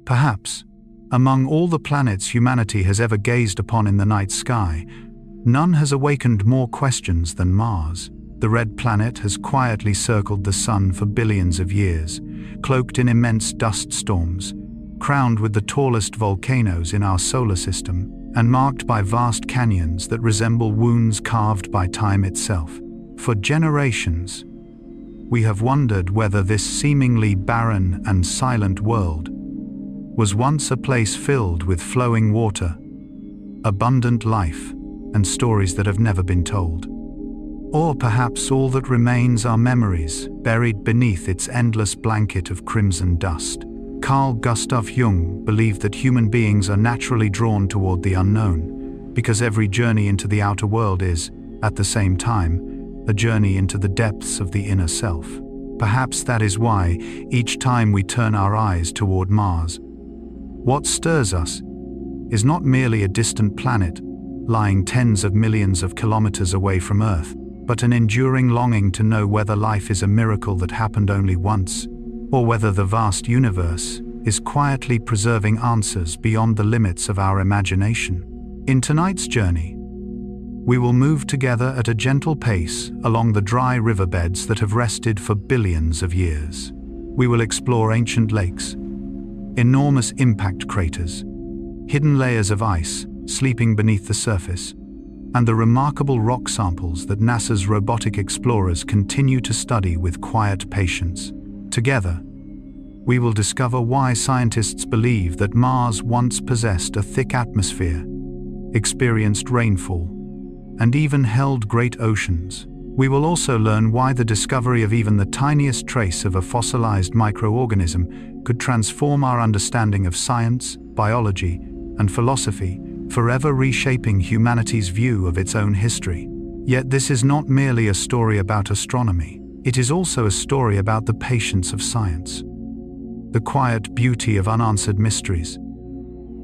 Perhaps, among all the planets humanity has ever gazed upon in the night sky, none has awakened more questions than Mars. The red planet has quietly circled the sun for billions of years, cloaked in immense dust storms, crowned with the tallest volcanoes in our solar system, and marked by vast canyons that resemble wounds carved by time itself. For generations, we have wondered whether this seemingly barren and silent world was once a place filled with flowing water, abundant life, and stories that have never been told. Or perhaps all that remains are memories, buried beneath its endless blanket of crimson dust. Carl Gustav Jung believed that human beings are naturally drawn toward the unknown, because every journey into the outer world is, at the same time, a journey into the depths of the inner self. Perhaps that is why, each time we turn our eyes toward Mars, what stirs us is not merely a distant planet, lying tens of millions of kilometers away from Earth, but an enduring longing to know whether life is a miracle that happened only once, or whether the vast universe is quietly preserving answers beyond the limits of our imagination. In tonight's journey, we will move together at a gentle pace along the dry riverbeds that have rested for billions of years. We will explore ancient lakes, enormous impact craters, hidden layers of ice sleeping beneath the surface, and the remarkable rock samples that NASA's robotic explorers continue to study with quiet patience. Together, we will discover why scientists believe that Mars once possessed a thick atmosphere, experienced rainfall, and even held great oceans. We will also learn why the discovery of even the tiniest trace of a fossilized microorganism could transform our understanding of science, biology, and philosophy, forever reshaping humanity's view of its own history. Yet this is not merely a story about astronomy. It is also a story about the patience of science, the quiet beauty of unanswered mysteries,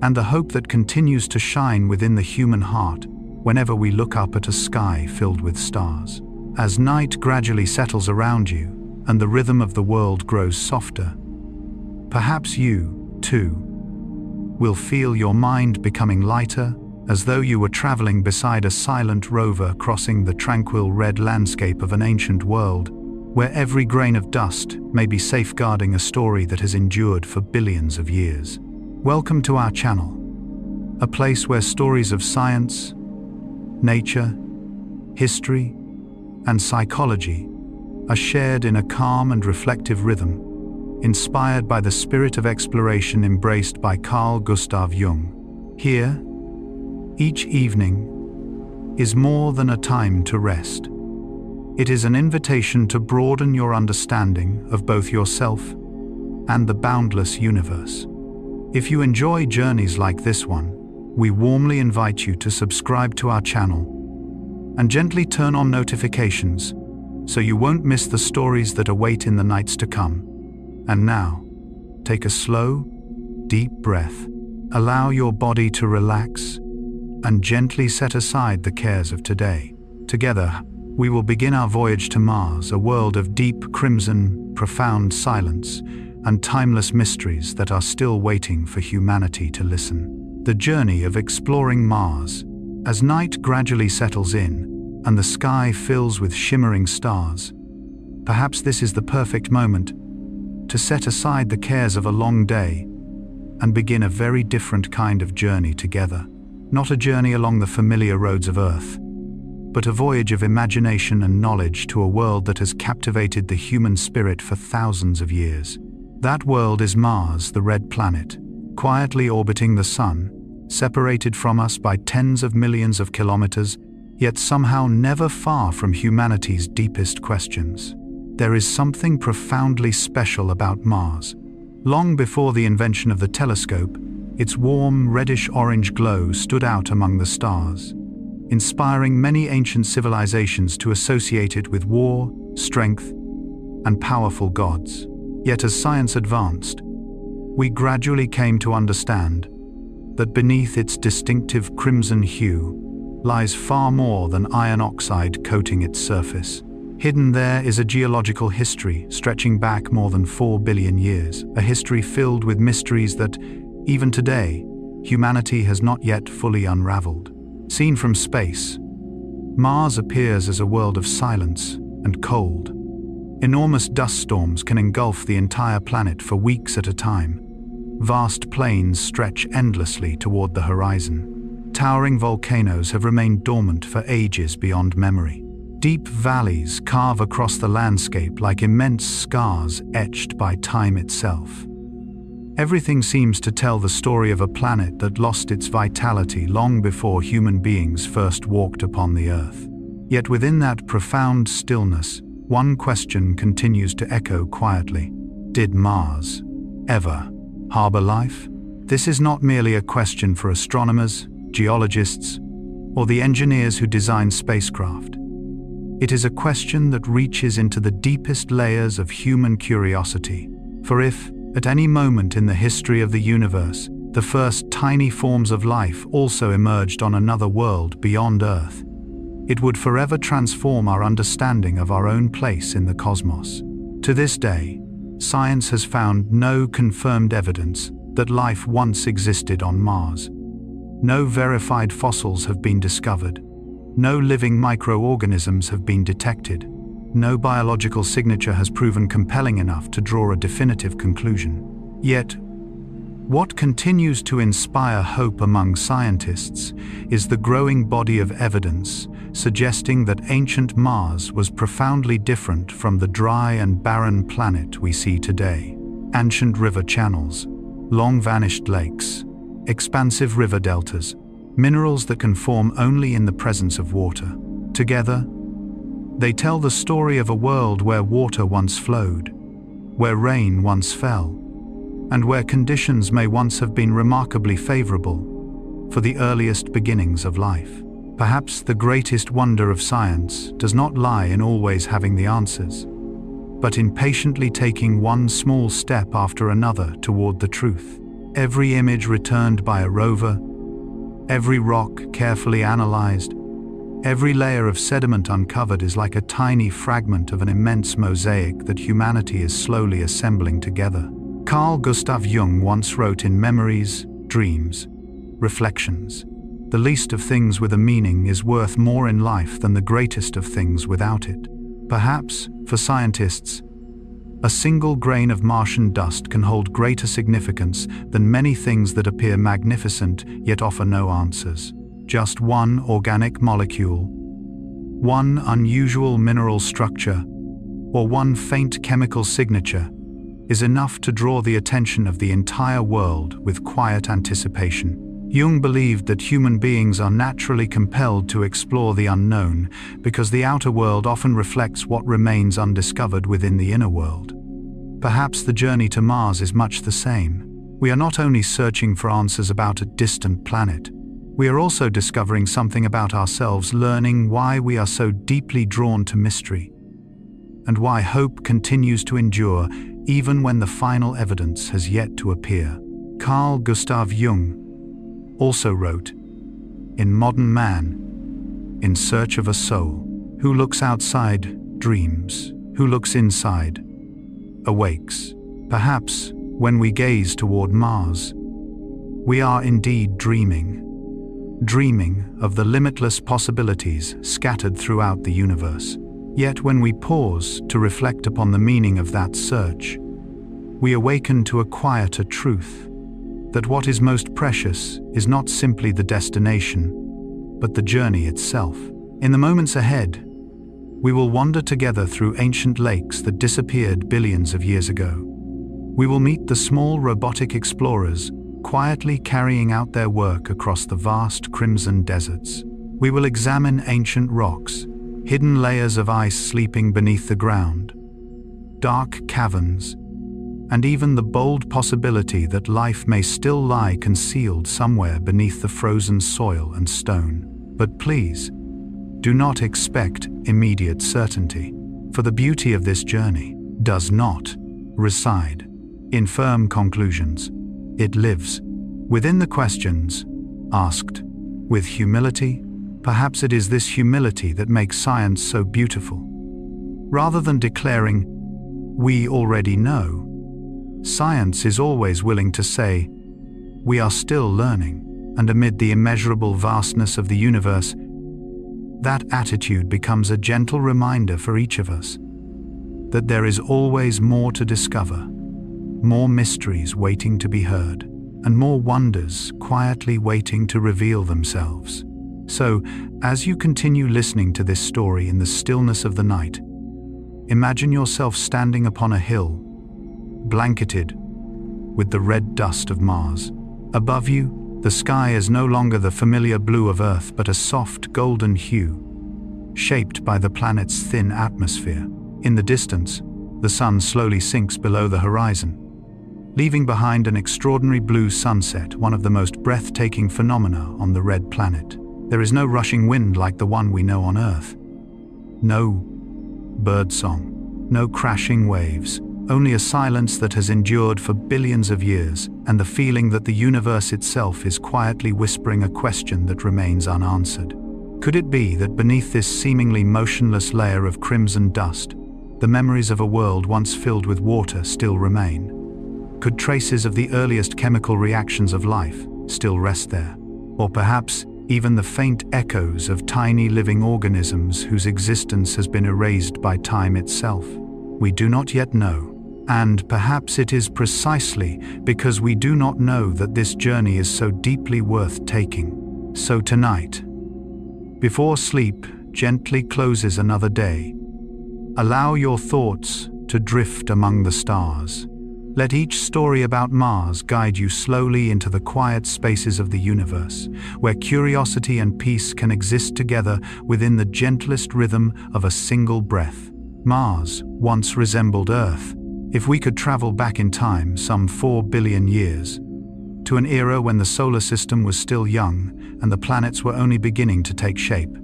and the hope that continues to shine within the human heart whenever we look up at a sky filled with stars. As night gradually settles around you and the rhythm of the world grows softer, perhaps you, too, will feel your mind becoming lighter, as though you were traveling beside a silent rover crossing the tranquil red landscape of an ancient world, where every grain of dust may be safeguarding a story that has endured for billions of years. Welcome to our channel, a place where stories of science, nature, history, and psychology are shared in a calm and reflective rhythm, inspired by the spirit of exploration embraced by Carl Gustav Jung. Here, each evening is more than a time to rest. It is an invitation to broaden your understanding of both yourself and the boundless universe. If you enjoy journeys like this one, we warmly invite you to subscribe to our channel and gently turn on notifications so you won't miss the stories that await in the nights to come. And now, take a slow, deep breath. Allow your body to relax and gently set aside the cares of today. Together, we will begin our voyage to Mars, a world of deep crimson, profound silence, and timeless mysteries that are still waiting for humanity to listen. The journey of exploring Mars. As night gradually settles in and the sky fills with shimmering stars, perhaps this is the perfect moment to set aside the cares of a long day and begin a very different kind of journey together. Not a journey along the familiar roads of Earth, but a voyage of imagination and knowledge to a world that has captivated the human spirit for thousands of years. That world is Mars, the red planet, quietly orbiting the sun, separated from us by tens of millions of kilometers, yet somehow never far from humanity's deepest questions. There is something profoundly special about Mars. Long before the invention of the telescope, its warm reddish-orange glow stood out among the stars, inspiring many ancient civilizations to associate it with war, strength, and powerful gods. Yet as science advanced, we gradually came to understand that beneath its distinctive crimson hue lies far more than iron oxide coating its surface. Hidden there is a geological history stretching back more than 4 billion years, a history filled with mysteries that, even today, humanity has not yet fully unraveled. Seen from space, Mars appears as a world of silence and cold. Enormous dust storms can engulf the entire planet for weeks at a time. Vast plains stretch endlessly toward the horizon. Towering volcanoes have remained dormant for ages beyond memory. Deep valleys carve across the landscape like immense scars etched by time itself. Everything seems to tell the story of a planet that lost its vitality long before human beings first walked upon the Earth. Yet within that profound stillness, one question continues to echo quietly. Did Mars ever harbor life? This is not merely a question for astronomers, geologists, or the engineers who design spacecraft. It is a question that reaches into the deepest layers of human curiosity. For if, at any moment in the history of the universe, the first tiny forms of life also emerged on another world beyond Earth, it would forever transform our understanding of our own place in the cosmos. To this day, science has found no confirmed evidence that life once existed on Mars. No verified fossils have been discovered. No living microorganisms have been detected. No biological signature has proven compelling enough to draw a definitive conclusion. Yet, what continues to inspire hope among scientists is the growing body of evidence suggesting that ancient Mars was profoundly different from the dry and barren planet we see today. Ancient river channels, long-vanished lakes, expansive river deltas, minerals that can form only in the presence of water. Together, they tell the story of a world where water once flowed, where rain once fell, and where conditions may once have been remarkably favorable for the earliest beginnings of life. Perhaps the greatest wonder of science does not lie in always having the answers, but in patiently taking one small step after another toward the truth. Every image returned by a rover, every rock carefully analyzed, every layer of sediment uncovered is like a tiny fragment of an immense mosaic that humanity is slowly assembling together. Carl Gustav Jung once wrote in Memories, Dreams, Reflections, "The least of things with a meaning is worth more in life than the greatest of things without it." Perhaps, for scientists, a single grain of Martian dust can hold greater significance than many things that appear magnificent yet offer no answers. Just one organic molecule, one unusual mineral structure, or one faint chemical signature is enough to draw the attention of the entire world with quiet anticipation. Jung believed that human beings are naturally compelled to explore the unknown because the outer world often reflects what remains undiscovered within the inner world. Perhaps the journey to Mars is much the same. We are not only searching for answers about a distant planet, we are also discovering something about ourselves, learning why we are so deeply drawn to mystery, and why hope continues to endure even when the final evidence has yet to appear. Carl Gustav Jung also wrote, "In modern man, in search of a soul, who looks outside, dreams, who looks inside, awakes." Perhaps, when we gaze toward Mars, we are indeed dreaming of the limitless possibilities scattered throughout the universe. Yet when we pause to reflect upon the meaning of that search, we awaken to a quieter truth, that what is most precious is not simply the destination, but the journey itself. In the moments ahead, we will wander together through ancient lakes that disappeared billions of years ago. We will meet the small robotic explorers quietly carrying out their work across the vast crimson deserts. We will examine ancient rocks, hidden layers of ice sleeping beneath the ground, dark caverns, and even the bold possibility that life may still lie concealed somewhere beneath the frozen soil and stone. But please, do not expect immediate certainty, for the beauty of this journey does not reside in firm conclusions. It lives within the questions asked with humility. Perhaps it is this humility that makes science so beautiful. Rather than declaring, "We already know," science is always willing to say, "We are still learning," and amid the immeasurable vastness of the universe, that attitude becomes a gentle reminder for each of us that there is always more to discover, more mysteries waiting to be heard, and more wonders quietly waiting to reveal themselves. So, as you continue listening to this story in the stillness of the night, imagine yourself standing upon a hill, blanketed with the red dust of Mars. Above you, the sky is no longer the familiar blue of Earth, but a soft golden hue, shaped by the planet's thin atmosphere. In the distance, the sun slowly sinks below the horizon, leaving behind an extraordinary blue sunset, one of the most breathtaking phenomena on the red planet. There is no rushing wind like the one we know on Earth. No birdsong, no crashing waves, only a silence that has endured for billions of years, and the feeling that the universe itself is quietly whispering a question that remains unanswered. Could it be that beneath this seemingly motionless layer of crimson dust, the memories of a world once filled with water still remain? Could traces of the earliest chemical reactions of life still rest there? Or perhaps even the faint echoes of tiny living organisms whose existence has been erased by time itself? We do not yet know. And perhaps it is precisely because we do not know that this journey is so deeply worth taking. So tonight, before sleep gently closes another day, allow your thoughts to drift among the stars. Let each story about Mars guide you slowly into the quiet spaces of the universe, where curiosity and peace can exist together within the gentlest rhythm of a single breath. Mars once resembled Earth. If we could travel back in time some 4 billion years, to an era when the solar system was still young and the planets were only beginning to take shape,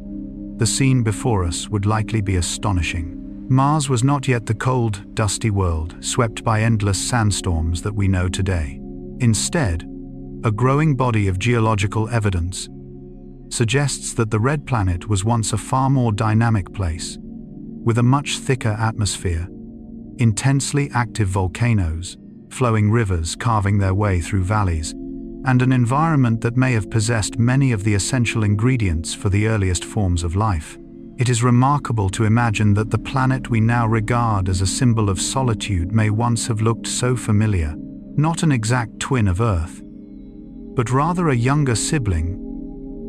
the scene before us would likely be astonishing. Mars was not yet the cold, dusty world swept by endless sandstorms that we know today. Instead, a growing body of geological evidence suggests that the red planet was once a far more dynamic place, with a much thicker atmosphere, intensely active volcanoes, flowing rivers carving their way through valleys, and an environment that may have possessed many of the essential ingredients for the earliest forms of life. It is remarkable to imagine that the planet we now regard as a symbol of solitude may once have looked so familiar, not an exact twin of Earth, but rather a younger sibling,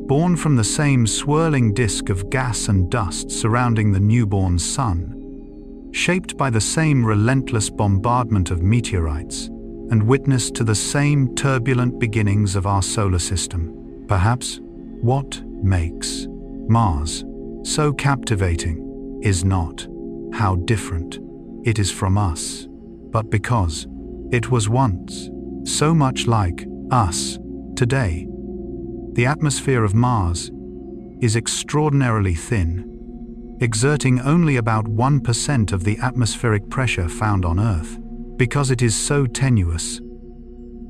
born from the same swirling disk of gas and dust surrounding the newborn sun, shaped by the same relentless bombardment of meteorites, and witness to the same turbulent beginnings of our solar system. Perhaps what makes Mars so captivating is not how different it is from us, but because it was once so much like us today. The atmosphere of Mars is extraordinarily thin, exerting only about 1% of the atmospheric pressure found on Earth. Because it is so tenuous,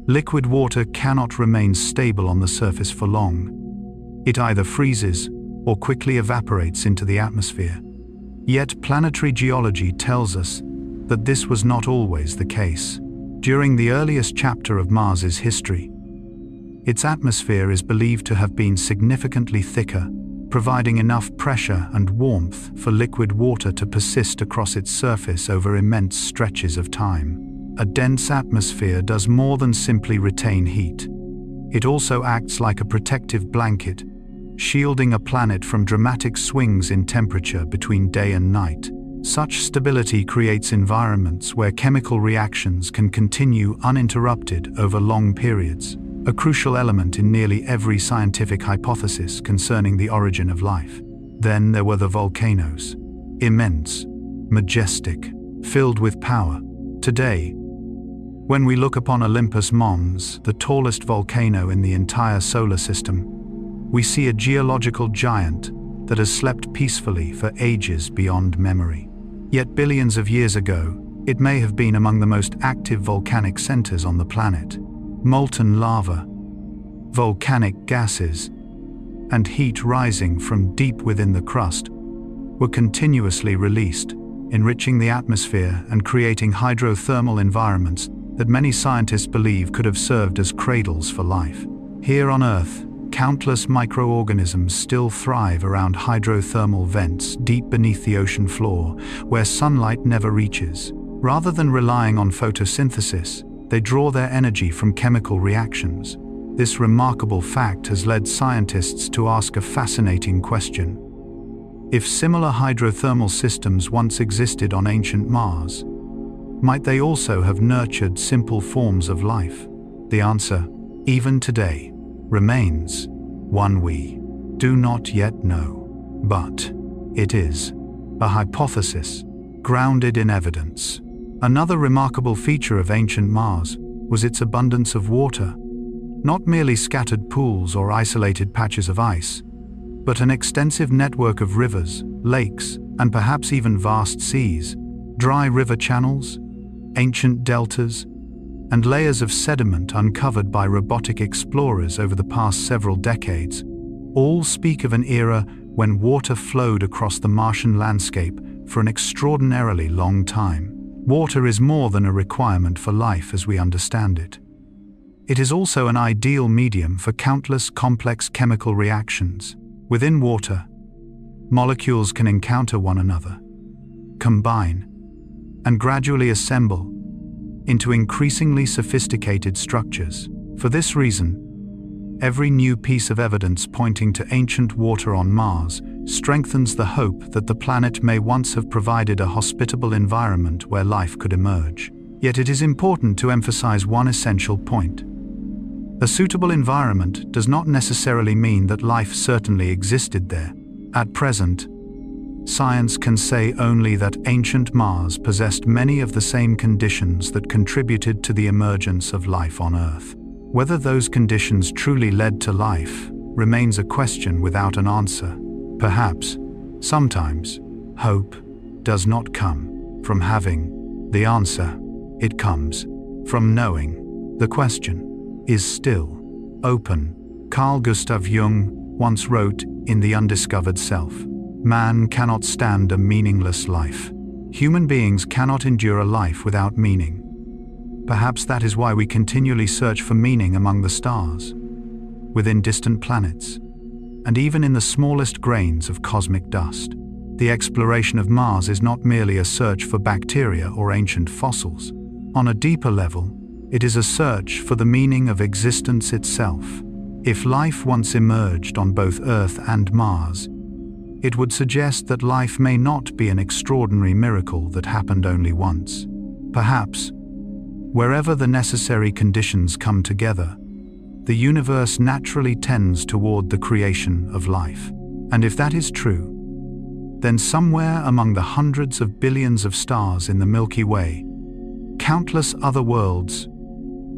liquid water cannot remain stable on the surface for long. It either freezes or quickly evaporates into the atmosphere. Yet planetary geology tells us that this was not always the case. During the earliest chapter of Mars's history, its atmosphere is believed to have been significantly thicker, providing enough pressure and warmth for liquid water to persist across its surface over immense stretches of time. A dense atmosphere does more than simply retain heat. It also acts like a protective blanket, shielding a planet from dramatic swings in temperature between day and night. Such stability creates environments where chemical reactions can continue uninterrupted over long periods, a crucial element in nearly every scientific hypothesis concerning the origin of life. Then there were the volcanoes. Immense, majestic, filled with power. Today, when we look upon Olympus Mons, the tallest volcano in the entire solar system, we see a geological giant that has slept peacefully for ages beyond memory. Yet billions of years ago, it may have been among the most active volcanic centers on the planet. Molten lava, volcanic gases, and heat rising from deep within the crust were continuously released, enriching the atmosphere and creating hydrothermal environments that many scientists believe could have served as cradles for life. Here on Earth, countless microorganisms still thrive around hydrothermal vents deep beneath the ocean floor, where sunlight never reaches. Rather than relying on photosynthesis, they draw their energy from chemical reactions. This remarkable fact has led scientists to ask a fascinating question. If similar hydrothermal systems once existed on ancient Mars, might they also have nurtured simple forms of life? The answer, even today, remains one we do not yet know. But it is a hypothesis grounded in evidence. Another remarkable feature of ancient Mars was its abundance of water, not merely scattered pools or isolated patches of ice, but an extensive network of rivers, lakes, and perhaps even vast seas, dry river channels, ancient deltas, and layers of sediment uncovered by robotic explorers over the past several decades, all speak of an era when water flowed across the Martian landscape for an extraordinarily long time. Water is more than a requirement for life as we understand it. It is also an ideal medium for countless complex chemical reactions. Within water, molecules can encounter one another, combine, and gradually assemble into increasingly sophisticated structures. For this reason, every new piece of evidence pointing to ancient water on Mars strengthens the hope that the planet may once have provided a hospitable environment where life could emerge. Yet it is important to emphasize one essential point. A suitable environment does not necessarily mean that life certainly existed there. At present, science can say only that ancient Mars possessed many of the same conditions that contributed to the emergence of life on Earth. Whether those conditions truly led to life remains a question without an answer. Perhaps, sometimes, hope does not come from having the answer. It comes from knowing. The question is still open. Carl Gustav Jung once wrote in The Undiscovered Self, "Man cannot stand a meaningless life. Human beings cannot endure a life without meaning." Perhaps that is why we continually search for meaning among the stars, within distant planets, and even in the smallest grains of cosmic dust. The exploration of Mars is not merely a search for bacteria or ancient fossils. On a deeper level, it is a search for the meaning of existence itself. If life once emerged on both Earth and Mars, it would suggest that life may not be an extraordinary miracle that happened only once. Perhaps, wherever the necessary conditions come together, the universe naturally tends toward the creation of life. And if that is true, then somewhere among the hundreds of billions of stars in the Milky Way, countless other worlds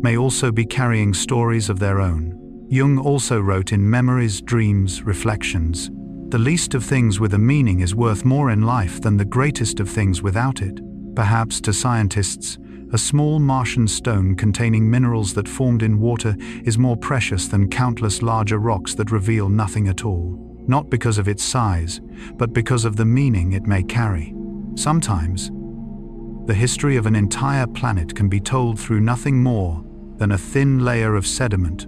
may also be carrying stories of their own. Jung also wrote in Memories, Dreams, Reflections, "The least of things with a meaning is worth more in life than the greatest of things without it." Perhaps to scientists, a small Martian stone containing minerals that formed in water is more precious than countless larger rocks that reveal nothing at all. Not because of its size, but because of the meaning it may carry. Sometimes, the history of an entire planet can be told through nothing more than a thin layer of sediment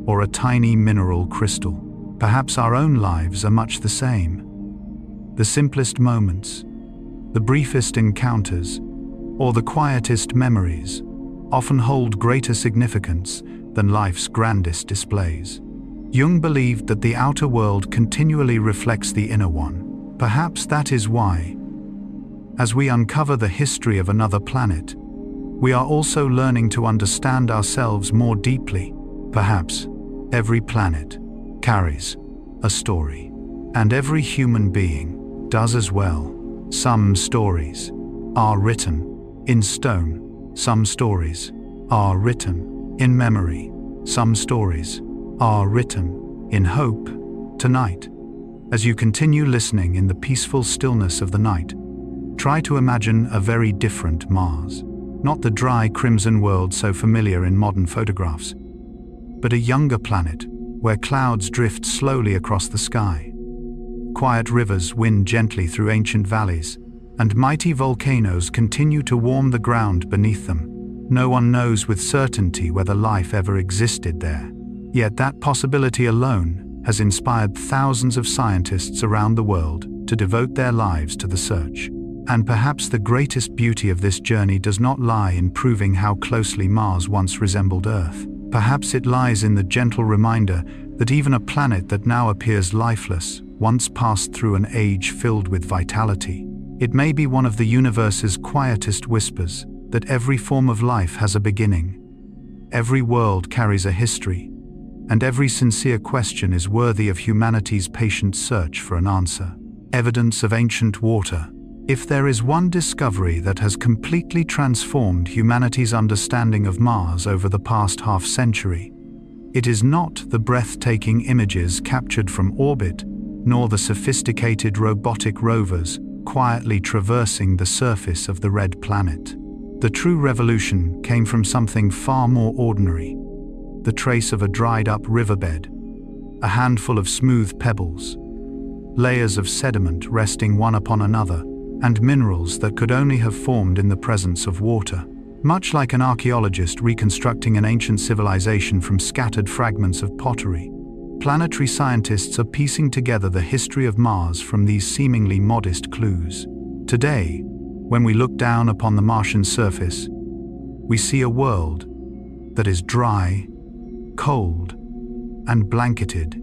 or a tiny mineral crystal. Perhaps our own lives are much the same. The simplest moments, the briefest encounters, or the quietest memories often hold greater significance than life's grandest displays. Jung believed that the outer world continually reflects the inner one. Perhaps that is why, as we uncover the history of another planet, we are also learning to understand ourselves more deeply. Perhaps every planet carries a story, and every human being does as well. Some stories are written in stone, some stories are written in memory, some stories are written in hope. Tonight, as you continue listening in the peaceful stillness of the night, try to imagine a very different Mars. Not the dry crimson world so familiar in modern photographs, but a younger planet where clouds drift slowly across the sky. Quiet rivers wind gently through ancient valleys, and mighty volcanoes continue to warm the ground beneath them. No one knows with certainty whether life ever existed there. Yet that possibility alone has inspired thousands of scientists around the world to devote their lives to the search. And perhaps the greatest beauty of this journey does not lie in proving how closely Mars once resembled Earth. Perhaps it lies in the gentle reminder that even a planet that now appears lifeless once passed through an age filled with vitality. It may be one of the universe's quietest whispers that every form of life has a beginning. Every world carries a history, and every sincere question is worthy of humanity's patient search for an answer. Evidence of ancient water. If there is one discovery that has completely transformed humanity's understanding of Mars over the past half-century, it is not the breathtaking images captured from orbit, nor the sophisticated robotic rovers quietly traversing the surface of the red planet. The true revolution came from something far more ordinary: the trace of a dried-up riverbed, a handful of smooth pebbles, layers of sediment resting one upon another, and minerals that could only have formed in the presence of water. Much like an archaeologist reconstructing an ancient civilization from scattered fragments of pottery, planetary scientists are piecing together the history of Mars from these seemingly modest clues. Today, when we look down upon the Martian surface, we see a world that is dry, cold, and blanketed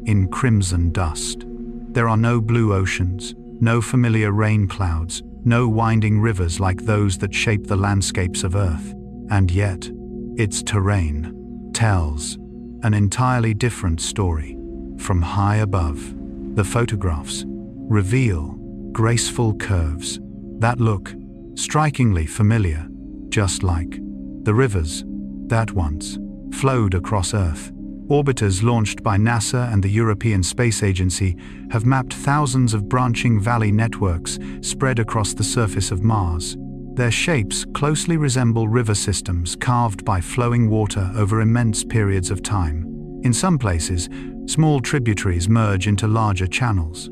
in crimson dust. There are no blue oceans, no familiar rain clouds, no winding rivers like those that shape the landscapes of Earth. And yet, its terrain tells an entirely different story. From high above, the photographs reveal graceful curves that look strikingly familiar, just like the rivers that once flowed across Earth. Orbiters launched by NASA and the European Space Agency have mapped thousands of branching valley networks spread across the surface of Mars. Their shapes closely resemble river systems carved by flowing water over immense periods of time. In some places, small tributaries merge into larger channels.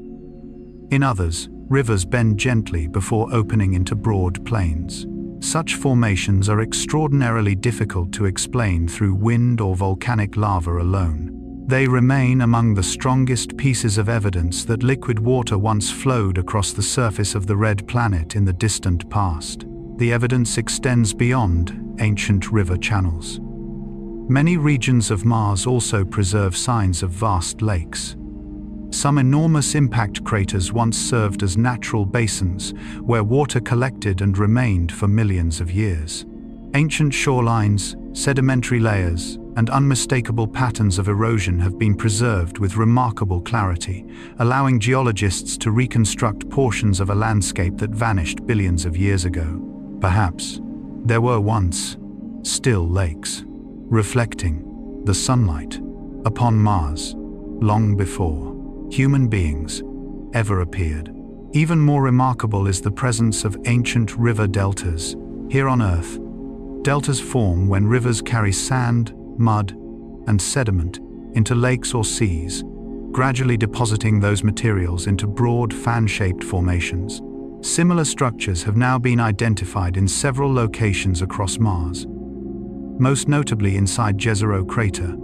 In others, rivers bend gently before opening into broad plains. Such formations are extraordinarily difficult to explain through wind or volcanic lava alone. They remain among the strongest pieces of evidence that liquid water once flowed across the surface of the red planet in the distant past. The evidence extends beyond ancient river channels. Many regions of Mars also preserve signs of vast lakes. Some enormous impact craters once served as natural basins where water collected and remained for millions of years. Ancient shorelines, sedimentary layers, and unmistakable patterns of erosion have been preserved with remarkable clarity, allowing geologists to reconstruct portions of a landscape that vanished billions of years ago. Perhaps there were once still lakes, reflecting the sunlight upon Mars long before human beings ever appeared. Even more remarkable is the presence of ancient river deltas. Here on Earth, deltas form when rivers carry sand, mud, and sediment into lakes or seas, gradually depositing those materials into broad fan-shaped formations. Similar structures have now been identified in several locations across Mars, most notably inside Jezero crater,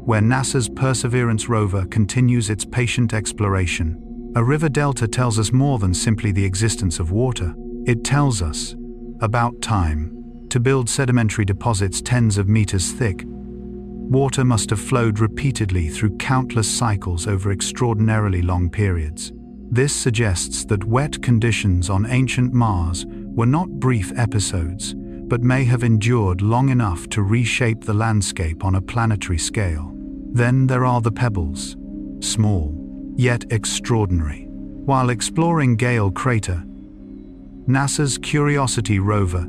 where NASA's Perseverance rover continues its patient exploration. A river delta tells us more than simply the existence of water. It tells us about time. To build sedimentary deposits tens of meters thick, water must have flowed repeatedly through countless cycles over extraordinarily long periods. This suggests that wet conditions on ancient Mars were not brief episodes, but may have endured long enough to reshape the landscape on a planetary scale. Then there are the pebbles, small, yet extraordinary. While exploring Gale Crater, NASA's Curiosity rover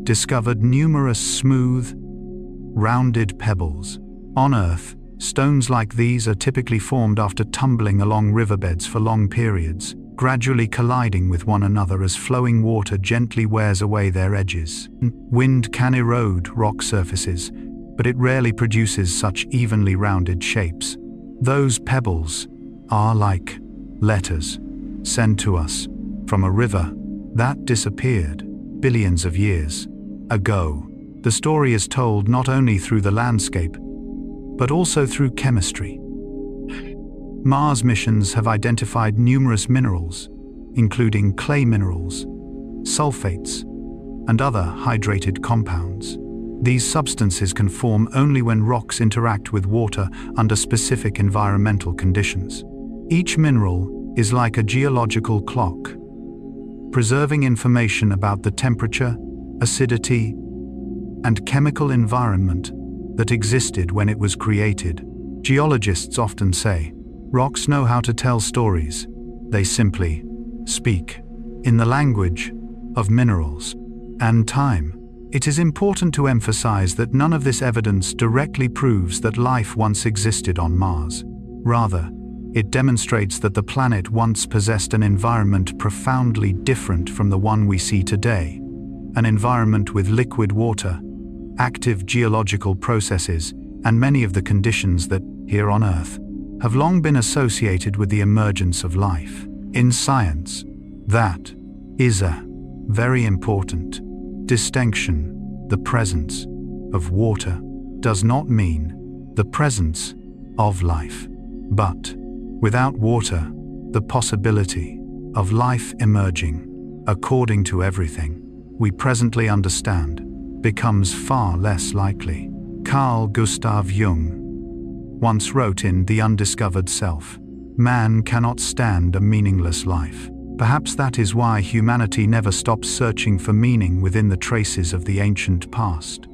discovered numerous smooth, rounded pebbles. On Earth, stones like these are typically formed after tumbling along riverbeds for long periods, gradually colliding with one another as flowing water gently wears away their edges. Wind can erode rock surfaces, but it rarely produces such evenly rounded shapes. Those pebbles are like letters sent to us from from a river that disappeared billions of years ago. The story is told not only through the landscape, but also through chemistry. Mars missions have identified numerous minerals, including clay minerals, sulfates, and other hydrated compounds. These substances can form only when rocks interact with water under specific environmental conditions. Each mineral is like a geological clock, preserving information about the temperature, acidity, and chemical environment that existed when it was created. Geologists often say, rocks know how to tell stories. They simply speak in the language of minerals and time. It is important to emphasize that none of this evidence directly proves that life once existed on Mars. Rather, it demonstrates that the planet once possessed an environment profoundly different from the one we see today, an environment with liquid water, active geological processes, and many of the conditions that, here on Earth, have long been associated with the emergence of life. In science, that is a very important distinction. The presence of water does not mean the presence of life, but without water, the possibility of life emerging, according to everything we presently understand, becomes far less likely. Carl Gustav Jung once wrote in The Undiscovered Self, "Man cannot stand a meaningless life." Perhaps that is why humanity never stops searching for meaning within the traces of the ancient past.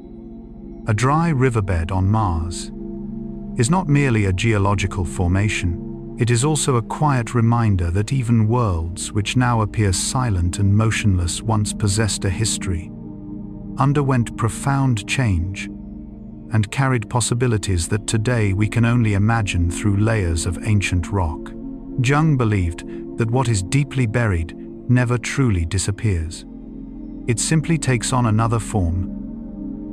A dry riverbed on Mars is not merely a geological formation, it is also a quiet reminder that even worlds which now appear silent and motionless once possessed a history, underwent profound change, and carried possibilities that today we can only imagine through layers of ancient rock. Jung believed that what is deeply buried never truly disappears. It simply takes on another form,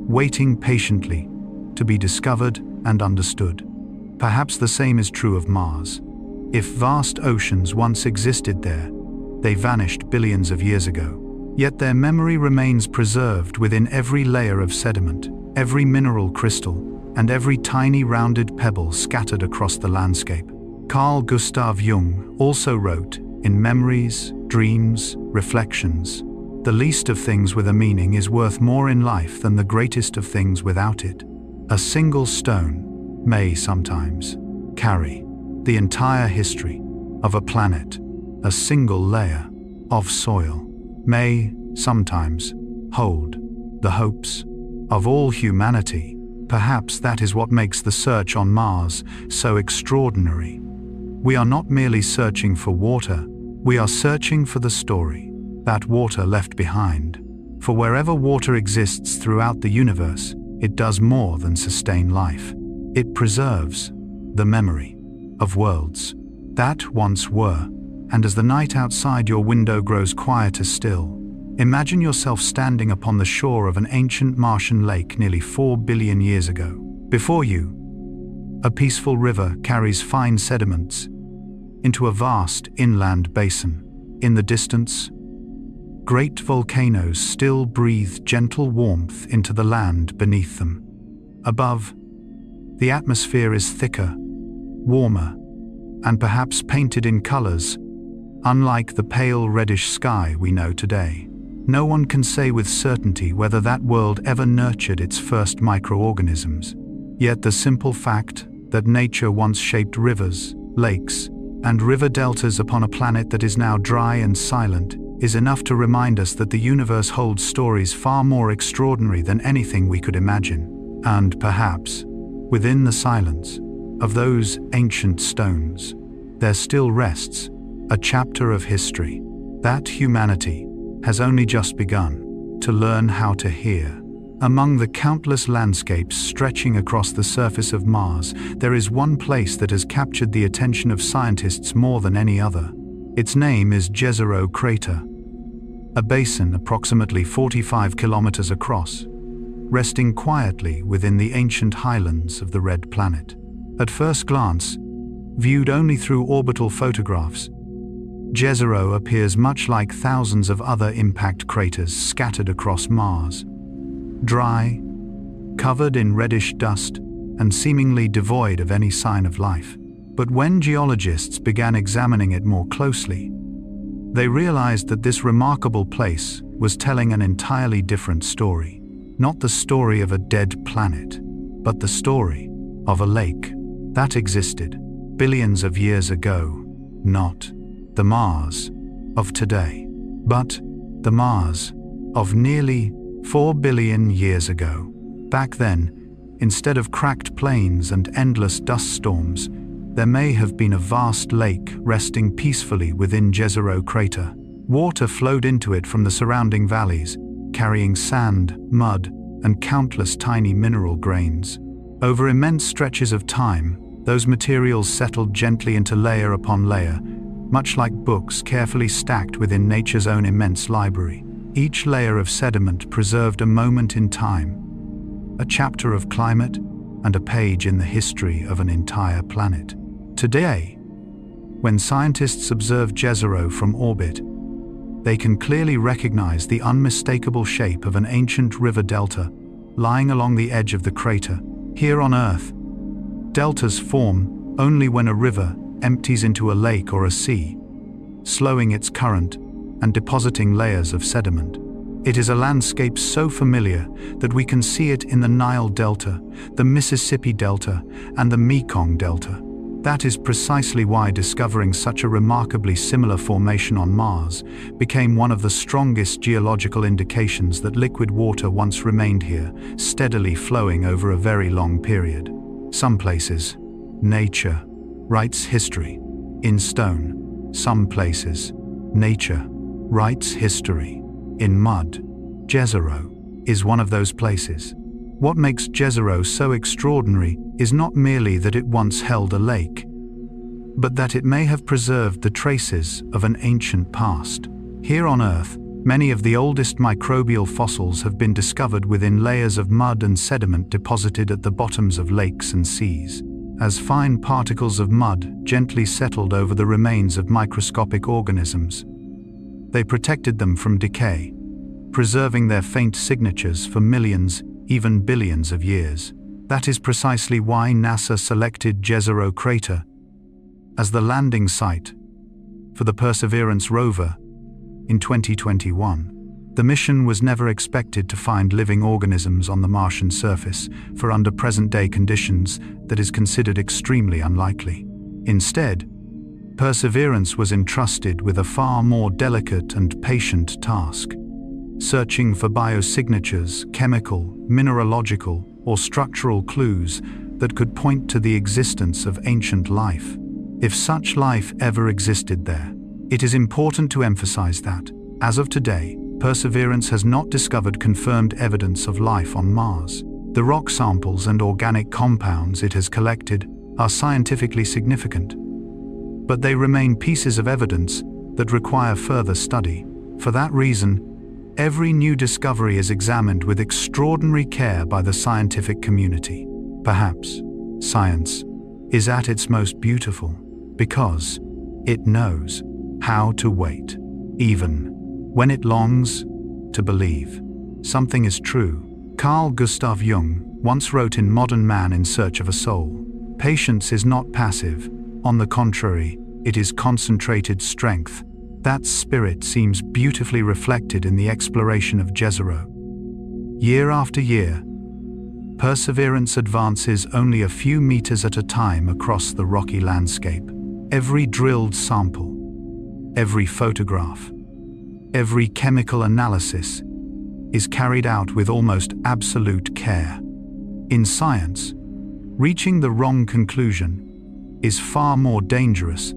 waiting patiently to be discovered and understood. Perhaps the same is true of Mars. If vast oceans once existed there, they vanished billions of years ago. Yet their memory remains preserved within every layer of sediment, every mineral crystal, and every tiny rounded pebble scattered across the landscape. Carl Gustav Jung also wrote, in Memories, Dreams, Reflections, "The least of things with a meaning is worth more in life than the greatest of things without it. A single stone may sometimes carry the entire history of a planet. A single layer of soil may sometimes hold the hopes of all humanity." Perhaps that is what makes the search on Mars so extraordinary. We are not merely searching for water, we are searching for the story that water left behind. For wherever water exists throughout the universe, it does more than sustain life. It preserves the memory of worlds that once were, and as the night outside your window grows quieter still, imagine yourself standing upon the shore of an ancient Martian lake nearly 4 billion years ago. Before you, a peaceful river carries fine sediments into a vast inland basin. In the distance, great volcanoes still breathe gentle warmth into the land beneath them. Above, the atmosphere is thicker, warmer, and perhaps painted in colors, unlike the pale reddish sky we know today. No one can say with certainty whether that world ever nurtured its first microorganisms. Yet the simple fact that nature once shaped rivers, lakes, and river deltas upon a planet that is now dry and silent is enough to remind us that the universe holds stories far more extraordinary than anything we could imagine. And perhaps, within the silence of those ancient stones, there still rests a chapter of history that humanity has only just begun to learn how to hear. Among the countless landscapes stretching across the surface of Mars, there is one place that has captured the attention of scientists more than any other. Its name is Jezero Crater, a basin approximately 45 kilometers across, resting quietly within the ancient highlands of the Red Planet. At first glance, viewed only through orbital photographs, Jezero appears much like thousands of other impact craters scattered across Mars. Dry, covered in reddish dust, and seemingly devoid of any sign of life. But when geologists began examining it more closely, they realized that this remarkable place was telling an entirely different story. Not the story of a dead planet, but the story of a lake that existed billions of years ago. Not the Mars of today, but the Mars of nearly 4 billion years ago. Back then, instead of cracked plains and endless dust storms, there may have been a vast lake resting peacefully within Jezero crater. Water flowed into it from the surrounding valleys, carrying sand, mud, and countless tiny mineral grains. Over immense stretches of time, those materials settled gently into layer upon layer, much like books carefully stacked within nature's own immense library. Each layer of sediment preserved a moment in time, a chapter of climate, and a page in the history of an entire planet. Today, when scientists observe Jezero from orbit, they can clearly recognize the unmistakable shape of an ancient river delta lying along the edge of the crater. Here on Earth, deltas form only when a river empties into a lake or a sea, slowing its current and depositing layers of sediment. It is a landscape so familiar that we can see it in the Nile Delta, the Mississippi Delta, and the Mekong Delta. That is precisely why discovering such a remarkably similar formation on Mars became one of the strongest geological indications that liquid water once remained here, steadily flowing over a very long period. Some places, nature writes history in stone. Some places, nature writes history in mud. Jezero is one of those places. What makes Jezero so extraordinary is not merely that it once held a lake, but that it may have preserved the traces of an ancient past. Here on Earth, many of the oldest microbial fossils have been discovered within layers of mud and sediment deposited at the bottoms of lakes and seas. As fine particles of mud gently settled over the remains of microscopic organisms, they protected them from decay, preserving their faint signatures for millions, even billions of years. That is precisely why NASA selected Jezero crater as the landing site for the Perseverance rover in 2021. The mission was never expected to find living organisms on the Martian surface, for under present-day conditions that is considered extremely unlikely. Instead, Perseverance was entrusted with a far more delicate and patient task: searching for biosignatures, chemical, mineralogical, or structural clues that could point to the existence of ancient life. If such life ever existed there, it is important to emphasize that, as of today, Perseverance has not discovered confirmed evidence of life on Mars. The rock samples and organic compounds it has collected are scientifically significant, but they remain pieces of evidence that require further study. For that reason, every new discovery is examined with extraordinary care by the scientific community. Perhaps science is at its most beautiful because it knows how to wait, even when it longs to believe something is true. Carl Gustav Jung once wrote in Modern Man in Search of a Soul, "Patience is not passive. On the contrary, it is concentrated strength." That spirit seems beautifully reflected in the exploration of Jezero. Year after year, Perseverance advances only a few meters at a time across the rocky landscape. Every drilled sample, every photograph, every chemical analysis is carried out with almost absolute care. In science, reaching the wrong conclusion is far more dangerous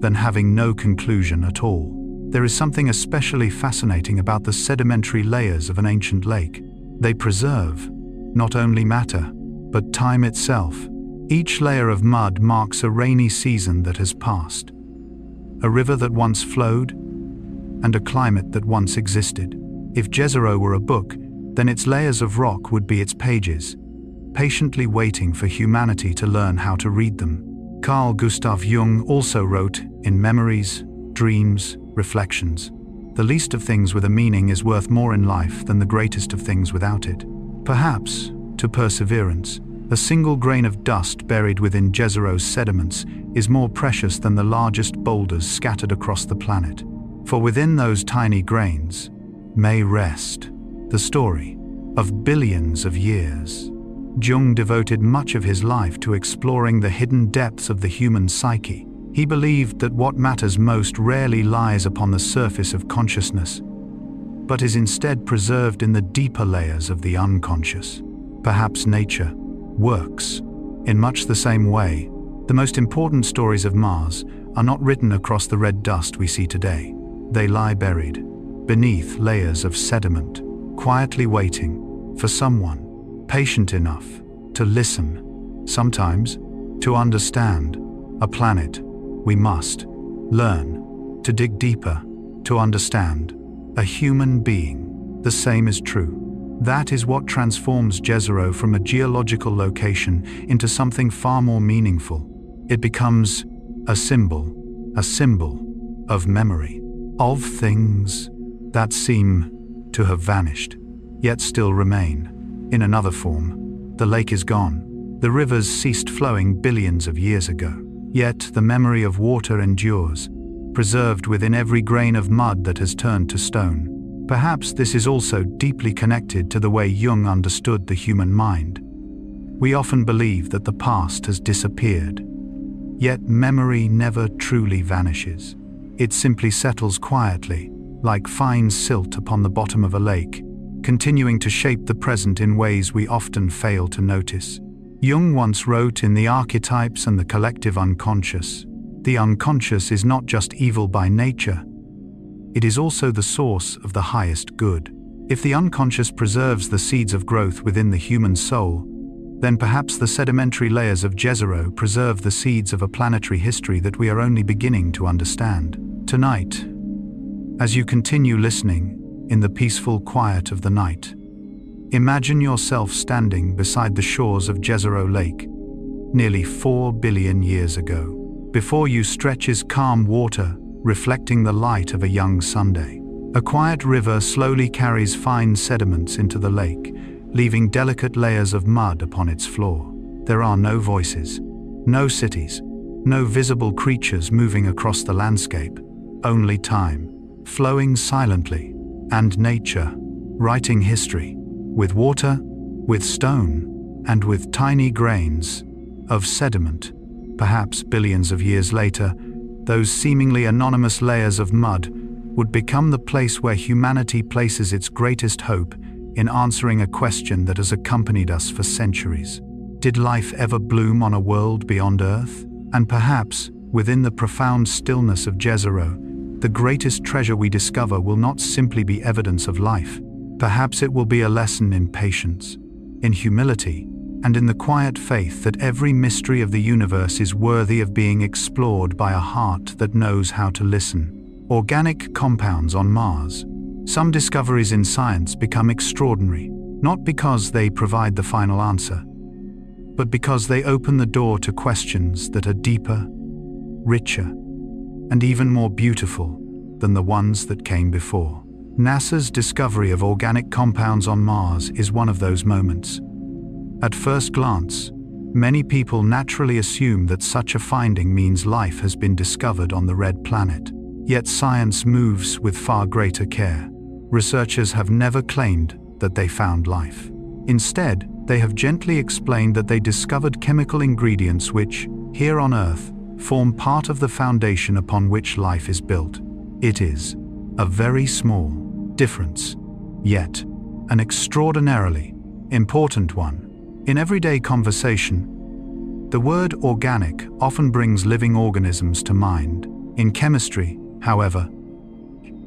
than having no conclusion at all. There is something especially fascinating about the sedimentary layers of an ancient lake. They preserve not only matter, but time itself. Each layer of mud marks a rainy season that has passed, a river that once flowed, and a climate that once existed. If Jezero were a book, then its layers of rock would be its pages, patiently waiting for humanity to learn how to read them. Carl Gustav Jung also wrote in Memories dreams, reflections. The least of things with a meaning is worth more in life than the greatest of things without it. Perhaps, to perseverance, a single grain of dust buried within Jezero's sediments is more precious than the largest boulders scattered across the planet. For within those tiny grains may rest the story of billions of years. Jung devoted much of his life to exploring the hidden depths of the human psyche. He believed that what matters most rarely lies upon the surface of consciousness, but is instead preserved in the deeper layers of the unconscious. Perhaps nature works in much the same way. The most important stories of Mars are not written across the red dust we see today. They lie buried beneath layers of sediment, quietly waiting for someone patient enough to listen, sometimes to understand. A planet we must learn to dig deeper to understand. A human being, the same is true. That is what transforms Jezero from a geological location into something far more meaningful. It becomes a symbol of memory, of things that seem to have vanished, yet still remain in another form. The lake is gone. The rivers ceased flowing billions of years ago. Yet the memory of water endures, preserved within every grain of mud that has turned to stone. Perhaps this is also deeply connected to the way Jung understood the human mind. We often believe that the past has disappeared, yet memory never truly vanishes. It simply settles quietly, like fine silt upon the bottom of a lake, continuing to shape the present in ways we often fail to notice. Jung once wrote in The Archetypes and the Collective Unconscious, the unconscious is not just evil by nature, it is also the source of the highest good. If the unconscious preserves the seeds of growth within the human soul, then perhaps the sedimentary layers of Jezero preserve the seeds of a planetary history that we are only beginning to understand. Tonight, as you continue listening in the peaceful quiet of the night, imagine yourself standing beside the shores of Jezero Lake, nearly 4 billion years ago. Before you stretches calm water, reflecting the light of a young Sunday. A quiet river slowly carries fine sediments into the lake, leaving delicate layers of mud upon its floor. There are no voices, no cities, no visible creatures moving across the landscape, only time, flowing silently, and nature, writing history. With water, with stone, and with tiny grains of sediment. Perhaps billions of years later, those seemingly anonymous layers of mud would become the place where humanity places its greatest hope in answering a question that has accompanied us for centuries. Did life ever bloom on a world beyond Earth? And perhaps, within the profound stillness of Jezero, the greatest treasure we discover will not simply be evidence of life. Perhaps it will be a lesson in patience, in humility, and in the quiet faith that every mystery of the universe is worthy of being explored by a heart that knows how to listen. Organic compounds on Mars. Some discoveries in science become extraordinary, not because they provide the final answer, but because they open the door to questions that are deeper, richer, and even more beautiful than the ones that came before. NASA's discovery of organic compounds on Mars is one of those moments. At first glance, many people naturally assume that such a finding means life has been discovered on the red planet. Yet science moves with far greater care. Researchers have never claimed that they found life. Instead, they have gently explained that they discovered chemical ingredients which, here on Earth, form part of the foundation upon which life is built. It is a very small difference, yet an extraordinarily important one. In everyday conversation, the word organic often brings living organisms to mind. In chemistry, however,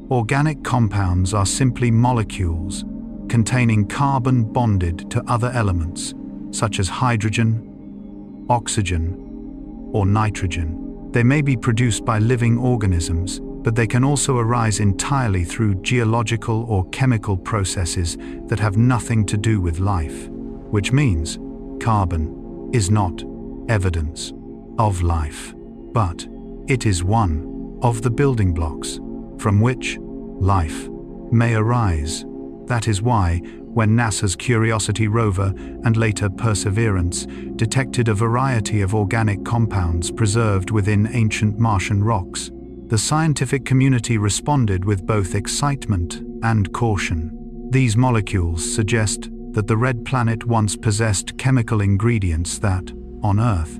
organic compounds are simply molecules containing carbon bonded to other elements, such as hydrogen, oxygen, or nitrogen. They may be produced by living organisms, but they can also arise entirely through geological or chemical processes that have nothing to do with life, which means carbon is not evidence of life, but it is one of the building blocks from which life may arise. That is why, when NASA's Curiosity rover and later Perseverance detected a variety of organic compounds preserved within ancient Martian rocks, the scientific community responded with both excitement and caution. These molecules suggest that the red planet once possessed chemical ingredients that, on Earth,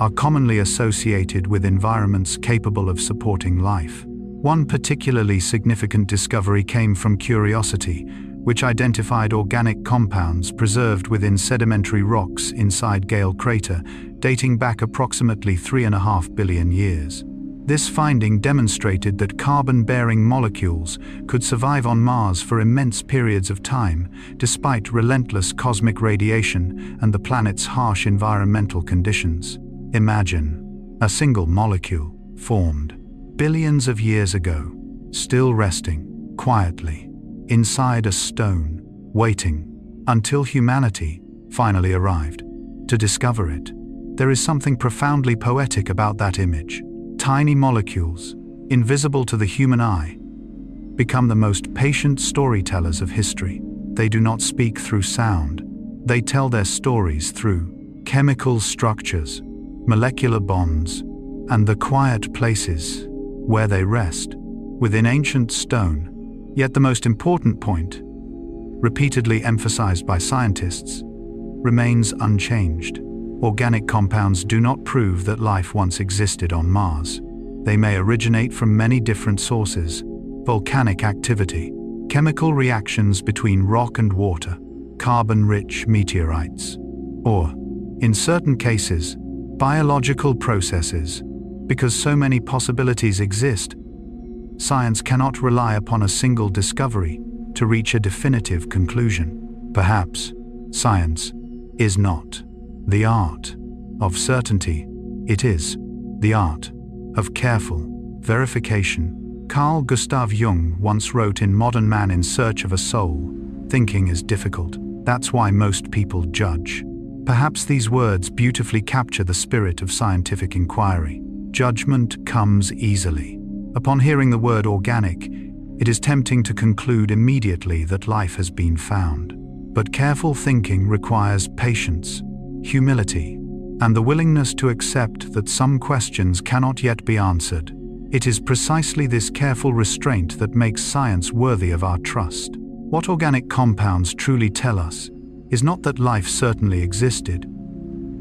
are commonly associated with environments capable of supporting life. One particularly significant discovery came from Curiosity, which identified organic compounds preserved within sedimentary rocks inside Gale Crater, dating back approximately 3.5 billion years. This finding demonstrated that carbon-bearing molecules could survive on Mars for immense periods of time, despite relentless cosmic radiation and the planet's harsh environmental conditions. Imagine a single molecule formed billions of years ago, still resting quietly inside a stone, waiting until humanity finally arrived to discover it. There is something profoundly poetic about that image. Tiny molecules, invisible to the human eye, become the most patient storytellers of history. They do not speak through sound. They tell their stories through chemical structures, molecular bonds, and the quiet places where they rest within ancient stone. Yet the most important point, repeatedly emphasized by scientists, remains unchanged. Organic compounds do not prove that life once existed on Mars. They may originate from many different sources: volcanic activity, chemical reactions between rock and water, carbon-rich meteorites, or, in certain cases, biological processes. Because so many possibilities exist, science cannot rely upon a single discovery to reach a definitive conclusion. Perhaps science is not the art of certainty, it is the art of careful verification. Carl Gustav Jung once wrote in Modern Man in Search of a Soul, "Thinking is difficult. That's why most people judge." Perhaps these words beautifully capture the spirit of scientific inquiry. Judgment comes easily. Upon hearing the word organic, it is tempting to conclude immediately that life has been found. But careful thinking requires patience, humility, and the willingness to accept that some questions cannot yet be answered. It is precisely this careful restraint that makes science worthy of our trust. What organic compounds truly tell us is not that life certainly existed,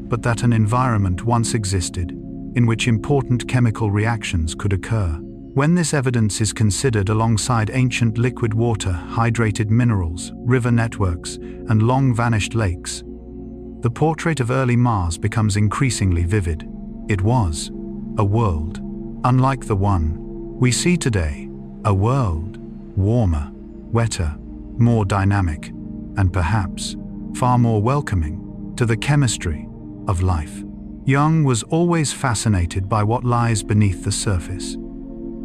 but that an environment once existed in which important chemical reactions could occur. When this evidence is considered alongside ancient liquid water, hydrated minerals, river networks, and long-vanished lakes, the portrait of early Mars becomes increasingly vivid. It was a world unlike the one we see today, a world warmer, wetter, more dynamic, and perhaps far more welcoming to the chemistry of life. Jung was always fascinated by what lies beneath the surface.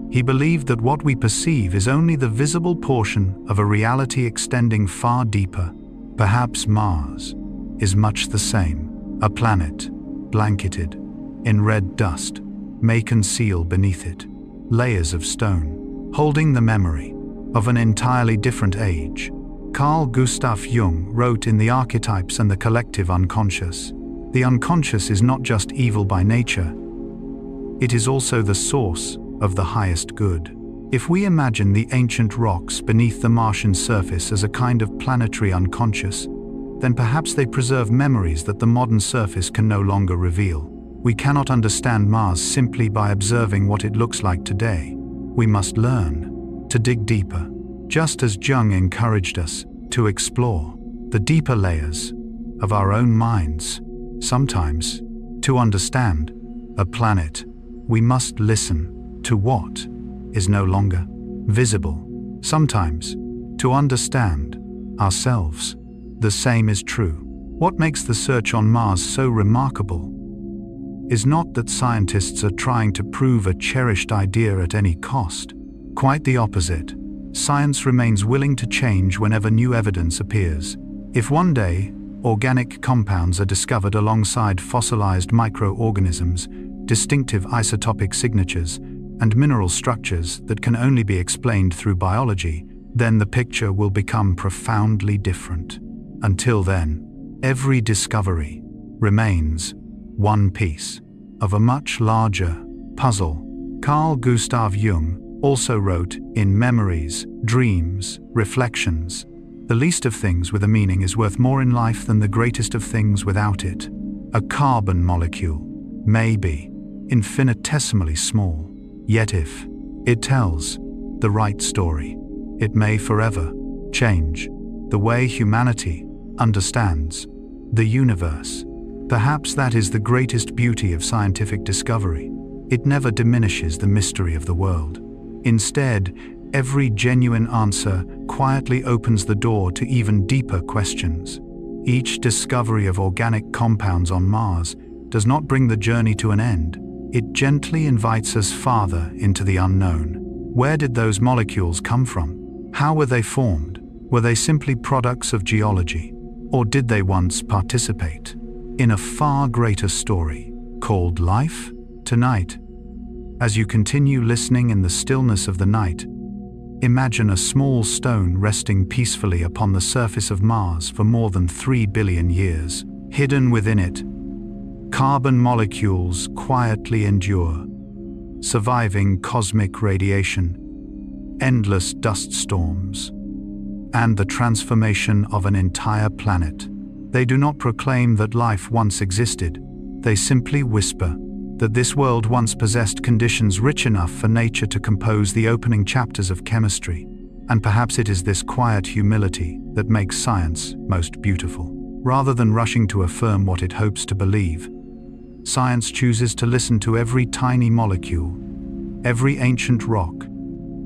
He believed that what we perceive is only the visible portion of a reality extending far deeper. Perhaps Mars is much the same. A planet, blanketed in red dust, may conceal beneath it layers of stone, holding the memory of an entirely different age. Carl Gustav Jung wrote in The Archetypes and the Collective Unconscious, "The unconscious is not just evil by nature, it is also the source of the highest good." If we imagine the ancient rocks beneath the Martian surface as a kind of planetary unconscious, then perhaps they preserve memories that the modern surface can no longer reveal. We cannot understand Mars simply by observing what it looks like today. We must learn to dig deeper, just as Jung encouraged us to explore the deeper layers of our own minds. Sometimes, to understand a planet, we must listen to what is no longer visible. Sometimes, to understand ourselves, the same is true. What makes the search on Mars so remarkable is not that scientists are trying to prove a cherished idea at any cost. Quite the opposite. Science remains willing to change whenever new evidence appears. If one day, organic compounds are discovered alongside fossilized microorganisms, distinctive isotopic signatures, and mineral structures that can only be explained through biology, then the picture will become profoundly different. Until then, every discovery remains one piece of a much larger puzzle. Carl Gustav Jung also wrote in Memories, Dreams, Reflections, "The least of things with a meaning is worth more in life than the greatest of things without it. A carbon molecule may be infinitesimally small, yet if it tells the right story, it may forever change the way humanity understands the universe." Perhaps that is the greatest beauty of scientific discovery. It never diminishes the mystery of the world. Instead, every genuine answer quietly opens the door to even deeper questions. Each discovery of organic compounds on Mars does not bring the journey to an end. It gently invites us farther into the unknown. Where did those molecules come from? How were they formed? Were they simply products of geology? Or did they once participate in a far greater story called life? Tonight, as you continue listening in the stillness of the night, imagine a small stone resting peacefully upon the surface of Mars for more than 3 billion years. Hidden within it, carbon molecules quietly endure, surviving cosmic radiation, endless dust storms, and the transformation of an entire planet. They do not proclaim that life once existed. They simply whisper that this world once possessed conditions rich enough for nature to compose the opening chapters of chemistry. And perhaps it is this quiet humility that makes science most beautiful. Rather than rushing to affirm what it hopes to believe, science chooses to listen to every tiny molecule, every ancient rock,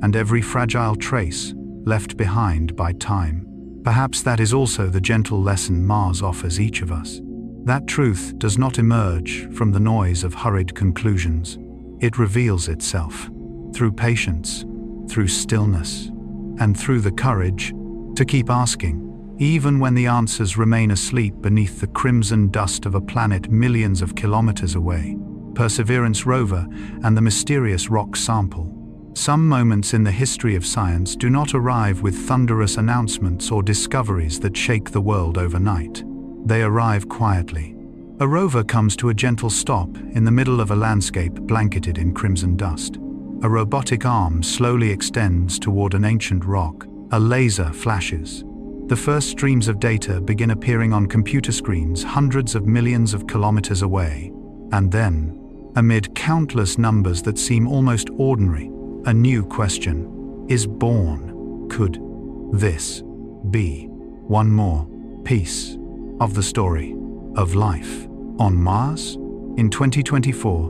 and every fragile trace left behind by time. Perhaps that is also the gentle lesson Mars offers each of us. That truth does not emerge from the noise of hurried conclusions. It reveals itself through patience, through stillness, and through the courage to keep asking, even when the answers remain asleep beneath the crimson dust of a planet millions of kilometers away. Perseverance rover and the mysterious rock sample. Some moments in the history of science do not arrive with thunderous announcements or discoveries that shake the world overnight. They arrive quietly. A rover comes to a gentle stop in the middle of a landscape blanketed in crimson dust. A robotic arm slowly extends toward an ancient rock. A laser flashes. The first streams of data begin appearing on computer screens hundreds of millions of kilometers away. And then, amid countless numbers that seem almost ordinary, a new question is born. Could this be one more piece of the story of life on Mars? In 2024,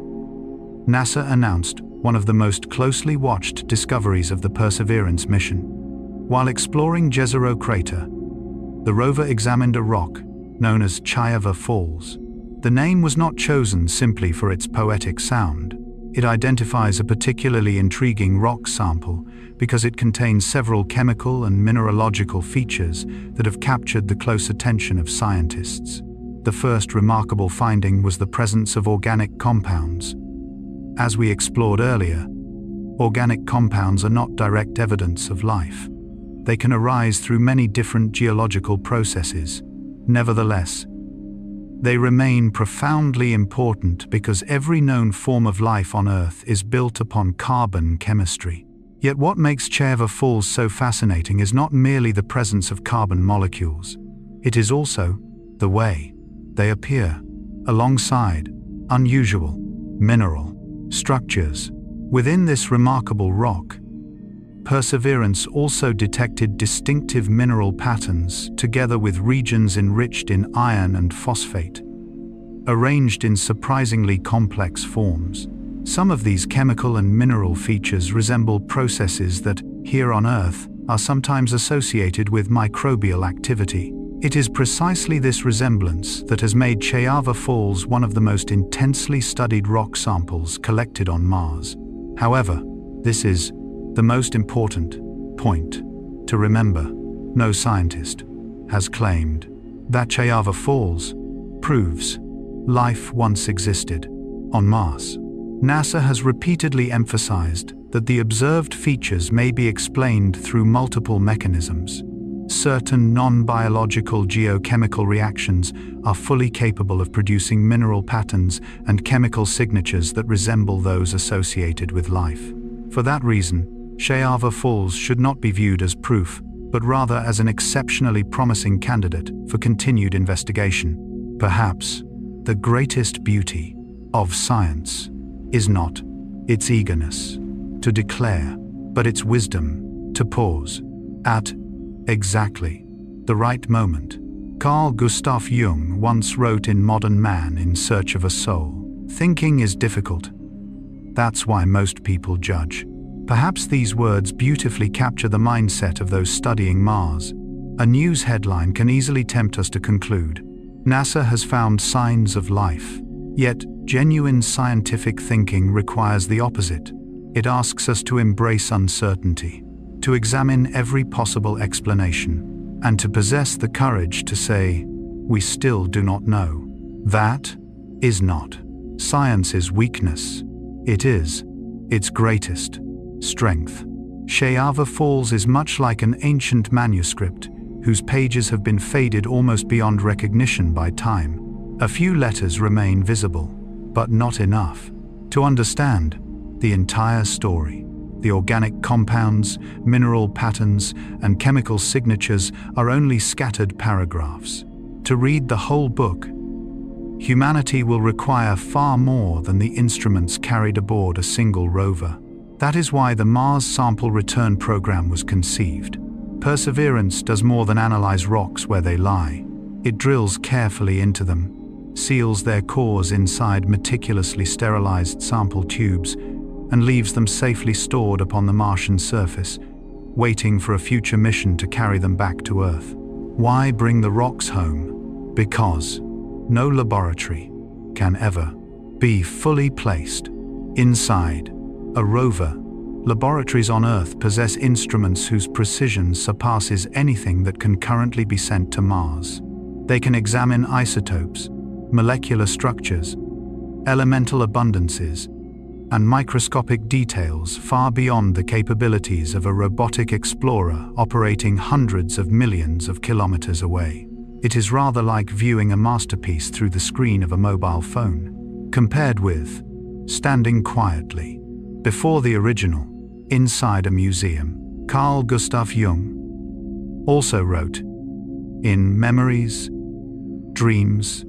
NASA announced one of the most closely watched discoveries of the Perseverance mission. While exploring Jezero Crater, the rover examined a rock known as Chayava Falls. The name was not chosen simply for its poetic sound. It identifies a particularly intriguing rock sample because it contains several chemical and mineralogical features that have captured the close attention of scientists. The first remarkable finding was the presence of organic compounds. As we explored earlier, organic compounds are not direct evidence of life. They can arise through many different geological processes. Nevertheless, they remain profoundly important because every known form of life on Earth is built upon carbon chemistry. Yet what makes Chayava Falls so fascinating is not merely the presence of carbon molecules. It is also the way they appear alongside unusual mineral structures. Within this remarkable rock, Perseverance also detected distinctive mineral patterns together with regions enriched in iron and phosphate, arranged in surprisingly complex forms. Some of these chemical and mineral features resemble processes that, here on Earth, are sometimes associated with microbial activity. It is precisely this resemblance that has made Chayava Falls one of the most intensely studied rock samples collected on Mars. However, this is the most important point to remember. No scientist has claimed that Chayava Falls proves life once existed on Mars. NASA has repeatedly emphasized that the observed features may be explained through multiple mechanisms. Certain non-biological geochemical reactions are fully capable of producing mineral patterns and chemical signatures that resemble those associated with life. For that reason, Chayava Falls should not be viewed as proof, but rather as an exceptionally promising candidate for continued investigation. Perhaps the greatest beauty of science is not its eagerness to declare, but its wisdom to pause at exactly the right moment. Carl Gustav Jung once wrote in Modern Man in Search of a Soul, "Thinking is difficult. That's why most people judge." Perhaps these words beautifully capture the mindset of those studying Mars. A news headline can easily tempt us to conclude, NASA has found signs of life. Yet, genuine scientific thinking requires the opposite. It asks us to embrace uncertainty, to examine every possible explanation, and to possess the courage to say, "We still do not know." That is not science's weakness. It is its greatest strength. Chayava Falls is much like an ancient manuscript whose pages have been faded almost beyond recognition by time. A few letters remain visible, but not enough to understand the entire story. The organic compounds, mineral patterns, and chemical signatures are only scattered paragraphs. To read the whole book, humanity will require far more than the instruments carried aboard a single rover. That is why the Mars Sample Return Program was conceived. Perseverance does more than analyze rocks where they lie. It drills carefully into them, seals their cores inside meticulously sterilized sample tubes, and leaves them safely stored upon the Martian surface, waiting for a future mission to carry them back to Earth. Why bring the rocks home? Because no laboratory can ever be fully placed inside a rover. Laboratories on Earth possess instruments whose precision surpasses anything that can currently be sent to Mars. They can examine isotopes, molecular structures, elemental abundances, and microscopic details far beyond the capabilities of a robotic explorer operating hundreds of millions of kilometers away. It is rather like viewing a masterpiece through the screen of a mobile phone, compared with standing quietly before the original inside a museum. Carl Gustav Jung also wrote, "In memories, dreams,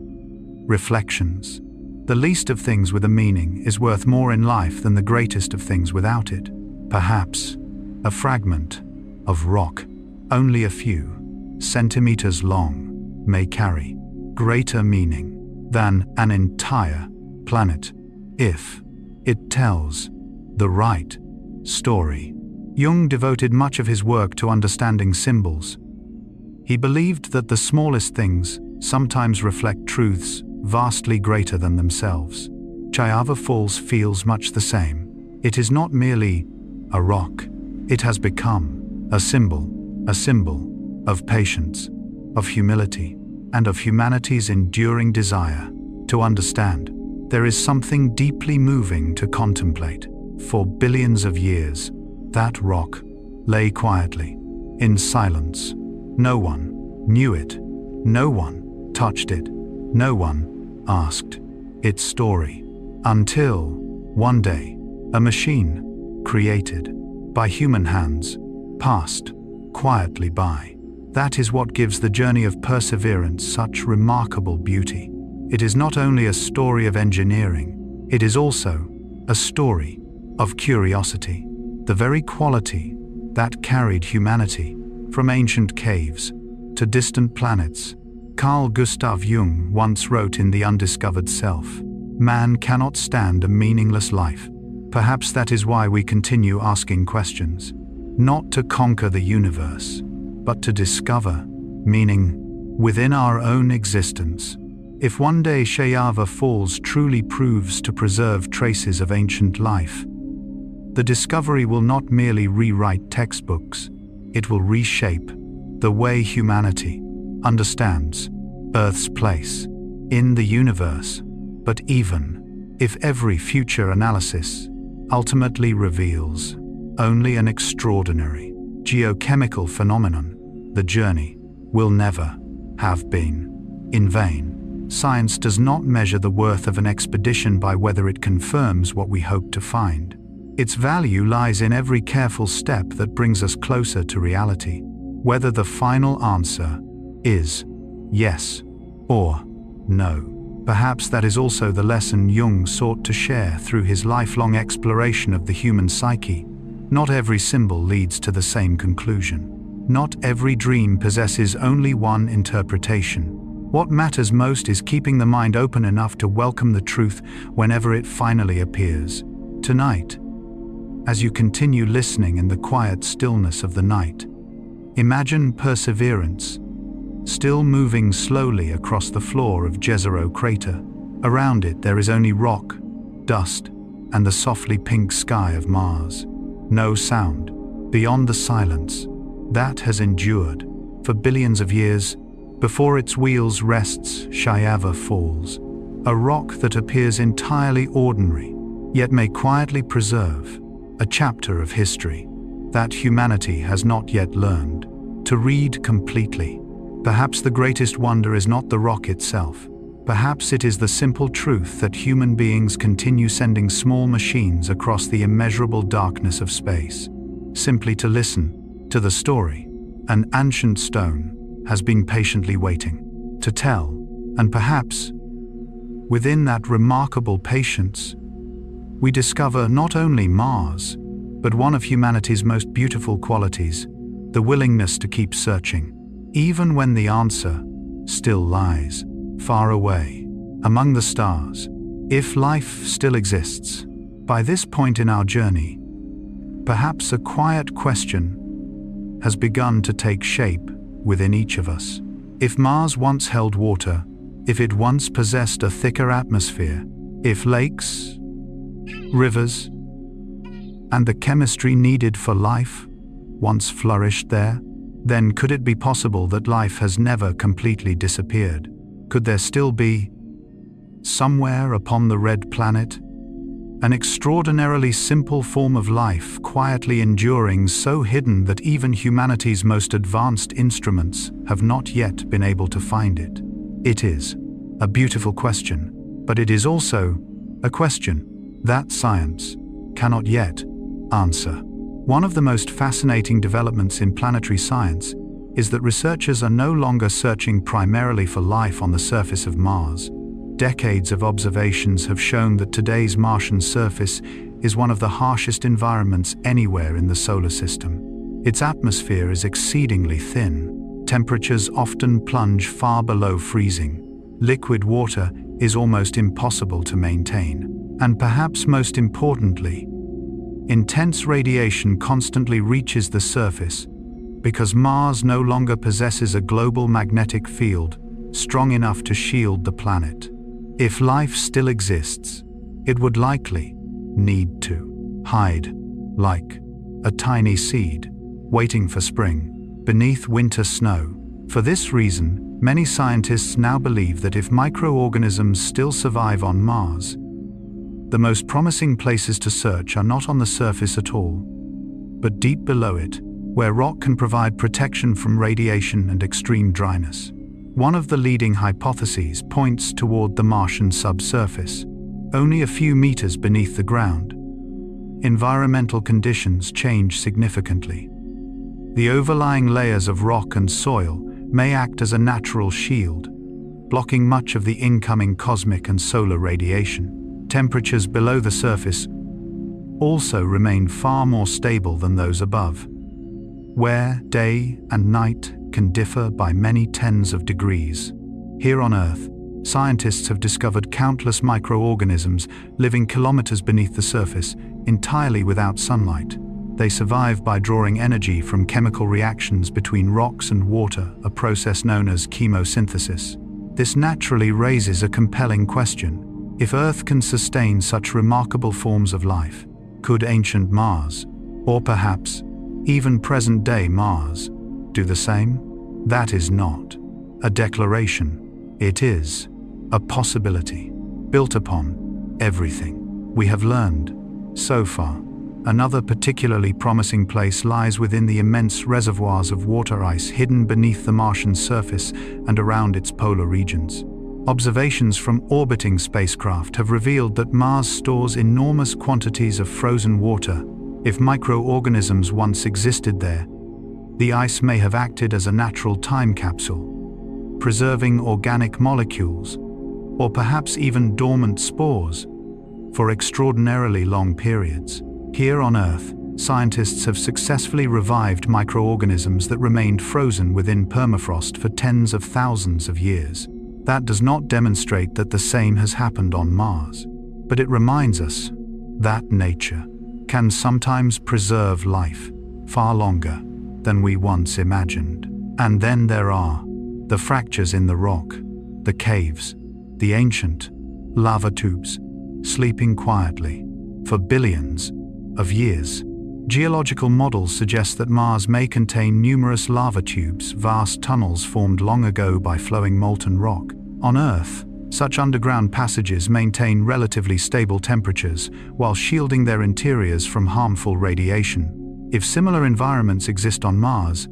reflections, the least of things with a meaning is worth more in life than the greatest of things without it." Perhaps a fragment of rock, only a few centimeters long, may carry greater meaning than an entire planet, if it tells the right story. Jung devoted much of his work to understanding symbols. He believed that the smallest things sometimes reflect truths vastly greater than themselves. Chayava Falls feels much the same. It is not merely a rock. It has become a symbol of patience, of humility, and of humanity's enduring desire to understand. There is something deeply moving to contemplate. For billions of years, that rock lay quietly, in silence. No one knew it. No one touched it. No one asked its story. Until, one day, a machine, created by human hands, passed quietly by. That is what gives the journey of perseverance such remarkable beauty. It is not only a story of engineering, it is also a story of curiosity, the very quality that carried humanity from ancient caves to distant planets. Carl Gustav Jung once wrote in The Undiscovered Self, "Man cannot stand a meaningless life." Perhaps that is why we continue asking questions, not to conquer the universe, but to discover meaning within our own existence. If one day Chayava Falls truly proves to preserve traces of ancient life, the discovery will not merely rewrite textbooks, it will reshape the way humanity understands Earth's place in the universe, but even if every future analysis ultimately reveals only an extraordinary geochemical phenomenon, the journey will never have been in vain. Science does not measure the worth of an expedition by whether it confirms what we hope to find. Its value lies in every careful step that brings us closer to reality, whether the final answer is yes or no. Perhaps that is also the lesson Jung sought to share through his lifelong exploration of the human psyche. Not every symbol leads to the same conclusion. Not every dream possesses only one interpretation. What matters most is keeping the mind open enough to welcome the truth whenever it finally appears. Tonight, as you continue listening in the quiet stillness of the night, imagine Perseverance still moving slowly across the floor of Jezero crater. Around it there is only rock, dust, and the softly pink sky of Mars. No sound, beyond the silence that has endured for billions of years. Before its wheels rests Shyava Falls, a rock that appears entirely ordinary, yet may quietly preserve a chapter of history that humanity has not yet learned to read completely. Perhaps the greatest wonder is not the rock itself. Perhaps it is the simple truth that human beings continue sending small machines across the immeasurable darkness of space, simply to listen to the story an ancient stone has been patiently waiting to tell. And perhaps, within that remarkable patience, we discover not only Mars, but one of humanity's most beautiful qualities, the willingness to keep searching, even when the answer still lies far away among the stars. If life still exists, by this point in our journey, perhaps a quiet question has begun to take shape within each of us. If Mars once held water, if it once possessed a thicker atmosphere, if lakes, rivers, and the chemistry needed for life once flourished there, then could it be possible that life has never completely disappeared? Could there still be, somewhere upon the red planet, an extraordinarily simple form of life quietly enduring, so hidden that even humanity's most advanced instruments have not yet been able to find it? It is a beautiful question, but it is also a question that science cannot yet answer. One of the most fascinating developments in planetary science is that researchers are no longer searching primarily for life on the surface of Mars. Decades of observations have shown that today's Martian surface is one of the harshest environments anywhere in the solar system. Its atmosphere is exceedingly thin. Temperatures often plunge far below freezing. Liquid water is almost impossible to maintain. And perhaps most importantly, intense radiation constantly reaches the surface because Mars no longer possesses a global magnetic field strong enough to shield the planet. If life still exists, it would likely need to hide like a tiny seed waiting for spring beneath winter snow. For this reason, many scientists now believe that if microorganisms still survive on Mars, the most promising places to search are not on the surface at all, but deep below it, where rock can provide protection from radiation and extreme dryness. One of the leading hypotheses points toward the Martian subsurface, only a few meters beneath the ground. Environmental conditions change significantly. The overlying layers of rock and soil may act as a natural shield, blocking much of the incoming cosmic and solar radiation. Temperatures below the surface also remain far more stable than those above, where day and night can differ by many tens of degrees. Here on Earth, scientists have discovered countless microorganisms living kilometers beneath the surface, entirely without sunlight. They survive by drawing energy from chemical reactions between rocks and water, a process known as chemosynthesis. This naturally raises a compelling question. If Earth can sustain such remarkable forms of life, could ancient Mars, or perhaps even present-day Mars, do the same? That is not a declaration. It is a possibility, built upon everything we have learned so far. Another particularly promising place lies within the immense reservoirs of water ice hidden beneath the Martian surface and around its polar regions. Observations from orbiting spacecraft have revealed that Mars stores enormous quantities of frozen water. If microorganisms once existed there, the ice may have acted as a natural time capsule, preserving organic molecules, or perhaps even dormant spores, for extraordinarily long periods. Here on Earth, scientists have successfully revived microorganisms that remained frozen within permafrost for tens of thousands of years. That does not demonstrate that the same has happened on Mars, but it reminds us that nature can sometimes preserve life far longer than we once imagined. And then there are the fractures in the rock, the caves, the ancient lava tubes, sleeping quietly for billions of years. Geological models suggest that Mars may contain numerous lava tubes, vast tunnels formed long ago by flowing molten rock. On Earth, such underground passages maintain relatively stable temperatures while shielding their interiors from harmful radiation. If similar environments exist on Mars,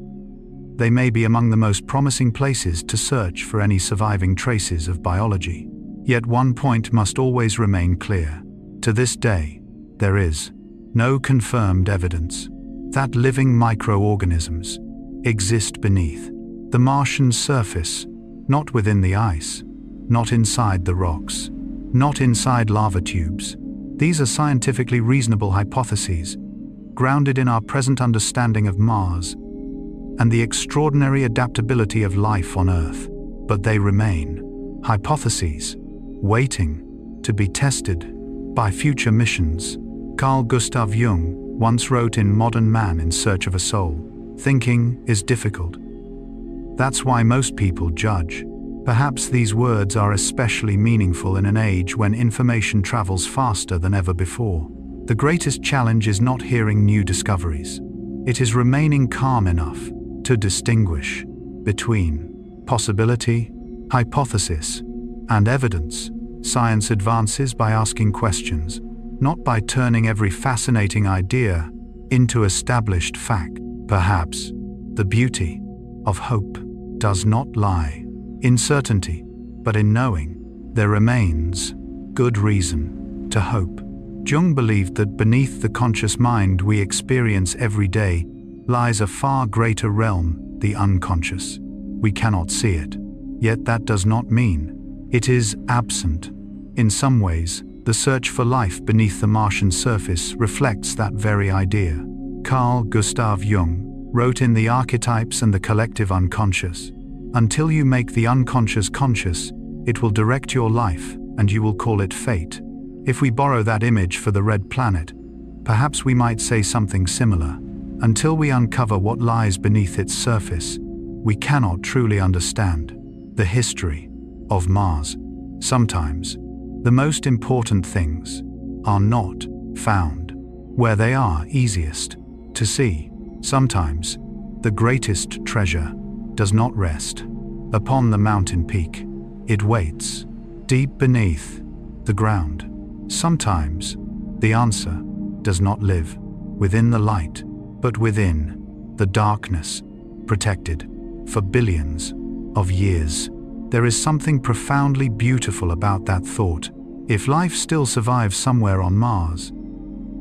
they may be among the most promising places to search for any surviving traces of biology. Yet one point must always remain clear. To this day, there is no confirmed evidence that living microorganisms exist beneath the Martian surface, not within the ice, not inside the rocks, not inside lava tubes. These are scientifically reasonable hypotheses, grounded in our present understanding of Mars and the extraordinary adaptability of life on Earth. But they remain hypotheses, waiting to be tested by future missions. Carl Gustav Jung once wrote in Modern Man in Search of a Soul, "Thinking is difficult. That's why most people judge." Perhaps these words are especially meaningful in an age when information travels faster than ever before. The greatest challenge is not hearing new discoveries. It is remaining calm enough to distinguish between possibility, hypothesis, and evidence. Science advances by asking questions, not by turning every fascinating idea into established fact. Perhaps the beauty of hope does not lie in certainty, but in knowing there remains good reason to hope. Jung believed that beneath the conscious mind we experience every day lies a far greater realm, the unconscious. We cannot see it, yet that does not mean it is absent. In some ways, the search for life beneath the Martian surface reflects that very idea. Carl Gustav Jung wrote in The Archetypes and the Collective Unconscious, "Until you make the unconscious conscious, it will direct your life, and you will call it fate." If we borrow that image for the red planet, perhaps we might say something similar. Until we uncover what lies beneath its surface, we cannot truly understand the history of Mars. Sometimes, the most important things are not found where they are easiest to see. Sometimes, the greatest treasure does not rest upon the mountain peak. It waits deep beneath the ground. Sometimes, the answer does not live within the light, but within the darkness, protected for billions of years. There is something profoundly beautiful about that thought. If life still survives somewhere on Mars,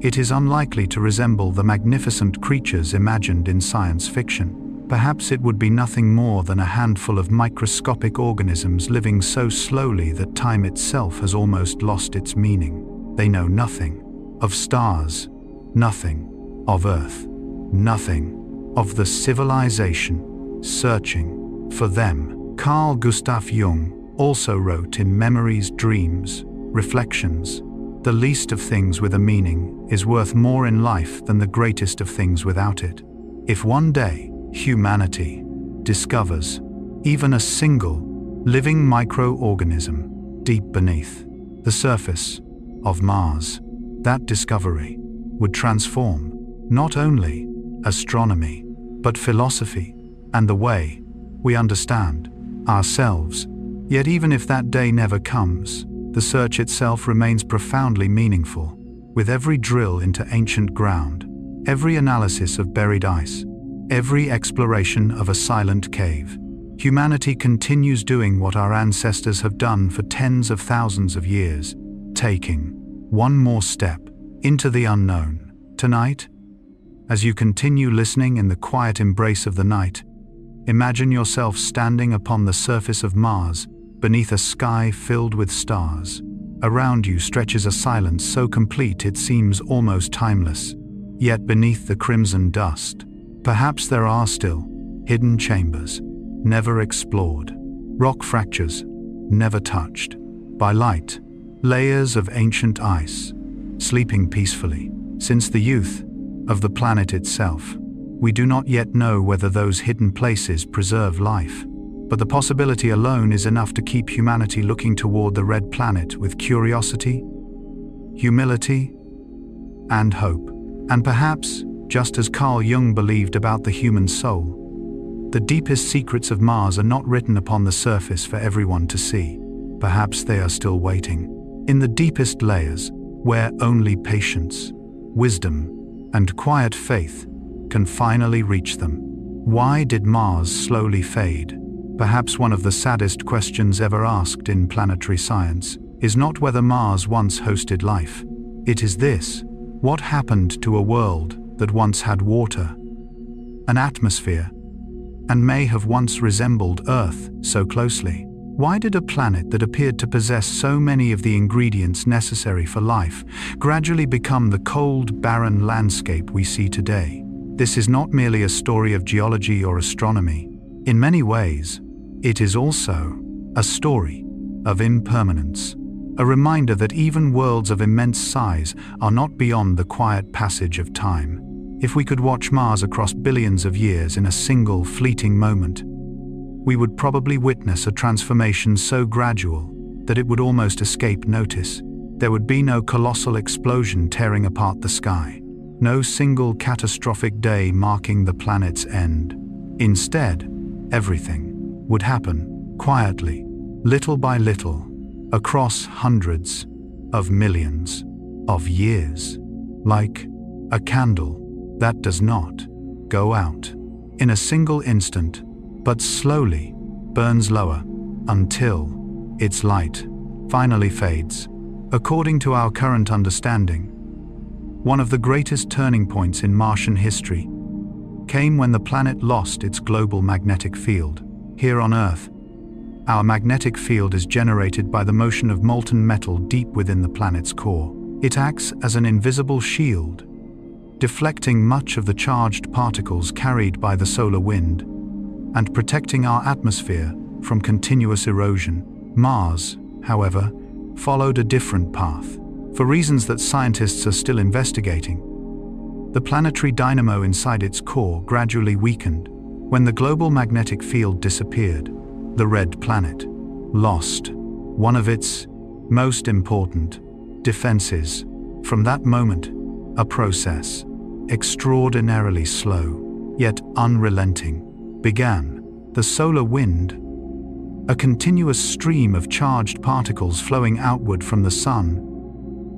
it is unlikely to resemble the magnificent creatures imagined in science fiction. Perhaps it would be nothing more than a handful of microscopic organisms living so slowly that time itself has almost lost its meaning. They know nothing of stars, nothing of Earth, nothing of the civilization searching for them. Carl Gustav Jung also wrote in Memories, Dreams, Reflections, "The least of things with a meaning is worth more in life than the greatest of things without it." If one day humanity discovers even a single living microorganism deep beneath the surface of Mars, that discovery would transform not only astronomy, but philosophy and the way we understand ourselves. Yet even if that day never comes, the search itself remains profoundly meaningful. With every drill into ancient ground, every analysis of buried ice, every exploration of a silent cave, humanity continues doing what our ancestors have done for tens of thousands of years, taking one more step into the unknown. Tonight, as you continue listening in the quiet embrace of the night, imagine yourself standing upon the surface of Mars, beneath a sky filled with stars. Around you stretches a silence so complete it seems almost timeless. Yet beneath the crimson dust, perhaps there are still hidden chambers, never explored, rock fractures, never touched by light, layers of ancient ice, sleeping peacefully. Since the youth of the planet itself, we do not yet know whether those hidden places preserve life. But the possibility alone is enough to keep humanity looking toward the red planet with curiosity, humility, and hope. And perhaps, just as Carl Jung believed about the human soul, the deepest secrets of Mars are not written upon the surface for everyone to see. Perhaps they are still waiting in the deepest layers, where only patience, wisdom, and quiet faith can finally reach them. Why did Mars slowly fade? Perhaps one of the saddest questions ever asked in planetary science is not whether Mars once hosted life. It is this: what happened to a world that once had water, an atmosphere, and may have once resembled Earth so closely? Why did a planet that appeared to possess so many of the ingredients necessary for life gradually become the cold, barren landscape we see today? This is not merely a story of geology or astronomy. In many ways, it is also a story of impermanence, a reminder that even worlds of immense size are not beyond the quiet passage of time. If we could watch Mars across billions of years in a single fleeting moment, we would probably witness a transformation so gradual that it would almost escape notice. There would be no colossal explosion tearing apart the sky, no single catastrophic day marking the planet's end. Instead, everything would happen quietly, little by little, across hundreds of millions of years, like a candle that does not go out in a single instant, but slowly burns lower until its light finally fades. According to our current understanding, one of the greatest turning points in Martian history came when the planet lost its global magnetic field. Here on Earth, our magnetic field is generated by the motion of molten metal deep within the planet's core. It acts as an invisible shield, deflecting much of the charged particles carried by the solar wind and protecting our atmosphere from continuous erosion. Mars, however, followed a different path. For reasons that scientists are still investigating, the planetary dynamo inside its core gradually weakened. When the global magnetic field disappeared, the red planet lost one of its most important defenses. From that moment, a process, extraordinarily slow, yet unrelenting, began. The solar wind, a continuous stream of charged particles flowing outward from the sun,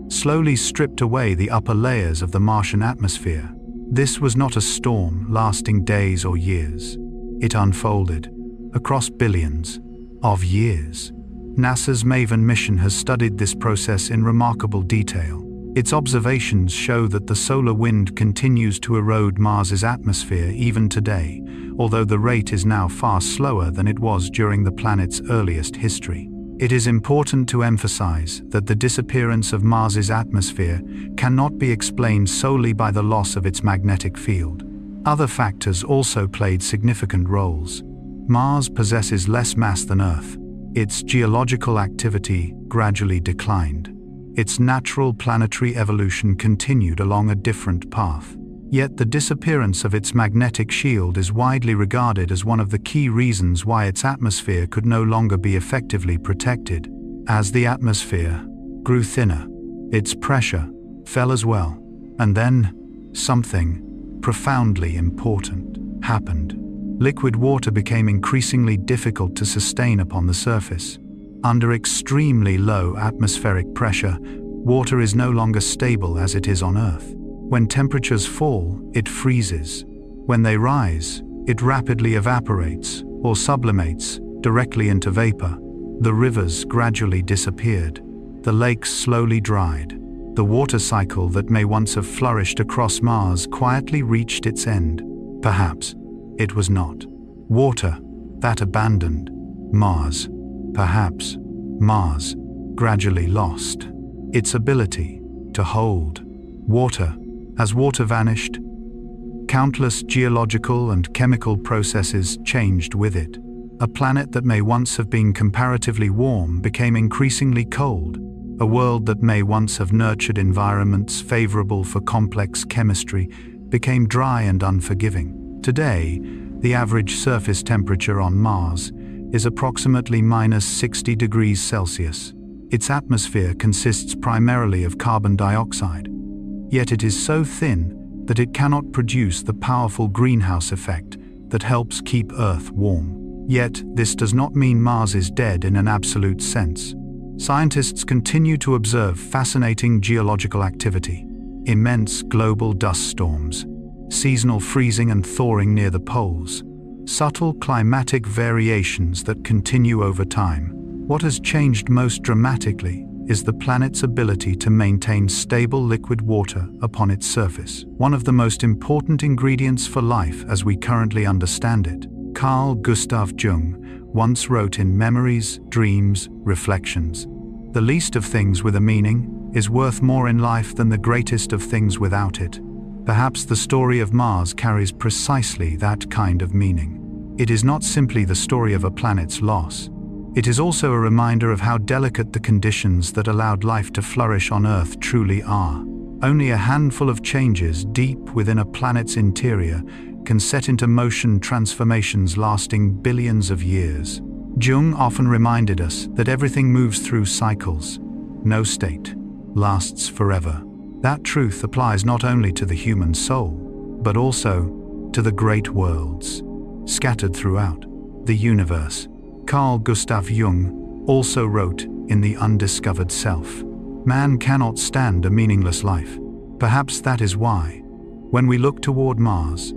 slowly stripped away the upper layers of the Martian atmosphere. This was not a storm lasting days or years. It unfolded across billions of years. NASA's MAVEN mission has studied this process in remarkable detail. Its observations show that the solar wind continues to erode Mars's atmosphere even today, although the rate is now far slower than it was during the planet's earliest history. It is important to emphasize that the disappearance of Mars's atmosphere cannot be explained solely by the loss of its magnetic field. Other factors also played significant roles. Mars possesses less mass than Earth. Its geological activity gradually declined. Its natural planetary evolution continued along a different path. Yet the disappearance of its magnetic shield is widely regarded as one of the key reasons why its atmosphere could no longer be effectively protected. As the atmosphere grew thinner, its pressure fell as well. And then, something profoundly important happened. Liquid water became increasingly difficult to sustain upon the surface. Under extremely low atmospheric pressure, water is no longer stable as it is on Earth. When temperatures fall, it freezes. When they rise, it rapidly evaporates or sublimates directly into vapor. The rivers gradually disappeared. The lakes slowly dried. The water cycle that may once have flourished across Mars quietly reached its end. Perhaps it was not water that abandoned Mars. Perhaps Mars gradually lost its ability to hold water. As water vanished, countless geological and chemical processes changed with it. A planet that may once have been comparatively warm became increasingly cold. A world that may once have nurtured environments favorable for complex chemistry became dry and unforgiving. Today, the average surface temperature on Mars is approximately -60 degrees Celsius. Its atmosphere consists primarily of carbon dioxide, yet it is so thin that it cannot produce the powerful greenhouse effect that helps keep Earth warm. Yet, this does not mean Mars is dead in an absolute sense. Scientists continue to observe fascinating geological activity: immense global dust storms, seasonal freezing and thawing near the poles, subtle climatic variations that continue over time. What has changed most dramatically is the planet's ability to maintain stable liquid water upon its surface, one of the most important ingredients for life as we currently understand it. Carl Gustav Jung once wrote in Memories, Dreams, Reflections, "The least of things with a meaning is worth more in life than the greatest of things without it." Perhaps the story of Mars carries precisely that kind of meaning. It is not simply the story of a planet's loss. It is also a reminder of how delicate the conditions that allowed life to flourish on Earth truly are. Only a handful of changes deep within a planet's interior can set into motion transformations lasting billions of years. Jung often reminded us that everything moves through cycles. No state lasts forever. That truth applies not only to the human soul, but also to the great worlds scattered throughout the universe. Carl Gustav Jung also wrote in The Undiscovered Self, "Man cannot stand a meaningless life." Perhaps that is why, when we look toward Mars,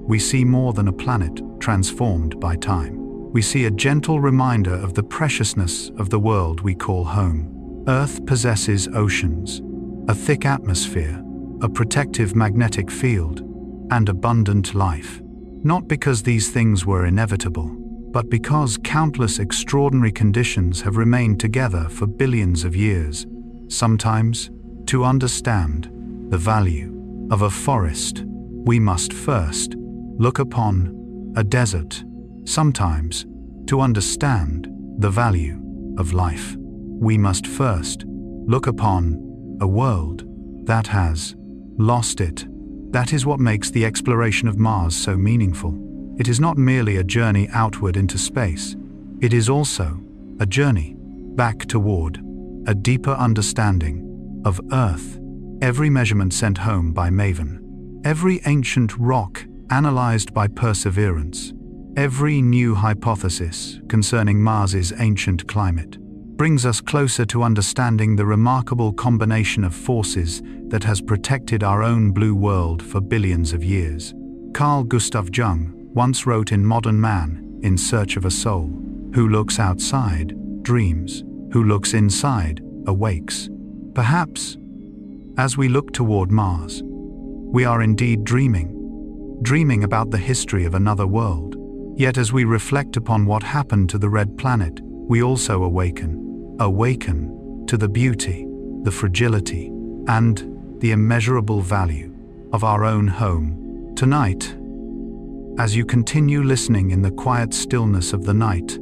we see more than a planet transformed by time. We see a gentle reminder of the preciousness of the world we call home. Earth possesses oceans, a thick atmosphere, a protective magnetic field, and abundant life. Not because these things were inevitable, but because countless extraordinary conditions have remained together for billions of years. Sometimes, to understand the value of a forest, we must first look upon a desert. Sometimes, to understand the value of life, we must first look upon a world that has lost it. That is what makes the exploration of Mars so meaningful. It is not merely a journey outward into space. It is also a journey back toward a deeper understanding of Earth. Every measurement sent home by Maven, every ancient rock analyzed by Perseverance, every new hypothesis concerning Mars's ancient climate brings us closer to understanding the remarkable combination of forces that has protected our own blue world for billions of years. Carl Gustav Jung once wrote in Modern Man, In Search of a Soul, "Who looks outside, dreams. Who looks inside, awakes." Perhaps, as we look toward Mars, we are indeed dreaming about the history of another world. Yet as we reflect upon what happened to the red planet, we also awaken to the beauty, the fragility, and the immeasurable value of our own home. Tonight, as you continue listening in the quiet stillness of the night,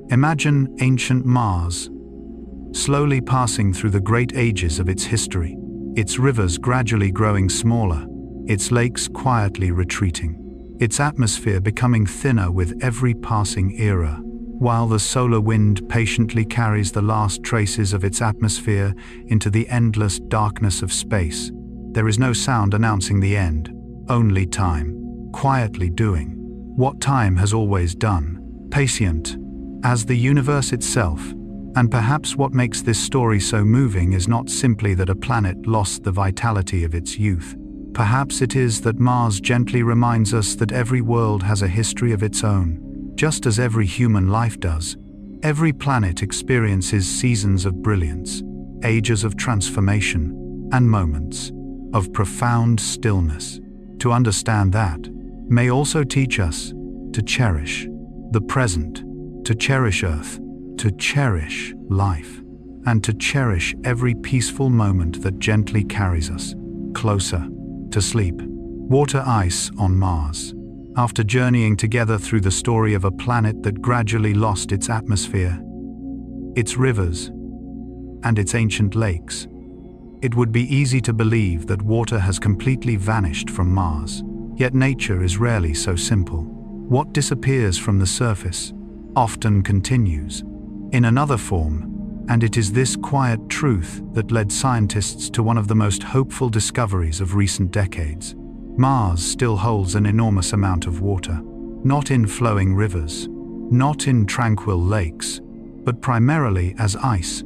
imagine ancient Mars slowly passing through the great ages of its history, its rivers gradually growing smaller, its lakes quietly retreating, its atmosphere becoming thinner with every passing era, while the solar wind patiently carries the last traces of its atmosphere into the endless darkness of space. There is no sound announcing the end, only time, quietly doing what time has always done, patient as the universe itself, And perhaps what makes this story so moving is not simply that a planet lost the vitality of its youth. Perhaps it is that Mars gently reminds us that every world has a history of its own, just as every human life does. Every planet experiences seasons of brilliance, ages of transformation, and moments of profound stillness. To understand that may also teach us to cherish the present, to cherish Earth, to cherish life, and to cherish every peaceful moment that gently carries us closer to sleep. Water ice on Mars. After journeying together through the story of a planet that gradually lost its atmosphere, its rivers, and its ancient lakes, it would be easy to believe that water has completely vanished from Mars. Yet nature is rarely so simple. What disappears from the surface often continues in another form, and it is this quiet truth that led scientists to one of the most hopeful discoveries of recent decades. Mars still holds an enormous amount of water, not in flowing rivers, not in tranquil lakes, but primarily as ice,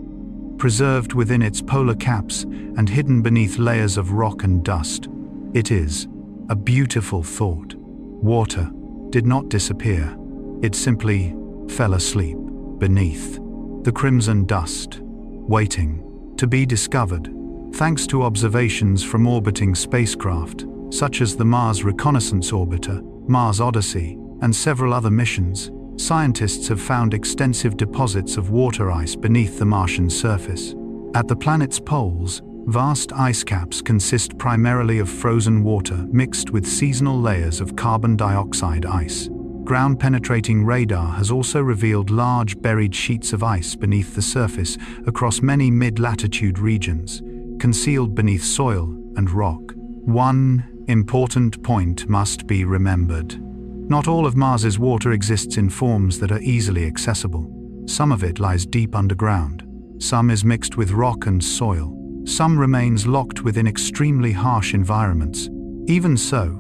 preserved within its polar caps and hidden beneath layers of rock and dust. It is a beautiful thought. Water did not disappear. It simply fell asleep beneath the crimson dust, waiting to be discovered. Thanks to observations from orbiting spacecraft, such as the Mars Reconnaissance Orbiter, Mars Odyssey, and several other missions, scientists have found extensive deposits of water ice beneath the Martian surface. At the planet's poles, vast ice caps consist primarily of frozen water mixed with seasonal layers of carbon dioxide ice. Ground-penetrating radar has also revealed large buried sheets of ice beneath the surface across many mid-latitude regions, concealed beneath soil and rock. One important point must be remembered. Not all of Mars's water exists in forms that are easily accessible. Some of it lies deep underground. Some is mixed with rock and soil. Some remains locked within extremely harsh environments. Even so,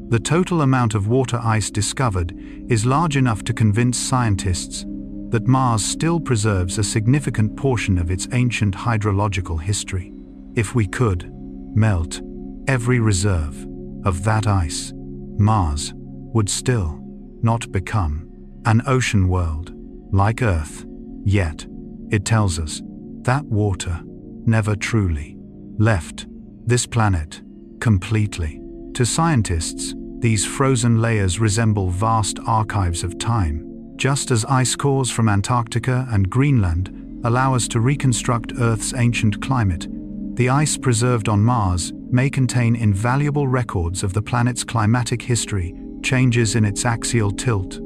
the total amount of water ice discovered is large enough to convince scientists that Mars still preserves a significant portion of its ancient hydrological history. If we could melt every reserve of that ice, Mars would still not become an ocean world like Earth. Yet, it tells us that water never truly left this planet completely. To scientists, these frozen layers resemble vast archives of time. Just as ice cores from Antarctica and Greenland allow us to reconstruct Earth's ancient climate, the ice preserved on Mars may contain invaluable records of the planet's climatic history, changes in its axial tilt,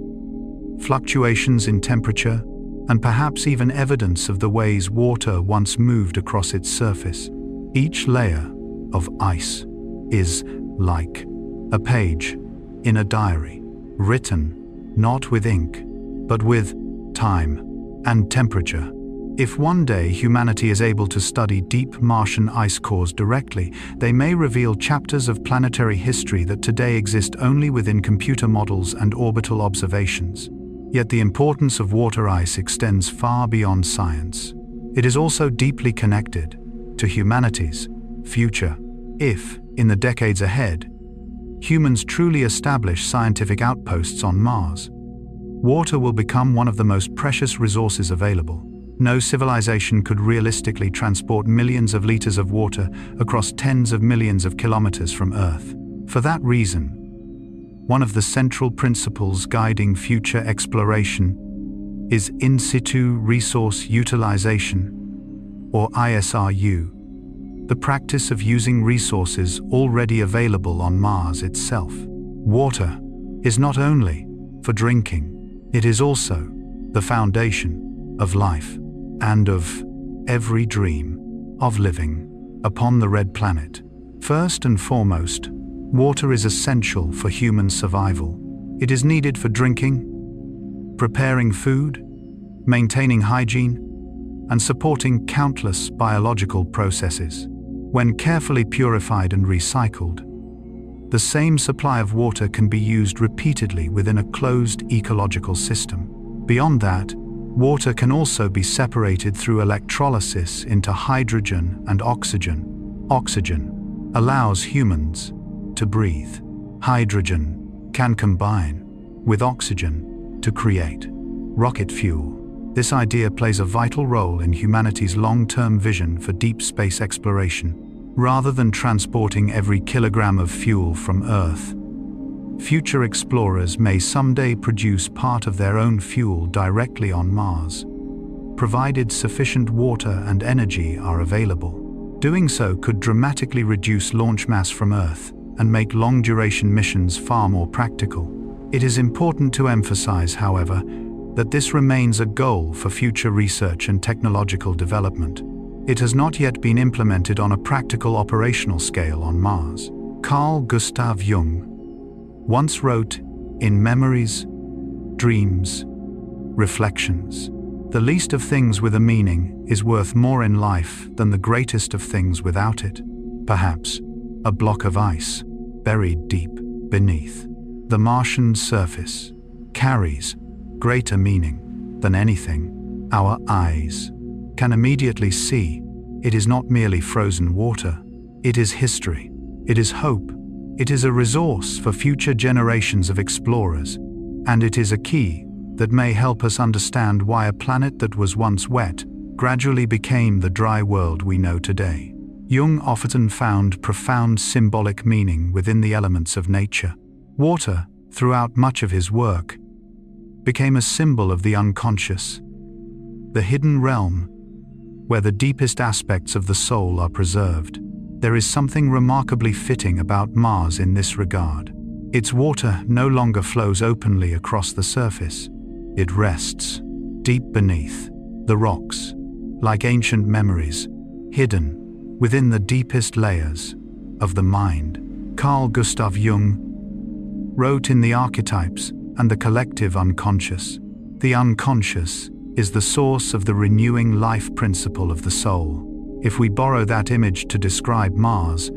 fluctuations in temperature, and perhaps even evidence of the ways water once moved across its surface. Each layer of ice is like a page in a diary, written not with ink, but with time and temperature. If one day humanity is able to study deep Martian ice cores directly, they may reveal chapters of planetary history that today exist only within computer models and orbital observations. Yet the importance of water ice extends far beyond science. It is also deeply connected to humanity's future. If, in the decades ahead, humans truly establish scientific outposts on Mars, water will become one of the most precious resources available. No civilization could realistically transport millions of liters of water across tens of millions of kilometers from Earth. For that reason, one of the central principles guiding future exploration is in situ resource utilization, or ISRU, the practice of using resources already available on Mars itself. Water is not only for drinking, it is also the foundation of life and of every dream of living upon the red planet. First and foremost, water is essential for human survival. It is needed for drinking, preparing food, maintaining hygiene, and supporting countless biological processes. When carefully purified and recycled, the same supply of water can be used repeatedly within a closed ecological system. Beyond that, Water can also be separated through electrolysis into hydrogen and oxygen. Oxygen allows humans to breathe. Hydrogen can combine with oxygen to create rocket fuel. This idea plays a vital role in humanity's long-term vision for deep space exploration. Rather than transporting every kilogram of fuel from Earth, future explorers may someday produce part of their own fuel directly on Mars, provided sufficient water and energy are available. Doing so could dramatically reduce launch mass from Earth and make long-duration missions far more practical. It is important to emphasize, however, that this remains a goal for future research and technological development. It has not yet been implemented on a practical operational scale on Mars. Carl Gustav Jung once wrote in Memories, Dreams, Reflections, "The least of things with a meaning is worth more in life than the greatest of things without it." Perhaps a block of ice buried deep beneath the Martian surface carries greater meaning than anything our eyes can immediately see. It is not merely frozen water. It is history. It is hope. It is a resource for future generations of explorers, and it is a key that may help us understand why a planet that was once wet gradually became the dry world we know today. Jung often found profound symbolic meaning within the elements of nature. Water, throughout much of his work, became a symbol of the unconscious, the hidden realm, where the deepest aspects of the soul are preserved. There is something remarkably fitting about Mars in this regard. Its water no longer flows openly across the surface. It rests deep beneath the rocks, like ancient memories, hidden within the deepest layers of the mind. Carl Gustav Jung wrote in The Archetypes and the Collective Unconscious, "The unconscious is the source of the renewing life principle of the soul." If we borrow that image to describe Mars,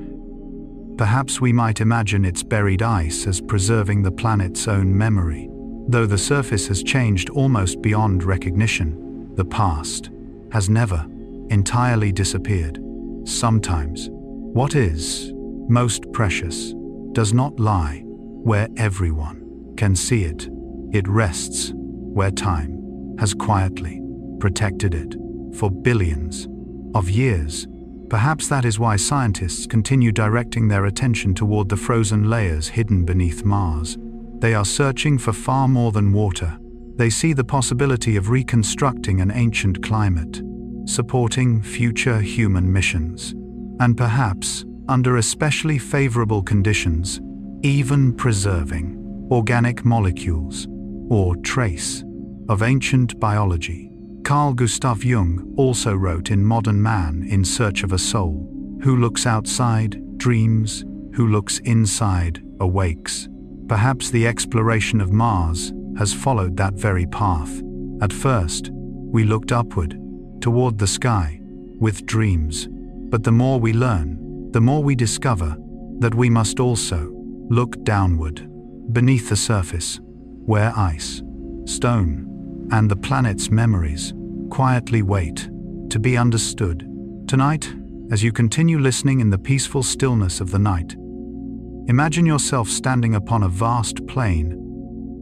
perhaps we might imagine its buried ice as preserving the planet's own memory. Though the surface has changed almost beyond recognition, the past has never entirely disappeared. Sometimes, what is most precious does not lie where everyone can see it. It rests where time has quietly protected it for billions of years. Perhaps that is why scientists continue directing their attention toward the frozen layers hidden beneath Mars. They are searching for far more than water. They see the possibility of reconstructing an ancient climate, supporting future human missions, and perhaps, under especially favorable conditions, even preserving organic molecules or trace of ancient biology. Carl Gustav Jung also wrote in Modern Man in Search of a Soul, "Who looks outside, dreams, who looks inside, awakes." Perhaps the exploration of Mars has followed that very path. At first, we looked upward, toward the sky, with dreams. But the more we learn, the more we discover that we must also look downward, beneath the surface, where ice, stone, and the planet's memories quietly wait to be understood. Tonight, as you continue listening in the peaceful stillness of the night, imagine yourself standing upon a vast plain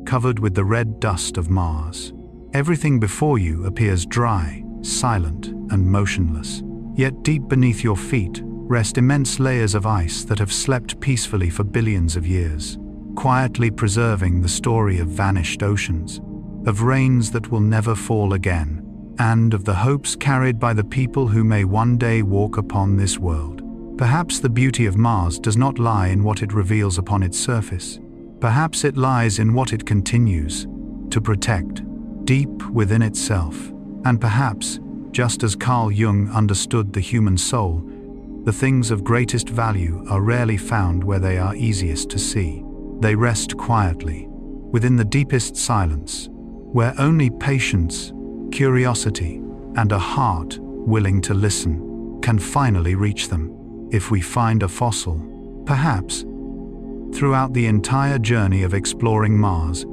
covered with the red dust of Mars. Everything before you appears dry, silent, and motionless. Yet deep beneath your feet rest immense layers of ice that have slept peacefully for billions of years, quietly preserving the story of vanished oceans, of rains that will never fall again, and of the hopes carried by the people who may one day walk upon this world. Perhaps the beauty of Mars does not lie in what it reveals upon its surface. Perhaps it lies in what it continues to protect deep within itself. And perhaps, just as Carl Jung understood the human soul, the things of greatest value are rarely found where they are easiest to see. They rest quietly, within the deepest silence, where only patience, curiosity, and a heart willing to listen can finally reach them. If we find a fossil, perhaps, throughout the entire journey of exploring Mars,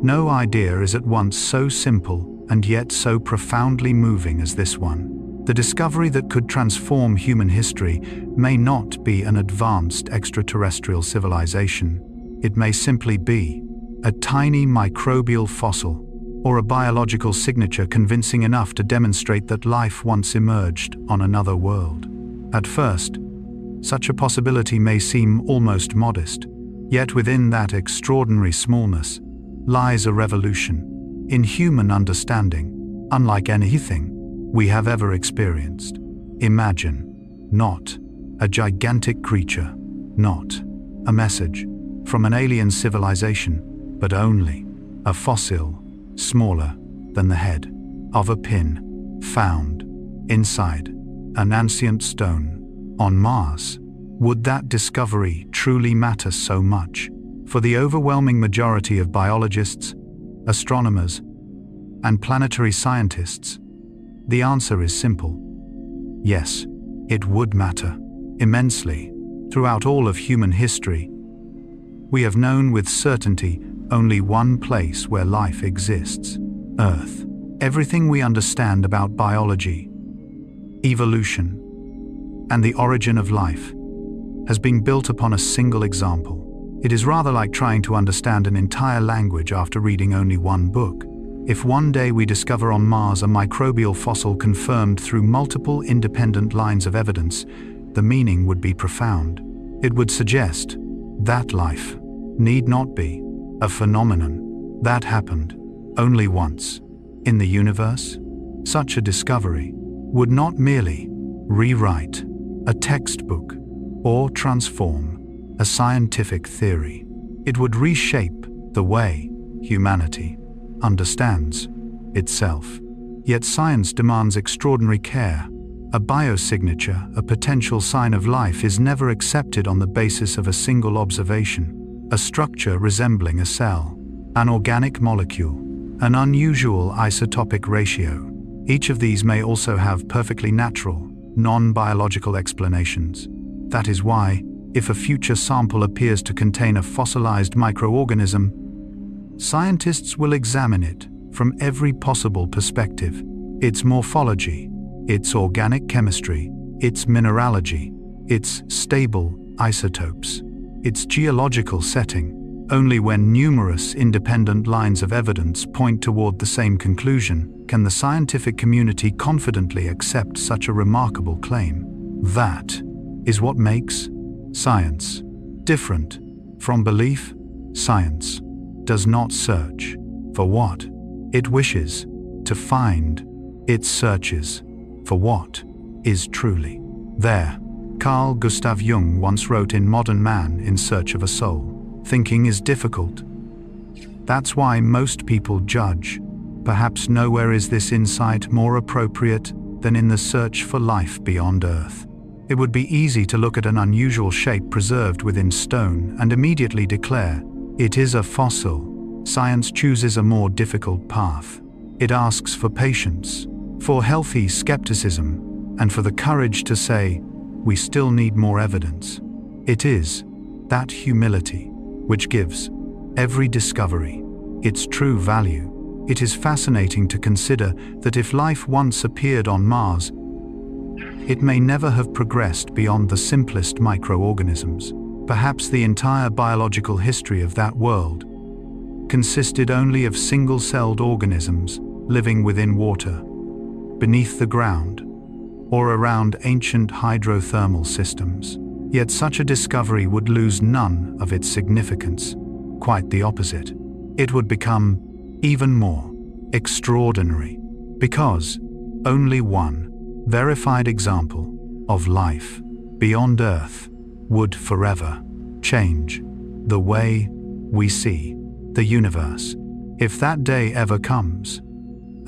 no idea is at once so simple and yet so profoundly moving as this one. The discovery that could transform human history may not be an advanced extraterrestrial civilization. It may simply be a tiny microbial fossil or a biological signature convincing enough to demonstrate that life once emerged on another world. At first, such a possibility may seem almost modest, yet within that extraordinary smallness lies a revolution in human understanding, unlike anything we have ever experienced. Imagine not a gigantic creature, not a message from an alien civilization, but only a fossil smaller than the head of a pin found inside an ancient stone on Mars. Would that discovery truly matter so much for the overwhelming majority of biologists, astronomers, and planetary scientists? The answer is simple. Yes, it would matter immensely. Throughout all of human history, we have known with certainty only one place where life exists: Earth. Everything we understand about biology, evolution, and the origin of life has been built upon a single example. It is rather like trying to understand an entire language after reading only one book. If one day we discover on Mars a microbial fossil confirmed through multiple independent lines of evidence, the meaning would be profound. It would suggest that life need not be a phenomenon that happened only once in the universe. Such a discovery would not merely rewrite a textbook or transform a scientific theory. It would reshape the way humanity understands itself. Yet science demands extraordinary care. A biosignature, a potential sign of life, is never accepted on the basis of a single observation. A structure resembling a cell, an organic molecule, an unusual isotopic ratio. Each of these may also have perfectly natural, non-biological explanations. That is why, if a future sample appears to contain a fossilized microorganism, scientists will examine it from every possible perspective: its morphology, its organic chemistry, its mineralogy, its stable isotopes, its geological setting. Only when numerous independent lines of evidence point toward the same conclusion can the scientific community confidently accept such a remarkable claim. That is what makes science different from belief. Science does not search for what it wishes to find. It searches for what is truly there. Carl Gustav Jung once wrote in Modern Man in Search of a Soul, "Thinking is difficult. That's why most people judge. Perhaps nowhere is this insight more appropriate than in the search for life beyond Earth." It would be easy to look at an unusual shape preserved within stone and immediately declare, it is a fossil. Science chooses a more difficult path. It asks for patience, for healthy skepticism, and for the courage to say, we still need more evidence. It is that humility which gives every discovery its true value. It is fascinating to consider that if life once appeared on Mars, it may never have progressed beyond the simplest microorganisms. Perhaps the entire biological history of that world consisted only of single-celled organisms living within water, beneath the ground, or around ancient hydrothermal systems. Yet such a discovery would lose none of its significance. Quite the opposite. It would become even more extraordinary, because only one verified example of life beyond Earth would forever change the way we see the universe. If that day ever comes,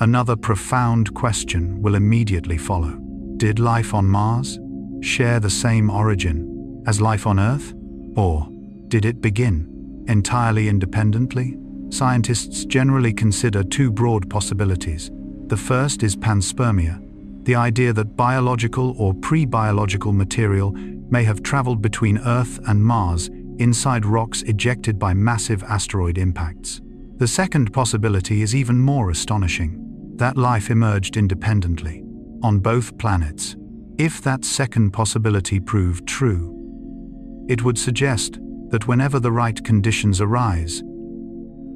another profound question will immediately follow. Did life on Mars share the same origin as life on Earth? Or did it begin entirely independently? Scientists generally consider two broad possibilities. The first is panspermia, the idea that biological or pre-biological material may have traveled between Earth and Mars inside rocks ejected by massive asteroid impacts. The second possibility is even more astonishing. that life emerged independently, on both planets. If that second possibility proved true, it would suggest that whenever the right conditions arise,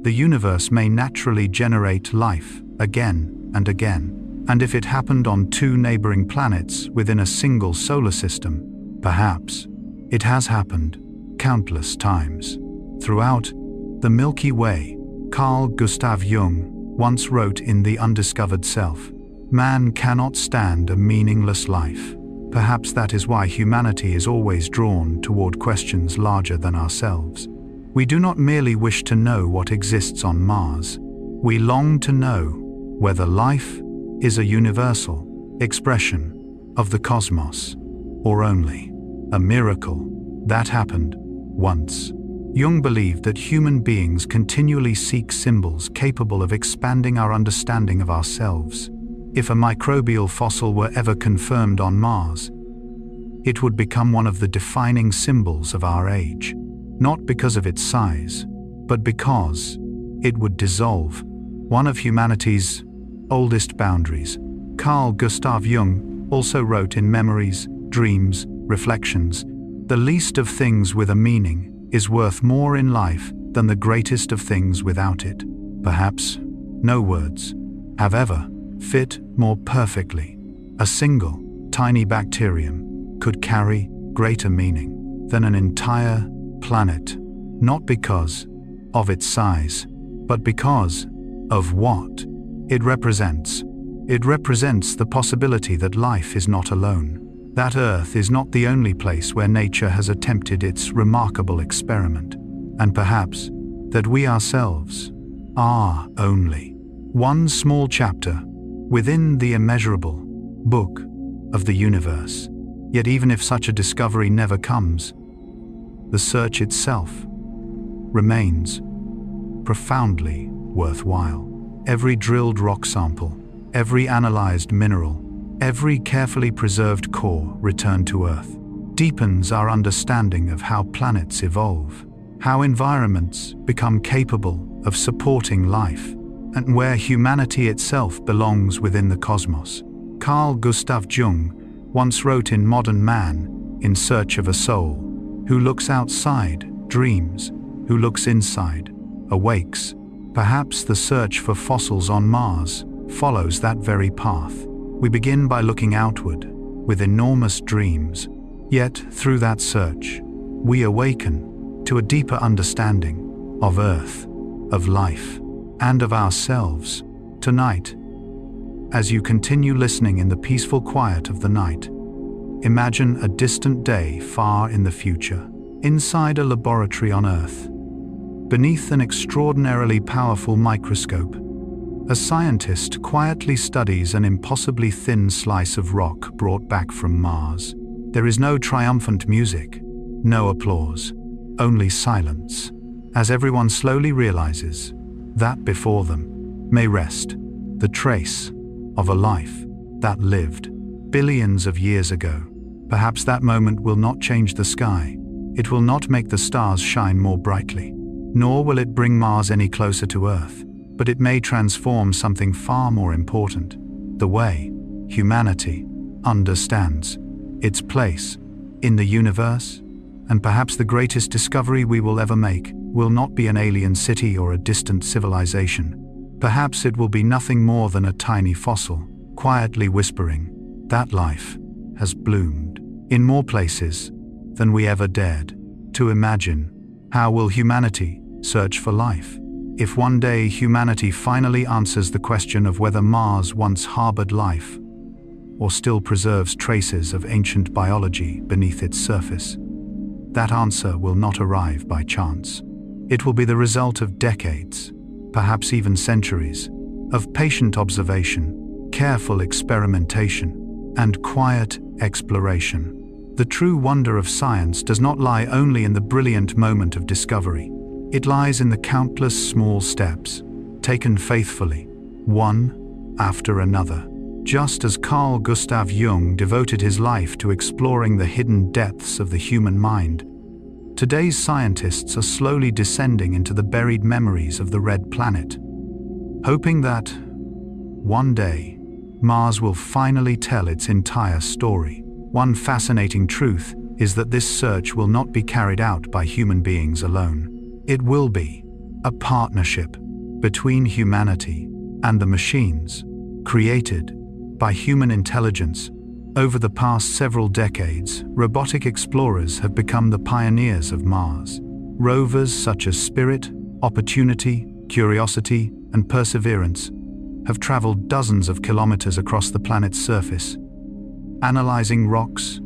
the universe may naturally generate life again and again. And if it happened on two neighboring planets within a single solar system, perhaps it has happened countless times. Throughout the Milky Way, Carl Gustav Jung once wrote in The Undiscovered Self, "Man cannot stand a meaningless life." Perhaps that is why humanity is always drawn toward questions larger than ourselves. We do not merely wish to know what exists on Mars. We long to know whether life is a universal expression of the cosmos, or only a miracle that happened once. Jung believed that human beings continually seek symbols capable of expanding our understanding of ourselves. If a microbial fossil were ever confirmed on Mars, it would become one of the defining symbols of our age, not because of its size, but because it would dissolve one of humanity's oldest boundaries. Carl Gustav Jung also wrote in Memories, Dreams, Reflections, "The least of things with a meaning is worth more in life than the greatest of things without it." Perhaps no words have ever fit more perfectly. A single, tiny bacterium could carry greater meaning than an entire planet, not because of its size, but because of what it represents. It represents the possibility that life is not alone, that Earth is not the only place where nature has attempted its remarkable experiment, and perhaps that we ourselves are only one small chapter within the immeasurable book of the universe. Yet even if such a discovery never comes, the search itself remains profoundly worthwhile. Every drilled rock sample, every analyzed mineral, every carefully preserved core returned to Earth deepens our understanding of how planets evolve, how environments become capable of supporting life, and where humanity itself belongs within the cosmos. Carl Gustav Jung once wrote in Modern Man, "In search of a soul, who looks outside, dreams, who looks inside, awakes." Perhaps the search for fossils on Mars follows that very path. We begin by looking outward, with enormous dreams, yet through that search, we awaken to a deeper understanding of Earth, of life, and of ourselves. Tonight, as you continue listening in the peaceful quiet of the night, imagine a distant day far in the future, inside a laboratory on Earth. Beneath an extraordinarily powerful microscope, a scientist quietly studies an impossibly thin slice of rock brought back from Mars. There is no triumphant music, no applause, only silence, as everyone slowly realizes that before them may rest the trace of a life that lived billions of years ago. Perhaps that moment will not change the sky. It will not make the stars shine more brightly, nor will it bring Mars any closer to Earth, but it may transform something far more important: the way humanity understands its place in the universe. And perhaps the greatest discovery we will ever make will not be an alien city or a distant civilization. Perhaps it will be nothing more than a tiny fossil, quietly whispering that life has bloomed in more places than we ever dared to imagine. How will humanity search for life? If one day humanity finally answers the question of whether Mars once harbored life, or still preserves traces of ancient biology beneath its surface, that answer will not arrive by chance. It will be the result of decades, perhaps even centuries, of patient observation, careful experimentation, and quiet exploration. The true wonder of science does not lie only in the brilliant moment of discovery. It lies in the countless small steps, taken faithfully, one after another. Just as Carl Gustav Jung devoted his life to exploring the hidden depths of the human mind, today's scientists are slowly descending into the buried memories of the red planet, hoping that one day, Mars will finally tell its entire story. One fascinating truth is that this search will not be carried out by human beings alone. It will be a partnership between humanity and the machines, created by human intelligence. Over the past several decades, robotic explorers have become the pioneers of Mars. Rovers such as Spirit, Opportunity, Curiosity, and Perseverance have traveled dozens of kilometers across the planet's surface, analyzing rocks,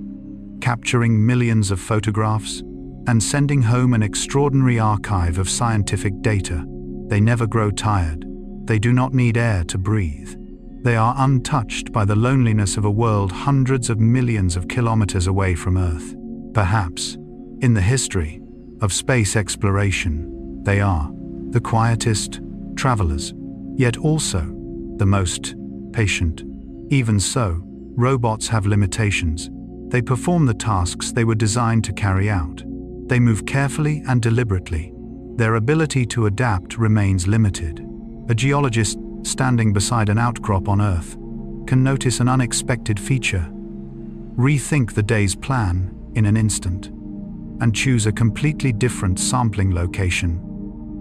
capturing millions of photographs, and sending home an extraordinary archive of scientific data. They never grow tired. They do not need air to breathe. They are untouched by the loneliness of a world hundreds of millions of kilometers away from Earth. Perhaps, in the history of space exploration, they are the quietest travelers, yet also the most patient. Even so, robots have limitations. They perform the tasks they were designed to carry out. They move carefully and deliberately. Their ability to adapt remains limited. A geologist standing beside an outcrop on Earth can notice an unexpected feature, rethink the day's plan in an instant, and choose a completely different sampling location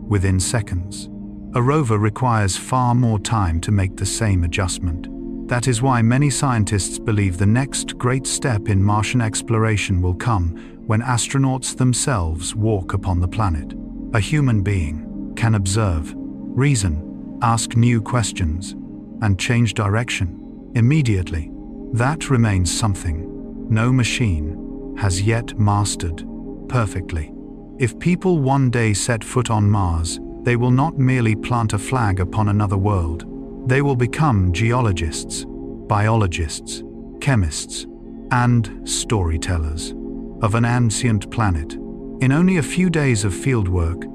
within seconds. A rover requires far more time to make the same adjustment. That is why many scientists believe the next great step in Martian exploration will come when astronauts themselves walk upon the planet. A human being can observe, reason, ask new questions, and change direction immediately. That remains something no machine has yet mastered perfectly. If people one day set foot on Mars, they will not merely plant a flag upon another world. They will become geologists, biologists, chemists, and storytellers of an ancient planet. In only a few days of fieldwork,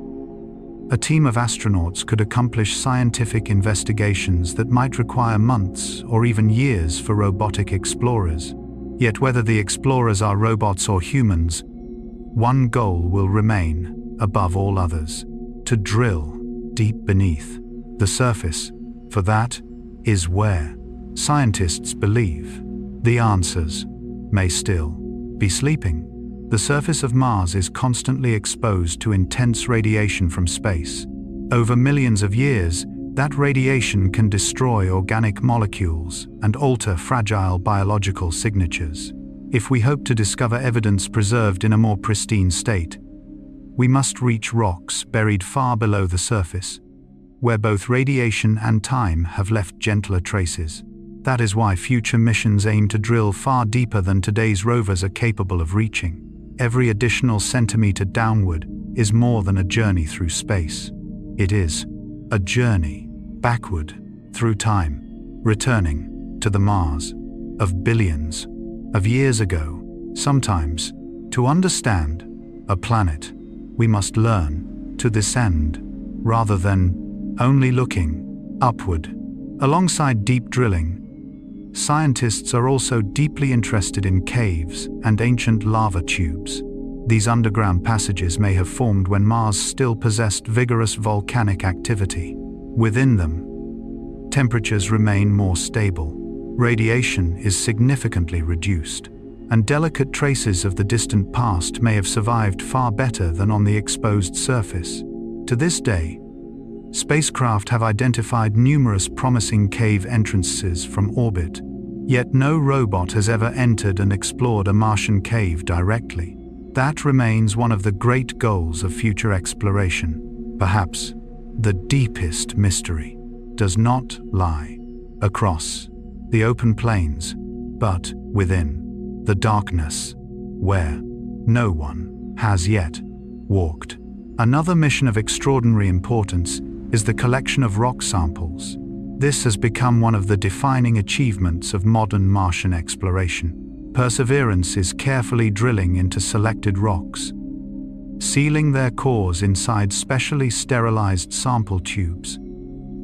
a team of astronauts could accomplish scientific investigations that might require months or even years for robotic explorers. Yet whether the explorers are robots or humans, one goal will remain above all others: to drill deep beneath the surface, for that is where scientists believe the answers may still be sleeping. The surface of Mars is constantly exposed to intense radiation from space. Over millions of years, that radiation can destroy organic molecules and alter fragile biological signatures. If we hope to discover evidence preserved in a more pristine state, we must reach rocks buried far below the surface, where both radiation and time have left gentler traces. That is why future missions aim to drill far deeper than today's rovers are capable of reaching. Every additional centimeter downward is more than a journey through space. It is a journey backward through time, returning to the Mars of billions of years ago. Sometimes, to understand a planet, we must learn to descend rather than only looking upward. Alongside deep drilling, scientists are also deeply interested in caves and ancient lava tubes. These underground passages may have formed when Mars still possessed vigorous volcanic activity. Within them, temperatures remain more stable, radiation is significantly reduced, and delicate traces of the distant past may have survived far better than on the exposed surface. To this day, spacecraft have identified numerous promising cave entrances from orbit, yet no robot has ever entered and explored a Martian cave directly. That remains one of the great goals of future exploration. Perhaps the deepest mystery does not lie across the open plains, but within the darkness, where no one has yet walked. Another mission of extraordinary importance is the collection of rock samples. This has become one of the defining achievements of modern Martian exploration. Perseverance is carefully drilling into selected rocks, sealing their cores inside specially sterilized sample tubes,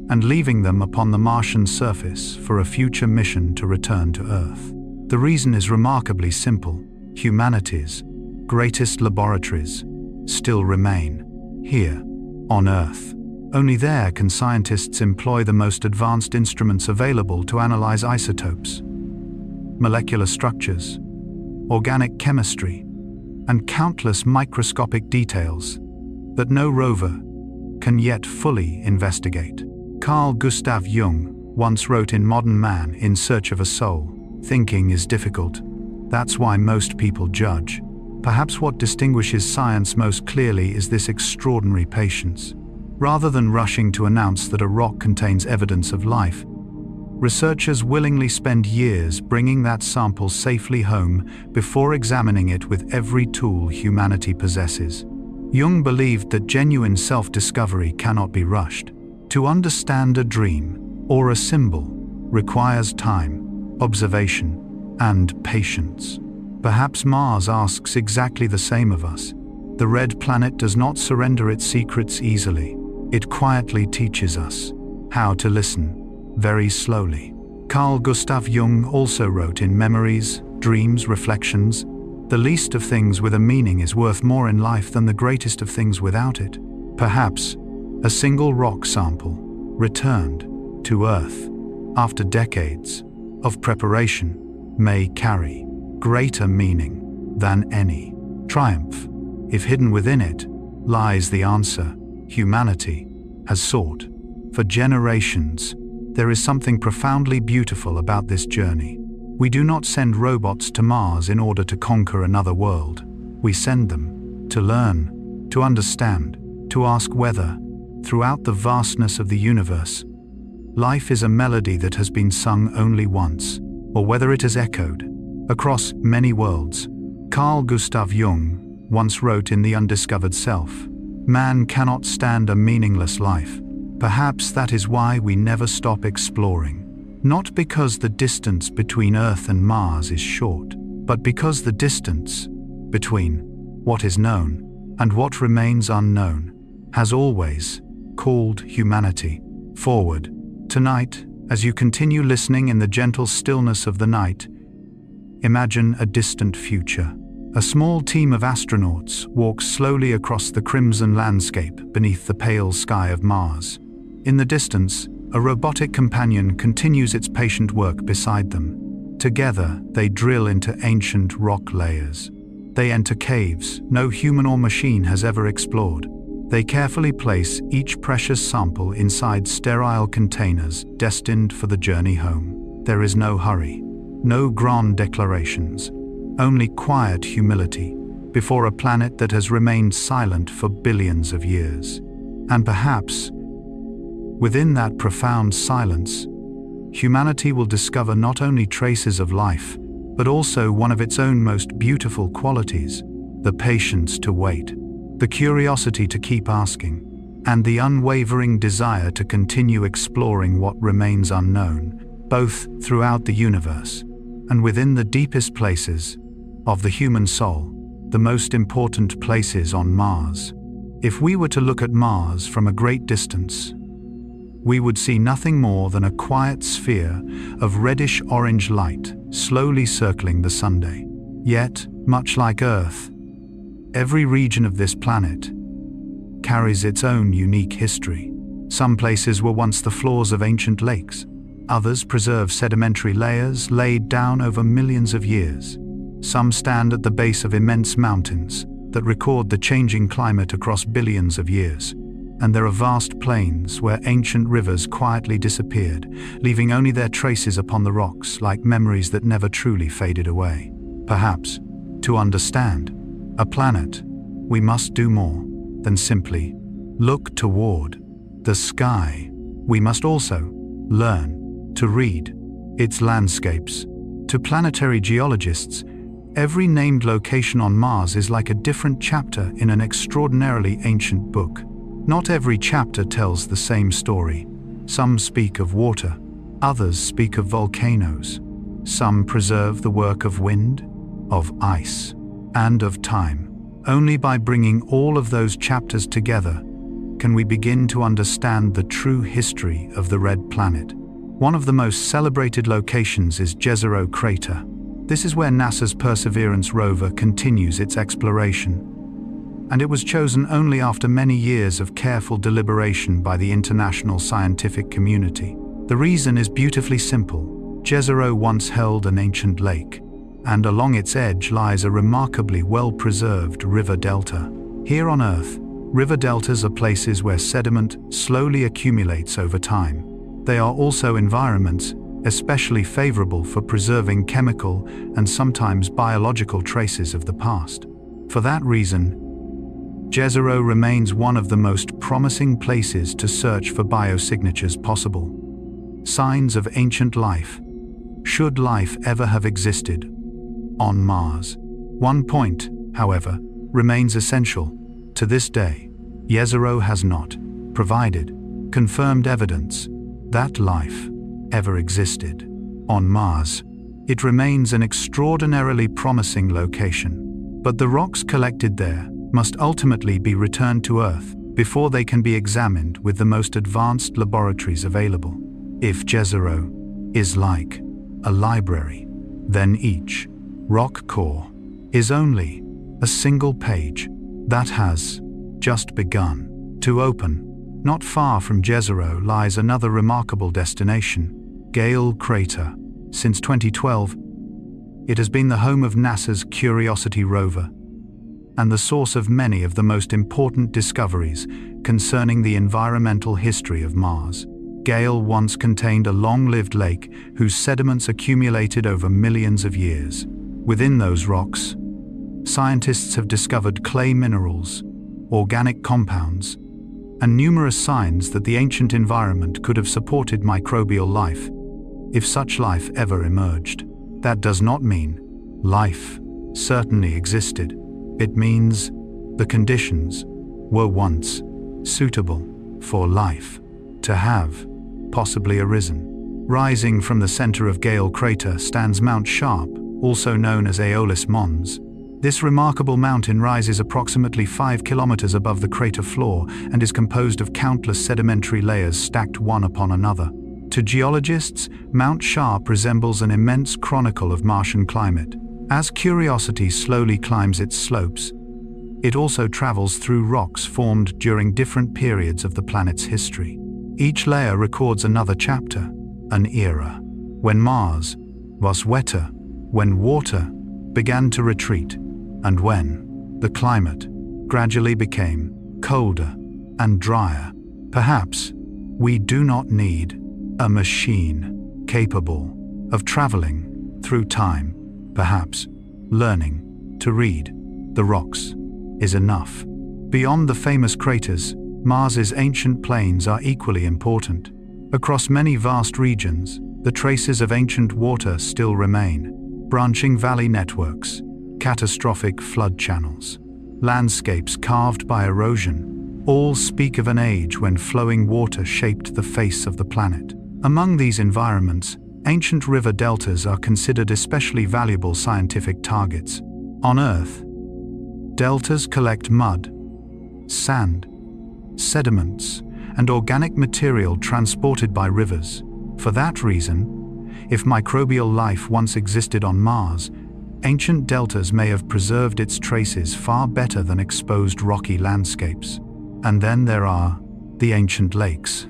and leaving them upon the Martian surface for a future mission to return to Earth. The reason is remarkably simple. Humanity's greatest laboratories still remain here on Earth. Only there can scientists employ the most advanced instruments available to analyze isotopes, molecular structures, organic chemistry, and countless microscopic details that no rover can yet fully investigate. Carl Gustav Jung once wrote in Modern Man, in Search of a Soul, "Thinking is difficult. That's why most people judge." Perhaps what distinguishes science most clearly is this extraordinary patience. Rather than rushing to announce that a rock contains evidence of life, researchers willingly spend years bringing that sample safely home before examining it with every tool humanity possesses. Jung believed that genuine self-discovery cannot be rushed. To understand a dream or a symbol requires time, observation, and patience. Perhaps Mars asks exactly the same of us. The red planet does not surrender its secrets easily. It quietly teaches us how to listen, very slowly. Carl Gustav Jung also wrote in Memories, Dreams, Reflections, "The least of things with a meaning is worth more in life than the greatest of things without it." Perhaps a single rock sample, returned to Earth after decades of preparation, may carry greater meaning than any triumph. If hidden within it lies the answer humanity has sought for generations, there is something profoundly beautiful about this journey. We do not send robots to Mars in order to conquer another world. We send them to learn, to understand, to ask whether, throughout the vastness of the universe, life is a melody that has been sung only once, or whether it has echoed across many worlds. Carl Gustav Jung once wrote in The Undiscovered Self, "Man cannot stand a meaningless life." Perhaps that is why we never stop exploring. Not because the distance between Earth and Mars is short, but because the distance between what is known and what remains unknown has always called humanity forward. Tonight, as you continue listening in the gentle stillness of the night, imagine a distant future. A small team of astronauts walks slowly across the crimson landscape beneath the pale sky of Mars. In the distance, a robotic companion continues its patient work beside them. Together, they drill into ancient rock layers. They enter caves no human or machine has ever explored. They carefully place each precious sample inside sterile containers destined for the journey home. There is no hurry, no grand declarations, only quiet humility before a planet that has remained silent for billions of years. And perhaps, within that profound silence, humanity will discover not only traces of life, but also one of its own most beautiful qualities: the patience to wait, the curiosity to keep asking, and the unwavering desire to continue exploring what remains unknown, both throughout the universe and within the deepest places of the human soul, the most important places on Mars. If we were to look at Mars from a great distance, we would see nothing more than a quiet sphere of reddish-orange light slowly circling the sunday. Yet, much like Earth, every region of this planet carries its own unique history. Some places were once the floors of ancient lakes. Others preserve sedimentary layers laid down over millions of years. Some stand at the base of immense mountains that record the changing climate across billions of years. And there are vast plains where ancient rivers quietly disappeared, leaving only their traces upon the rocks like memories that never truly faded away. Perhaps, to understand a planet, we must do more than simply look toward the sky. We must also learn to read its landscapes. To planetary geologists, every named location on Mars is like a different chapter in an extraordinarily ancient book. Not every chapter tells the same story. Some speak of water, others speak of volcanoes. Some preserve the work of wind, of ice, and of time. Only by bringing all of those chapters together can we begin to understand the true history of the red planet. One of the most celebrated locations is Jezero Crater. This is where NASA's Perseverance rover continues its exploration. and it was chosen only after many years of careful deliberation by the international scientific community. The reason is beautifully simple. Jezero once held an ancient lake, and along its edge lies a remarkably well-preserved river delta. Here on Earth, river deltas are places where sediment slowly accumulates over time. They are also environments especially favorable for preserving chemical and sometimes biological traces of the past. For that reason, Jezero remains one of the most promising places to search for biosignatures possible. Signs of ancient life. Should life ever have existed on Mars? One point, however, remains essential. To this day, Jezero has not provided confirmed evidence that life ever existed on Mars. It remains an extraordinarily promising location, but the rocks collected there must ultimately be returned to Earth before they can be examined with the most advanced laboratories available. If Jezero is like a library, then each rock core is only a single page that has just begun to open. Not far from Jezero lies another remarkable destination, Gale Crater. Since 2012, it has been the home of NASA's Curiosity rover and the source of many of the most important discoveries concerning the environmental history of Mars. Gale once contained a long-lived lake whose sediments accumulated over millions of years. Within those rocks, scientists have discovered clay minerals, organic compounds, and numerous signs that the ancient environment could have supported microbial life, if such life ever emerged. That does not mean life certainly existed. It means the conditions were once suitable for life to have possibly arisen. Rising from the center of Gale Crater stands Mount Sharp, also known as Aeolis Mons. This remarkable mountain rises approximately 5 kilometers above the crater floor and is composed of countless sedimentary layers stacked one upon another. To geologists, Mount Sharp resembles an immense chronicle of Martian climate. As Curiosity slowly climbs its slopes, it also travels through rocks formed during different periods of the planet's history. Each layer records another chapter, an era, when Mars was wetter, when water began to retreat, and when the climate gradually became colder and drier. Perhaps we do not need a machine capable of traveling through time. Perhaps learning to read the rocks is enough. Beyond the famous craters, Mars's ancient plains are equally important. Across many vast regions, the traces of ancient water still remain. Branching valley networks, catastrophic flood channels, landscapes carved by erosion, all speak of an age when flowing water shaped the face of the planet. Among these environments, ancient river deltas are considered especially valuable scientific targets. On Earth, deltas collect mud, sand, sediments, and organic material transported by rivers. For that reason, if microbial life once existed on Mars, ancient deltas may have preserved its traces far better than exposed rocky landscapes. And then there are the ancient lakes,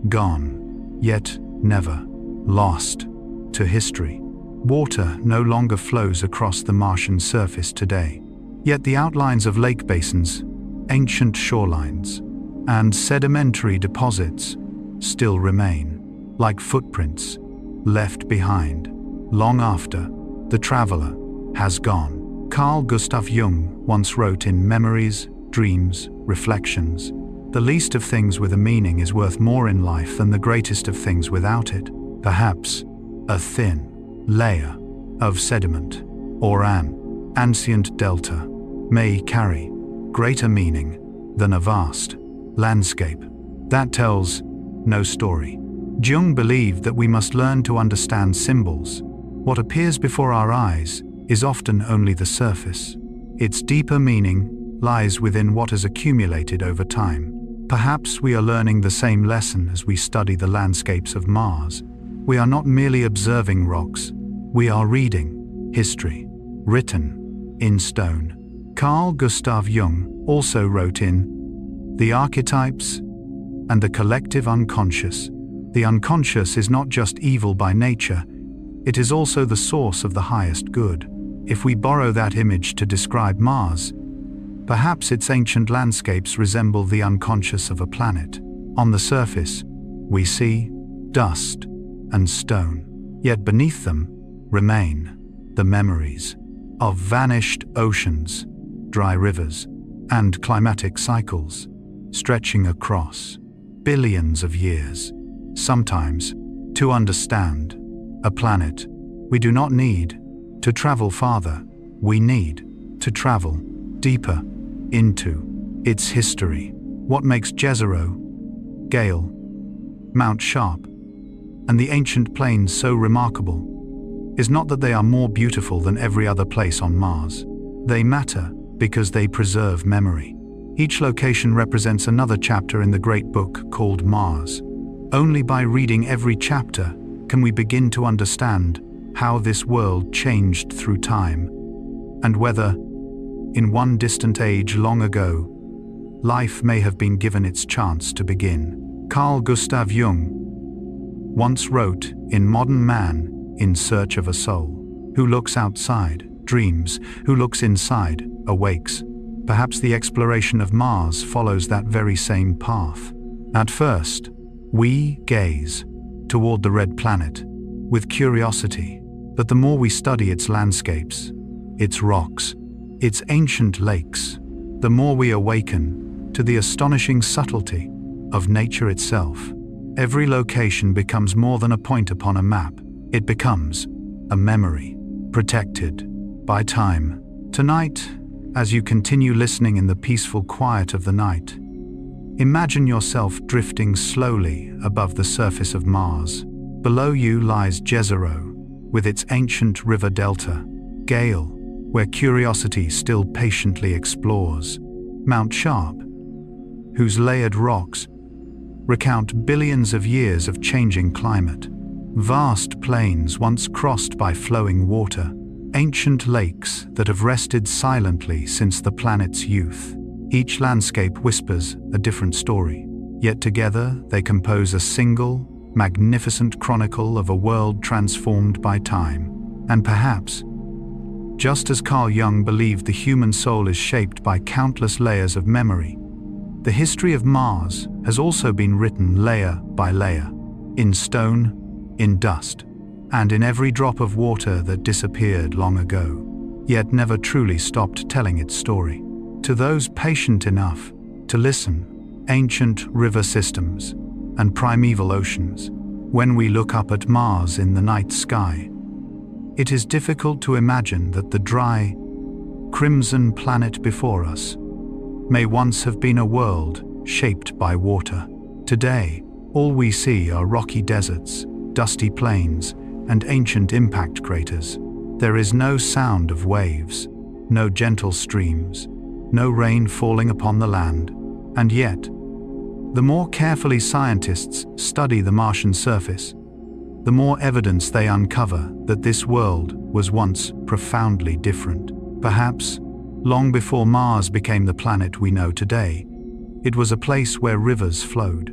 gone, yet never lost to history. Water no longer flows across the Martian surface today, yet the outlines of lake basins, ancient shorelines, and sedimentary deposits still remain, like footprints left behind long after the traveler has gone. Carl Gustav Jung once wrote in Memories, Dreams, Reflections, "The least of things with a meaning is worth more in life than the greatest of things without it." Perhaps a thin layer of sediment or an ancient delta may carry greater meaning than a vast landscape that tells no story. Jung believed that we must learn to understand symbols. What appears before our eyes is often only the surface. Its deeper meaning lies within what has accumulated over time. Perhaps we are learning the same lesson as we study the landscapes of Mars. We are not merely observing rocks, we are reading history, written in stone. Carl Gustav Jung also wrote in The Archetypes and the Collective Unconscious. The unconscious is not just evil by nature, it is also the source of the highest good. If we borrow that image to describe Mars, perhaps its ancient landscapes resemble the unconscious of a planet. On the surface, we see dust and stone, yet beneath them remain the memories of vanished oceans, dry rivers, and climatic cycles stretching across billions of years. Sometimes, to understand a planet, we do not need to travel farther, we need to travel deeper into its history. What makes Jezero, Gale, Mount Sharp, and the ancient plains so remarkable is not that they are more beautiful than every other place on Mars. They matter because they preserve memory. Each location represents another chapter in the great book called Mars. Only by reading every chapter can we begin to understand how this world changed through time, and whether, in one distant age long ago, life may have been given its chance to begin. Carl Gustav Jung once wrote in Modern Man in Search of a Soul, who looks outside, dreams, who looks inside, awakes. Perhaps the exploration of Mars follows that very same path. At first, we gaze toward the red planet with curiosity, but the more we study its landscapes, its rocks, its ancient lakes, the more we awaken to the astonishing subtlety of nature itself. Every location becomes more than a point upon a map. It becomes a memory, protected by time. Tonight, as you continue listening in the peaceful quiet of the night, imagine yourself drifting slowly above the surface of Mars. Below you lies Jezero, with its ancient river delta, Gale, where curiosity still patiently explores, Mount Sharp, whose layered rocks recount billions of years of changing climate, vast plains once crossed by flowing water, ancient lakes that have rested silently since the planet's youth. Each landscape whispers a different story, yet together they compose a single, magnificent chronicle of a world transformed by time. And perhaps, just as Carl Jung believed the human soul is shaped by countless layers of memory, the history of Mars has also been written layer by layer, in stone, in dust, and in every drop of water that disappeared long ago, yet never truly stopped telling its story. To those patient enough to listen, ancient river systems and primeval oceans, when we look up at Mars in the night sky, it is difficult to imagine that the dry, crimson planet before us may once have been a world shaped by water. Today, all we see are rocky deserts, dusty plains, and ancient impact craters. There is no sound of waves, no gentle streams, no rain falling upon the land. And yet, the more carefully scientists study the Martian surface, the more evidence they uncover that this world was once profoundly different. Perhaps, long before Mars became the planet we know today, it was a place where rivers flowed,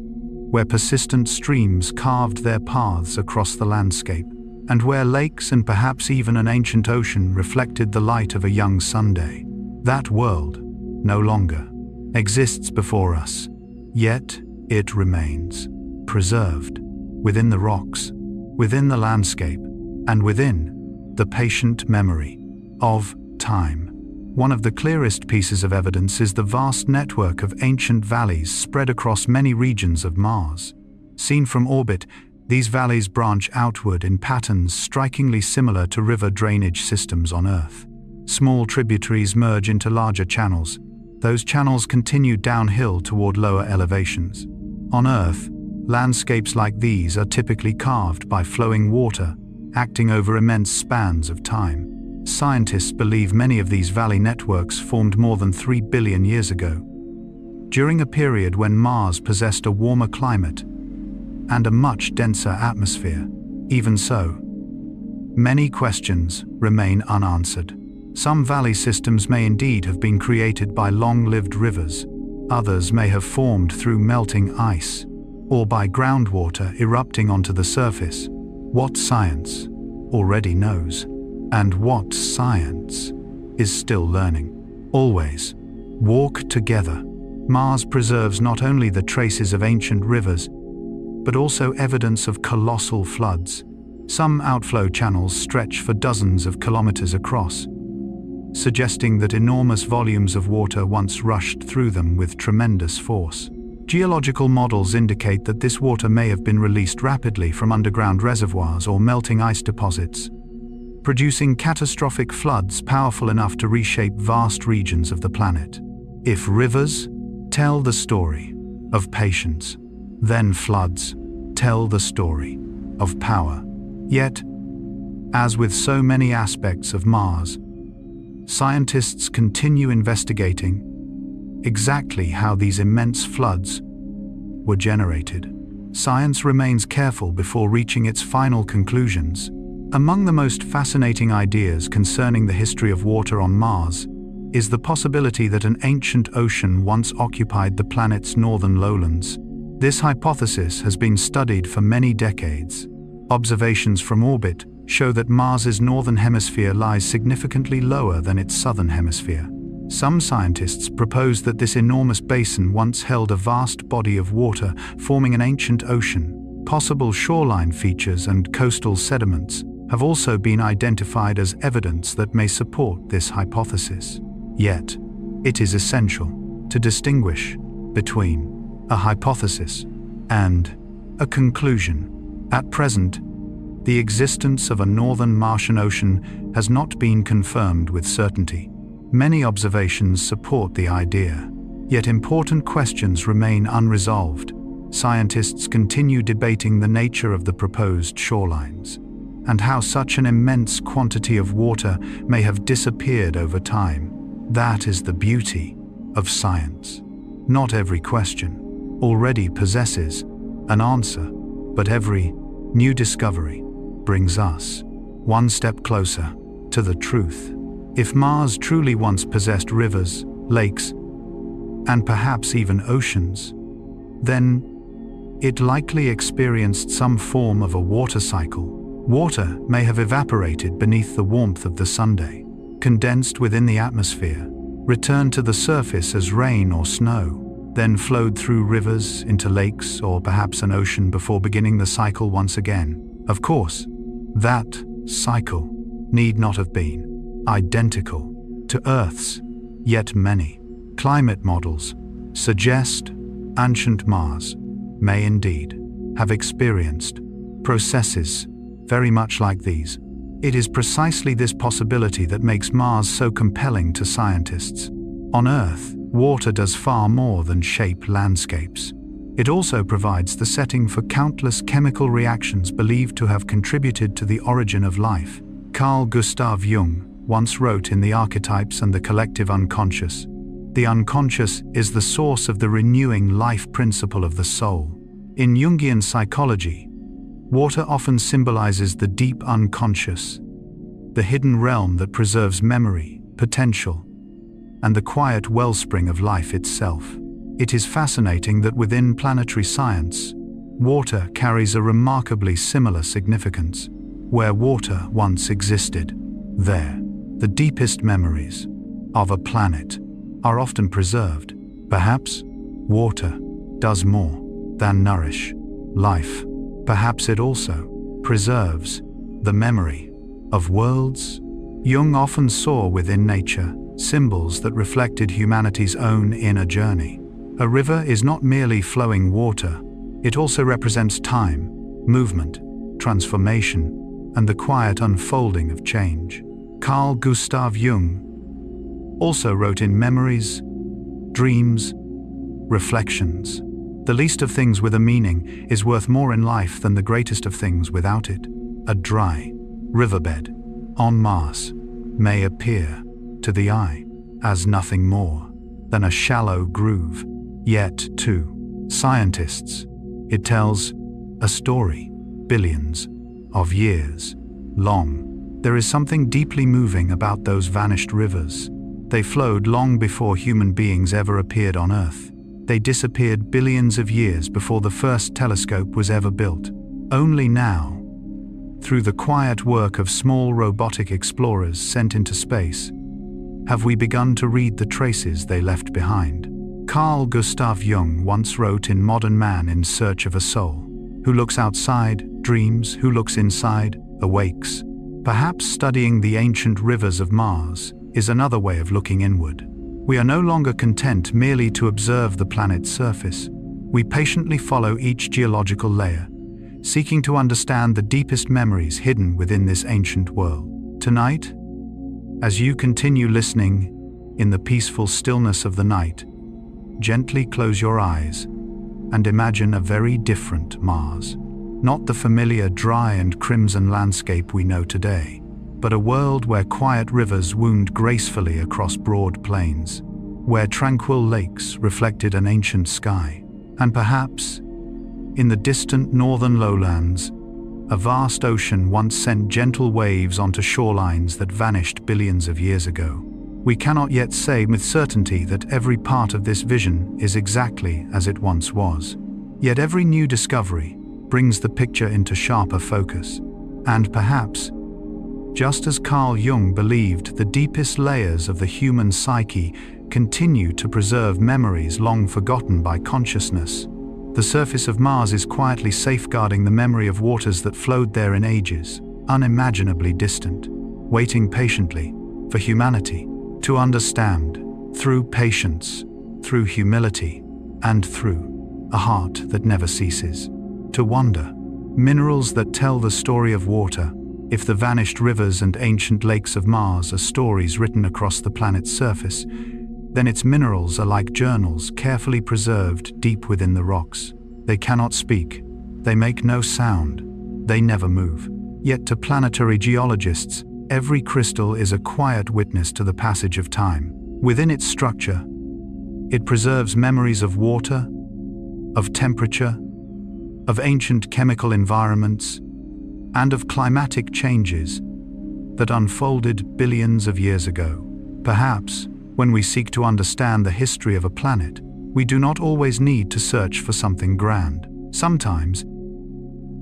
where persistent streams carved their paths across the landscape, and where lakes and perhaps even an ancient ocean reflected the light of a young Sunday. That world no longer exists before us, yet it remains, preserved within the rocks, within the landscape, and within the patient memory of time. One of the clearest pieces of evidence is the vast network of ancient valleys spread across many regions of Mars. Seen from orbit, these valleys branch outward in patterns strikingly similar to river drainage systems on Earth. Small tributaries merge into larger channels. Those channels continue downhill toward lower elevations. On Earth, landscapes like these are typically carved by flowing water, acting over immense spans of time. Scientists believe many of these valley networks formed more than 3 billion years ago, during a period when Mars possessed a warmer climate and a much denser atmosphere. Even so, many questions remain unanswered. Some valley systems may indeed have been created by long-lived rivers. Others may have formed through melting ice, or by groundwater erupting onto the surface. What science already knows, and what science is still learning. Always walk together. Mars preserves not only the traces of ancient rivers, but also evidence of colossal floods. Some outflow channels stretch for dozens of kilometers across, suggesting that enormous volumes of water once rushed through them with tremendous force. Geological models indicate that this water may have been released rapidly from underground reservoirs or melting ice deposits, producing catastrophic floods powerful enough to reshape vast regions of the planet. If rivers tell the story of patience, then floods tell the story of power. Yet, as with so many aspects of Mars, scientists continue investigating exactly how these immense floods were generated. Science remains careful before reaching its final conclusions. Among the most fascinating ideas concerning the history of water on Mars is the possibility that an ancient ocean once occupied the planet's northern lowlands. This hypothesis has been studied for many decades. Observations from orbit show that Mars's northern hemisphere lies significantly lower than its southern hemisphere. Some scientists propose that this enormous basin once held a vast body of water, forming an ancient ocean. Possible shoreline features and coastal sediments have also been identified as evidence that may support this hypothesis. Yet, it is essential to distinguish between a hypothesis and a conclusion. At present, the existence of a northern Martian ocean has not been confirmed with certainty. Many observations support the idea, yet important questions remain unresolved. Scientists continue debating the nature of the proposed shorelines, and how such an immense quantity of water may have disappeared over time. That is the beauty of science. Not every question already possesses an answer, but every new discovery brings us one step closer to the truth. If Mars truly once possessed rivers, lakes, and perhaps even oceans, then it likely experienced some form of a water cycle. Water may have evaporated beneath the warmth of the sunday, condensed within the atmosphere, returned to the surface as rain or snow, then flowed through rivers into lakes or perhaps an ocean before beginning the cycle once again. Of course, that cycle need not have been identical to Earth's, yet many climate models suggest ancient Mars may indeed have experienced processes very much like these. It is precisely this possibility that makes Mars so compelling to scientists. On Earth, water does far more than shape landscapes. It also provides the setting for countless chemical reactions believed to have contributed to the origin of life. Carl Gustav Jung once wrote in The Archetypes and the Collective Unconscious, "The unconscious is the source of the renewing life principle of the soul." In Jungian psychology, water often symbolizes the deep unconscious, the hidden realm that preserves memory, potential, and the quiet wellspring of life itself. It is fascinating that within planetary science, water carries a remarkably similar significance. Where water once existed, there, the deepest memories of a planet are often preserved. Perhaps water does more than nourish life. Perhaps it also preserves the memory of worlds. Jung often saw within nature symbols that reflected humanity's own inner journey. A river is not merely flowing water, it also represents time, movement, transformation, and the quiet unfolding of change. Carl Gustav Jung also wrote in Memories, Dreams, Reflections, "The least of things with a meaning is worth more in life than the greatest of things without it." A dry riverbed on Mars may appear to the eye as nothing more than a shallow groove, yet to scientists, it tells a story billions of years long. There is something deeply moving about those vanished rivers. They flowed long before human beings ever appeared on Earth. They disappeared billions of years before the first telescope was ever built. Only now, through the quiet work of small robotic explorers sent into space, have we begun to read the traces they left behind. Carl Gustav Jung once wrote in Modern Man in Search of a Soul, "Who looks outside, dreams, who looks inside, awakes." Perhaps studying the ancient rivers of Mars is another way of looking inward. We are no longer content merely to observe the planet's surface. We patiently follow each geological layer, seeking to understand the deepest memories hidden within this ancient world. Tonight, as you continue listening in the peaceful stillness of the night, gently close your eyes and imagine a very different Mars. Not the familiar dry and crimson landscape we know today, but a world where quiet rivers wound gracefully across broad plains, where tranquil lakes reflected an ancient sky, and perhaps, in the distant northern lowlands, a vast ocean once sent gentle waves onto shorelines that vanished billions of years ago. We cannot yet say with certainty that every part of this vision is exactly as it once was. Yet every new discovery brings the picture into sharper focus. And perhaps, just as Carl Jung believed, the deepest layers of the human psyche continue to preserve memories long forgotten by consciousness. The surface of Mars is quietly safeguarding the memory of waters that flowed there in ages, unimaginably distant, waiting patiently for humanity to understand, through patience, through humility, and through a heart that never ceases to wonder. Minerals that tell the story of water. If the vanished rivers and ancient lakes of Mars are stories written across the planet's surface, then its minerals are like journals carefully preserved deep within the rocks. They cannot speak, they make no sound, they never move. Yet to planetary geologists, every crystal is a quiet witness to the passage of time. Within its structure, it preserves memories of water, of temperature, of ancient chemical environments, and of climatic changes that unfolded billions of years ago. Perhaps, when we seek to understand the history of a planet, we do not always need to search for something grand. Sometimes,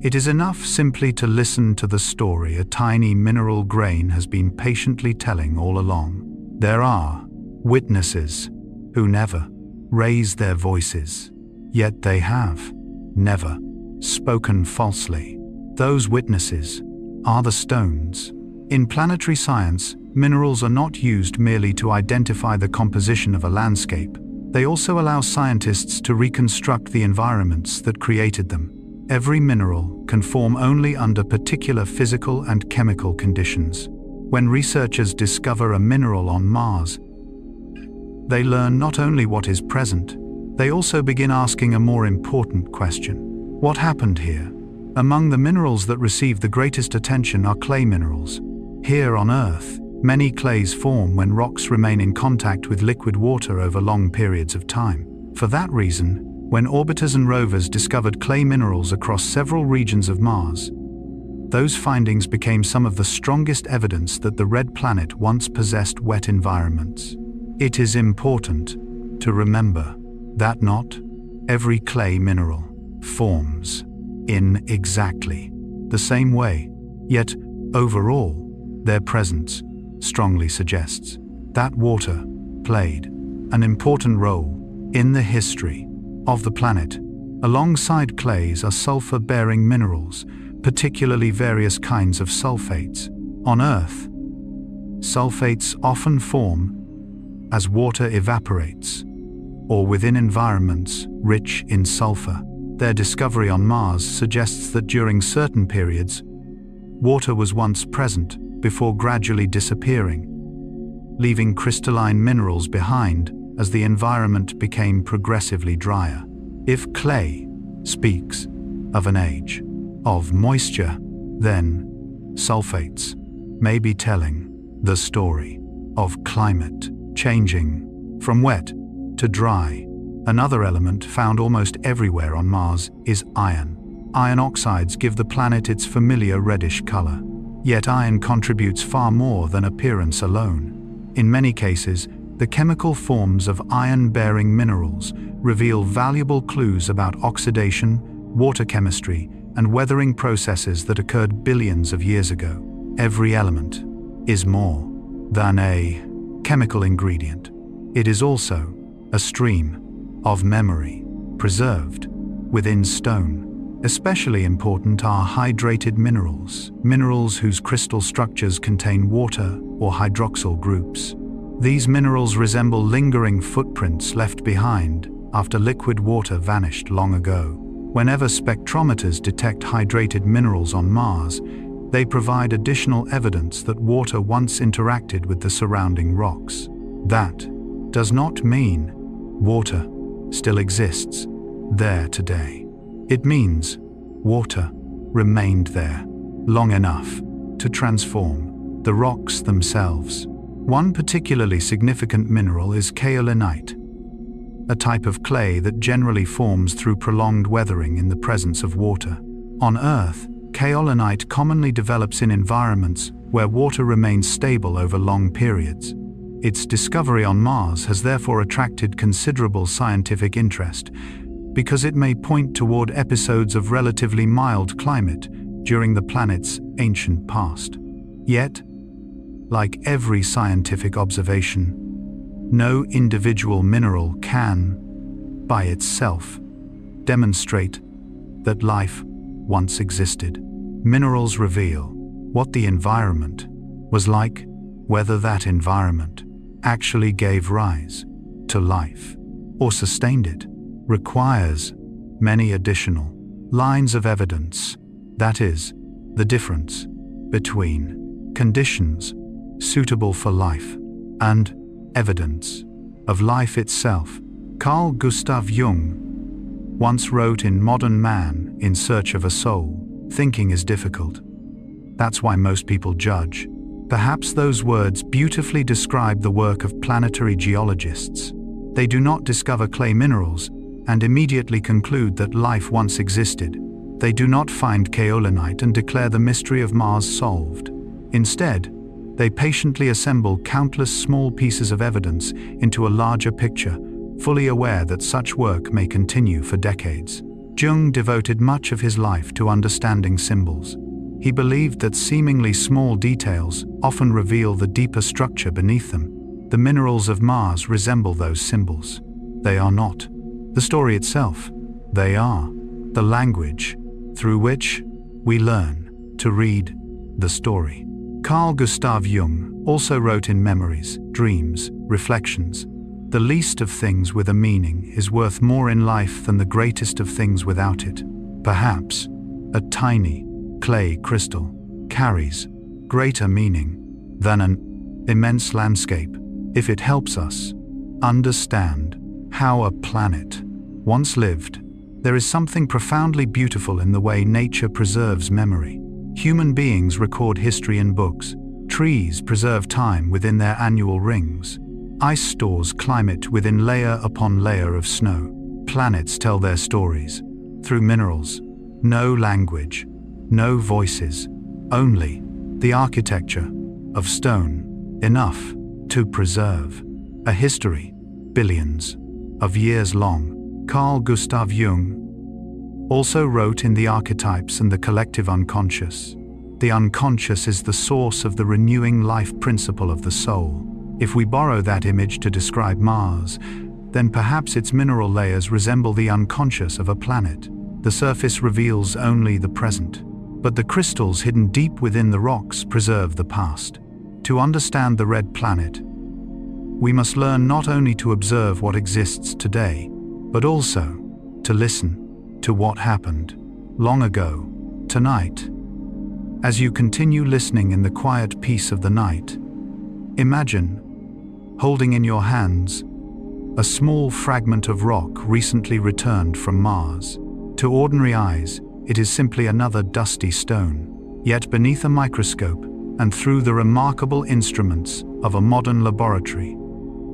it is enough simply to listen to the story a tiny mineral grain has been patiently telling all along. There are witnesses who never raise their voices, yet they have never spoken falsely. Those witnesses are the stones. In planetary science, minerals are not used merely to identify the composition of a landscape. They also allow scientists to reconstruct the environments that created them. Every mineral can form only under particular physical and chemical conditions. When researchers discover a mineral on Mars, they learn not only what is present, they also begin asking a more important question. What happened here? Among the minerals that receive the greatest attention are clay minerals. Here on Earth, many clays form when rocks remain in contact with liquid water over long periods of time. For that reason, when orbiters and rovers discovered clay minerals across several regions of Mars, those findings became some of the strongest evidence that the red planet once possessed wet environments. It is important to remember that not every clay mineral forms in exactly the same way, yet overall, their presence strongly suggests that water played an important role in the history of the planet. Alongside clays are sulfur-bearing minerals, particularly various kinds of sulfates. On Earth, sulfates often form as water evaporates, or within environments rich in sulfur. Their discovery on Mars suggests that during certain periods, water was once present before gradually disappearing, leaving crystalline minerals behind as the environment became progressively drier. If clay speaks of an age of moisture, then sulfates may be telling the story of climate changing from wet to dry. Another element found almost everywhere on Mars is iron. Iron oxides give the planet its familiar reddish color. Yet iron contributes far more than appearance alone. In many cases, the chemical forms of iron-bearing minerals reveal valuable clues about oxidation, water chemistry, and weathering processes that occurred billions of years ago. Every element is more than a chemical ingredient. It is also a stream of memory preserved within stone. Especially important are hydrated minerals, minerals whose crystal structures contain water or hydroxyl groups. These minerals resemble lingering footprints left behind after liquid water vanished long ago. Whenever spectrometers detect hydrated minerals on Mars, they provide additional evidence that water once interacted with the surrounding rocks. That does not mean water still exists there today. It means water remained there long enough to transform the rocks themselves. One particularly significant mineral is kaolinite, a type of clay that generally forms through prolonged weathering in the presence of water. On Earth, kaolinite commonly develops in environments where water remains stable over long periods. Its discovery on Mars has therefore attracted considerable scientific interest, because it may point toward episodes of relatively mild climate during the planet's ancient past. Yet, like every scientific observation, no individual mineral can, by itself, demonstrate that life once existed. Minerals reveal what the environment was like, whether that environment actually gave rise to life or sustained it. Requires many additional lines of evidence. That is, the difference between conditions suitable for life and evidence of life itself. Carl Gustav Jung once wrote in Modern Man in Search of a Soul, "Thinking is difficult. That's why most people judge." Perhaps those words beautifully describe the work of planetary geologists. They do not discover clay minerals and immediately conclude that life once existed. They do not find kaolinite and declare the mystery of Mars solved. Instead, they patiently assemble countless small pieces of evidence into a larger picture, fully aware that such work may continue for decades. Jung devoted much of his life to understanding symbols. He believed that seemingly small details often reveal the deeper structure beneath them. The minerals of Mars resemble those symbols. They are not the story itself. They are the language through which we learn to read the story. Carl Gustav Jung also wrote in Memories, Dreams, Reflections, "The least of things with a meaning is worth more in life than the greatest of things without it. Perhaps a tiny clay crystal carries greater meaning than an immense landscape if it helps us understand how a planet once lived." There is something profoundly beautiful in the way nature preserves memory. Human beings record history in books. Trees preserve time within their annual rings. Ice stores climate within layer upon layer of snow. Planets tell their stories through minerals. No language, no voices, only the architecture of stone, enough to preserve a history billions of years long. Carl Gustav Jung also wrote in The Archetypes and the Collective Unconscious. The unconscious is the source of the renewing life principle of the soul. If we borrow that image to describe Mars, then perhaps its mineral layers resemble the unconscious of a planet. The surface reveals only the present, but the crystals hidden deep within the rocks preserve the past. To understand the red planet, we must learn not only to observe what exists today, but also to listen to what happened long ago. Tonight, as you continue listening in the quiet peace of the night, imagine holding in your hands a small fragment of rock recently returned from Mars. To ordinary eyes, it is simply another dusty stone. Yet beneath a microscope and through the remarkable instruments of a modern laboratory,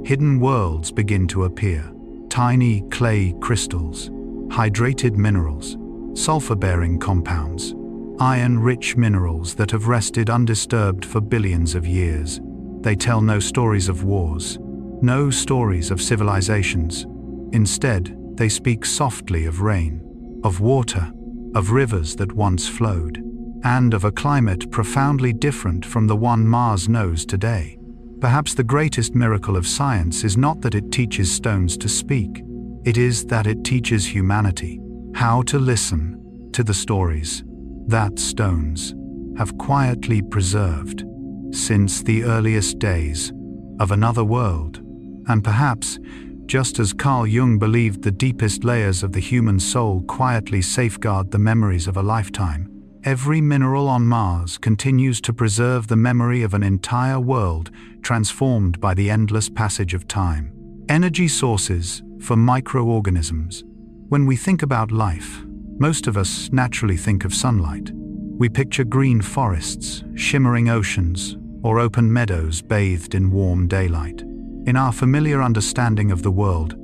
hidden worlds begin to appear. Tiny clay crystals, hydrated minerals, sulfur-bearing compounds, iron-rich minerals that have rested undisturbed for billions of years. They tell no stories of wars, no stories of civilizations. Instead, they speak softly of rain, of water, of rivers that once flowed, and of a climate profoundly different from the one Mars knows today. Perhaps the greatest miracle of science is not that it teaches stones to speak. It is that it teaches humanity how to listen to the stories that stones have quietly preserved since the earliest days of another world. And perhaps, just as Carl Jung believed the deepest layers of the human soul quietly safeguard the memories of a lifetime, every mineral on Mars continues to preserve the memory of an entire world transformed by the endless passage of time. Energy sources for microorganisms. When we think about life, most of us naturally think of sunlight. We picture green forests, shimmering oceans, or open meadows bathed in warm daylight. In our familiar understanding of the world,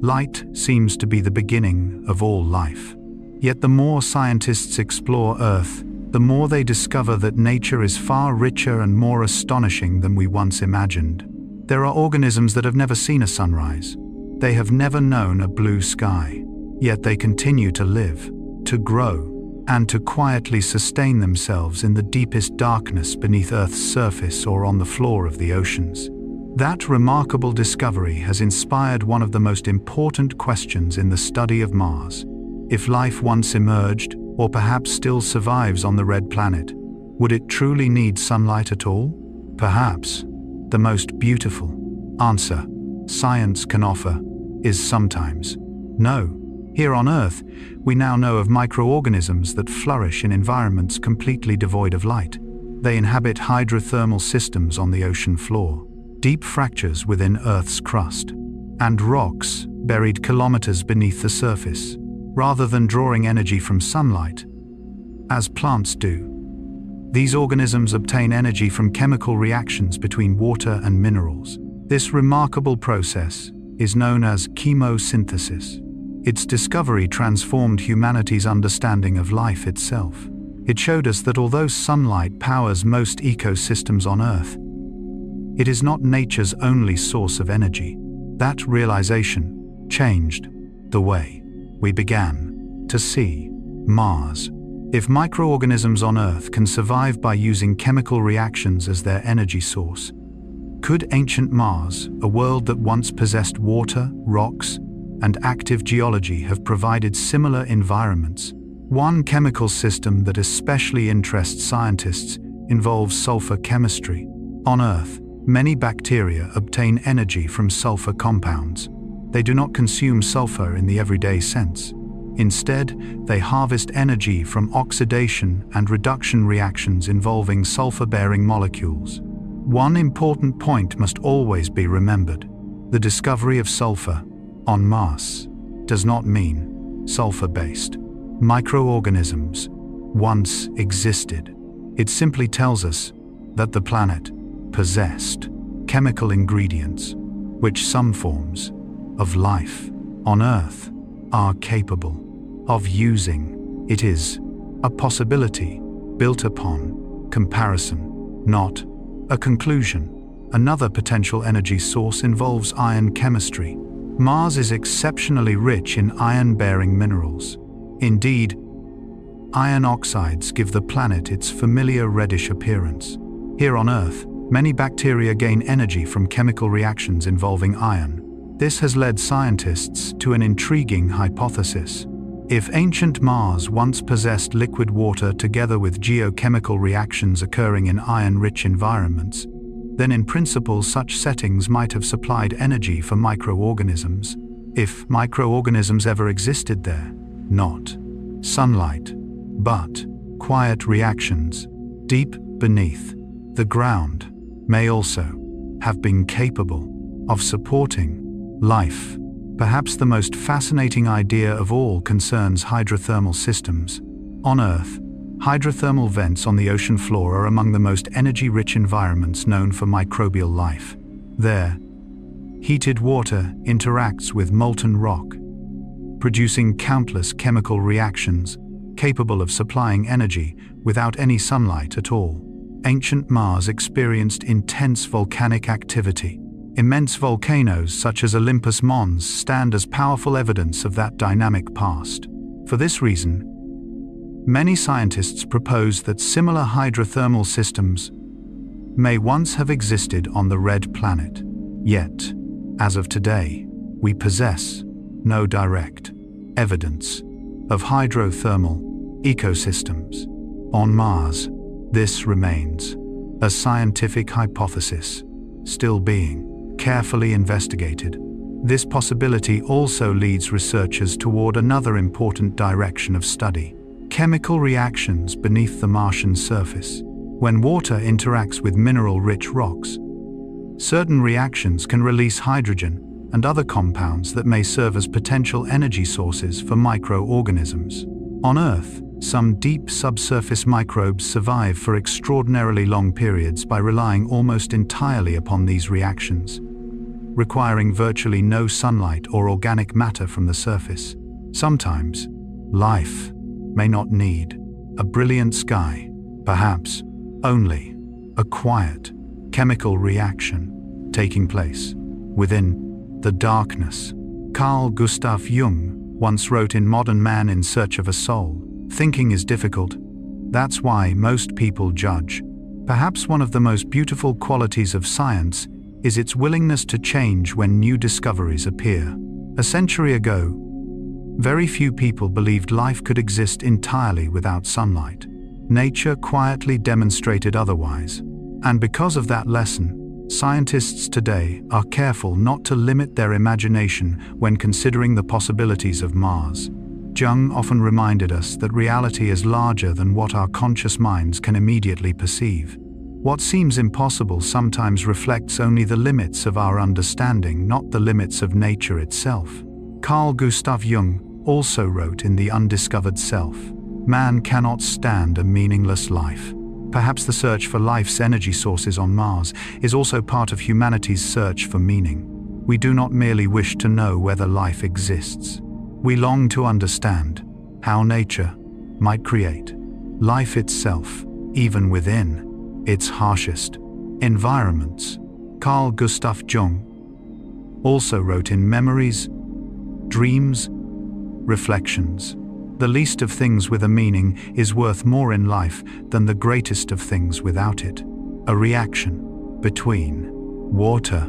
light seems to be the beginning of all life. Yet the more scientists explore Earth, the more they discover that nature is far richer and more astonishing than we once imagined. There are organisms that have never seen a sunrise. They have never known a blue sky. Yet they continue to live, to grow, and to quietly sustain themselves in the deepest darkness beneath Earth's surface or on the floor of the oceans. That remarkable discovery has inspired one of the most important questions in the study of Mars. If life once emerged, or perhaps still survives on the red planet, would it truly need sunlight at all? Perhaps the most beautiful answer science can offer is sometimes no. Here on Earth, we now know of microorganisms that flourish in environments completely devoid of light. They inhabit hydrothermal systems on the ocean floor, deep fractures within Earth's crust, and rocks buried kilometers beneath the surface, rather than drawing energy from sunlight, as plants do. These organisms obtain energy from chemical reactions between water and minerals. This remarkable process is known as chemosynthesis. Its discovery transformed humanity's understanding of life itself. It showed us that although sunlight powers most ecosystems on Earth, it is not nature's only source of energy. That realization changed the way we began to see Mars. If microorganisms on Earth can survive by using chemical reactions as their energy source, could ancient Mars, a world that once possessed water, rocks, and active geology, have provided similar environments? One chemical system that especially interests scientists involves sulfur chemistry. On Earth, many bacteria obtain energy from sulfur compounds. They do not consume sulfur in the everyday sense. Instead, they harvest energy from oxidation and reduction reactions involving sulfur-bearing molecules. One important point must always be remembered. The discovery of sulfur on Mars does not mean sulfur-based microorganisms once existed. It simply tells us that the planet possessed chemical ingredients which some forms of life on Earth are capable of using. It is a possibility built upon comparison, not a conclusion. Another potential energy source involves iron chemistry. Mars is exceptionally rich in iron-bearing minerals. Indeed, iron oxides give the planet its familiar reddish appearance. Here on Earth, many bacteria gain energy from chemical reactions involving iron. This has led scientists to an intriguing hypothesis. If ancient Mars once possessed liquid water together with geochemical reactions occurring in iron-rich environments, then in principle such settings might have supplied energy for microorganisms. If microorganisms ever existed there, not sunlight, but quiet reactions deep beneath the ground may also have been capable of supporting life. Perhaps the most fascinating idea of all concerns hydrothermal systems. On Earth, hydrothermal vents on the ocean floor are among the most energy-rich environments known for microbial life. There, heated water interacts with molten rock, producing countless chemical reactions capable of supplying energy without any sunlight at all. Ancient Mars experienced intense volcanic activity. Immense volcanoes such as Olympus Mons stand as powerful evidence of that dynamic past. For this reason, many scientists propose that similar hydrothermal systems may once have existed on the Red Planet. Yet, as of today, we possess no direct evidence of hydrothermal ecosystems on Mars. This remains a scientific hypothesis, still being carefully investigated. This possibility also leads researchers toward another important direction of study: chemical reactions beneath the Martian surface. When water interacts with mineral-rich rocks, certain reactions can release hydrogen and other compounds that may serve as potential energy sources for microorganisms. On Earth, some deep subsurface microbes survive for extraordinarily long periods by relying almost entirely upon these reactions, requiring virtually no sunlight or organic matter from the surface. Sometimes, life may not need a brilliant sky, perhaps only a quiet chemical reaction taking place within the darkness. Carl Gustav Jung once wrote in Modern Man in Search of a Soul, "Thinking is difficult. That's why most people judge." Perhaps one of the most beautiful qualities of science is its willingness to change when new discoveries appear. A century ago, very few people believed life could exist entirely without sunlight. Nature quietly demonstrated otherwise. And because of that lesson, scientists today are careful not to limit their imagination when considering the possibilities of Mars. Jung often reminded us that reality is larger than what our conscious minds can immediately perceive. What seems impossible sometimes reflects only the limits of our understanding, not the limits of nature itself. Carl Gustav Jung also wrote in The Undiscovered Self, "Man cannot stand a meaningless life." Perhaps the search for life's energy sources on Mars is also part of humanity's search for meaning. We do not merely wish to know whether life exists. We long to understand how nature might create life itself, even within its harshest environments. Carl Gustav Jung also wrote in Memories, Dreams, Reflections, "The least of things with a meaning is worth more in life than the greatest of things without it." A reaction between water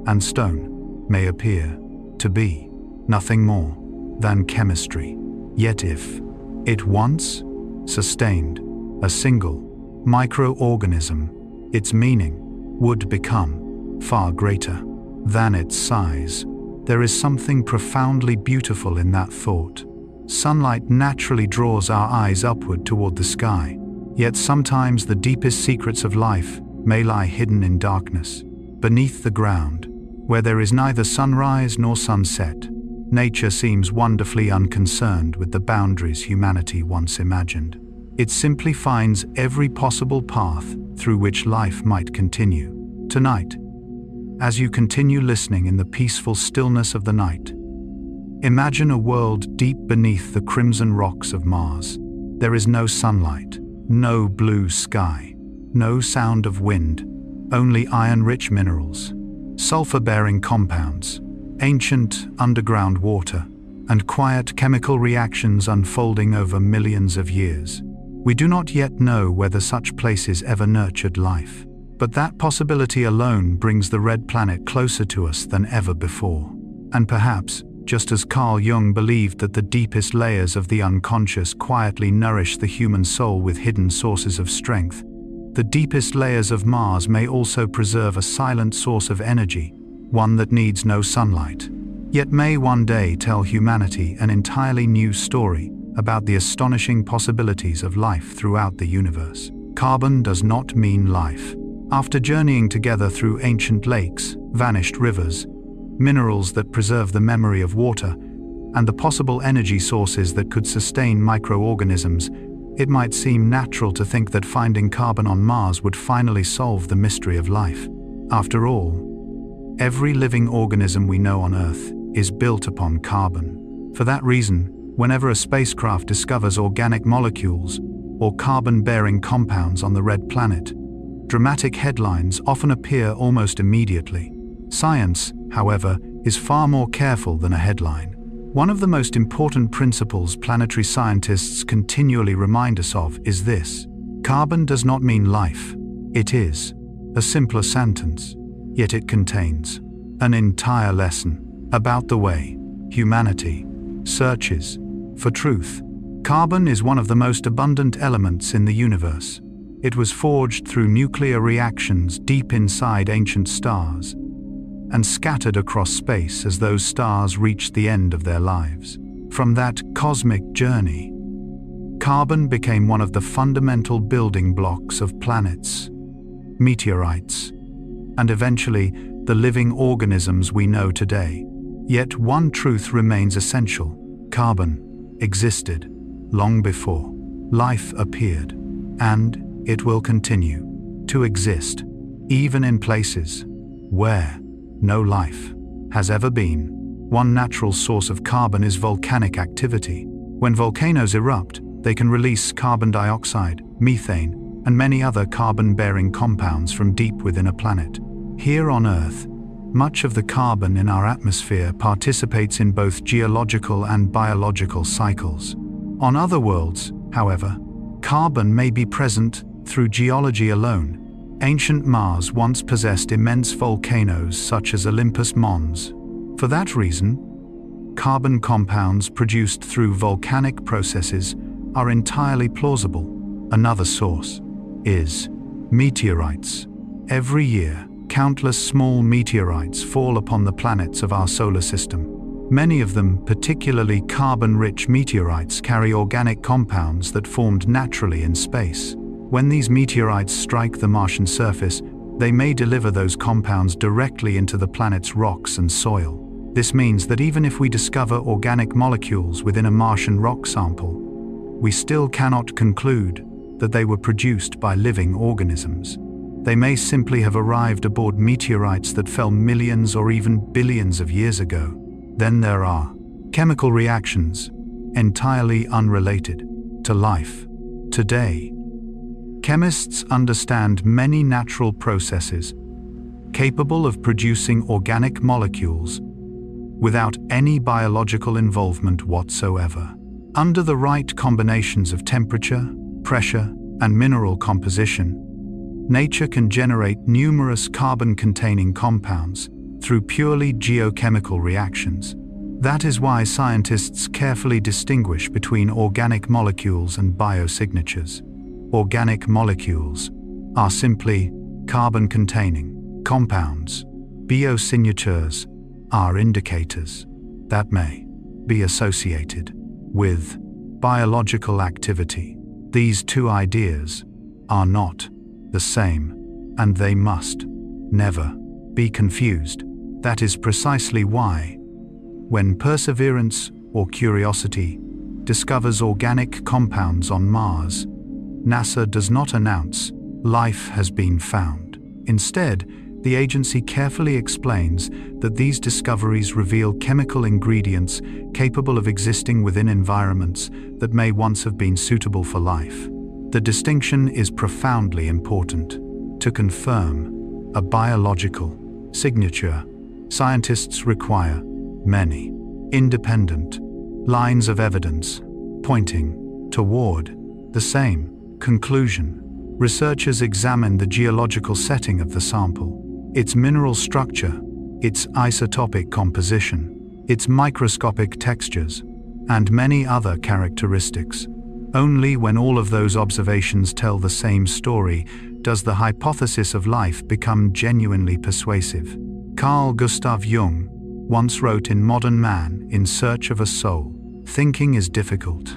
and stone may appear to be nothing more than chemistry. Yet if it once sustained a single microorganism, its meaning would become far greater than its size. There is something profoundly beautiful in that thought. Sunlight naturally draws our eyes upward toward the sky, yet sometimes the deepest secrets of life may lie hidden in darkness, beneath the ground, where there is neither sunrise nor sunset. Nature seems wonderfully unconcerned with the boundaries humanity once imagined. It simply finds every possible path through which life might continue. Tonight, as you continue listening in the peaceful stillness of the night, imagine a world deep beneath the crimson rocks of Mars. There is no sunlight, no blue sky, no sound of wind, only iron-rich minerals, sulfur-bearing compounds, ancient underground water, and quiet chemical reactions unfolding over millions of years. We do not yet know whether such places ever nurtured life, but that possibility alone brings the Red Planet closer to us than ever before. And perhaps, just as Carl Jung believed that the deepest layers of the unconscious quietly nourish the human soul with hidden sources of strength, the deepest layers of Mars may also preserve a silent source of energy, one that needs no sunlight, yet may one day tell humanity an entirely new story about the astonishing possibilities of life throughout the universe. Carbon does not mean life. After journeying together through ancient lakes, vanished rivers, minerals that preserve the memory of water, and the possible energy sources that could sustain microorganisms, it might seem natural to think that finding carbon on Mars would finally solve the mystery of life. After all, every living organism we know on Earth is built upon carbon. For that reason, whenever a spacecraft discovers organic molecules or carbon-bearing compounds on the red planet, dramatic headlines often appear almost immediately. Science, however, is far more careful than a headline. One of the most important principles planetary scientists continually remind us of is this: carbon does not mean life. It is a simpler sentence, yet it contains an entire lesson about the way humanity searches for truth. Carbon is one of the most abundant elements in the universe. It was forged through nuclear reactions deep inside ancient stars and scattered across space as those stars reached the end of their lives. From that cosmic journey, carbon became one of the fundamental building blocks of planets, meteorites, and eventually the living organisms we know today. Yet one truth remains essential: carbon existed long before life appeared, and it will continue to exist even in places where no life has ever been. One natural source of carbon is volcanic activity. When volcanoes erupt, they can release carbon dioxide, methane, and many other carbon-bearing compounds from deep within a planet. Here on Earth, much of the carbon in our atmosphere participates in both geological and biological cycles. On other worlds, however, carbon may be present through geology alone. Ancient Mars once possessed immense volcanoes such as Olympus Mons. For that reason, carbon compounds produced through volcanic processes are entirely plausible. Another source is meteorites. Every year, countless small meteorites fall upon the planets of our solar system. Many of them, particularly carbon-rich meteorites, carry organic compounds that formed naturally in space. When these meteorites strike the Martian surface, they may deliver those compounds directly into the planet's rocks and soil. This means that even if we discover organic molecules within a Martian rock sample, we still cannot conclude that they were produced by living organisms. They may simply have arrived aboard meteorites that fell millions or even billions of years ago. Then there are chemical reactions entirely unrelated to life. Today, chemists understand many natural processes capable of producing organic molecules without any biological involvement whatsoever. Under the right combinations of temperature, pressure, and mineral composition, nature can generate numerous carbon-containing compounds through purely geochemical reactions. That is why scientists carefully distinguish between organic molecules and biosignatures. Organic molecules are simply carbon-containing compounds. Biosignatures are indicators that may be associated with biological activity. These two ideas are not the same, and they must never be confused. That is precisely why, when Perseverance or Curiosity discovers organic compounds on Mars, NASA does not announce life has been found. Instead, the agency carefully explains that these discoveries reveal chemical ingredients capable of existing within environments that may once have been suitable for life. The distinction is profoundly important. To confirm a biological signature, scientists require many independent lines of evidence pointing toward the same conclusion. Researchers examine the geological setting of the sample, its mineral structure, its isotopic composition, its microscopic textures, and many other characteristics. Only when all of those observations tell the same story does the hypothesis of life become genuinely persuasive. Carl Gustav Jung once wrote in Modern Man, In Search of a Soul, "Thinking is difficult.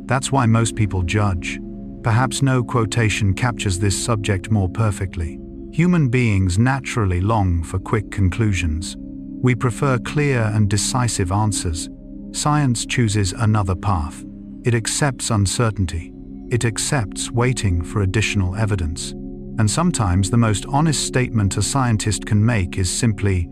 That's why most people judge." Perhaps no quotation captures this subject more perfectly. Human beings naturally long for quick conclusions. We prefer clear and decisive answers. Science chooses another path. It accepts uncertainty. It accepts waiting for additional evidence. And sometimes the most honest statement a scientist can make is simply,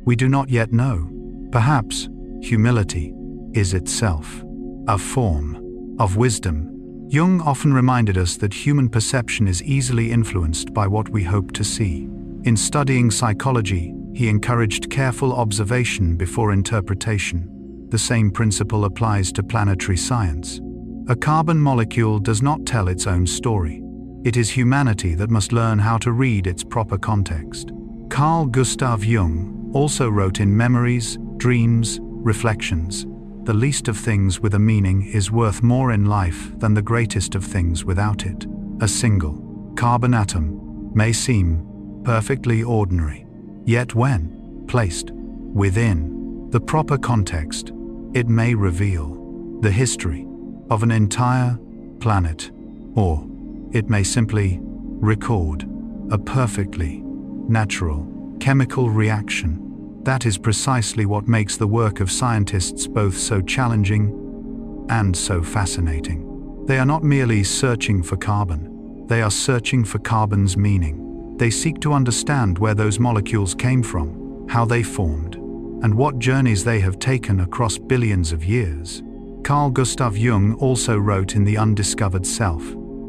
"We do not yet know." Perhaps humility is itself a form of wisdom. Jung often reminded us that human perception is easily influenced by what we hope to see. In studying psychology, he encouraged careful observation before interpretation. The same principle applies to planetary science. A carbon molecule does not tell its own story. It is humanity that must learn how to read its proper context. Carl Gustav Jung also wrote in Memories, Dreams, Reflections, "The least of things with a meaning is worth more in life than the greatest of things without it." A single carbon atom may seem perfectly ordinary, yet when placed within the proper context, it may reveal the history of an entire planet, or it may simply record a perfectly natural chemical reaction. That is precisely what makes the work of scientists both so challenging and so fascinating. They are not merely searching for carbon, they are searching for carbon's meaning. They seek to understand where those molecules came from, how they formed, and what journeys they have taken across billions of years. Carl Gustav Jung also wrote in The Undiscovered Self,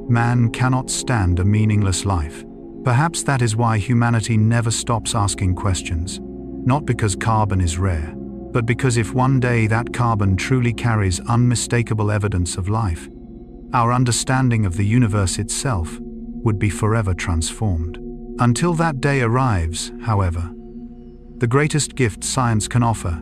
"Man cannot stand a meaningless life." Perhaps that is why humanity never stops asking questions. Not because carbon is rare, but because if one day that carbon truly carries unmistakable evidence of life, our understanding of the universe itself would be forever transformed. Until that day arrives, however, the greatest gift science can offer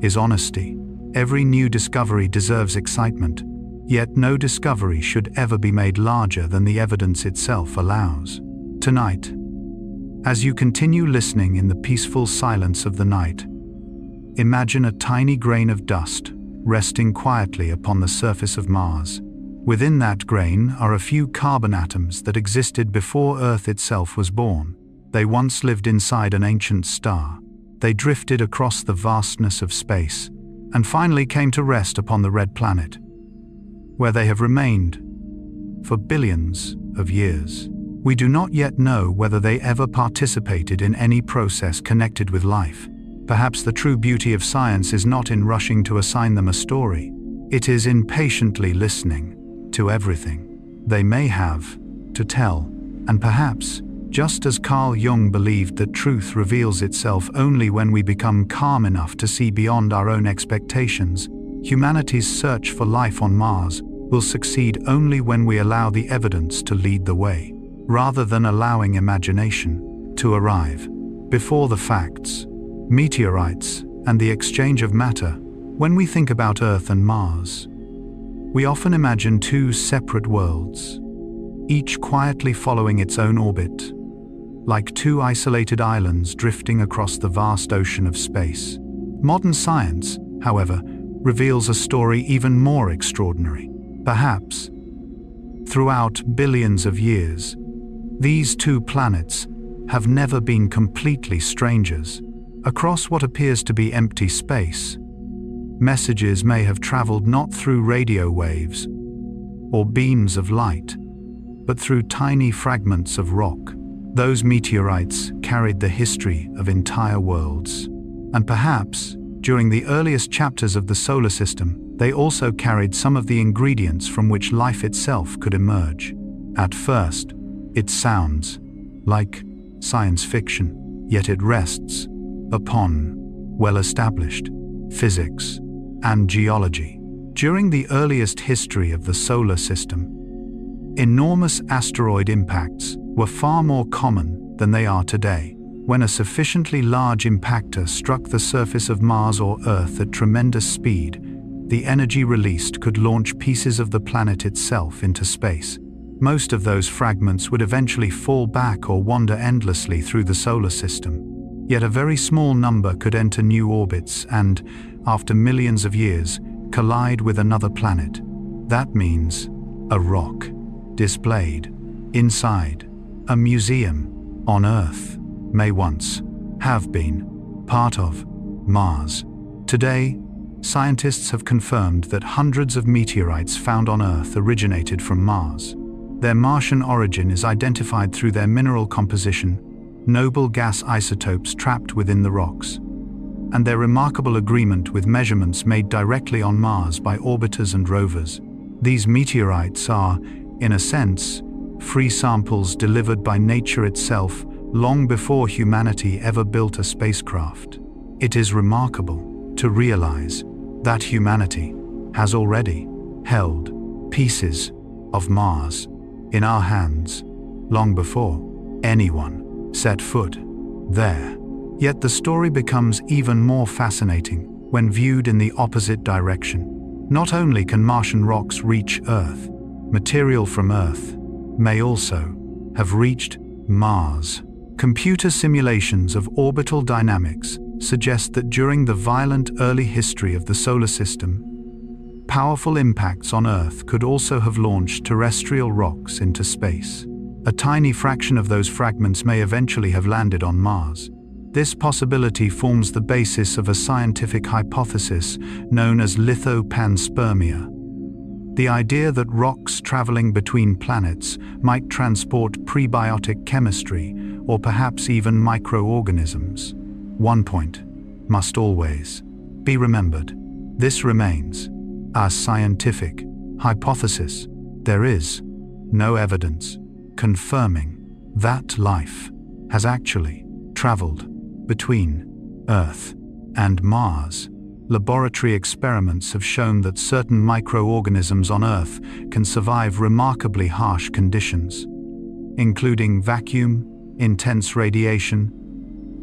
is honesty. Every new discovery deserves excitement, yet no discovery should ever be made larger than the evidence itself allows. Tonight, as you continue listening in the peaceful silence of the night, imagine a tiny grain of dust resting quietly upon the surface of Mars. Within that grain are a few carbon atoms that existed before Earth itself was born. They once lived inside an ancient star. They drifted across the vastness of space and finally came to rest upon the red planet, where they have remained for billions of years. We do not yet know whether they ever participated in any process connected with life. Perhaps the true beauty of science is not in rushing to assign them a story. It is in patiently listening to everything they may have to tell. And perhaps, just as Carl Jung believed that truth reveals itself only when we become calm enough to see beyond our own expectations, humanity's search for life on Mars will succeed only when we allow the evidence to lead the way, rather than allowing imagination to arrive before the facts. Meteorites and the exchange of matter. When we think about Earth and Mars, we often imagine two separate worlds, each quietly following its own orbit, like two isolated islands drifting across the vast ocean of space. Modern science, however, reveals a story even more extraordinary. Perhaps, throughout billions of years, these two planets have never been completely strangers. Across what appears to be empty space, messages may have traveled not through radio waves or beams of light, but through tiny fragments of rock. Those meteorites carried the history of entire worlds. And perhaps, during the earliest chapters of the solar system, they also carried some of the ingredients from which life itself could emerge. At first, it sounds like science fiction, yet it rests upon well-established physics and geology. During the earliest history of the solar system, enormous asteroid impacts were far more common than they are today. When a sufficiently large impactor struck the surface of Mars or Earth at tremendous speed, the energy released could launch pieces of the planet itself into space. Most of those fragments would eventually fall back or wander endlessly through the solar system. Yet a very small number could enter new orbits and, after millions of years, collide with another planet. That means a rock displayed inside a museum on Earth may once have been part of Mars. Today, scientists have confirmed that hundreds of meteorites found on Earth originated from Mars. Their Martian origin is identified through their mineral composition, noble gas isotopes trapped within the rocks. and their remarkable agreement with measurements made directly on Mars by orbiters and rovers. These meteorites are, in a sense, free samples delivered by nature itself long before humanity ever built a spacecraft. It is remarkable to realize that humanity has already held pieces of Mars in our hands long before anyone set foot there. Yet the story becomes even more fascinating when viewed in the opposite direction. Not only can Martian rocks reach Earth, material from Earth may also have reached Mars. Computer simulations of orbital dynamics suggest that during the violent early history of the solar system, powerful impacts on Earth could also have launched terrestrial rocks into space. A tiny fraction of those fragments may eventually have landed on Mars. This possibility forms the basis of a scientific hypothesis known as lithopanspermia. The idea that rocks traveling between planets might transport prebiotic chemistry or perhaps even microorganisms. One point must always be remembered. This remains a scientific hypothesis. There is no evidence confirming that life has actually traveled between Earth and Mars. Laboratory experiments have shown that certain microorganisms on Earth can survive remarkably harsh conditions, including vacuum, intense radiation,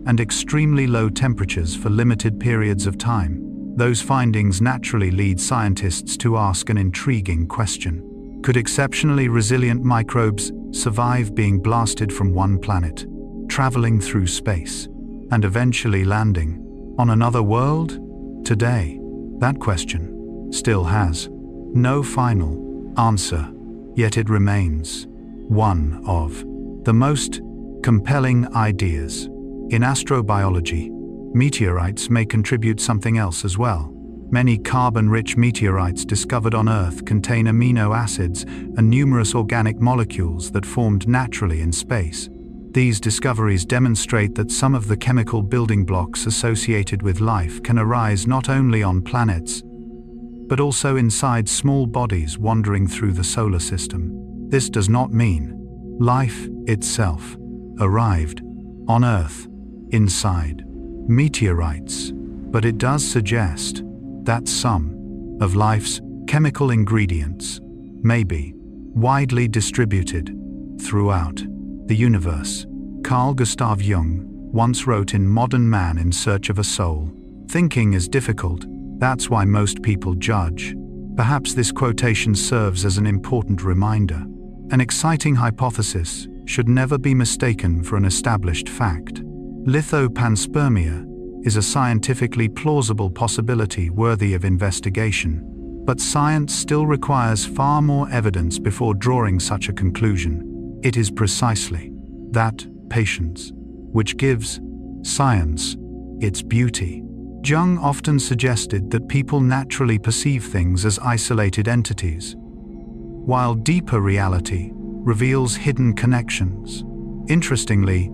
and extremely low temperatures for limited periods of time. Those findings naturally lead scientists to ask an intriguing question. Could exceptionally resilient microbes survive being blasted from one planet, traveling through space, and eventually landing on another world? Today, that question still has no final answer, yet it remains one of the most compelling ideas. In astrobiology, meteorites may contribute something else as well. Many carbon-rich meteorites discovered on Earth contain amino acids and numerous organic molecules that formed naturally in space. These discoveries demonstrate that some of the chemical building blocks associated with life can arise not only on planets, but also inside small bodies wandering through the solar system. This does not mean life itself arrived on Earth inside meteorites, but it does suggest that some of life's chemical ingredients may be widely distributed throughout the universe. Carl Gustav Jung once wrote in Modern Man in Search of a Soul, "Thinking is difficult, that's why most people judge." Perhaps this quotation serves as an important reminder. An exciting hypothesis should never be mistaken for an established fact. Lithopanspermia is a scientifically plausible possibility worthy of investigation, but science still requires far more evidence before drawing such a conclusion. It is precisely that patience which gives science its beauty. Jung often suggested that people naturally perceive things as isolated entities, while deeper reality reveals hidden connections. Interestingly,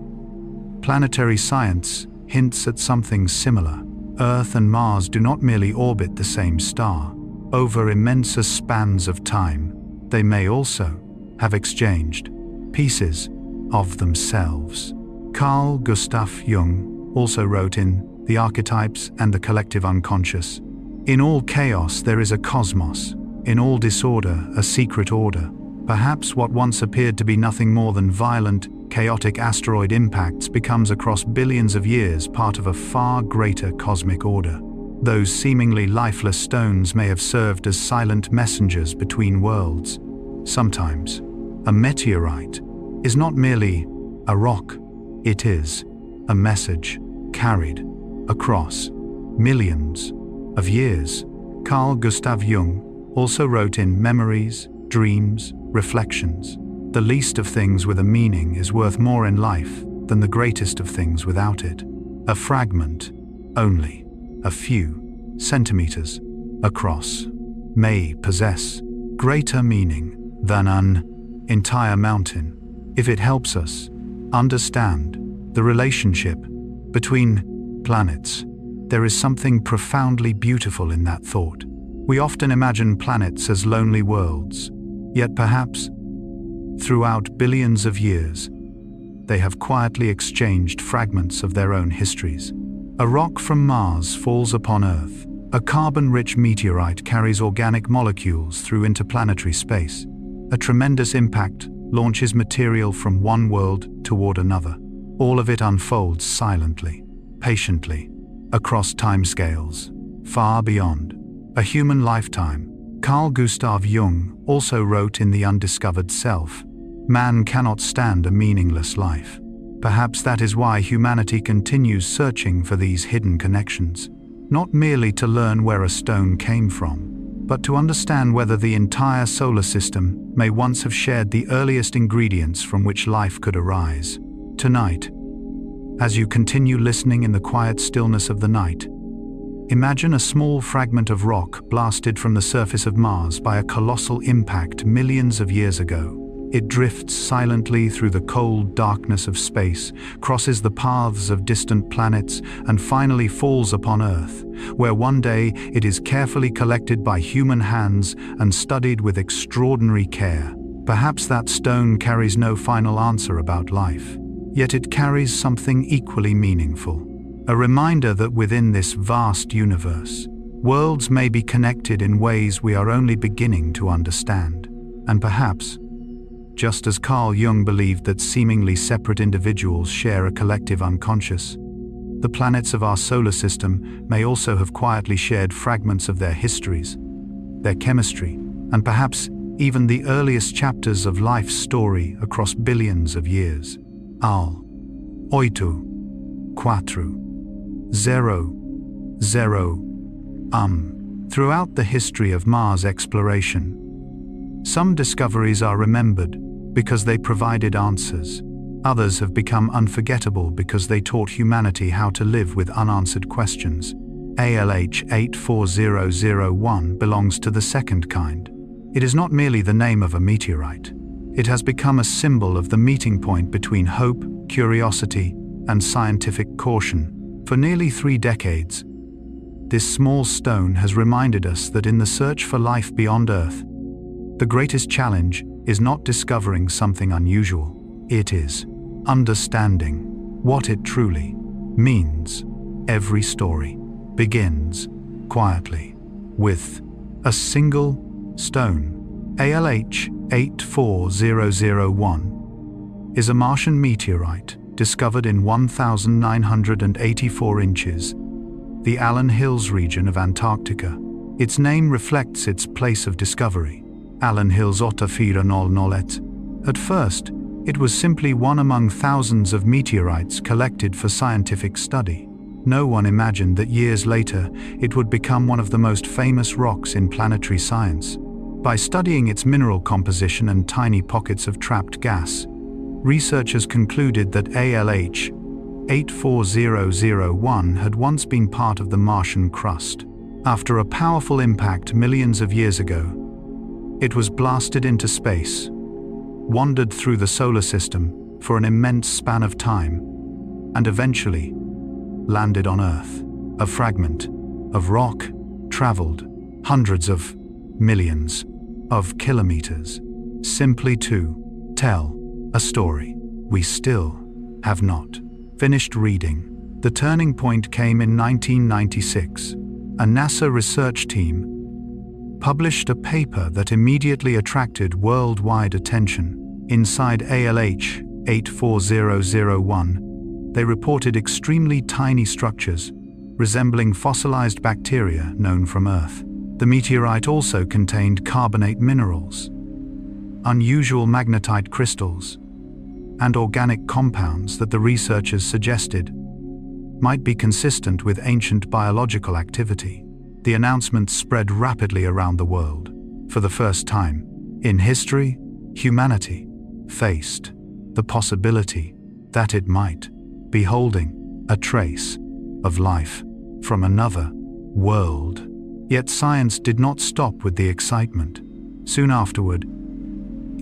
planetary science hints at something similar. Earth and Mars do not merely orbit the same star. Over immense spans of time, they may also have exchanged pieces of themselves. Carl Gustav Jung also wrote in The Archetypes and the Collective Unconscious, "In all chaos there is a cosmos, in all disorder a secret order. Perhaps what once appeared to be nothing more than violent, chaotic asteroid impacts becomes across billions of years part of a far greater cosmic order. Those seemingly lifeless stones may have served as silent messengers between worlds. Sometimes, a meteorite is not merely a rock, it is a message carried across millions of years." Carl Gustav Jung also wrote in Memories, Dreams, Reflections, "The least of things with a meaning is worth more in life than the greatest of things without it. A fragment, only a few centimeters across, may possess greater meaning than an entire mountain if it helps us understand the relationship between planets There is something profoundly beautiful in that thought. We often imagine planets as lonely worlds, yet perhaps, throughout billions of years, they have quietly exchanged fragments of their own histories. A rock from Mars falls upon Earth. A carbon-rich meteorite carries organic molecules through interplanetary space. A tremendous impact launches material from one world toward another. All of it unfolds silently, patiently, across timescales, far beyond a human lifetime. Carl Gustav Jung also wrote in The Undiscovered Self, "Man cannot stand a meaningless life." Perhaps that is why humanity continues searching for these hidden connections, not merely to learn where a stone came from, but to understand whether the entire solar system may once have shared the earliest ingredients from which life could arise. Tonight, as you continue listening in the quiet stillness of the night, imagine a small fragment of rock blasted from the surface of Mars by a colossal impact millions of years ago. It drifts silently through the cold darkness of space, crosses the paths of distant planets, and finally falls upon Earth, where one day it is carefully collected by human hands and studied with extraordinary care. Perhaps that stone carries no final answer about life, yet it carries something equally meaningful. A reminder that within this vast universe, worlds may be connected in ways we are only beginning to understand. And perhaps, just as Carl Jung believed that seemingly separate individuals share a collective unconscious, the planets of our solar system may also have quietly shared fragments of their histories, their chemistry, and perhaps even the earliest chapters of life's story across billions of years. Al. Oito. Quatro. Zero. Zero. Throughout the history of Mars exploration, some discoveries are remembered because they provided answers. Others have become unforgettable because they taught humanity how to live with unanswered questions. ALH 84001 belongs to the second kind. It is not merely the name of a meteorite. It has become a symbol of the meeting point between hope, curiosity, and scientific caution. For nearly 3 decades, this small stone has reminded us that in the search for life beyond Earth, the greatest challenge is not discovering something unusual. It is understanding what it truly means. Every story begins quietly with a single stone. ALH 84001 is a Martian meteorite discovered in 1,984 inches, the Allen Hills region of Antarctica. Its name reflects its place of discovery, Allen Hills 8400. At first, it was simply one among thousands of meteorites collected for scientific study. No one imagined that years later it would become one of the most famous rocks in planetary science. By studying its mineral composition and tiny pockets of trapped gas, researchers concluded that ALH 84001 had once been part of the Martian crust. After a powerful impact millions of years ago, it was blasted into space, wandered through the solar system for an immense span of time, and eventually landed on Earth. A fragment of rock traveled hundreds of millions of kilometers, simply to tell a story we still have not finished reading. The turning point came in 1996. A NASA research team published a paper that immediately attracted worldwide attention. Inside ALH 84001, they reported extremely tiny structures resembling fossilized bacteria known from Earth. The meteorite also contained carbonate minerals, unusual magnetite crystals, and organic compounds that the researchers suggested might be consistent with ancient biological activity. The announcement spread rapidly around the world. For the first time in history, humanity faced the possibility that it might be holding a trace of life from another world. Yet science did not stop with the excitement. Soon afterward,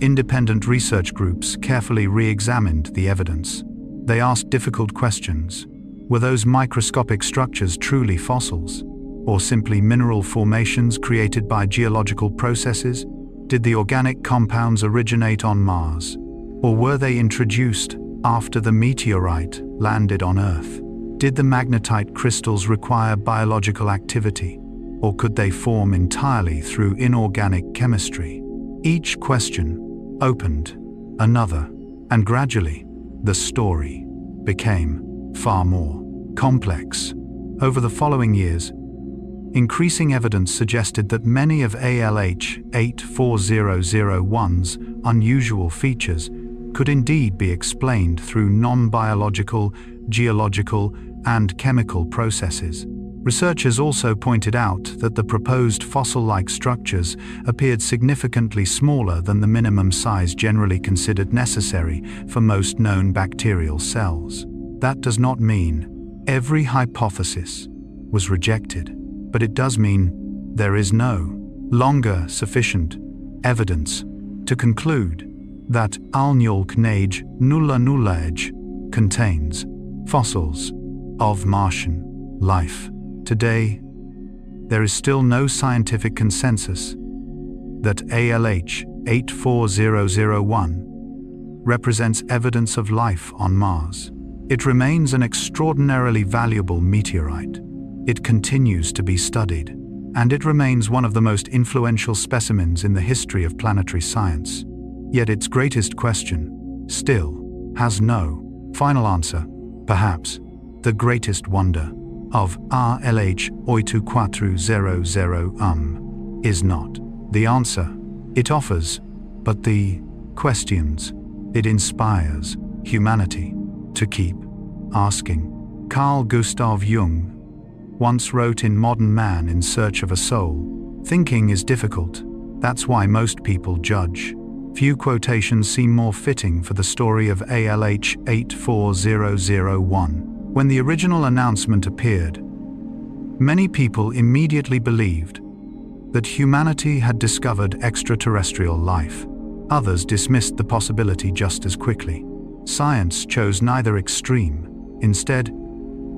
independent research groups carefully re-examined the evidence. They asked difficult questions. Were those microscopic structures truly fossils, or simply mineral formations created by geological processes? Did the organic compounds originate on Mars, or were they introduced after the meteorite landed on Earth? Did the magnetite crystals require biological activity, or could they form entirely through inorganic chemistry? Each question opened another, and gradually, the story became far more complex. Over the following years, increasing evidence suggested that many of ALH 84001's unusual features could indeed be explained through non-biological, geological, and chemical processes. Researchers also pointed out that the proposed fossil-like structures appeared significantly smaller than the minimum size generally considered necessary for most known bacterial cells. That does not mean every hypothesis was rejected, but it does mean there is no longer sufficient evidence to conclude that Alnjolknage Nulla contains fossils of Martian life. Today, there is still no scientific consensus that ALH 84001 represents evidence of life on Mars. It remains an extraordinarily valuable meteorite. It continues to be studied, and it remains one of the most influential specimens in the history of planetary science. Yet its greatest question still has no final answer. Perhaps the greatest wonder of RLH 8400 is not the answer it offers, but the questions it inspires humanity to keep asking. Carl Gustav Jung once wrote in Modern Man in Search of a Soul, "Thinking is difficult, that's why most people judge." Few quotations seem more fitting for the story of ALH 84001. When the original announcement appeared, many people immediately believed that humanity had discovered extraterrestrial life. Others dismissed the possibility just as quickly. Science chose neither extreme. Instead,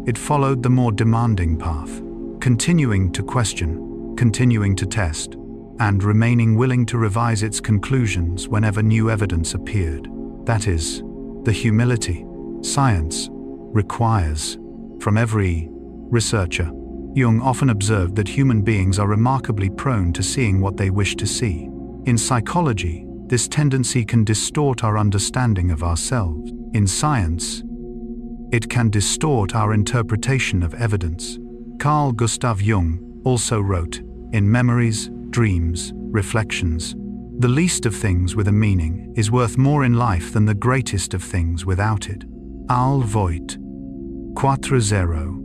it followed the more demanding path, continuing to question, continuing to test, and remaining willing to revise its conclusions whenever new evidence appeared. That is, the humility science requires from every researcher. Jung often observed that human beings are remarkably prone to seeing what they wish to see. In psychology, this tendency can distort our understanding of ourselves. In science, it can distort our interpretation of evidence. Carl Gustav Jung also wrote, in Memories, Dreams, Reflections, "The least of things with a meaning is worth more in life than the greatest of things without it." Al Voigt 400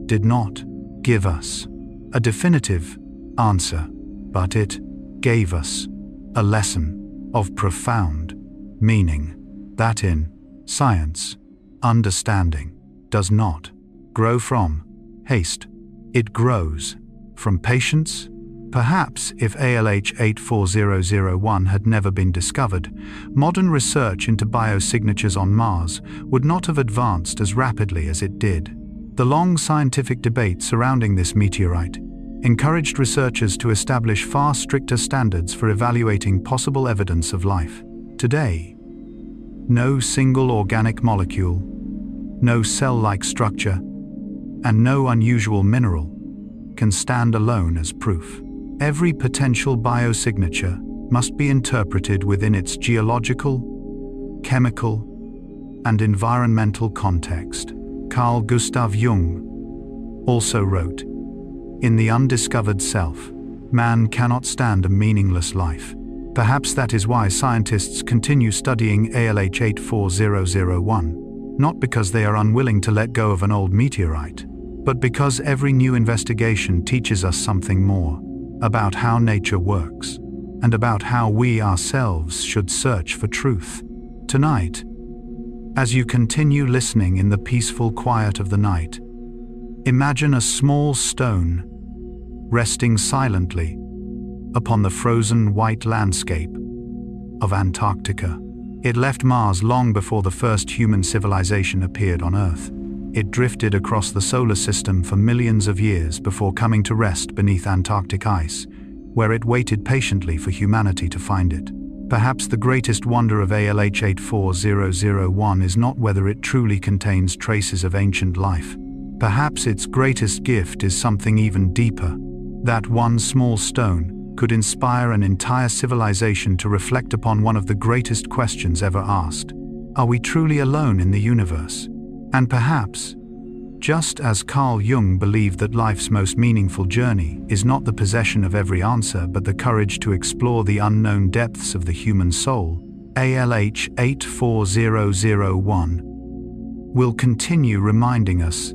did not give us a definitive answer, but it gave us a lesson of profound meaning, that in science, understanding does not grow from haste. It grows from patience. Perhaps if ALH 84001 had never been discovered, modern research into biosignatures on Mars would not have advanced as rapidly as it did. The long scientific debate surrounding this meteorite encouraged researchers to establish far stricter standards for evaluating possible evidence of life. Today, no single organic molecule, no cell-like structure, and no unusual mineral can stand alone as proof. Every potential biosignature must be interpreted within its geological, chemical, and environmental context. Carl Gustav Jung also wrote, "In the undiscovered self, man cannot stand a meaningless life." Perhaps that is why scientists continue studying ALH 84001, not because they are unwilling to let go of an old meteorite, but because every new investigation teaches us something more about how nature works, and about how we ourselves should search for truth. Tonight, as you continue listening in the peaceful quiet of the night, imagine a small stone resting silently upon the frozen white landscape of Antarctica. It left Mars long before the first human civilization appeared on Earth. It drifted across the solar system for millions of years before coming to rest beneath Antarctic ice, where it waited patiently for humanity to find it. Perhaps the greatest wonder of ALH 84001 is not whether it truly contains traces of ancient life. Perhaps its greatest gift is something even deeper. That one small stone could inspire an entire civilization to reflect upon one of the greatest questions ever asked. Are we truly alone in the universe? And perhaps, just as Carl Jung believed that life's most meaningful journey is not the possession of every answer but the courage to explore the unknown depths of the human soul, ALH 84001 will continue reminding us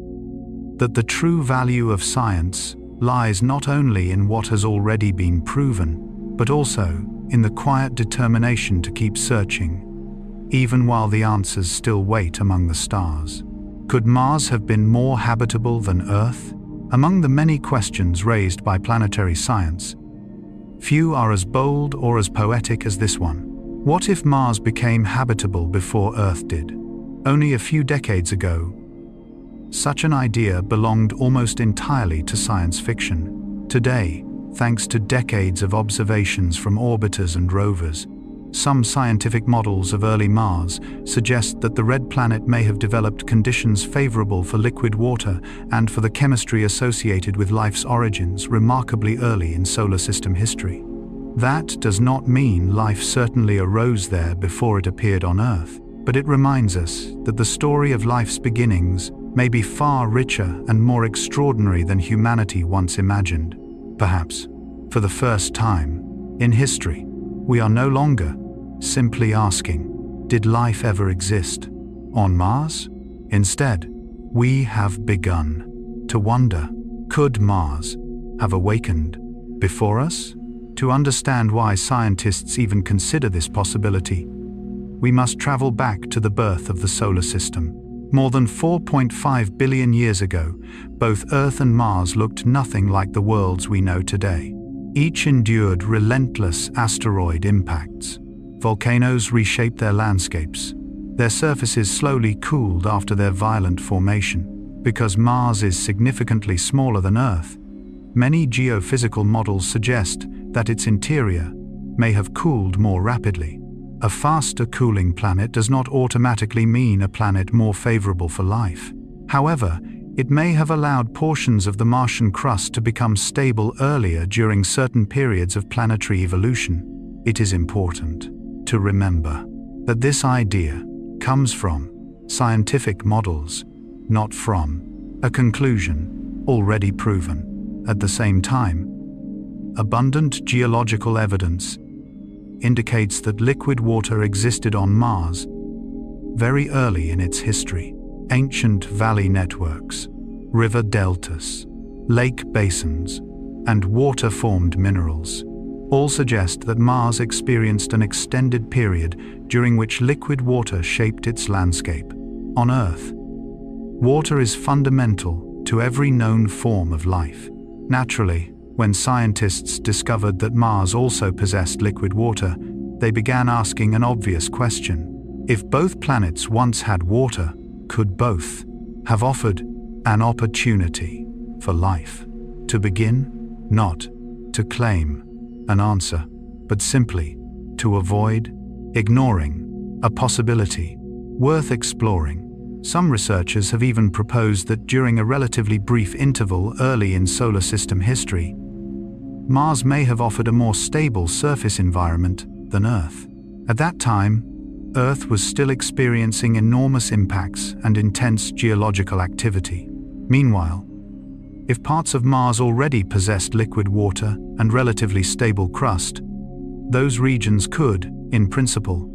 that the true value of science lies not only in what has already been proven, but also in the quiet determination to keep searching, even while the answers still wait among the stars. Could Mars have been more habitable than Earth? Among the many questions raised by planetary science, few are as bold or as poetic as this one. What if Mars became habitable before Earth did? Only a few decades ago, such an idea belonged almost entirely to science fiction. Today, thanks to decades of observations from orbiters and rovers, some scientific models of early Mars suggest that the red planet may have developed conditions favorable for liquid water and for the chemistry associated with life's origins remarkably early in solar system history. That does not mean life certainly arose there before it appeared on Earth, but it reminds us that the story of life's beginnings may be far richer and more extraordinary than humanity once imagined. Perhaps, for the first time in history, we are no longer simply asking, did life ever exist on Mars? Instead, we have begun to wonder, could Mars have awakened before us? To understand why scientists even consider this possibility, we must travel back to the birth of the solar system. More than 4.5 billion years ago, both Earth and Mars looked nothing like the worlds we know today. Each endured relentless asteroid impacts. Volcanoes reshaped their landscapes. Their surfaces slowly cooled after their violent formation. Because Mars is significantly smaller than Earth, many geophysical models suggest that its interior may have cooled more rapidly. A faster cooling planet does not automatically mean a planet more favorable for life. However, it may have allowed portions of the Martian crust to become stable earlier during certain periods of planetary evolution. It is important to remember that this idea comes from scientific models, not from a conclusion already proven. At the same time, abundant geological evidence indicates that liquid water existed on Mars very early in its history. Ancient valley networks, river deltas, lake basins, and water-formed minerals all suggest that Mars experienced an extended period during which liquid water shaped its landscape. On Earth, water is fundamental to every known form of life. Naturally, when scientists discovered that Mars also possessed liquid water, they began asking an obvious question. If both planets once had water, could both have offered an opportunity for life? To begin, not to claim an answer, but simply to avoid ignoring a possibility worth exploring. Some researchers have even proposed that during a relatively brief interval early in solar system history, Mars may have offered a more stable surface environment than Earth. At that time, Earth was still experiencing enormous impacts and intense geological activity. Meanwhile, if parts of Mars already possessed liquid water and relatively stable crust, those regions could, in principle,